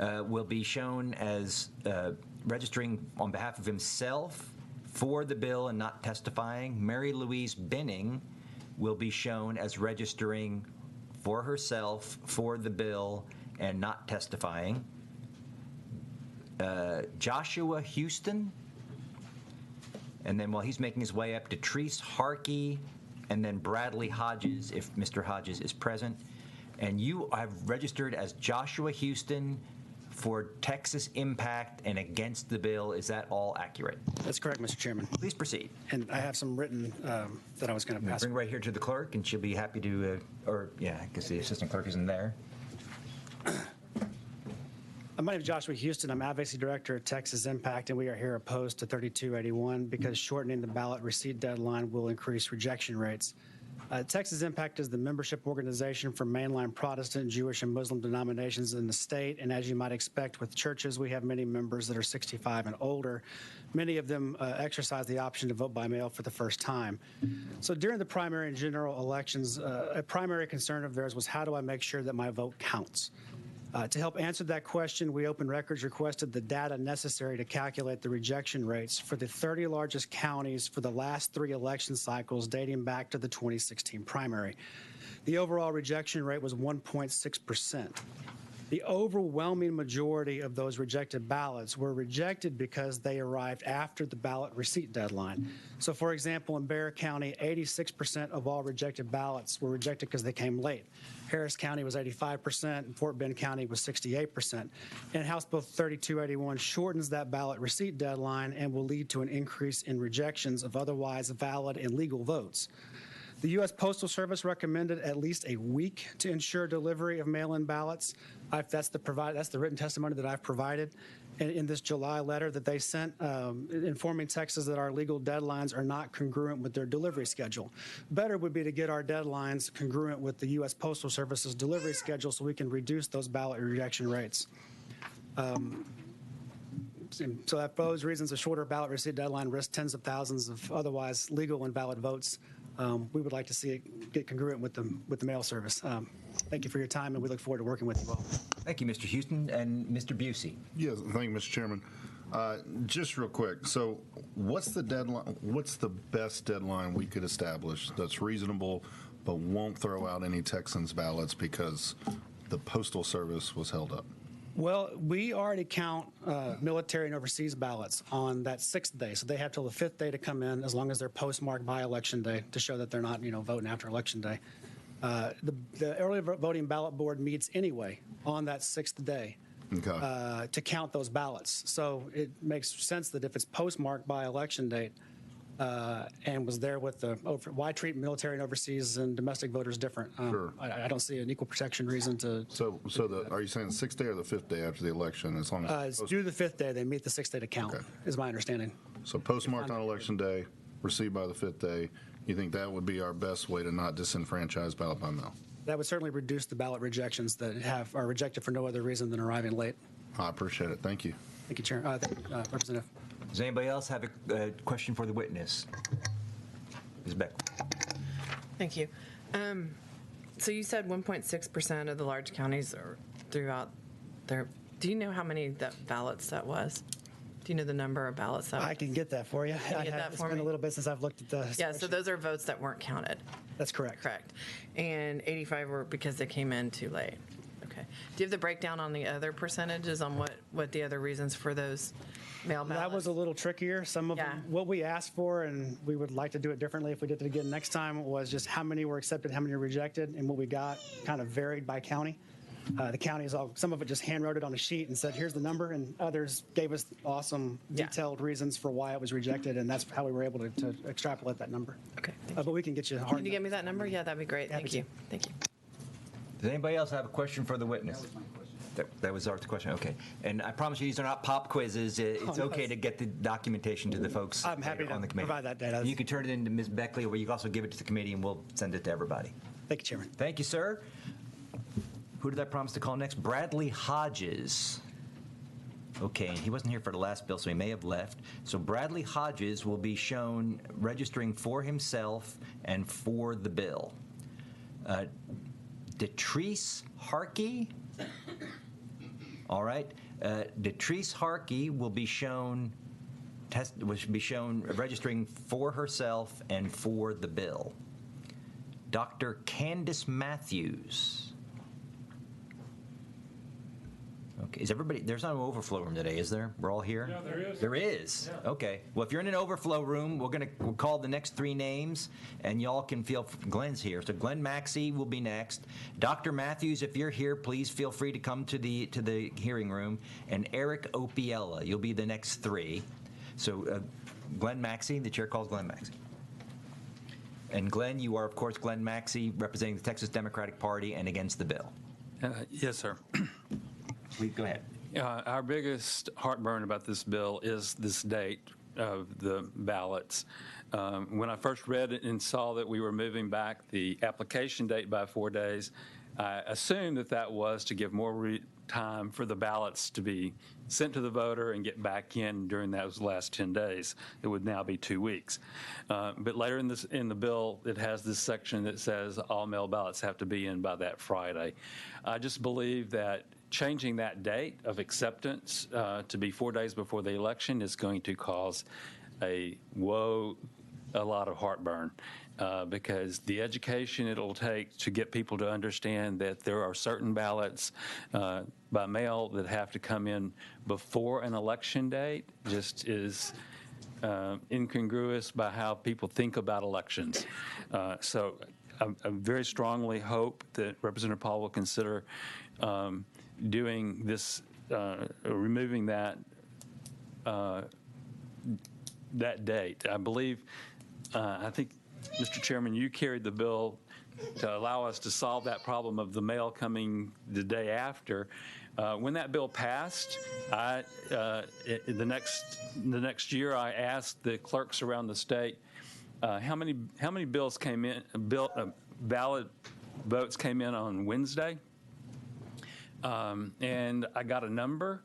will be shown as registering on behalf of himself for the bill and not testifying. Mary Louise Benning will be shown as registering for herself for the bill and not testifying. Joshua Houston, and then while he's making his way up, Detrice Harkey, and then Bradley Hodges, if Mr. Hodges is present. And you have registered as Joshua Houston for Texas Impact and against the bill. Is that all accurate? That's correct, Mr. Chairman. Please proceed. And I have some written that I was going to pass. Bring right here to the clerk, and she'll be happy to, because the assistant clerk isn't there. My name is Joshua Houston. I'm Advocacy Director at Texas Impact, and we are here opposed to 3281 because shortening the ballot receipt deadline will increase rejection rates. Texas Impact is the membership organization for mainline Protestant, Jewish, and Muslim denominations in the state, and as you might expect with churches, we have many members that are 65 and older. Many of them exercise the option to vote by mail for the first time. So during the primary and general elections, a primary concern of theirs was, how do I make sure that my vote counts? To help answer that question, we Open Records requested the data necessary to calculate the rejection rates for the 30 largest counties for the last 3 election cycles dating back to the 2016 primary. The overall rejection rate was 1.6%. The overwhelming majority of those rejected ballots were rejected because they arrived after the ballot receipt deadline. So, for example, in Bexar County, 86% of all rejected ballots were rejected because they came late. Harris County was 85%, and Fort Bend County was 68%. And House Bill 3281 shortens that ballot receipt deadline and will lead to an increase in rejections of otherwise valid and legal votes. The U.S. Postal Service recommended at least a week to ensure delivery of mail-in ballots. That's the written testimony that I've provided in this July letter that they sent, informing Texas that our legal deadlines are not congruent with their delivery schedule. Better would be to get our deadlines congruent with the U.S. Postal Service's delivery schedule so we can reduce those ballot rejection rates. So for those reasons, a shorter ballot receipt deadline risks tens of thousands of otherwise legal and valid votes. We would like to see it get congruent with the mail service. Thank you for your time, and we look forward to working with you all. Thank you, Mr. Houston. And Mr. Busey. Yes, thank you, Mr. Chairman. Just real quick, so what's the deadline? What's the best deadline we could establish that's reasonable but won't throw out any Texans ballots because the Postal Service was held up? Well, we already count military and overseas ballots on that 6th day, so they have till the 5th day to come in, as long as they're postmarked by Election Day, to show that they're not, voting after Election Day. The early voting ballot board meets anyway on that 6th day to count those ballots. So it makes sense that if it's postmarked by election date, and was there with why treat military and overseas and domestic voters different? Sure. I don't see an equal protection reason to. Are you saying the 6th day or the 5th day after the election? As long as It's due the 5th day. They meet the 6th day to count, is my understanding. So postmarked on election day, received by the 5th day. You think that would be our best way to not disenfranchise ballot by mail? That would certainly reduce the ballot rejections that are rejected for no other reason than arriving late. I appreciate it. Thank you. Thank you, Chair. Representative. Does anybody else have a question for the witness? Ms. Beck. Thank you. So you said 1.6% of the large counties are throughout there. Do you know how many ballots that was? Do you know the number of ballots that? I can get that for you. It's been a little bit since I've looked at the. Yeah, so those are votes that weren't counted. That's correct. Correct. And 85 were because they came in too late. Okay. Do you have the breakdown on the other percentages on what the other reasons for those mail ballots? That was a little trickier. Some of them, what we asked for, and we would like to do it differently if we did it again next time, was just how many were accepted, how many were rejected, and what we got kind of varied by county. The counties, some of it just hand wrote it on a sheet and said, here's the number, and others gave us awesome detailed reasons for why it was rejected, and that's how we were able to extrapolate that number. Okay. But we can get you a hard Can you give me that number? Yeah, that'd be great. Thank you. Thank you. Does anybody else have a question for the witness? That was our question. Okay. And I promise you, these are not pop quizzes. It's okay to get the documentation to the folks I'm happy to on the committee. provide that data. You can turn it into Ms. Beckley, or you can also give it to the committee, and we'll send it to everybody. Thank you, Chairman. Thank you, sir. Who did I promise to call next? Bradley Hodges. Okay, and he wasn't here for the last bill, so he may have left. So Bradley Hodges will be shown registering for himself and for the bill. Detrice Harkey. All right. Detrice Harkey will be shown registering for herself and for the bill. Dr. Candace Matthews. Okay, is everybody, there's no overflow room today, is there? We're all here? Yeah, there is. There is? Yeah. Okay. Well, if you're in an overflow room, we'll call the next three names, and y'all can Glenn's here. So Glenn Maxey will be next. Dr. Matthews, if you're here, please feel free to come to the hearing room. And Eric Opiella, you'll be the next three. So Glenn Maxey, the chair calls Glenn Maxey. And Glenn, you are, of course, Glenn Maxey, representing the Texas Democratic Party and against the bill. Yes, sir. Please go ahead. Our biggest heartburn about this bill is this date of the ballots. When I first read it and saw that we were moving back the application date by 4 days, I assumed that was to give more time for the ballots to be sent to the voter and get back in during those last 10 days. It would now be 2 weeks. But later in the bill, it has this section that says all mail ballots have to be in by that Friday. I just believe that changing that date of acceptance to be 4 days before the election is going to cause a lot of heartburn because the education it'll take to get people to understand that there are certain ballots by mail that have to come in before an election date just is incongruous by how people think about elections. So I very strongly hope that Representative Paul will consider doing this, removing that date. I believe, I think, Mr. Chairman, you carried the bill to allow us to solve that problem of the mail coming the day after. When that bill passed, the next year I asked the clerks around the state how many bills came in, ballot votes came in on Wednesday. And I got a number,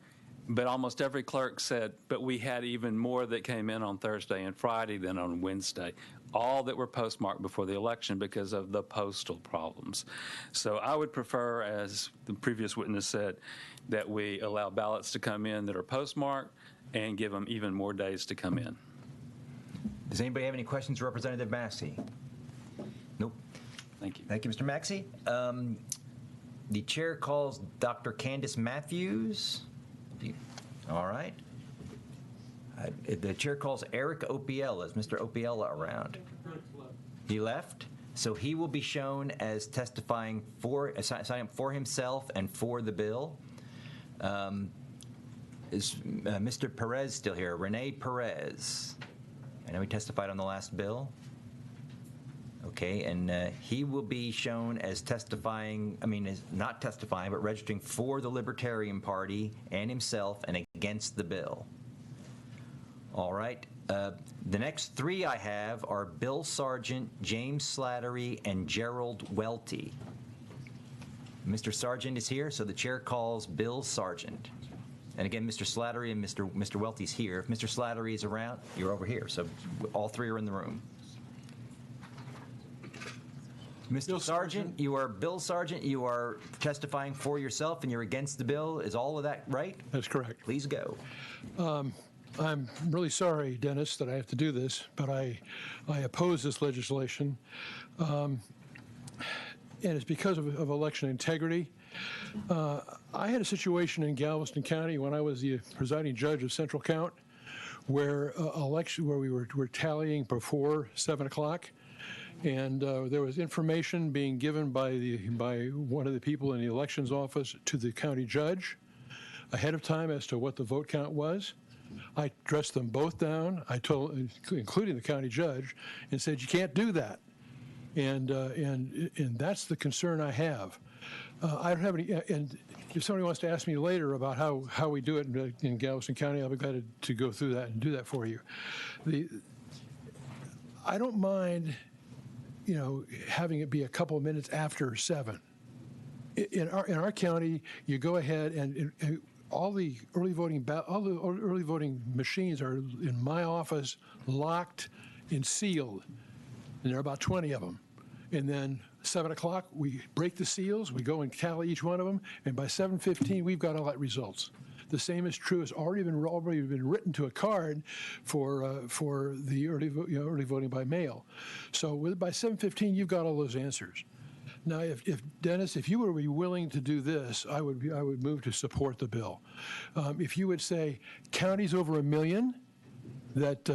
but almost every clerk said, but we had even more that came in on Thursday and Friday than on Wednesday, all that were postmarked before the election because of the postal problems. So I would prefer, as the previous witness said, that we allow ballots to come in that are postmarked and give them even more days to come in. Does anybody have any questions for Representative Maxey? Nope. Thank you. Thank you, Mr. Maxey. The chair calls Dr. Candace Matthews. All right. The chair calls Eric Opiella. Is Mr. Opiella around? He left? So he will be shown as testifying signing up for himself and for the bill. Is Mr. Perez still here? Rene Perez. I know he testified on the last bill. Okay, and he will be shown as testifying, as not testifying, but registering for the Libertarian Party and himself and against the bill. All right. The next three I have are Bill Sargent, James Slattery, and Gerald Welty. Mr. Sargent is here, so the chair calls Bill Sargent. And again, Mr. Slattery and Mr. Welty's here. If Mr. Slattery is around, you're over here. So all three are in the room. Mr. Sargent, you are Bill Sargent. You are testifying for yourself, and you're against the bill. Is all of that right? That's correct. Please go. I'm really sorry, Dennis, that I have to do this, but I oppose this legislation, and it's because of election integrity. I had a situation in Galveston County when I was the presiding judge of Central Count, where we were tallying before 7 o'clock. And there was information being given by one of the people in the elections office to the county judge ahead of time as to what the vote count was. I dressed them both down. I told, including the county judge, and said you can't do that. And that's the concern I have. I don't have any. And if somebody wants to ask me later about how we do it in Galveston County, I'll be glad to go through that and do that for you. I don't mind, having it be a couple of minutes after 7. In our county, you go ahead and all the early voting machines are in my office, locked and sealed, and there are about 20 of them. And then 7 o'clock, we break the seals, we go and tally each one of them, and by 7:15, we've got all that results. The same is true. It's already been written to a card for the early voting by mail. So by 7:15, you've got all those answers. Now, if Dennis, if you would be willing to do this, I would move to support the bill. If you would say counties over 1 million that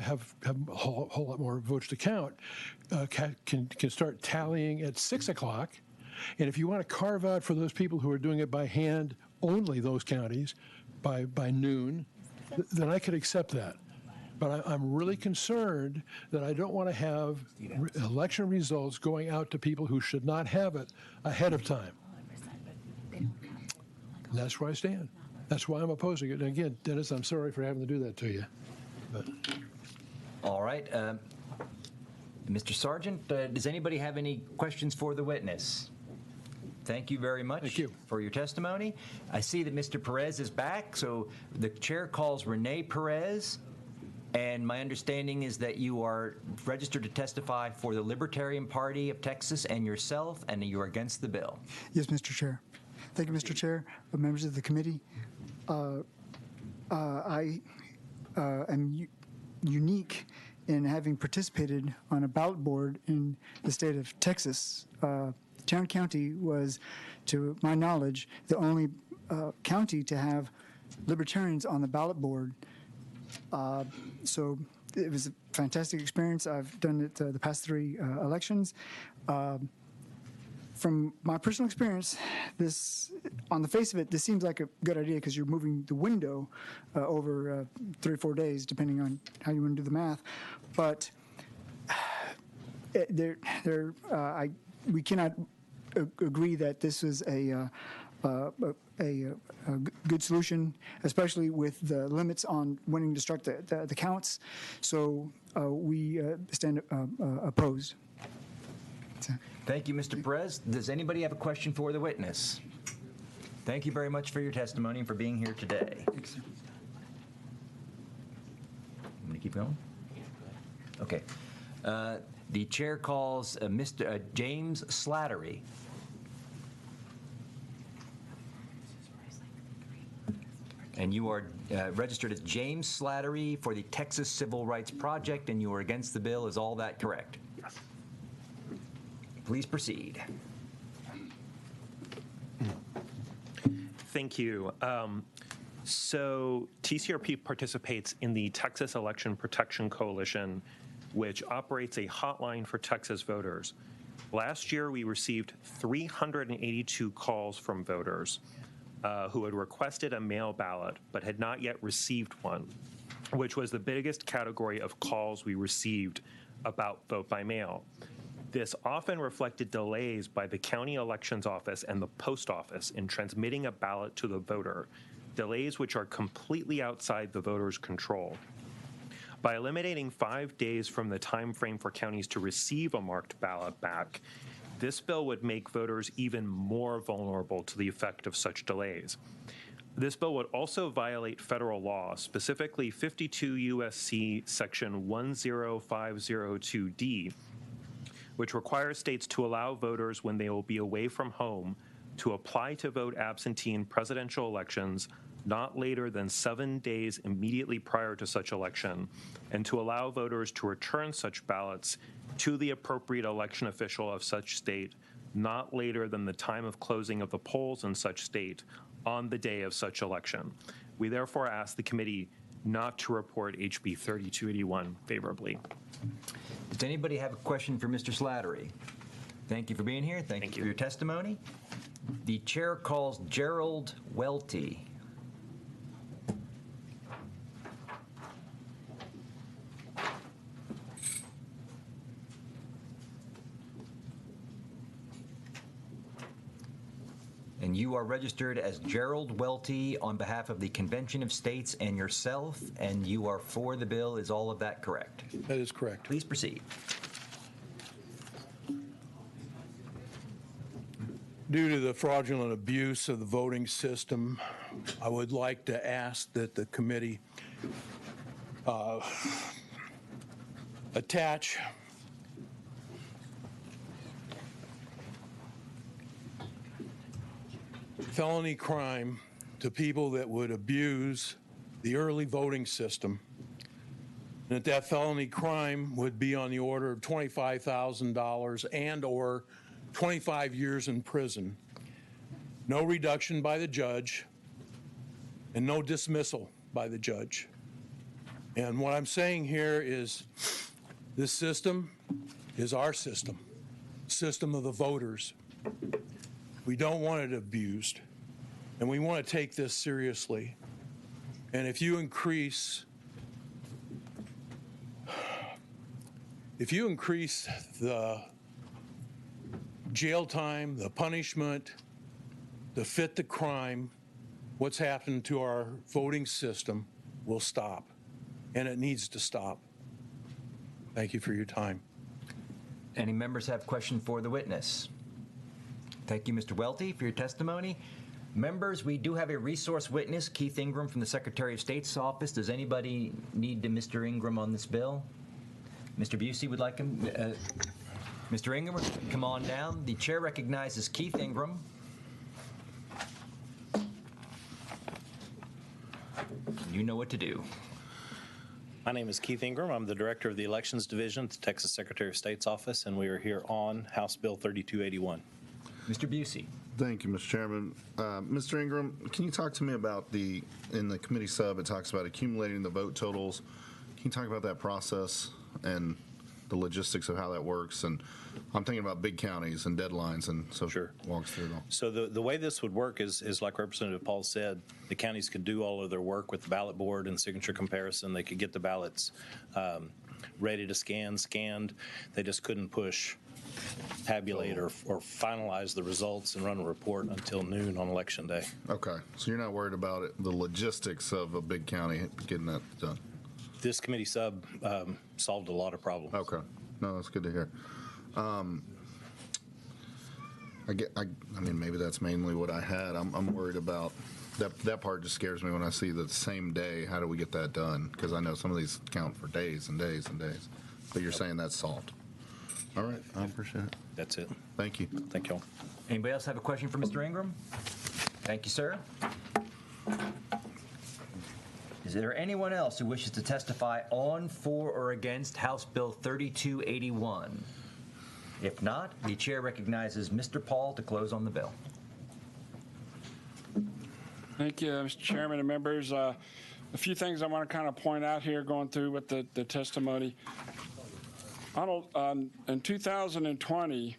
have a whole lot more votes to count can start tallying at 6 o'clock, and if you want to carve out for those people who are doing it by hand, only those counties by noon, then I could accept that. But I'm really concerned that I don't want to have election results going out to people who should not have it ahead of time. That's where I stand. That's why I'm opposing it. And again, Dennis, I'm sorry for having to do that to you. But. All right. Mr. Sargent, does anybody have any questions for the witness? Thank you very much for your testimony. I see that Mr. Perez is back, so the chair calls Rene Perez, and my understanding is that you are registered to testify for the Libertarian Party of Texas and yourself, and you are against the bill. Yes, Mr. Chair. Thank you, Mr. Chair, members of the committee. I am unique in having participated on a ballot board in the state of Texas. Tarrant County was, to my knowledge, the only county to have libertarians on the ballot board. So it was a fantastic experience. I've done it the past 3 elections. From my personal experience, this, on the face of it, this seems like a good idea because you're moving the window over 3 or 4 days, depending on how you want to do the math. But we cannot agree that this is a good solution, especially with the limits on wanting to start the counts. So we stand opposed. Thank you, Mr. Perez. Does anybody have a question for the witness? Thank you very much for your testimony and for being here today. Thanks, sir. I'm going to keep going? Okay. The chair calls Mr. James Slattery. And you are registered as James Slattery for the Texas Civil Rights Project, and you are against the bill. Is all that correct? Yes. Please proceed. Thank you. So TCRP participates in the Texas Election Protection Coalition, which operates a hotline for Texas voters. Last year, we received 382 calls from voters who had requested a mail ballot but had not yet received one. which was the biggest category of calls we received about vote by mail. This often reflected delays by the county elections office and the post office in transmitting a ballot to the voter, delays which are completely outside the voter's control. By eliminating 5 days from the time frame for counties to receive a marked ballot back, this bill would make voters even more vulnerable to the effect of such delays. This bill would also violate federal law, specifically 52 U.S.C. Section 10502D, which requires states to allow voters when they will be away from home to apply to vote absentee in presidential elections not later than 7 days immediately prior to such election, and to allow voters to return such ballots to the appropriate election official of such state not later than the time of closing of the polls in such state on the day of such election. We therefore ask the committee not to report HB 3281 favorably. Does anybody have a question for Mr. Slattery? Thank you for being here. Thank you for your testimony. The chair calls Gerald Welty. And you are registered as Gerald Welty on behalf of the Convention of States and yourself, and you are for the bill. Is all of that correct? That is correct. Please proceed. Due to the fraudulent abuse of the voting system, I would like to ask that the committee attach felony crime to people that would abuse the early voting system, and that felony crime would be on the order of $25,000 and or 25 years in prison, no reduction by the judge, and no dismissal by the judge. And what I'm saying here is this system is our system of the voters. We don't want it abused, and we want to take this seriously. And if you increase the jail time, the punishment to fit the crime, what's happened to our voting system will stop, and it needs to stop. Thank you for your time. Any members have questions for the witness? Thank you, Mr. Welty, for your testimony. Members, we do have a resource witness, Keith Ingram from the Secretary of State's office. Does anybody need Mr. Ingram on this bill? Mr. Busey would like him. Mr. Ingram, come on down. The chair recognizes Keith Ingram. You know what to do. My name is Keith Ingram. I'm the Director of the Elections Division at the Texas Secretary of State's office, and we are here on House Bill 3281. Mr. Busey. Thank you, Mr. Chairman. Mr. Ingram, can you talk to me about in the committee sub, it talks about accumulating the vote totals. Can you talk about that process and the logistics of how that works? And I'm thinking about big counties and deadlines, and so sure. Walks through it all. So the way this would work is like Representative Paul said, the counties could do all of their work with the ballot board and signature comparison. They could get the ballots ready to scanned. They just couldn't push tabulate or finalize the results and run a report until noon on Election Day. Okay, so you're not worried about the logistics of a big county getting that done? This committee sub solved a lot of problems. Okay, no, that's good to hear. I mean, maybe that's mainly what I had. I'm worried about that part. Just scares me when I see the same day. How do we get that done? Because I know some of these count for days and days and days. But you're saying that's solved. All right, I appreciate it. That's it. Thank you. Thank you all. Anybody else have a question for Mr. Ingram? Thank you, sir. Is there anyone else who wishes to testify on, for, or against House Bill 3281? If not, the chair recognizes Mr. Paul to close on the bill. Thank you, Mr. Chairman and members. A few things I want to kind of point out here going through with the testimony. In 2020,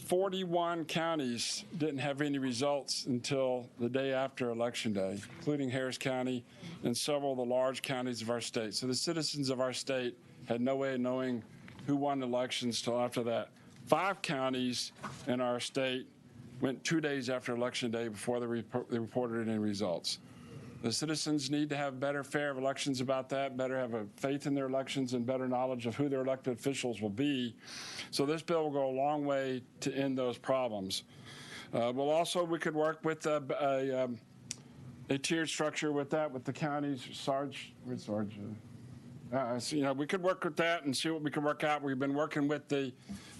41 counties didn't have any results until the day after Election Day, including Harris County and several of the large counties of our state. So the citizens of our state had no way of knowing who won elections till after that. 5 counties in our state went 2 days after Election Day before they reported any results. The citizens need to have better fair elections about that, better have a faith in their elections and better knowledge of who their elected officials will be. So this bill will go a long way to end those problems. We could work with a tiered structure with that, with the counties. We could work with that and see what we can work out. We've been working with the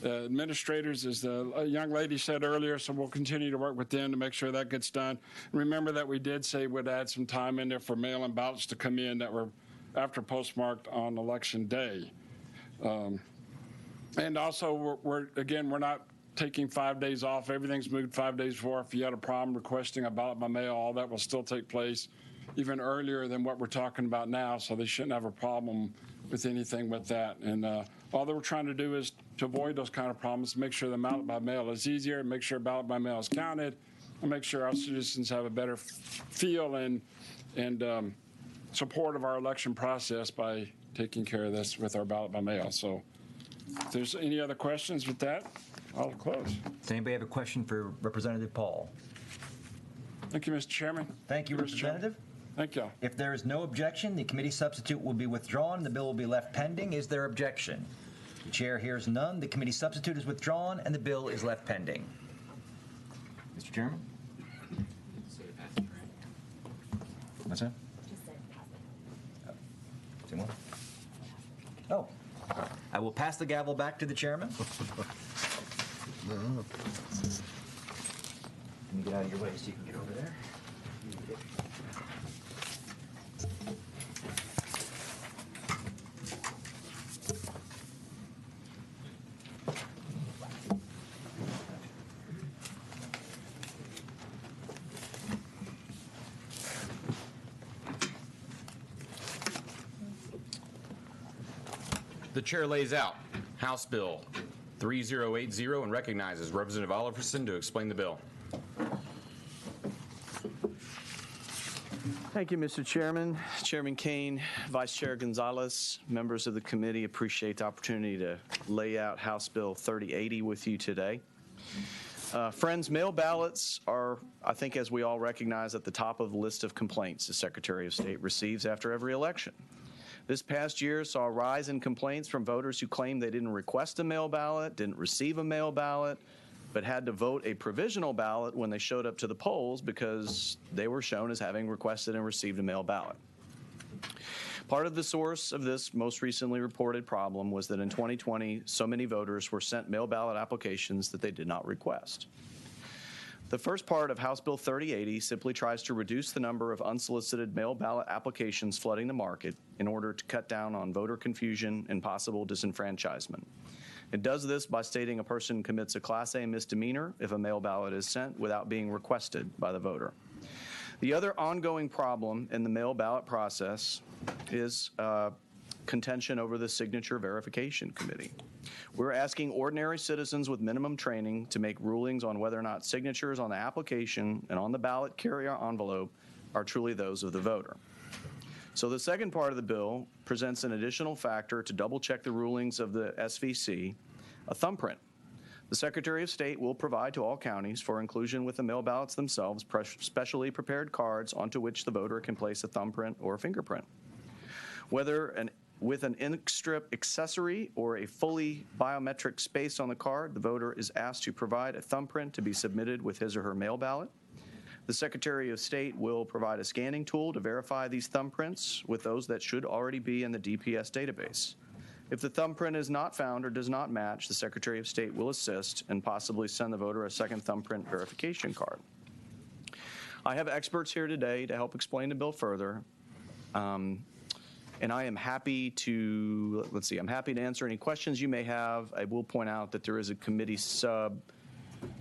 administrators, as the young lady said earlier, so we'll continue to work with them to make sure that gets done. Remember that we did say we'd add some time in there for mail-in ballots to come in that were after postmarked on Election Day. And also, we're not taking 5 days off. Everything's moved 5 days before. If you had a problem requesting a ballot by mail, all that will still take place even earlier than what we're talking about now, so they shouldn't have a problem with anything with that. And all that we're trying to do is to avoid those kind of problems, make sure the ballot by mail is easier, make sure ballot by mail is counted, and make sure our citizens have a better feel and support of our election process by taking care of this with our ballot by mail. So if there's any other questions with that, I'll close. Does anybody have a question for Representative Paul? Thank you, Mr. Chairman. Thank you, Representative. Thank you. If there is no objection, the committee substitute will be withdrawn. The bill will be left pending. Is there objection? The chair hears none. The committee substitute is withdrawn, and the bill is left pending. Mr. Chairman? What's that? Oh, I will pass the gavel back to the chairman. Let me get out of your way so you can get over there. The chair lays out House Bill 3080 and recognizes Representative Oliverson to explain the bill. Thank you, Mr. Chairman. Chairman Kane, Vice Chair Gonzalez, members of the committee, appreciate the opportunity to lay out House Bill 3080 with you today. Friends, mail ballots are, I think, as we all recognize, at the top of the list of complaints the Secretary of State receives after every election. This past year saw a rise in complaints from voters who claimed they didn't request a mail ballot, didn't receive a mail ballot, but had to vote a provisional ballot when they showed up to the polls because they were shown as having requested and received a mail ballot. Part of the source of this most recently reported problem was that in 2020, so many voters were sent mail ballot applications that they did not request. The first part of House Bill 3080 simply tries to reduce the number of unsolicited mail ballot applications flooding the market in order to cut down on voter confusion and possible disenfranchisement. It does this by stating a person commits a Class A misdemeanor if a mail ballot is sent without being requested by the voter. The other ongoing problem in the mail ballot process is contention over the signature verification committee. We're asking ordinary citizens with minimum training to make rulings on whether or not signatures on the application and on the ballot carrier envelope are truly those of the voter. So the second part of the bill presents an additional factor to double check the rulings of the SVC, a thumbprint. The Secretary of State will provide to all counties for inclusion with the mail ballots themselves specially prepared cards onto which the voter can place a thumbprint or a fingerprint. Whether with an ink strip accessory or a fully biometric space on the card, the voter is asked to provide a thumbprint to be submitted with his or her mail ballot. The Secretary of State will provide a scanning tool to verify these thumbprints with those that should already be in the DPS database. If the thumbprint is not found or does not match, the Secretary of State will assist and possibly send the voter a second thumbprint verification card. I have experts here today to help explain the bill further. And I am happy to, I'm happy to answer any questions you may have. I will point out that there is a committee sub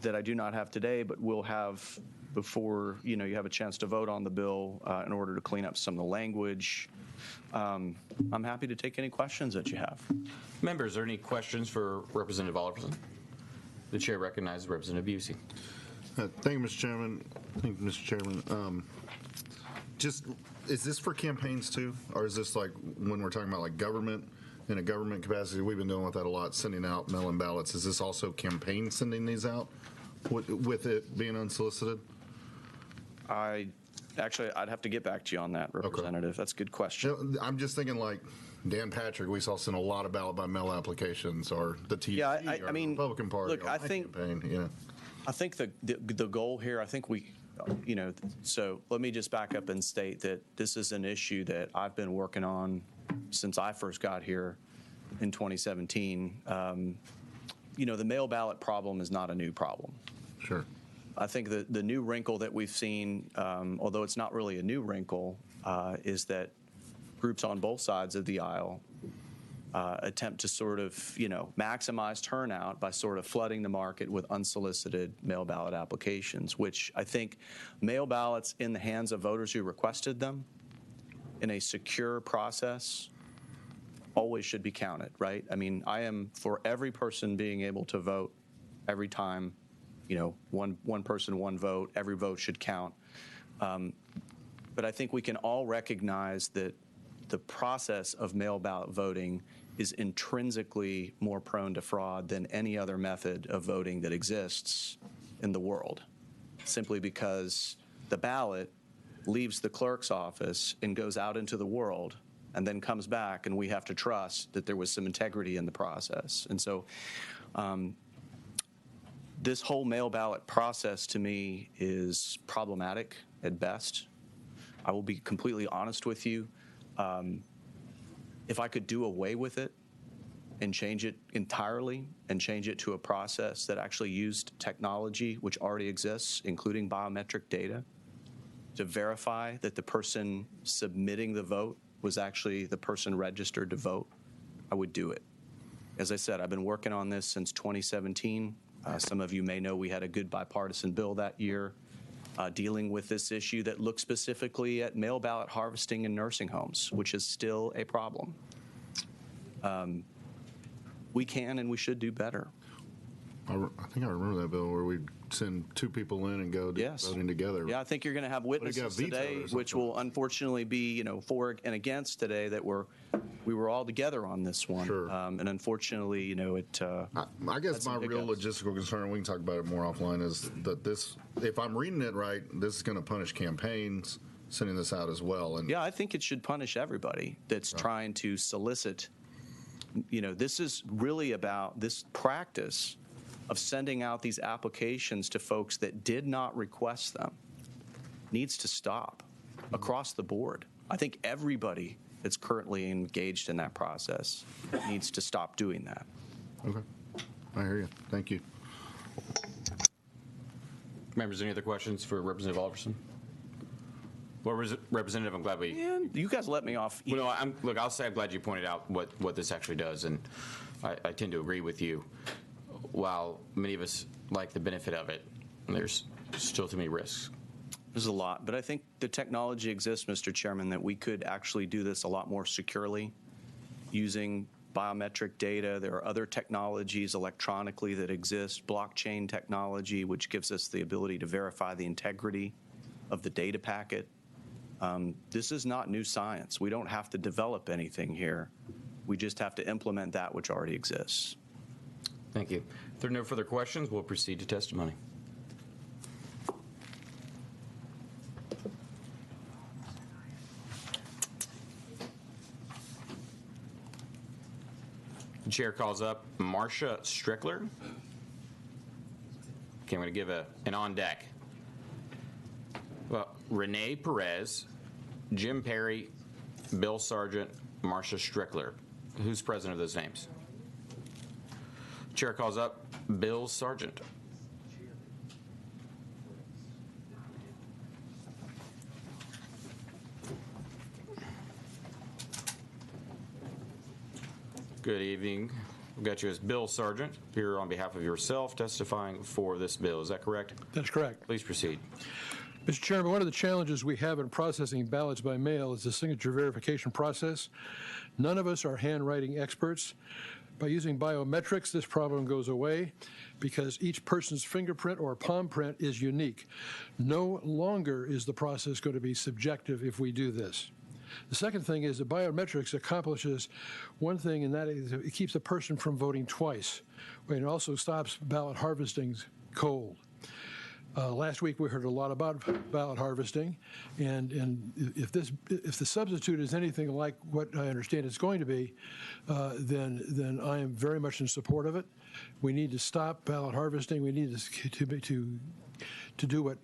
that I do not have today, but will have before, you have a chance to vote on the bill in order to clean up some of the language. I'm happy to take any questions that you have. Members, are there any questions for Representative Oliverson? The chair recognizes Representative Busey. Thank you, Mr. Chairman. Thank you, Mr. Chairman. Just, is this for campaigns too? Or is this like when we're talking about like government, in a government capacity? We've been dealing with that a lot, sending out mail-in ballots. Is this also campaign sending these out with it being unsolicited? I'd have to get back to you on that, Representative. Okay. That's a good question. I'm just thinking like Dan Patrick, we saw send a lot of ballot by mail applications, or the TV, I mean, Republican Party. Look, I think campaign, I think the goal here, I think we, so let me just back up and state that this is an issue that I've been working on since I first got here in 2017. The mail ballot problem is not a new problem. Sure. I think the new wrinkle that we've seen, although it's not really a new wrinkle, is that groups on both sides of the aisle attempt to sort of, maximize turnout by sort of flooding the market with unsolicited mail ballot applications, which I think mail ballots in the hands of voters who requested them in a secure process always should be counted, right? I mean, I am for every person being able to vote every time, one person, one vote, every vote should count. But I think we can all recognize that the process of mail ballot voting is intrinsically more prone to fraud than any other method of voting that exists in the world, simply because the ballot leaves the clerk's office and goes out into the world and then comes back, and we have to trust that there was some integrity in the process. And so this whole mail ballot process to me is problematic at best. I will be completely honest with you. If I could do away with it and change it entirely and change it to a process that actually used technology which already exists, including biometric data, to verify that the person submitting the vote was actually the person registered to vote, I would do it. As I said, I've been working on this since 2017. Some of you may know we had a good bipartisan bill that year dealing with this issue that looked specifically at mail ballot harvesting in nursing homes, which is still a problem. We can and we should do better. I think I remember that bill where we'd send two people in and go voting together. Yeah, I think you're going to have witnesses today, which will unfortunately be, for and against today, that we were all together on this one. Sure. And unfortunately, it. I guess my real logistical concern, we can talk about it more offline, is that this, if I'm reading it right, this is going to punish campaigns sending this out as well. And yeah, I think it should punish everybody that's trying to solicit. This is really about this practice of sending out these applications to folks that did not request them needs to stop across the board. I think everybody that's currently engaged in that process needs to stop doing that. Okay. I hear you. Thank you. Members, any other questions for Representative Alderson? Well, Representative, I'm glad we... Man, you guys let me off. Well, no, look, I'll say I'm glad you pointed out what this actually does, and I tend to agree with you. While many of us like the benefit of it, there's still too many risks. There's a lot, but I think the technology exists, Mr. Chairman, that we could actually do this a lot more securely using biometric data. There are other technologies electronically that exist, blockchain technology, which gives us the ability to verify the integrity of the data packet. This is not new science. We don't have to develop anything here. We just have to implement that which already exists. Thank you. If there are no further questions, we'll proceed to testimony. The chair calls up Marcia Strickler. Okay, I'm going to give an on deck. Well, Renee Perez, Jim Perry, Bill Sargent, Marcia Strickler. Who's present of those names? Chair calls up Bill Sargent. Good evening. We've got you as Bill Sargent here on behalf of yourself testifying for this bill. Is that correct? That's correct. Please proceed. Mr. Chairman, one of the challenges we have in processing ballots by mail is the signature verification process. None of us are handwriting experts. By using biometrics, this problem goes away because each person's fingerprint or palm print is unique. No longer is the process going to be subjective if we do this. The second thing is that biometrics accomplishes one thing, and that is it keeps a person from voting twice. It also stops ballot harvesting cold. Last week we heard a lot about ballot harvesting, and if the substitute is anything like what I understand it's going to be, then I am very much in support of it. We need to stop ballot harvesting. We need to do what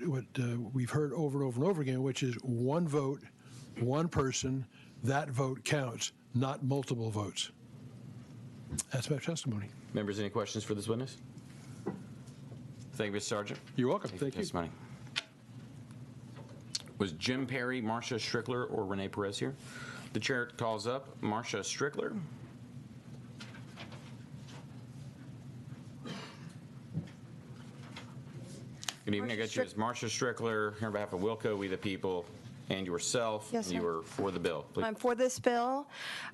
we've heard over and over and over again, which is one vote, one person. That vote counts, not multiple votes. That's my testimony. Members, any questions for this witness? Thank you, Mr. Sargent. You're welcome. Thank you. Testimony. Was Jim Perry, Marcia Strickler, or Renee Perez here? The chair calls up Marcia Strickler. Good evening. I got you as Marcia Strickler here on behalf of Wilco, We the People, and yourself. Yes, sir. You are for the bill. Please. I'm for this bill.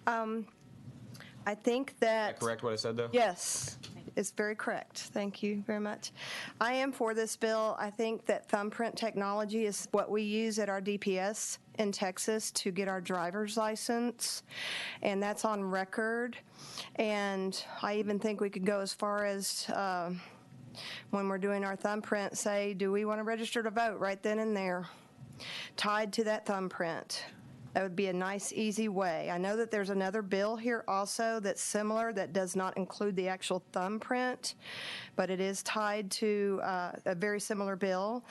I think Is that correct what I said, though? Yes, it's very correct. Thank you very much. I am for this bill. I think that thumbprint technology is what we use at our DPS in Texas to get our driver's license, and that's on record. And I even think we could go as far as when we're doing our thumbprint, say, do we want to register to vote right then and there, tied to that thumbprint? That would be a nice, easy way. I know that there's another bill here also that's similar that does not include the actual thumbprint, but it is tied to a very similar bill.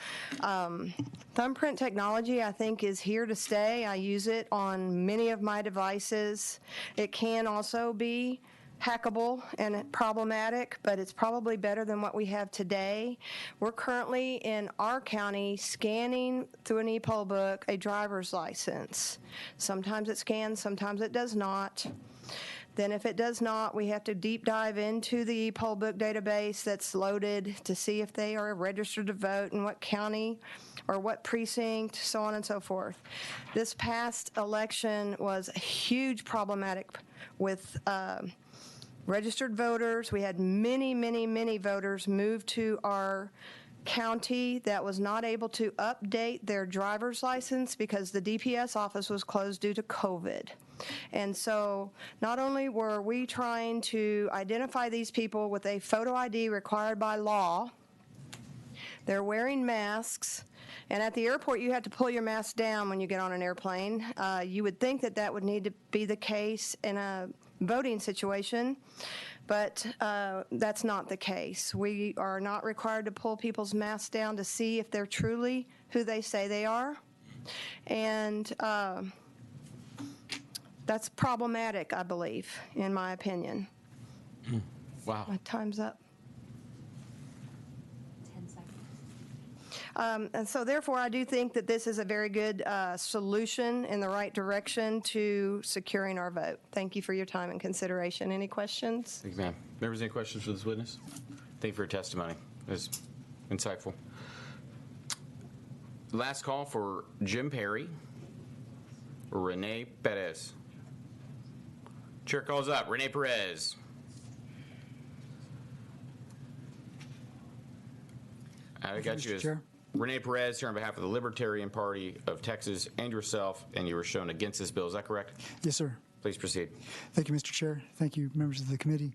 Thumbprint technology, I think, is here to stay. I use it on many of my devices. It can also be hackable and problematic, but it's probably better than what we have today. We're currently in our county scanning through an e-poll book a driver's license. Sometimes it scans, sometimes it does not. Then if it does not, we have to deep dive into the e-poll book database that's loaded to see if they are registered to vote in what county or what precinct, so on and so forth. This past election was huge problematic with registered voters. We had many, many, many voters move to our county that was not able to update their driver's license because the DPS office was closed due to COVID. And so not only were we trying to identify these people with a photo ID required by law, they're wearing masks, and at the airport you have to pull your mask down when you get on an airplane. You would think that that would need to be the case in a voting situation, but that's not the case. We are not required to pull people's masks down to see if they're truly who they say they are, and that's problematic, I believe, in my opinion. Wow. My time's up. And so therefore, I do think that this is a very good solution in the right direction to securing our vote. Thank you for your time and consideration. Any questions? Thank you, ma'am. Members, any questions for this witness? Thank you for your testimony. It was insightful. Last call for Jim Perry or Renee Perez. Chair calls up Renee Perez. I got you as Chair. Renee Perez here on behalf of the Libertarian Party of Texas and yourself, and you were shown against this bill. Is that correct? Yes, sir. Please proceed. Thank you, Mr. Chair. Thank you, members of the committee.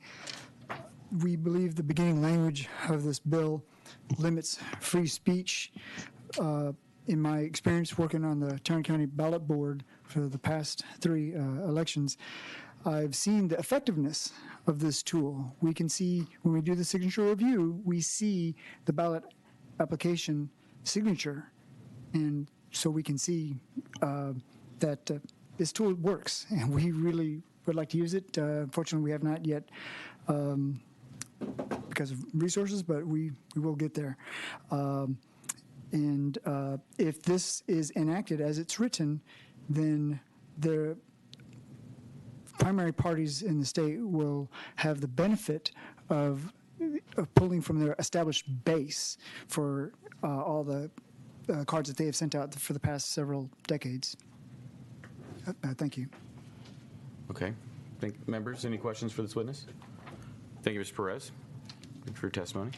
We believe the beginning language of this bill limits free speech. In my experience working on the Tarrant County Ballot Board for the past 3 elections, I've seen the effectiveness of this tool. We can see, when we do the signature review, we see the ballot application signature, and so we can see that this tool works, and we really would like to use it. Unfortunately, we have not yet because of resources, but we will get there. And if this is enacted as it's written, then the primary parties in the state will have the benefit of pulling from their established base for all the cards that they have sent out for the past several decades. Thank you. Okay. Members, any questions for this witness? Thank you, Mr. Perez, for your testimony.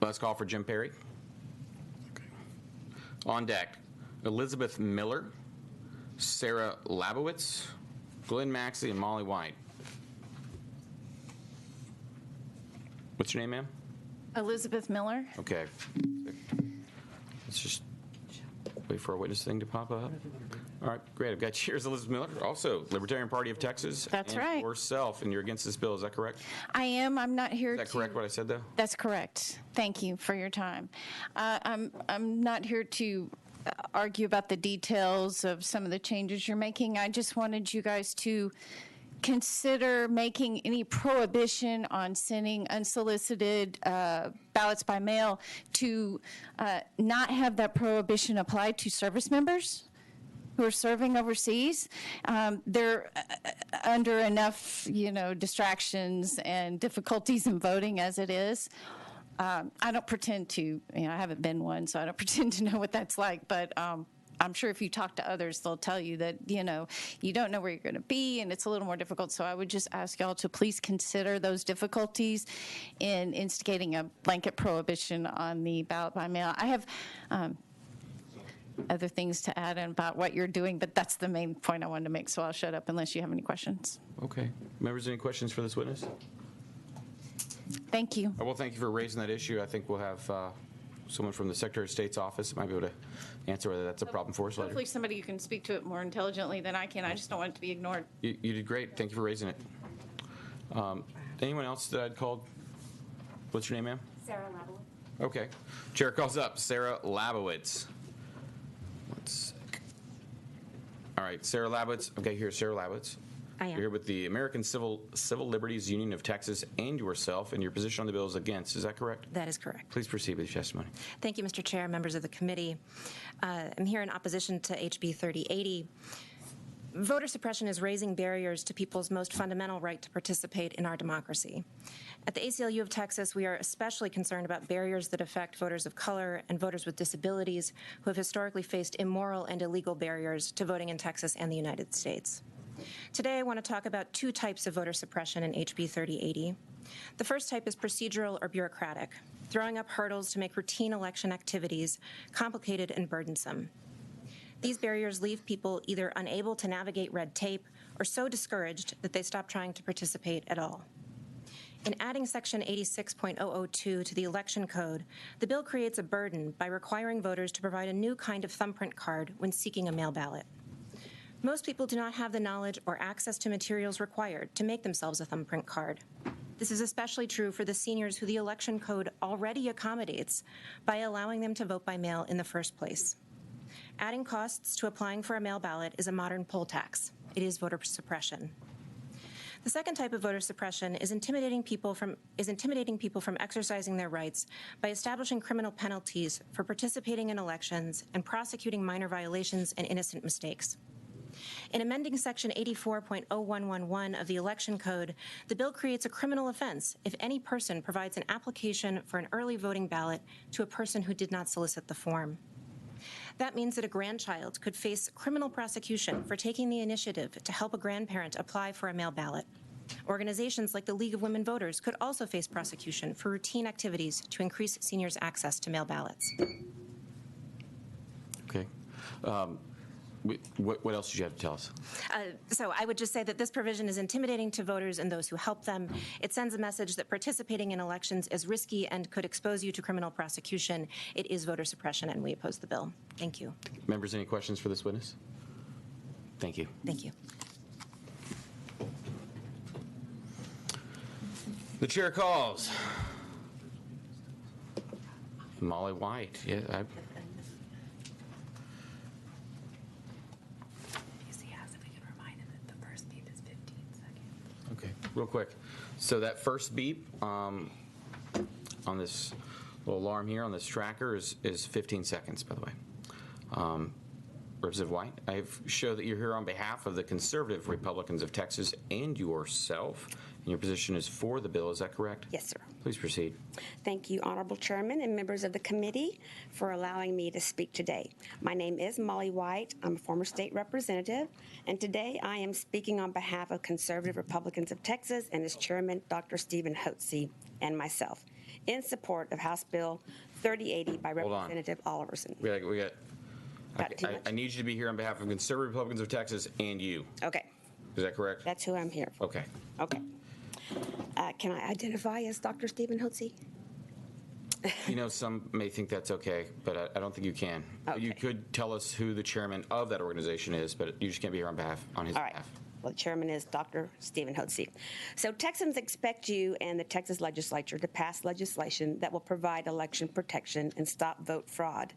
Let's call for Jim Perry. On deck, Elizabeth Miller, Sarah Labowitz, Glenn Maxey, and Molly White. What's your name, ma'am? Elizabeth Miller. Okay. Let's just wait for our witness thing to pop up. All right, great. I've got cheers, Elizabeth Miller, also Libertarian Party of Texas. That's and right. Yourself, and you're against this bill. Is that correct? I am. I'm not here Is that correct what I said, though? That's correct. Thank you for your time. I'm not here to argue about the details of some of the changes you're making. I just wanted you guys to consider making any prohibition on sending unsolicited ballots by mail to not have that prohibition applied to service members who are serving overseas. They're under enough, distractions and difficulties in voting as it is. I don't pretend to, I haven't been one, so I don't pretend to know what that's like, but I'm sure if you talk to others, they'll tell you that, you don't know where you're going to be, and it's a little more difficult. So I would just ask y'all to please consider those difficulties in instigating a blanket prohibition on the ballot by mail. I have other things to add about what you're doing, but that's the main point I wanted to make, so I'll shut up unless you have any questions. Okay. Members, any questions for this witness? Thank you. Well, thank you for raising that issue. I think we'll have someone from the Secretary of State's office might be able to answer whether that's a problem for us later. Hopefully somebody who can speak to it more intelligently than I can. I just don't want it to be ignored. You did great. Thank you for raising it. Anyone else that I'd called? What's your name, ma'am? Sarah Labowitz. Okay. Chair calls up Sarah Labowitz. All right, Sarah Labowitz. Okay, here's Sarah Labowitz. I am. You're here with the American Civil Liberties Union of Texas and yourself, and your position on the bill is against. Is that correct? That is correct. Please proceed with your testimony. Thank you, Mr. Chair, members of the committee. I'm here in opposition to HB 3080. Voter suppression is raising barriers to people's most fundamental right to participate in our democracy. At the ACLU of Texas, we are especially concerned about barriers that affect voters of color and voters with disabilities who have historically faced immoral and illegal barriers to voting in Texas and the United States. Today, I want to talk about two types of voter suppression in HB 3080. The first type is procedural or bureaucratic, throwing up hurdles to make routine election activities complicated and burdensome. These barriers leave people either unable to navigate red tape or so discouraged that they stop trying to participate at all. In adding Section 86.002 to the Election Code, the bill creates a burden by requiring voters to provide a new kind of thumbprint card when seeking a mail ballot. Most people do not have the knowledge or access to materials required to make themselves a thumbprint card. This is especially true for the seniors who the Election Code already accommodates by allowing them to vote by mail in the first place. Adding costs to applying for a mail ballot is a modern poll tax. It is voter suppression. The second type of voter suppression is intimidating people from exercising their rights by establishing criminal penalties for participating in elections and prosecuting minor violations and innocent mistakes. In amending Section 84.0111 of the Election Code, the bill creates a criminal offense if any person provides an application for an early voting ballot to a person who did not solicit the form. That means that a grandchild could face criminal prosecution for taking the initiative to help a grandparent apply for a mail ballot. Organizations like the League of Women Voters could also face prosecution for routine activities to increase seniors' access to mail ballots. Okay. What else did you have to tell us? So I would just say that this provision is intimidating to voters and those who help them. It sends a message that participating in elections is risky and could expose you to criminal prosecution. It is voter suppression, and we oppose the bill. Thank you. Members, any questions for this witness? Thank you. Thank you. The chair calls Molly White. Yeah, Okay, real quick. So that first beep on this little alarm here on this tracker is 15 seconds, by the way. Representative White, I show that you're here on behalf of the Conservative Republicans of Texas and yourself. And your position is for the bill, is that correct? Yes, sir. Please proceed. Thank you, Honorable Chairman and members of the committee, for allowing me to speak today. My name is Molly White. I'm a former state representative, and today I am speaking on behalf of Conservative Republicans of Texas and its chairman, Dr. Stephen Hotze, and myself, in support of House Bill 3080 by Representative Oliverson. I need you to be here on behalf of Conservative Republicans of Texas and you. Okay. Is that correct? That's who I'm here for. Okay. Okay. Can I identify as Dr. Stephen Hotze? You know, some may think that's okay, but I don't think you can. Okay. You could tell us who the chairman of that organization is, but you just can't be here on his All right. behalf. Well, the chairman is Dr. Stephen Hotze. So Texans expect you and the Texas Legislature to pass legislation that will provide election protection and stop vote fraud.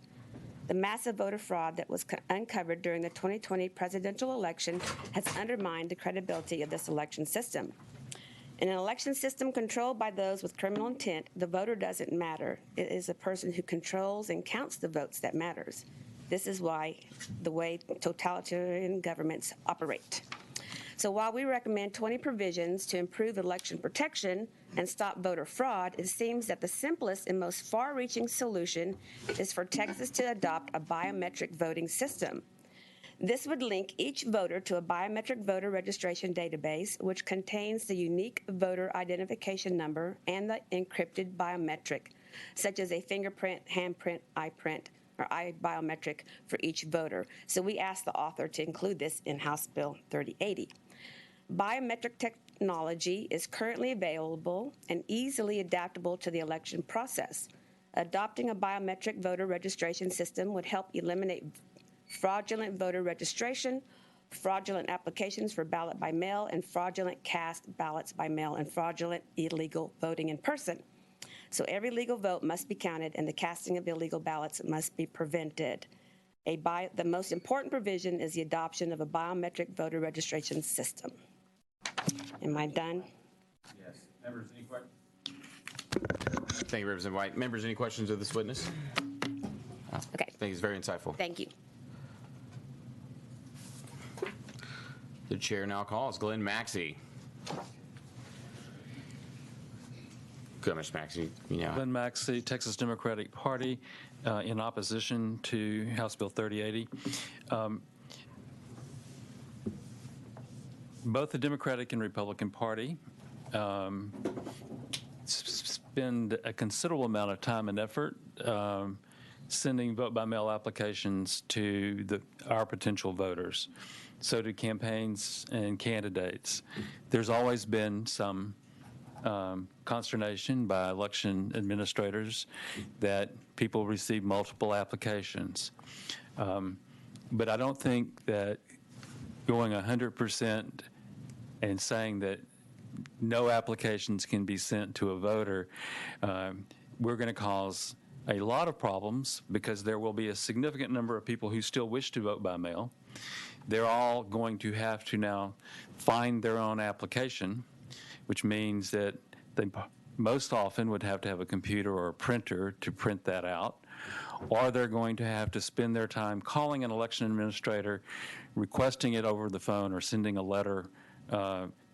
The massive voter fraud that was uncovered during the 2020 presidential election has undermined the credibility of this election system. In an election system controlled by those with criminal intent, the voter doesn't matter. It is the person who controls and counts the votes that matters. This is why the way totalitarian governments operate. So while we recommend 20 provisions to improve election protection and stop voter fraud, it seems that the simplest and most far-reaching solution is for Texas to adopt a biometric voting system. This would link each voter to a biometric voter registration database, which contains the unique voter identification number and the encrypted biometric, such as a fingerprint, handprint, eye print, or eye biometric for each voter. So we asked the author to include this in House Bill 3080. Biometric technology is currently available and easily adaptable to the election process. Adopting a biometric voter registration system would help eliminate fraudulent voter registration, fraudulent applications for ballot by mail, and fraudulent cast ballots by mail, and fraudulent illegal voting in person. So every legal vote must be counted, and the casting of illegal ballots must be prevented. The most important provision is the adoption of a biometric voter registration system. Am I done? Yes. Members, any questions? Thank you, Representative White. Members, any questions of this witness? Okay. I think it's very insightful. Thank you. The chair now calls Glenn Maxey. Go, Mr. Maxey. Glenn Maxey, Texas Democratic Party, in opposition to House Bill 3080. Both the Democratic and Republican Party spend a considerable amount of time and effort sending vote-by-mail applications to our potential voters. So do campaigns and candidates. There's always been some consternation by election administrators that people receive multiple applications. But I don't think that going 100% and saying that no applications can be sent to a voter, we're going to cause a lot of problems because there will be a significant number of people who still wish to vote by mail. They're all going to have to now find their own application, which means that they most often would have to have a computer or a printer to print that out, or they're going to have to spend their time calling an election administrator, requesting it over the phone, or sending a letter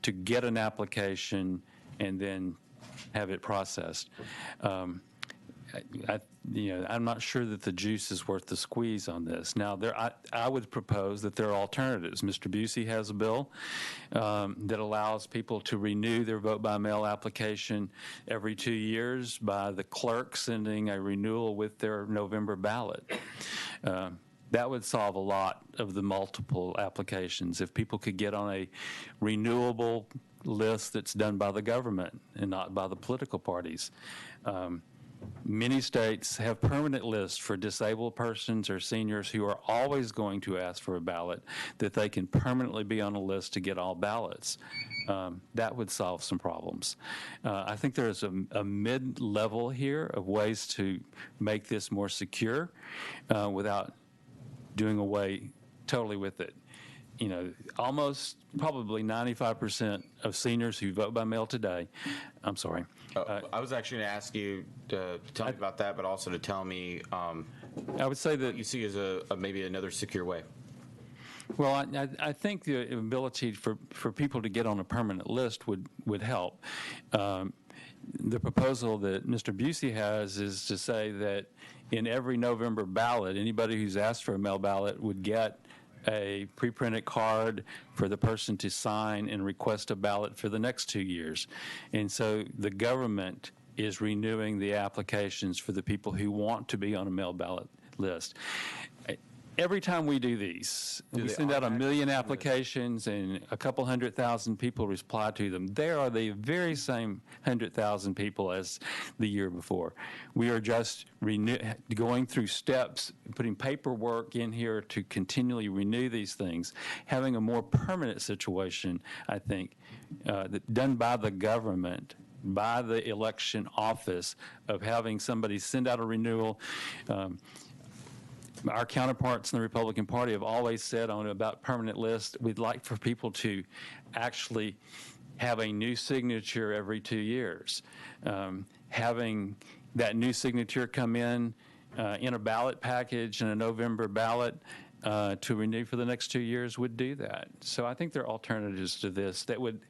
to get an application and then have it processed. I'm not sure that the juice is worth the squeeze on this. Now, I would propose that there are alternatives. Mr. Busey has a bill that allows people to renew their vote-by-mail application every 2 years by the clerk sending a renewal with their November ballot. That would solve a lot of the multiple applications if people could get on a renewable list that's done by the government and not by the political parties. Many states have permanent lists for disabled persons or seniors who are always going to ask for a ballot, that they can permanently be on a list to get all ballots. That would solve some problems. I think there's a mid-level here of ways to make this more secure without doing away totally with it. Almost probably 95% of seniors who vote by mail today, I'm sorry. I was actually going to ask you to tell me about that, but also to tell me I would say that what you see as maybe another secure way. Well, I think the ability for people to get on a permanent list would help. The proposal that Mr. Busey has is to say that in every November ballot, anybody who's asked for a mail ballot would get a pre-printed card for the person to sign and request a ballot for the next 2 years. And so the government is renewing the applications for the people who want to be on a mail ballot list. Every time we do these, we send out 1 million applications and a couple 100,000 people reply to them. They are the very same 100,000 people as the year before. We are just going through steps, putting paperwork in here to continually renew these things. Having a more permanent situation, I think, done by the government, by the election office, of having somebody send out a renewal. Our counterparts in the Republican Party have always said about permanent lists, we'd like for people to actually have a new signature every 2 years. Having that new signature come in a ballot package and a November ballot to renew for the next 2 years would do that. So I think there are alternatives to this that would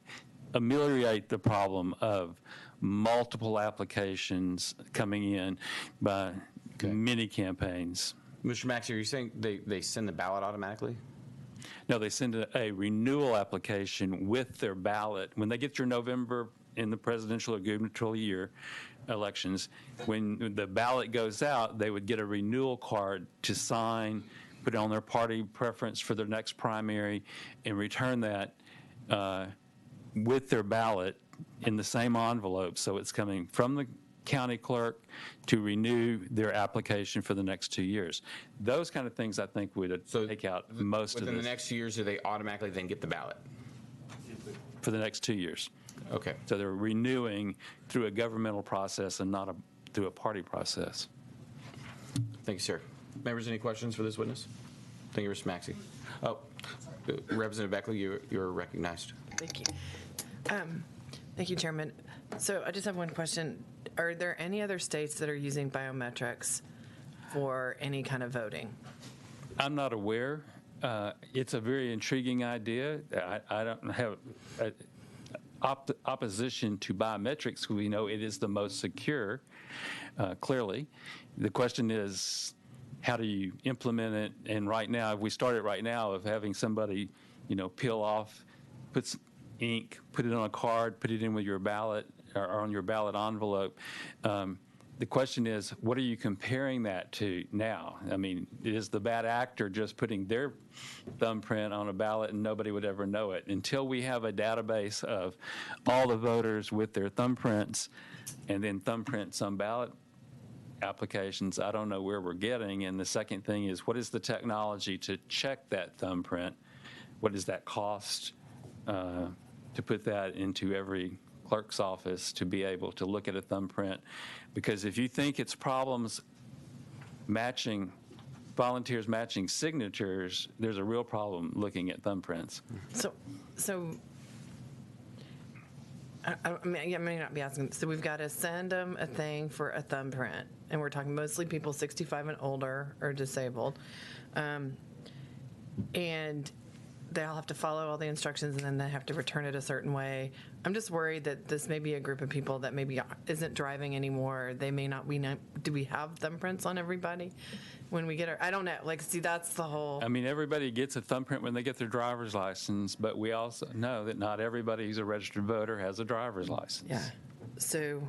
ameliorate the problem of multiple applications coming in by many campaigns. Mr. Maxey, are you saying they send the ballot automatically? No, they send a renewal application with their ballot. When they get your November in the presidential or gubernatorial year elections, when the ballot goes out, they would get a renewal card to sign, put it on their party preference for their next primary, and return that with their ballot in the same envelope. So it's coming from the county clerk to renew their application for the next 2 years. Those kind of things, I think, would take out most of this. Within the next 2 years, do they automatically then get the ballot? For the next 2 years. Okay. So they're renewing through a governmental process and not through a party process. Thank you, sir. Members, any questions for this witness? Thank you, Mr. Maxey. Oh, Representative Beckley, you're recognized. Thank you. Thank you, Chairman. So I just have one question. Are there any other states that are using biometrics for any kind of voting? I'm not aware. It's a very intriguing idea. I don't have opposition to biometrics. We know it is the most secure, clearly. The question is, how do you implement it? And right now, if we started right now of having somebody, peel off, put some ink, put it on a card, put it in with your ballot or on your ballot envelope. The question is, what are you comparing that to now? I mean, is the bad actor just putting their thumbprint on a ballot and nobody would ever know it? Until we have a database of all the voters with their thumbprints and then thumbprints on ballot applications, I don't know where we're getting. And the second thing is, what is the technology to check that thumbprint? What does that cost to put that into every clerk's office to be able to look at a thumbprint? Because if you think it's problems volunteers matching signatures, there's a real problem looking at thumbprints. So I may not be asking. So we've got to send them a thing for a thumbprint, and we're talking mostly people 65 and older or disabled, and they'll have to follow all the instructions, and then they have to return it a certain way. I'm just worried that this may be a group of people that maybe isn't driving anymore. They may not. Do we have thumbprints on everybody when we get our? I don't know. That's the whole. I mean, everybody gets a thumbprint when they get their driver's license, but we also know that not everybody who's a registered voter has a driver's license. Yeah. So.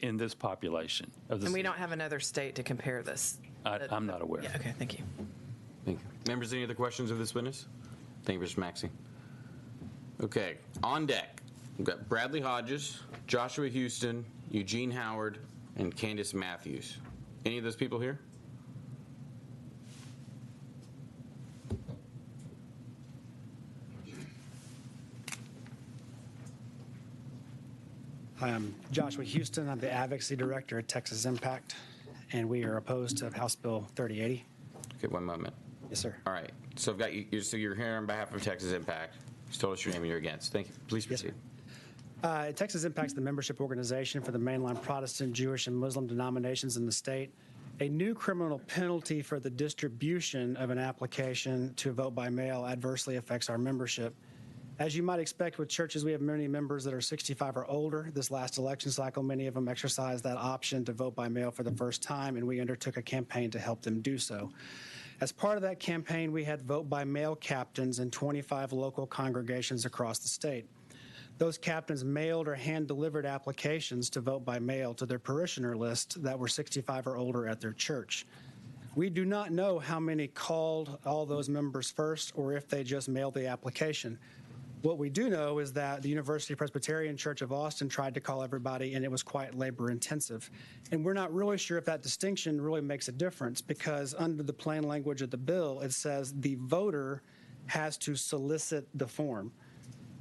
In this population. And we don't have another state to compare this. I'm not aware. Yeah. Okay. Thank you. Thank you. Members, any other questions of this witness? Thank you, Mr. Maxey. Okay, on deck, we've got Bradley Hodges, Joshua Houston, Eugene Howard, and Candace Matthews. Any of those people here? Hi, I'm Joshua Houston. I'm the Advocacy Director at Texas Impact, and we are opposed to House Bill 3080. Okay, one moment. Yes, sir. All right, so I've got you. So you're here on behalf of Texas Impact. Just told us your name and you're against. Thank you. Please proceed. Texas Impact is the membership organization for the mainline Protestant, Jewish, and Muslim denominations in the state. a new criminal penalty for the distribution of an application to vote by mail adversely affects our membership. As you might expect with churches, we have many members that are 65 or older. This last election cycle, many of them exercised that option to vote by mail for the first time, and we undertook a campaign to help them do so. As part of that campaign, we had vote by mail captains in 25 local congregations across the state. Those captains mailed or hand-delivered applications to vote by mail to their parishioner list that were 65 or older at their church. We do not know how many called all those members first or if they just mailed the application. What we do know is that the University Presbyterian Church of Austin tried to call everybody, and it was quite labor-intensive. And we're not really sure if that distinction really makes a difference, because under the plain language of the bill, it says the voter has to solicit the form.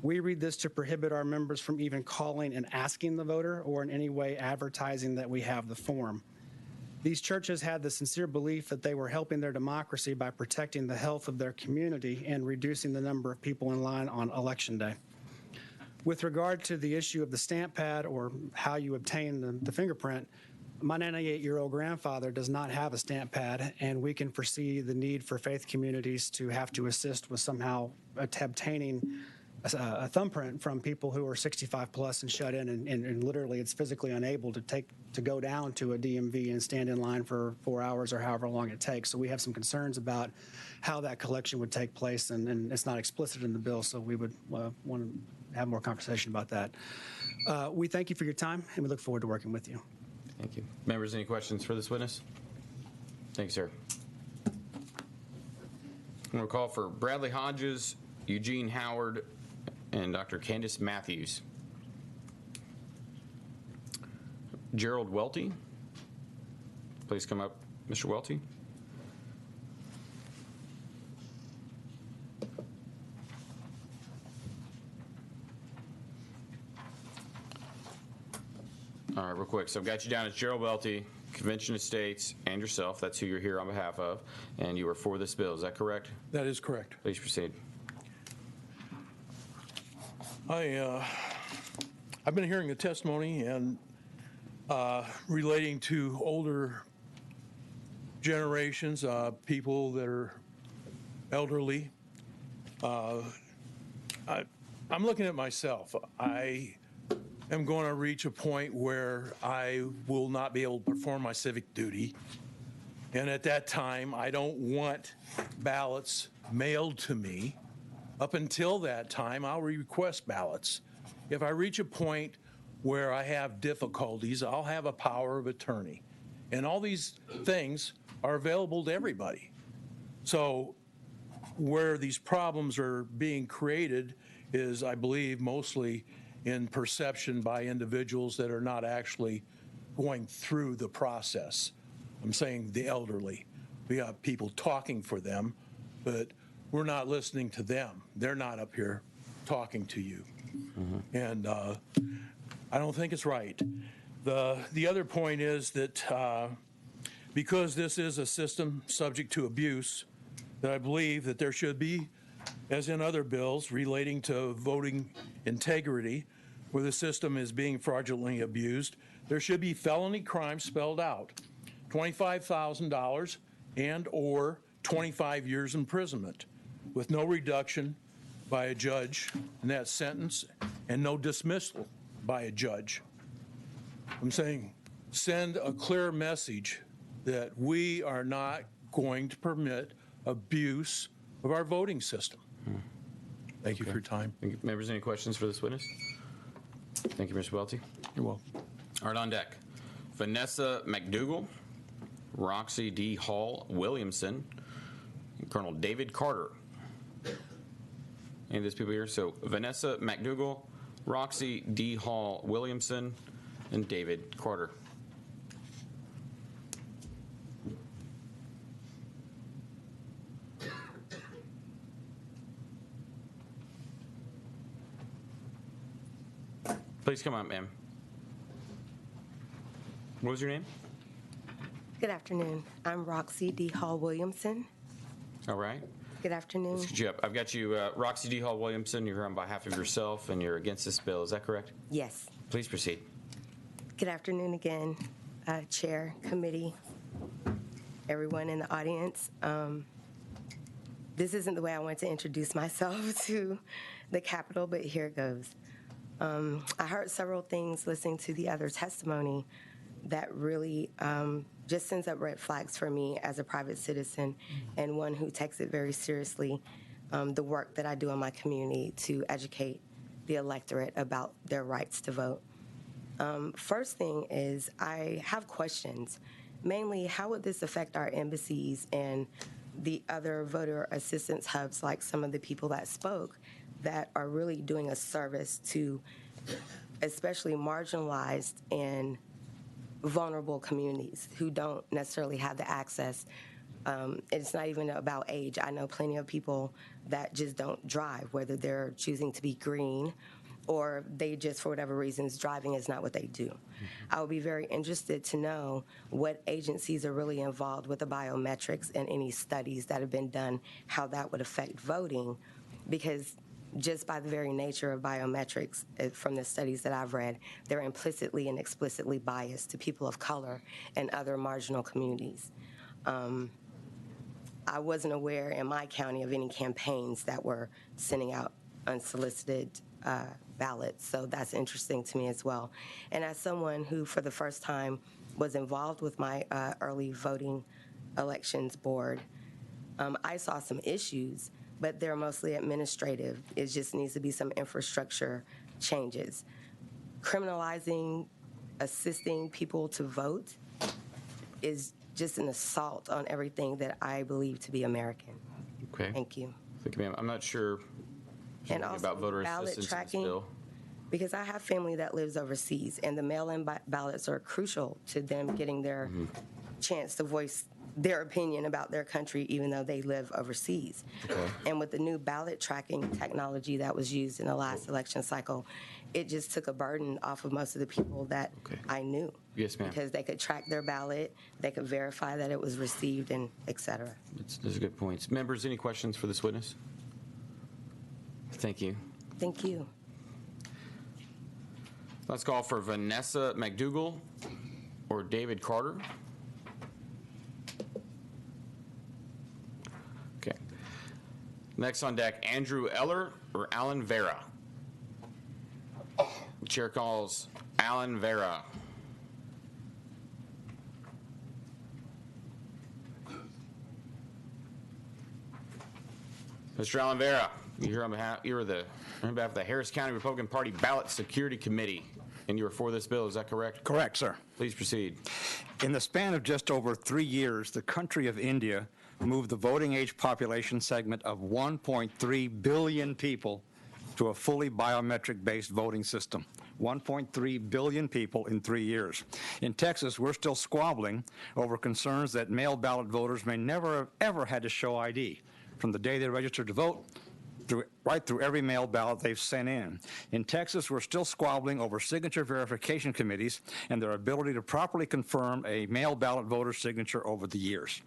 We read this to prohibit our members from even calling and asking the voter or in any way advertising that we have the form. These churches had the sincere belief that they were helping their democracy by protecting the health of their community and reducing the number of people in line on Election Day. With regard to the issue of the stamp pad or how you obtain the fingerprint, my 98-year-old grandfather does not have a stamp pad, and we can foresee the need for faith communities to have to assist with somehow obtaining a thumbprint from people who are 65 plus and shut in, and literally it's physically unable to go down to a DMV and stand in line for 4 hours or however long it takes. So we have some concerns about how that collection would take place, and it's not explicit in the bill, so we would want to have more conversation about that. We thank you for your time, and we look forward to working with you. Thank you. Members, any questions for this witness? Thanks, sir. I'm going to call for Bradley Hodges, Eugene Howard, and Dr. Candace Matthews. Gerald Welty. Please come up, Mr. Welty. All right, real quick. So I've got you down as Gerald Welty, Convention of States, and yourself. That's who you're here on behalf of. And you are for this bill. Is that correct? That is correct. Please proceed. I've been hearing the testimony and relating to older generations, people that are elderly. I'm looking at myself. I am going to reach a point where I will not be able to perform my civic duty. And at that time, I don't want ballots mailed to me. Up until that time, I'll request ballots. If I reach a point where I have difficulties, I'll have a power of attorney. And all these things are available to everybody. So where these problems are being created is, I believe, mostly in perception by individuals that are not actually going through the process. I'm saying the elderly. We got people talking for them, but we're not listening to them. They're not up here talking to you. Mm-hmm. And I don't think it's right. The other point is that because this is a system subject to abuse, that I believe that there should be, as in other bills relating to voting integrity, where the system is being fraudulently abused, there should be felony crime spelled out, $25,000 and or 25 years imprisonment, with no reduction by a judge in that sentence and no dismissal by a judge. I'm saying send a clear message that we are not going to permit abuse of our voting system. Thank you for your time. Members, any questions for this witness? Thank you, Mr. Welty. You're welcome. All right, on deck. Vanessa McDougall, Roxy D. Hall Williamson, and Colonel David Carter. Any of these people here? So Vanessa McDougall, Roxy D. Hall Williamson, and David Carter. Please come up, ma'am. What was your name? Good afternoon. I'm Roxy D. Hall Williamson. All right. Good afternoon. Let's get you up. I've got you, Roxy D. Hall Williamson. You're here on behalf of yourself, and you're against this bill. Is that correct? Yes. Please proceed. Good afternoon again, Chair, Committee. everyone in the audience. This isn't the way I want to introduce myself to the Capitol, but here it goes. I heard several things listening to the other testimony that really just sends up red flags for me as a private citizen and one who takes it very seriously, the work that I do in my community to educate the electorate about their rights to vote. First thing is I have questions. Mainly, how would this affect our embassies and the other voter assistance hubs, like some of the people that spoke, that are really doing a service to especially marginalized and vulnerable communities who don't necessarily have the access. It's not even about age. I know plenty of people that just don't drive, whether they're choosing to be green or they just, for whatever reasons, driving is not what they do. I would be very interested to know what agencies are really involved with the biometrics and any studies that have been done, how that would affect voting, because just by the very nature of biometrics, from the studies that I've read, they're implicitly and explicitly biased to people of color and other marginal communities. I wasn't aware in my county of any campaigns that were sending out unsolicited ballots, so that's interesting to me as well. And as someone who, for the first time, was involved with my early voting elections board, I saw some issues, but they're mostly administrative. It just needs to be some infrastructure changes. Criminalizing assisting people to vote is just an assault on everything that I believe to be American. Okay. Thank you. Thank you, ma'am. I'm not sure And also about voter ballot assistance in this tracking, bill. because I have family that lives overseas, and the mail-in ballots are crucial to them getting their chance to voice their opinion about their country, even though they live overseas. Okay. And with the new ballot tracking technology that was used in the last election cycle, it just took a burden off of most of the people that I knew. Yes, ma'am. Because they could track their ballot, they could verify that it was received, and et cetera. Those are good points. Members, any questions for this witness? Thank you. Thank you. Let's call for Vanessa McDougall or David Carter. Okay. Next on deck, Andrew Eller or Alan Vera. The chair calls Alan Vera. Mr. Alan Vera, you're here on behalf of the Harris County Republican Party Ballot Security Committee, and you are for this bill, is that correct? Correct, sir. Please proceed. In the span of just over 3 years, the country of India moved the voting age population segment of 1.3 billion people to a fully biometric-based voting system. 1.3 billion people in 3 years. In Texas, we're still squabbling over concerns that mail ballot voters may never have ever had to show ID from the day they registered to vote right through every mail ballot they've sent in. In Texas, we're still squabbling over signature verification committees and their ability to properly confirm a mail ballot voter's signature over the years.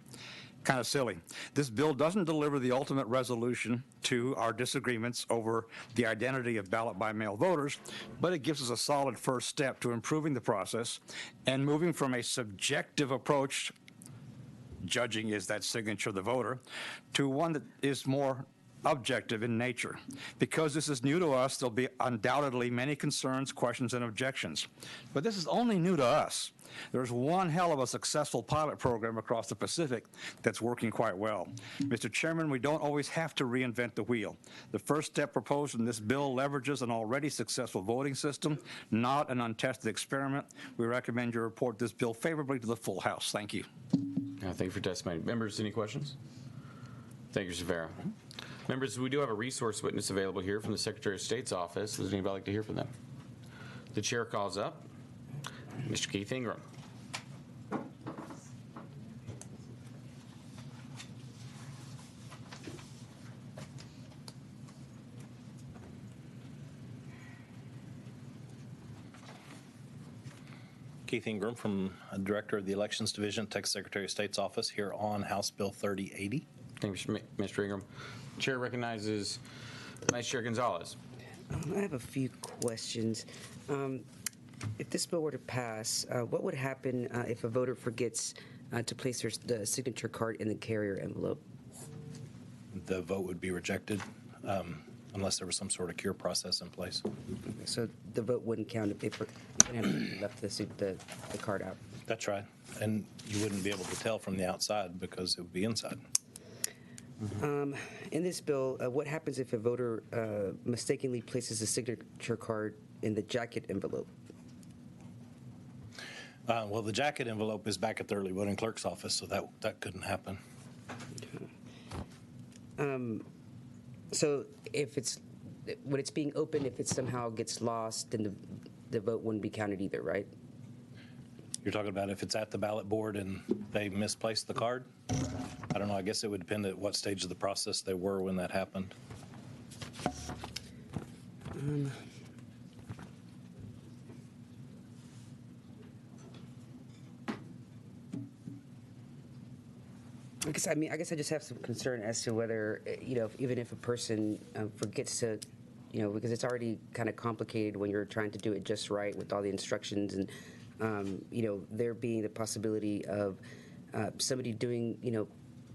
Kind of silly. This bill doesn't deliver the ultimate resolution to our disagreements over the identity of ballot-by-mail voters, but it gives us a solid first step to improving the process and moving from a subjective approach, judging is that signature the voter, to one that is more objective in nature. Because this is new to us, there'll be undoubtedly many concerns, questions, and objections. But this is only new to us. There's one hell of a successful pilot program across the Pacific that's working quite well. Mr. Chairman, we don't always have to reinvent the wheel. The first step proposed in this bill leverages an already successful voting system, not an untested experiment. We recommend you report this bill favorably to the full House. Thank you. Thank you for testimony. Members, any questions? Thank you, Mr. Vera. Members, we do have a resource witness available here from the Secretary of State's office. Does anybody like to hear from them? The chair calls up Mr. Keith Ingram. Keith Ingram from Director of the Elections Division, Texas Secretary of State's office, here on House Bill 3080. Thank you, Mr. Ingram. Chair recognizes Vice Chair Gonzalez. I have a few questions. If this bill were to pass, what would happen if a voter forgets to place the signature card in the carrier envelope? The vote would be rejected unless there was some sort of cure process in place. So the vote wouldn't count if they left the card out? That's right. And you wouldn't be able to tell from the outside because it would be inside. In this bill, what happens if a voter mistakenly places a signature card in the jacket envelope? Well, the jacket envelope is back at the early voting clerk's office, so that couldn't happen. So if when it's being opened, if it somehow gets lost, then the vote wouldn't be counted either, right? You're talking about if it's at the ballot board and they misplaced the card? I don't know. I guess it would depend at what stage of the process they were when that happened. I guess I just have some concern as to whether, even if a person forgets to, because it's already kind of complicated when you're trying to do it just right with all the instructions, and there being the possibility of somebody doing,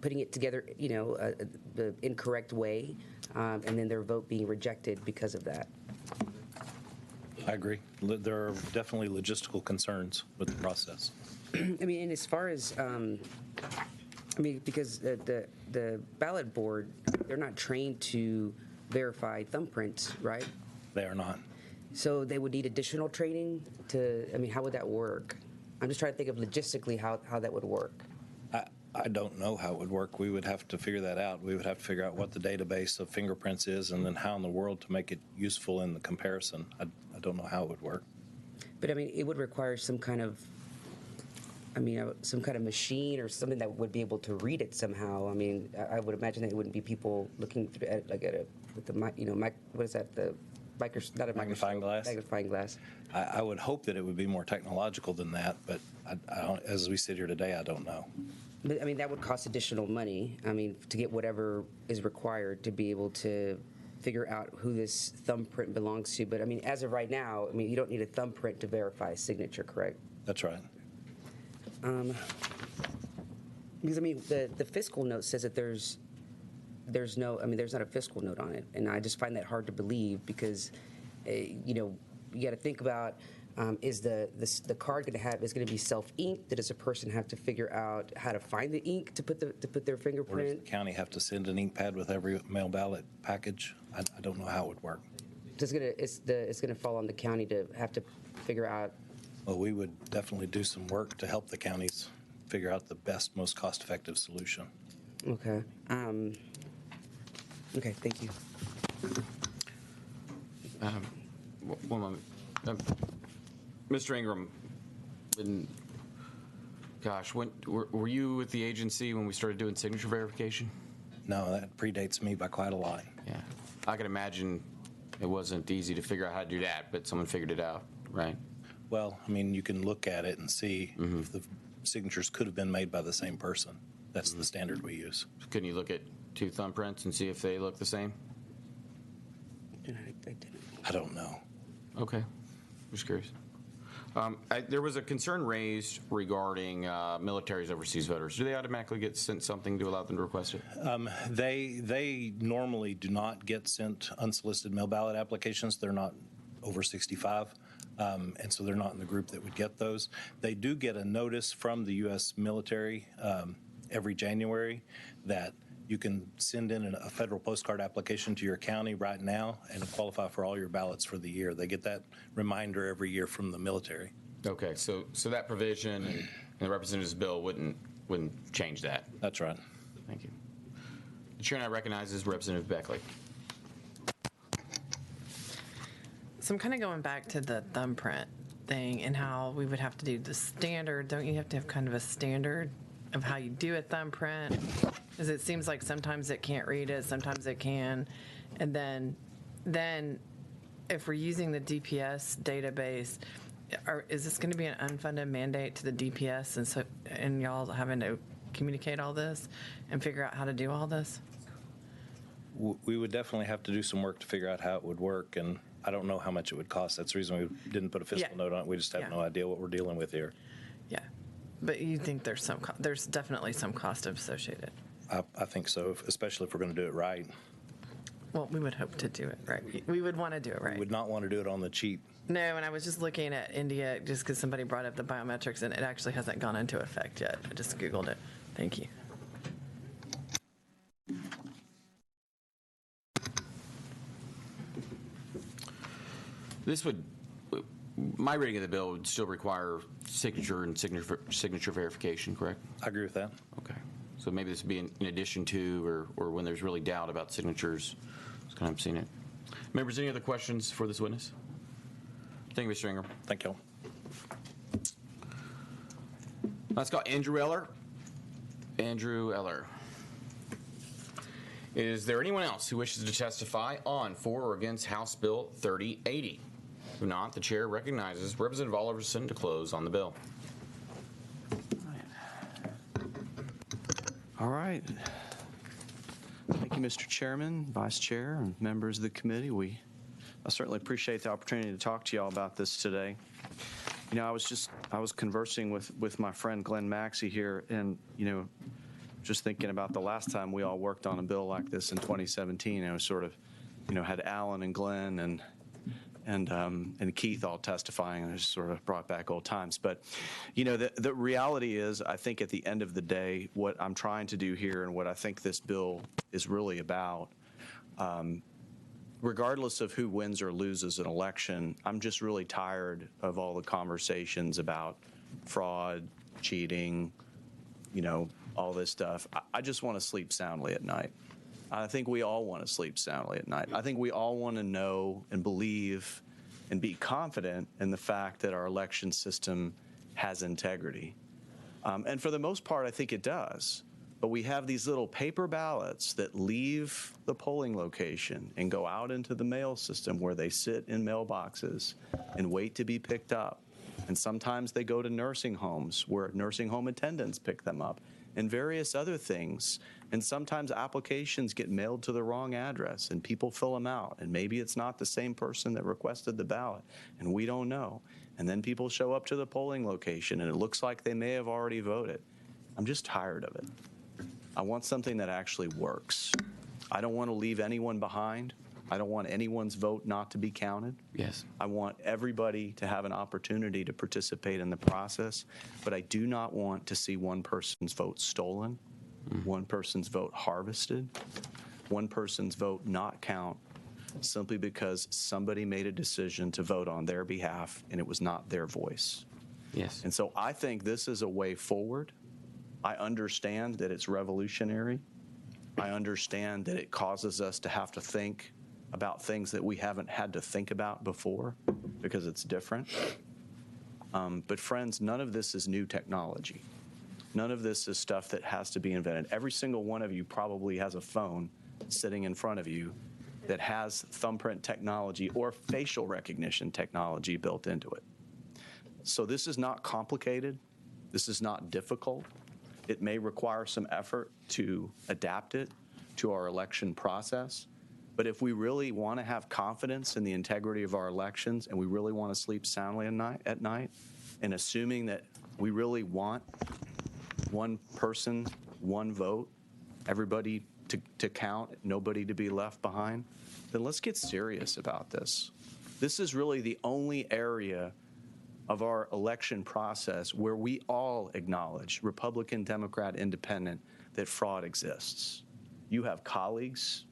putting it together, the incorrect way, and then their vote being rejected because of that. I agree. There are definitely logistical concerns with the process. And as far as, because the ballot board, they're not trained to verify thumbprints, right? They are not. So they would need additional training how would that work? I'm just trying to think of logistically how that would work. I don't know how it would work. We would have to figure that out. We would have to figure out what the database of fingerprints is and then how in the world to make it useful in the comparison. I don't know how it would work. But it would require some kind of machine or something that would be able to read it somehow. I would imagine that it wouldn't be people looking through with the what is that, the magnifying glass. Magnifying glass. I would hope that it would be more technological than that, but as we sit here today, I don't know. But that would cost additional money. To get whatever is required to be able to figure out who this thumbprint belongs to. But as of right now, you don't need a thumbprint to verify a signature, correct? That's right. Because the fiscal note says that there's not a fiscal note on it, and I just find that hard to believe because, you got to think about is the card is going to be self-inked? Does a person have to figure out how to find the ink to put their fingerprint? Or does the county have to send an ink pad with every mail ballot package? I don't know how it would work. It's gonna fall on the county to have to figure out. Well, we would definitely do some work to help the counties figure out the best, most cost-effective solution. Okay. Okay, thank you. One moment. Mr. Ingram, when were you with the agency when we started doing signature verification? No, that predates me by quite a lot. Yeah. I can imagine it wasn't easy to figure out how to do that, but someone figured it out, right? Well, you can look at it and see if the signatures could have been made by the same person. That's the standard we use. Can you look at two thumbprints and see if they look the same? I don't know. Okay. Just curious. There was a concern raised regarding military's overseas voters. Do they automatically get sent something to allow them to request it? They normally do not get sent unsolicited mail ballot applications. They're not over 65. And so they're not in the group that would get those. They do get a notice from the U.S. military every January that you can send in a federal postcard application to your county right now and qualify for all your ballots for the year. They get that reminder every year from the military. Okay, so that provision and the representative's bill wouldn't change that. That's right. Thank you. The chair now recognizes Representative Beckley. So I'm kind of going back to the thumbprint thing and how we would have to do the standard. Don't you have to have kind of a standard of how you do a thumbprint? Because it seems like sometimes it can't read it, sometimes it can. And then if we're using the DPS database, is this going to be an unfunded mandate to the DPS and y'all having to communicate all this and figure out how to do all this? We would definitely have to do some work to figure out how it would work, and I don't know how much it would cost. That's the reason we didn't put a fiscal note on it. We just have no idea what we're dealing with here. Yeah. But you think there's definitely some cost associated? I think so, especially if we're going to do it right. Well, we would hope to do it right. We would want to do it right. We would not want to do it on the cheap. No, and I was just looking at India just because somebody brought up the biometrics, and it actually hasn't gone into effect yet. I just Googled it. Thank you. This would, my reading of the bill would still require signature and signature verification, correct? I agree with that. Okay. So maybe this would be in addition to, or when there's really doubt about signatures. Just kind of seeing it. Members, any other questions for this witness? Thank you, Mr. Ingram. Thank you. Let's go Andrew Eller. Andrew Eller. Is there anyone else who wishes to testify on, for, or against House Bill 3080? If not, the chair recognizes Representative Oliverson to close on the bill. All right. Thank you, Mr. Chairman, Vice Chair, and members of the committee. I certainly appreciate the opportunity to talk to you all about this today. You know, I was conversing with my friend Glenn Maxey here, and, you know, just thinking about the last time we all worked on a bill like this in 2017. I was sort of, you know, had Alan and Glenn and Keith all testifying, and it just sort of brought back old times. But, you know, the reality is, I think at the end of the day, what I'm trying to do here and what I think this bill is really about, regardless of who wins or loses an election, I'm just really tired of all the conversations about fraud, cheating, you know, all this stuff. I just want to sleep soundly at night. I think we all want to sleep soundly at night. I think we all want to know and believe and be confident in the fact that our election system has integrity. And for the most part, I think it does. But we have these little paper ballots that leave the polling location and go out into the mail system where they sit in mailboxes and wait to be picked up. And sometimes they go to nursing homes where nursing home attendants pick them up, and various other things. And sometimes applications get mailed to the wrong address and people fill them out. And maybe it's not the same person that requested the ballot, and we don't know. And then people show up to the polling location and it looks like they may have already voted. I'm just tired of it. I want something that actually works. I don't want to leave anyone behind. I don't want anyone's vote not to be counted. Yes. I want everybody to have an opportunity to participate in the process, but I do not want to see one person's vote stolen, one person's vote harvested, one person's vote not count simply because somebody made a decision to vote on their behalf and it was not their voice. Yes. And so I think this is a way forward. I understand that it's revolutionary. I understand that it causes us to have to think about things that we haven't had to think about before because it's different. But friends, none of this is new technology. None of this is stuff that has to be invented. Every single one of you probably has a phone sitting in front of you that has thumbprint technology or facial recognition technology built into it. So this is not complicated. This is not difficult. It may require some effort to adapt it to our election process. But if we really want to have confidence in the integrity of our elections and we really want to sleep soundly at night, and assuming that we really want one person, one vote, everybody to count, nobody to be left behind, then let's get serious about this. This is really the only area of our election process where we all acknowledge, Republican, Democrat, Independent, that fraud exists. You have colleagues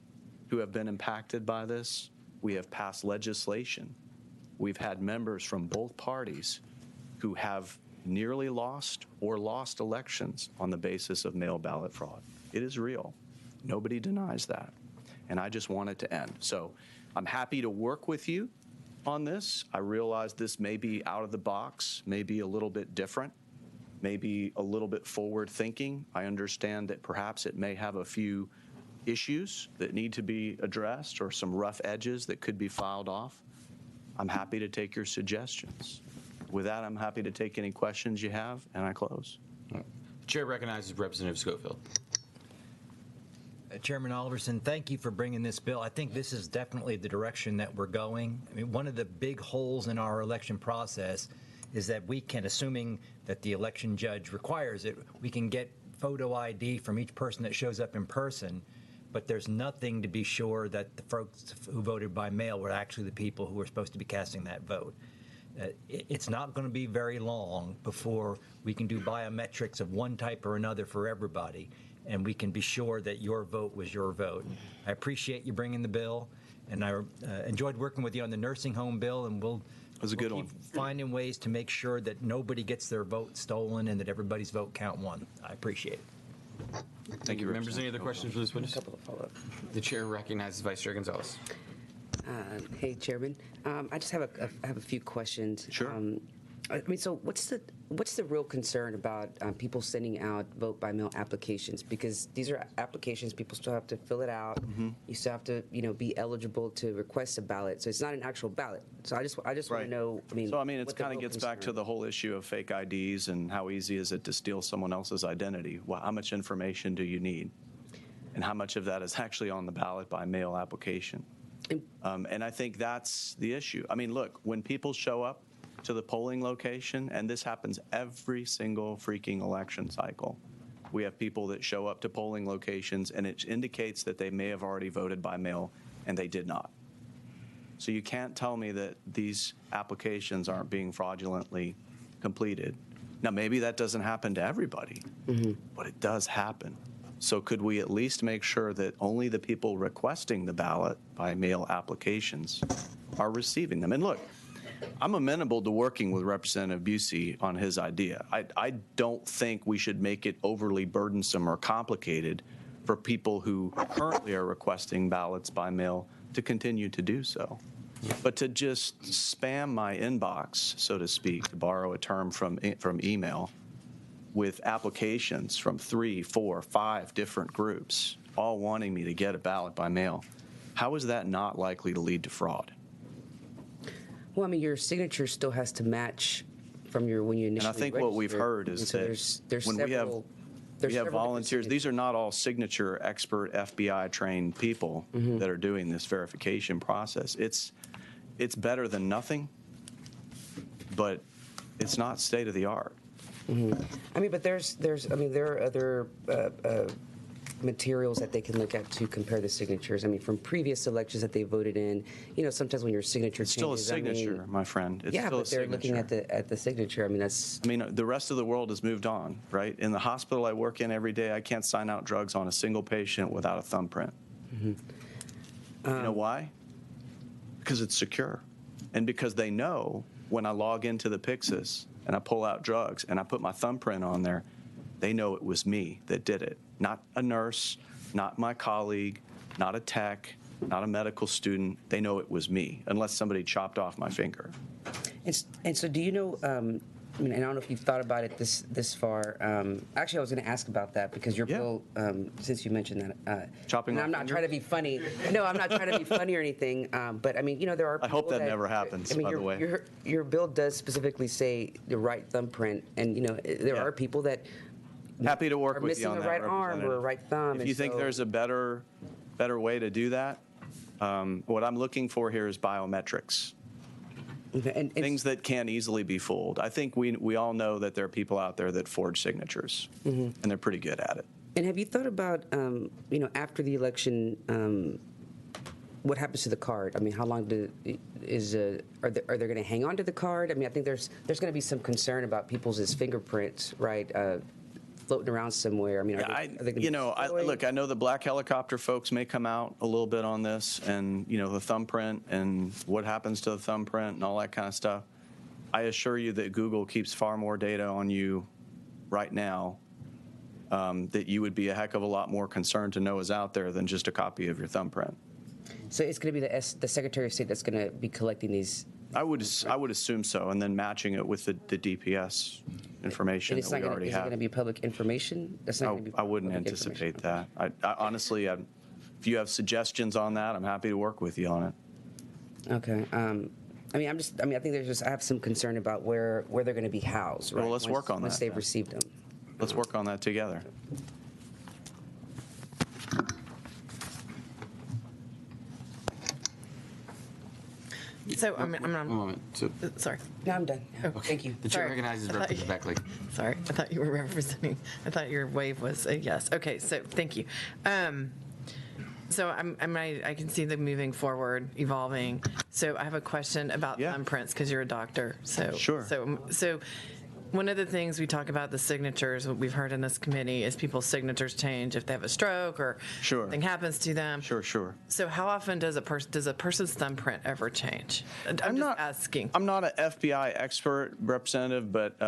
who have been impacted by this. We have passed legislation. We've had members from both parties who have nearly lost or lost elections on the basis of mail ballot fraud. It is real. Nobody denies that. And I just want it to end. So I'm happy to work with you on this. I realize this may be out of the box, may be a little bit different, maybe a little bit forward thinking. I understand that perhaps it may have a few issues that need to be addressed or some rough edges that could be filed off. I'm happy to take your suggestions. With that, I'm happy to take any questions you have, and I close. The chair recognizes Representative Schofield. Chairman Oliverson, thank you for bringing this bill. I think this is definitely the direction that we're going. I mean, one of the big holes in our election process is that we can, assuming that the election judge requires it, we can get photo ID from each person that shows up in person, but there's nothing to be sure that the folks who voted by mail were actually the people who were supposed to be casting that vote. It's not going to be very long before we can do biometrics of one type or another for everybody, and we can be sure that your vote was your vote. I appreciate you bringing the bill, and I enjoyed working with you on the nursing home bill, and we'll keep finding ways to make sure that nobody gets their vote stolen and that everybody's vote count won. I appreciate it. Thank you. Members, any other questions for this witness? A couple of follow-up. The chair recognizes Vice Chair Gonzalez. Hey, Chairman. I just have a few questions. Sure. I mean, so what's the real concern about people sending out vote by mail applications? Because these are applications, people still have to fill it out. You still have to, be eligible to request a ballot. So it's not an actual ballot. So I just want to know. So it kind of gets back to the whole issue of fake IDs and how easy is it to steal someone else's identity? Well, how much information do you need, and how much of that is actually on the ballot by mail application? And I think that's the issue. I mean, look, when people show up to the polling location, and this happens every single freaking election cycle, we have people that show up to polling locations, and it indicates that they may have already voted by mail, and they did not. So you can't tell me that these applications aren't being fraudulently completed. Now, maybe that doesn't happen to everybody, but it does happen. So could we at least make sure that only the people requesting the ballot by mail applications are receiving them? And look, I'm amenable to working with Representative Busey on his idea. I don't think we should make it overly burdensome or complicated for people who currently are requesting ballots by mail to continue to do so. But to just spam my inbox, so to speak, to borrow a term from email, with applications from 3, 4, 5 different groups, all wanting me to get a ballot by mail, how is that not likely to lead to fraud? Well, I mean, your signature still has to match from when you initially And I think what we've heard is that when we have volunteers, these are not all signature expert FBI trained people that are doing this verification process. It's better than nothing, but it's not state of the art. I mean, but there are other materials that they can look at to compare the signatures. I mean, from previous elections that they voted in, sometimes when your signature it's still changes, a signature, my friend. It's yeah, still but they're looking at the signature. I mean, the rest of the world has moved on, right? In the hospital I work in every day, I can't sign out drugs on a single patient without a thumbprint. You know why? Because it's secure, and because they know when I log into the Pyxis and I pull out drugs and I put my thumbprint on there, they know it was me that did it. Not a nurse, not my colleague, not a tech, not a medical student. They know it was me, unless somebody chopped off my finger. And so do you know, I mean, I don't know if you've thought about it this far. Actually, I was going to ask about that because your bill, since you mentioned that. Chopping off I'm not trying to be funny. No, I'm not trying to be funny or anything. But I mean, there are people I hope that never happens, I mean, by the way. Your bill does specifically say the right thumbprint. And, there are people that happy to work with you on that, missing a right arm or a right thumb. If you think there's a better way to do that, what I'm looking for here is biometrics. And things that can't easily be fooled. I think we all know that there are people out there that forge signatures, and they're pretty good at it. And have you thought about, after the election, what happens to the card? I mean, how long are they going to hang on to the card? I mean, I think there's going to be some concern about people's fingerprints, right? Floating around somewhere. I mean, look, I know the black helicopter folks may come out a little bit on this, and the thumbprint and what happens to the thumbprint and all that kind of stuff. I assure you that Google keeps far more data on you right now that you would be a heck of a lot more concerned to know is out there than just a copy of your thumbprint. So it's going to be the Secretary of State that's going to be collecting these. I would assume so, and then matching it with the DPS information that we already have. Is it going to be public information? That's not going to be. I wouldn't anticipate that. I honestly, if you have suggestions on that, I'm happy to work with you on it. Okay. I think I have some concern about where they're going to be housed. Right? Well, let's work on that once they've received them. Let's work on that together. So I'm One moment. So, sorry. No, I'm done. Oh, Thank you. the chair Sorry. recognizes I thought Representative Beckley. Sorry, I thought you were representing. I thought your wave was a yes. Okay, so thank you. So I can see them moving forward, evolving. So I have a question about thumbprints because you're a doctor. So Sure. So one of the things we talk about the signatures, what we've heard in this committee, is people's signatures change if they have a stroke or something happens to them. Sure. So how often does a person's thumbprint ever change? I'm just asking. I'm not an FBI expert, Representative, but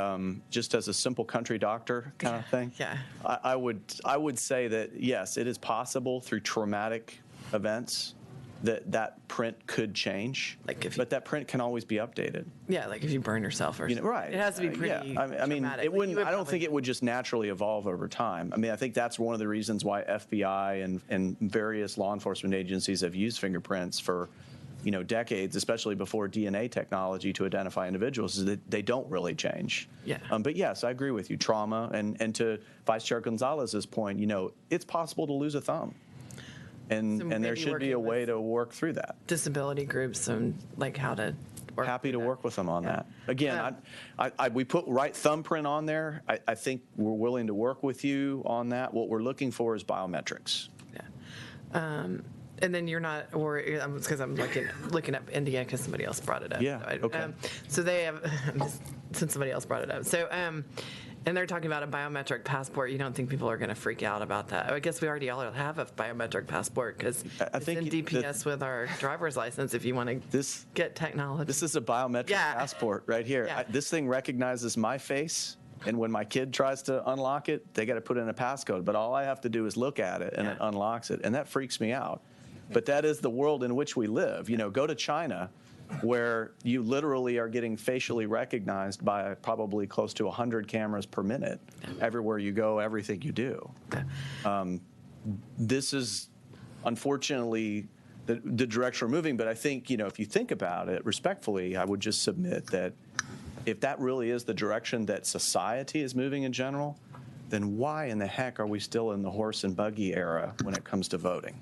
just as a simple country doctor kind of thing. Yeah. I would say that yes, it is possible through traumatic events that print could change. But that print can always be updated. Yeah, like if you burn yourself or something. Right. It has to be pretty I mean, traumatic. it wouldn't. I don't probably- think it would just naturally evolve over time. I mean, I think that's one of the reasons why FBI and various law enforcement agencies have used fingerprints for, decades, especially before DNA technology to identify individuals, is that they don't really change. Yeah. But yes, I agree with you. Trauma and to Vice Chair Gonzalez's point, it's possible to lose a thumb. And there maybe should be a way to work through that. Disability groups and like how to work. Happy to work with them on that. Again, we put right thumbprint on there. I think we're willing to work with you on that. What we're looking for is biometrics. And then you're not, or because I'm looking up India because somebody else brought it up. Yeah, okay. So they have, since somebody else brought it up. So, and they're talking about a biometric passport. You don't think people are going to freak out about that? I guess we already all have a biometric passport because it's in DPS with our driver's license if you want to get technology. This is a biometric passport right here. Yeah. This thing recognizes my face, and when my kid tries to unlock it, they got to put in a passcode. But all I have to do is look at it, and it unlocks it, and that freaks me out. But that is the world in which we live. Go to China, where you literally are getting facially recognized by probably close to 100 cameras per minute. Everywhere you go, everything you do. This is, unfortunately, the direction we're moving. But I think, if you think about it respectfully, I would just submit that if that really is the direction that society is moving in general, then why in the heck are we still in the horse and buggy era when it comes to voting?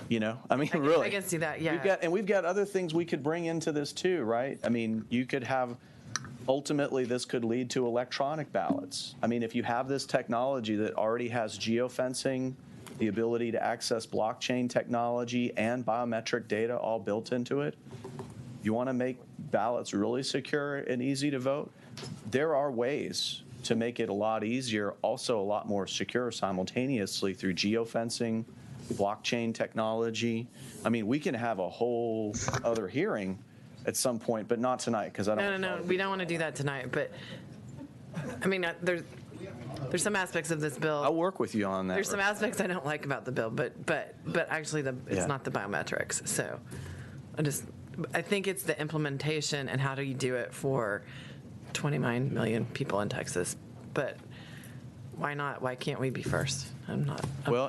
Really. I can see that, yeah. We've got other things we could bring into this too, right? I mean, you could have, ultimately, this could lead to electronic ballots. I mean, if you have this technology that already has geofencing, the ability to access blockchain technology and biometric data all built into it, you want to make ballots really secure and easy to vote? There are ways to make it a lot easier, also a lot more secure simultaneously through geofencing, blockchain technology. I mean, we can have a whole other hearing at some point, but not tonight because I don't. No, we don't want to do that tonight. But I mean, there's some aspects of this bill. I'll work with you on that. There's some aspects I don't like about the bill, but actually it's not the biometrics. So I think it's the implementation and how do you do it for 29 million people in Texas. But why not? Why can't we be first? I'm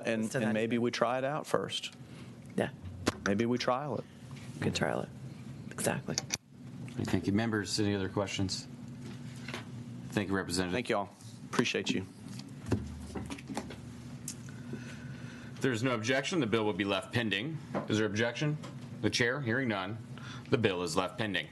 and maybe we try it out first. Yeah. Maybe we trial it. We could trial it. Exactly. Thank you. Members, any other questions? Thank you, Representative. Thank you all. Appreciate you. If there's no objection, the bill will be left pending. Is there objection? The chair, hearing none, the bill is left pending.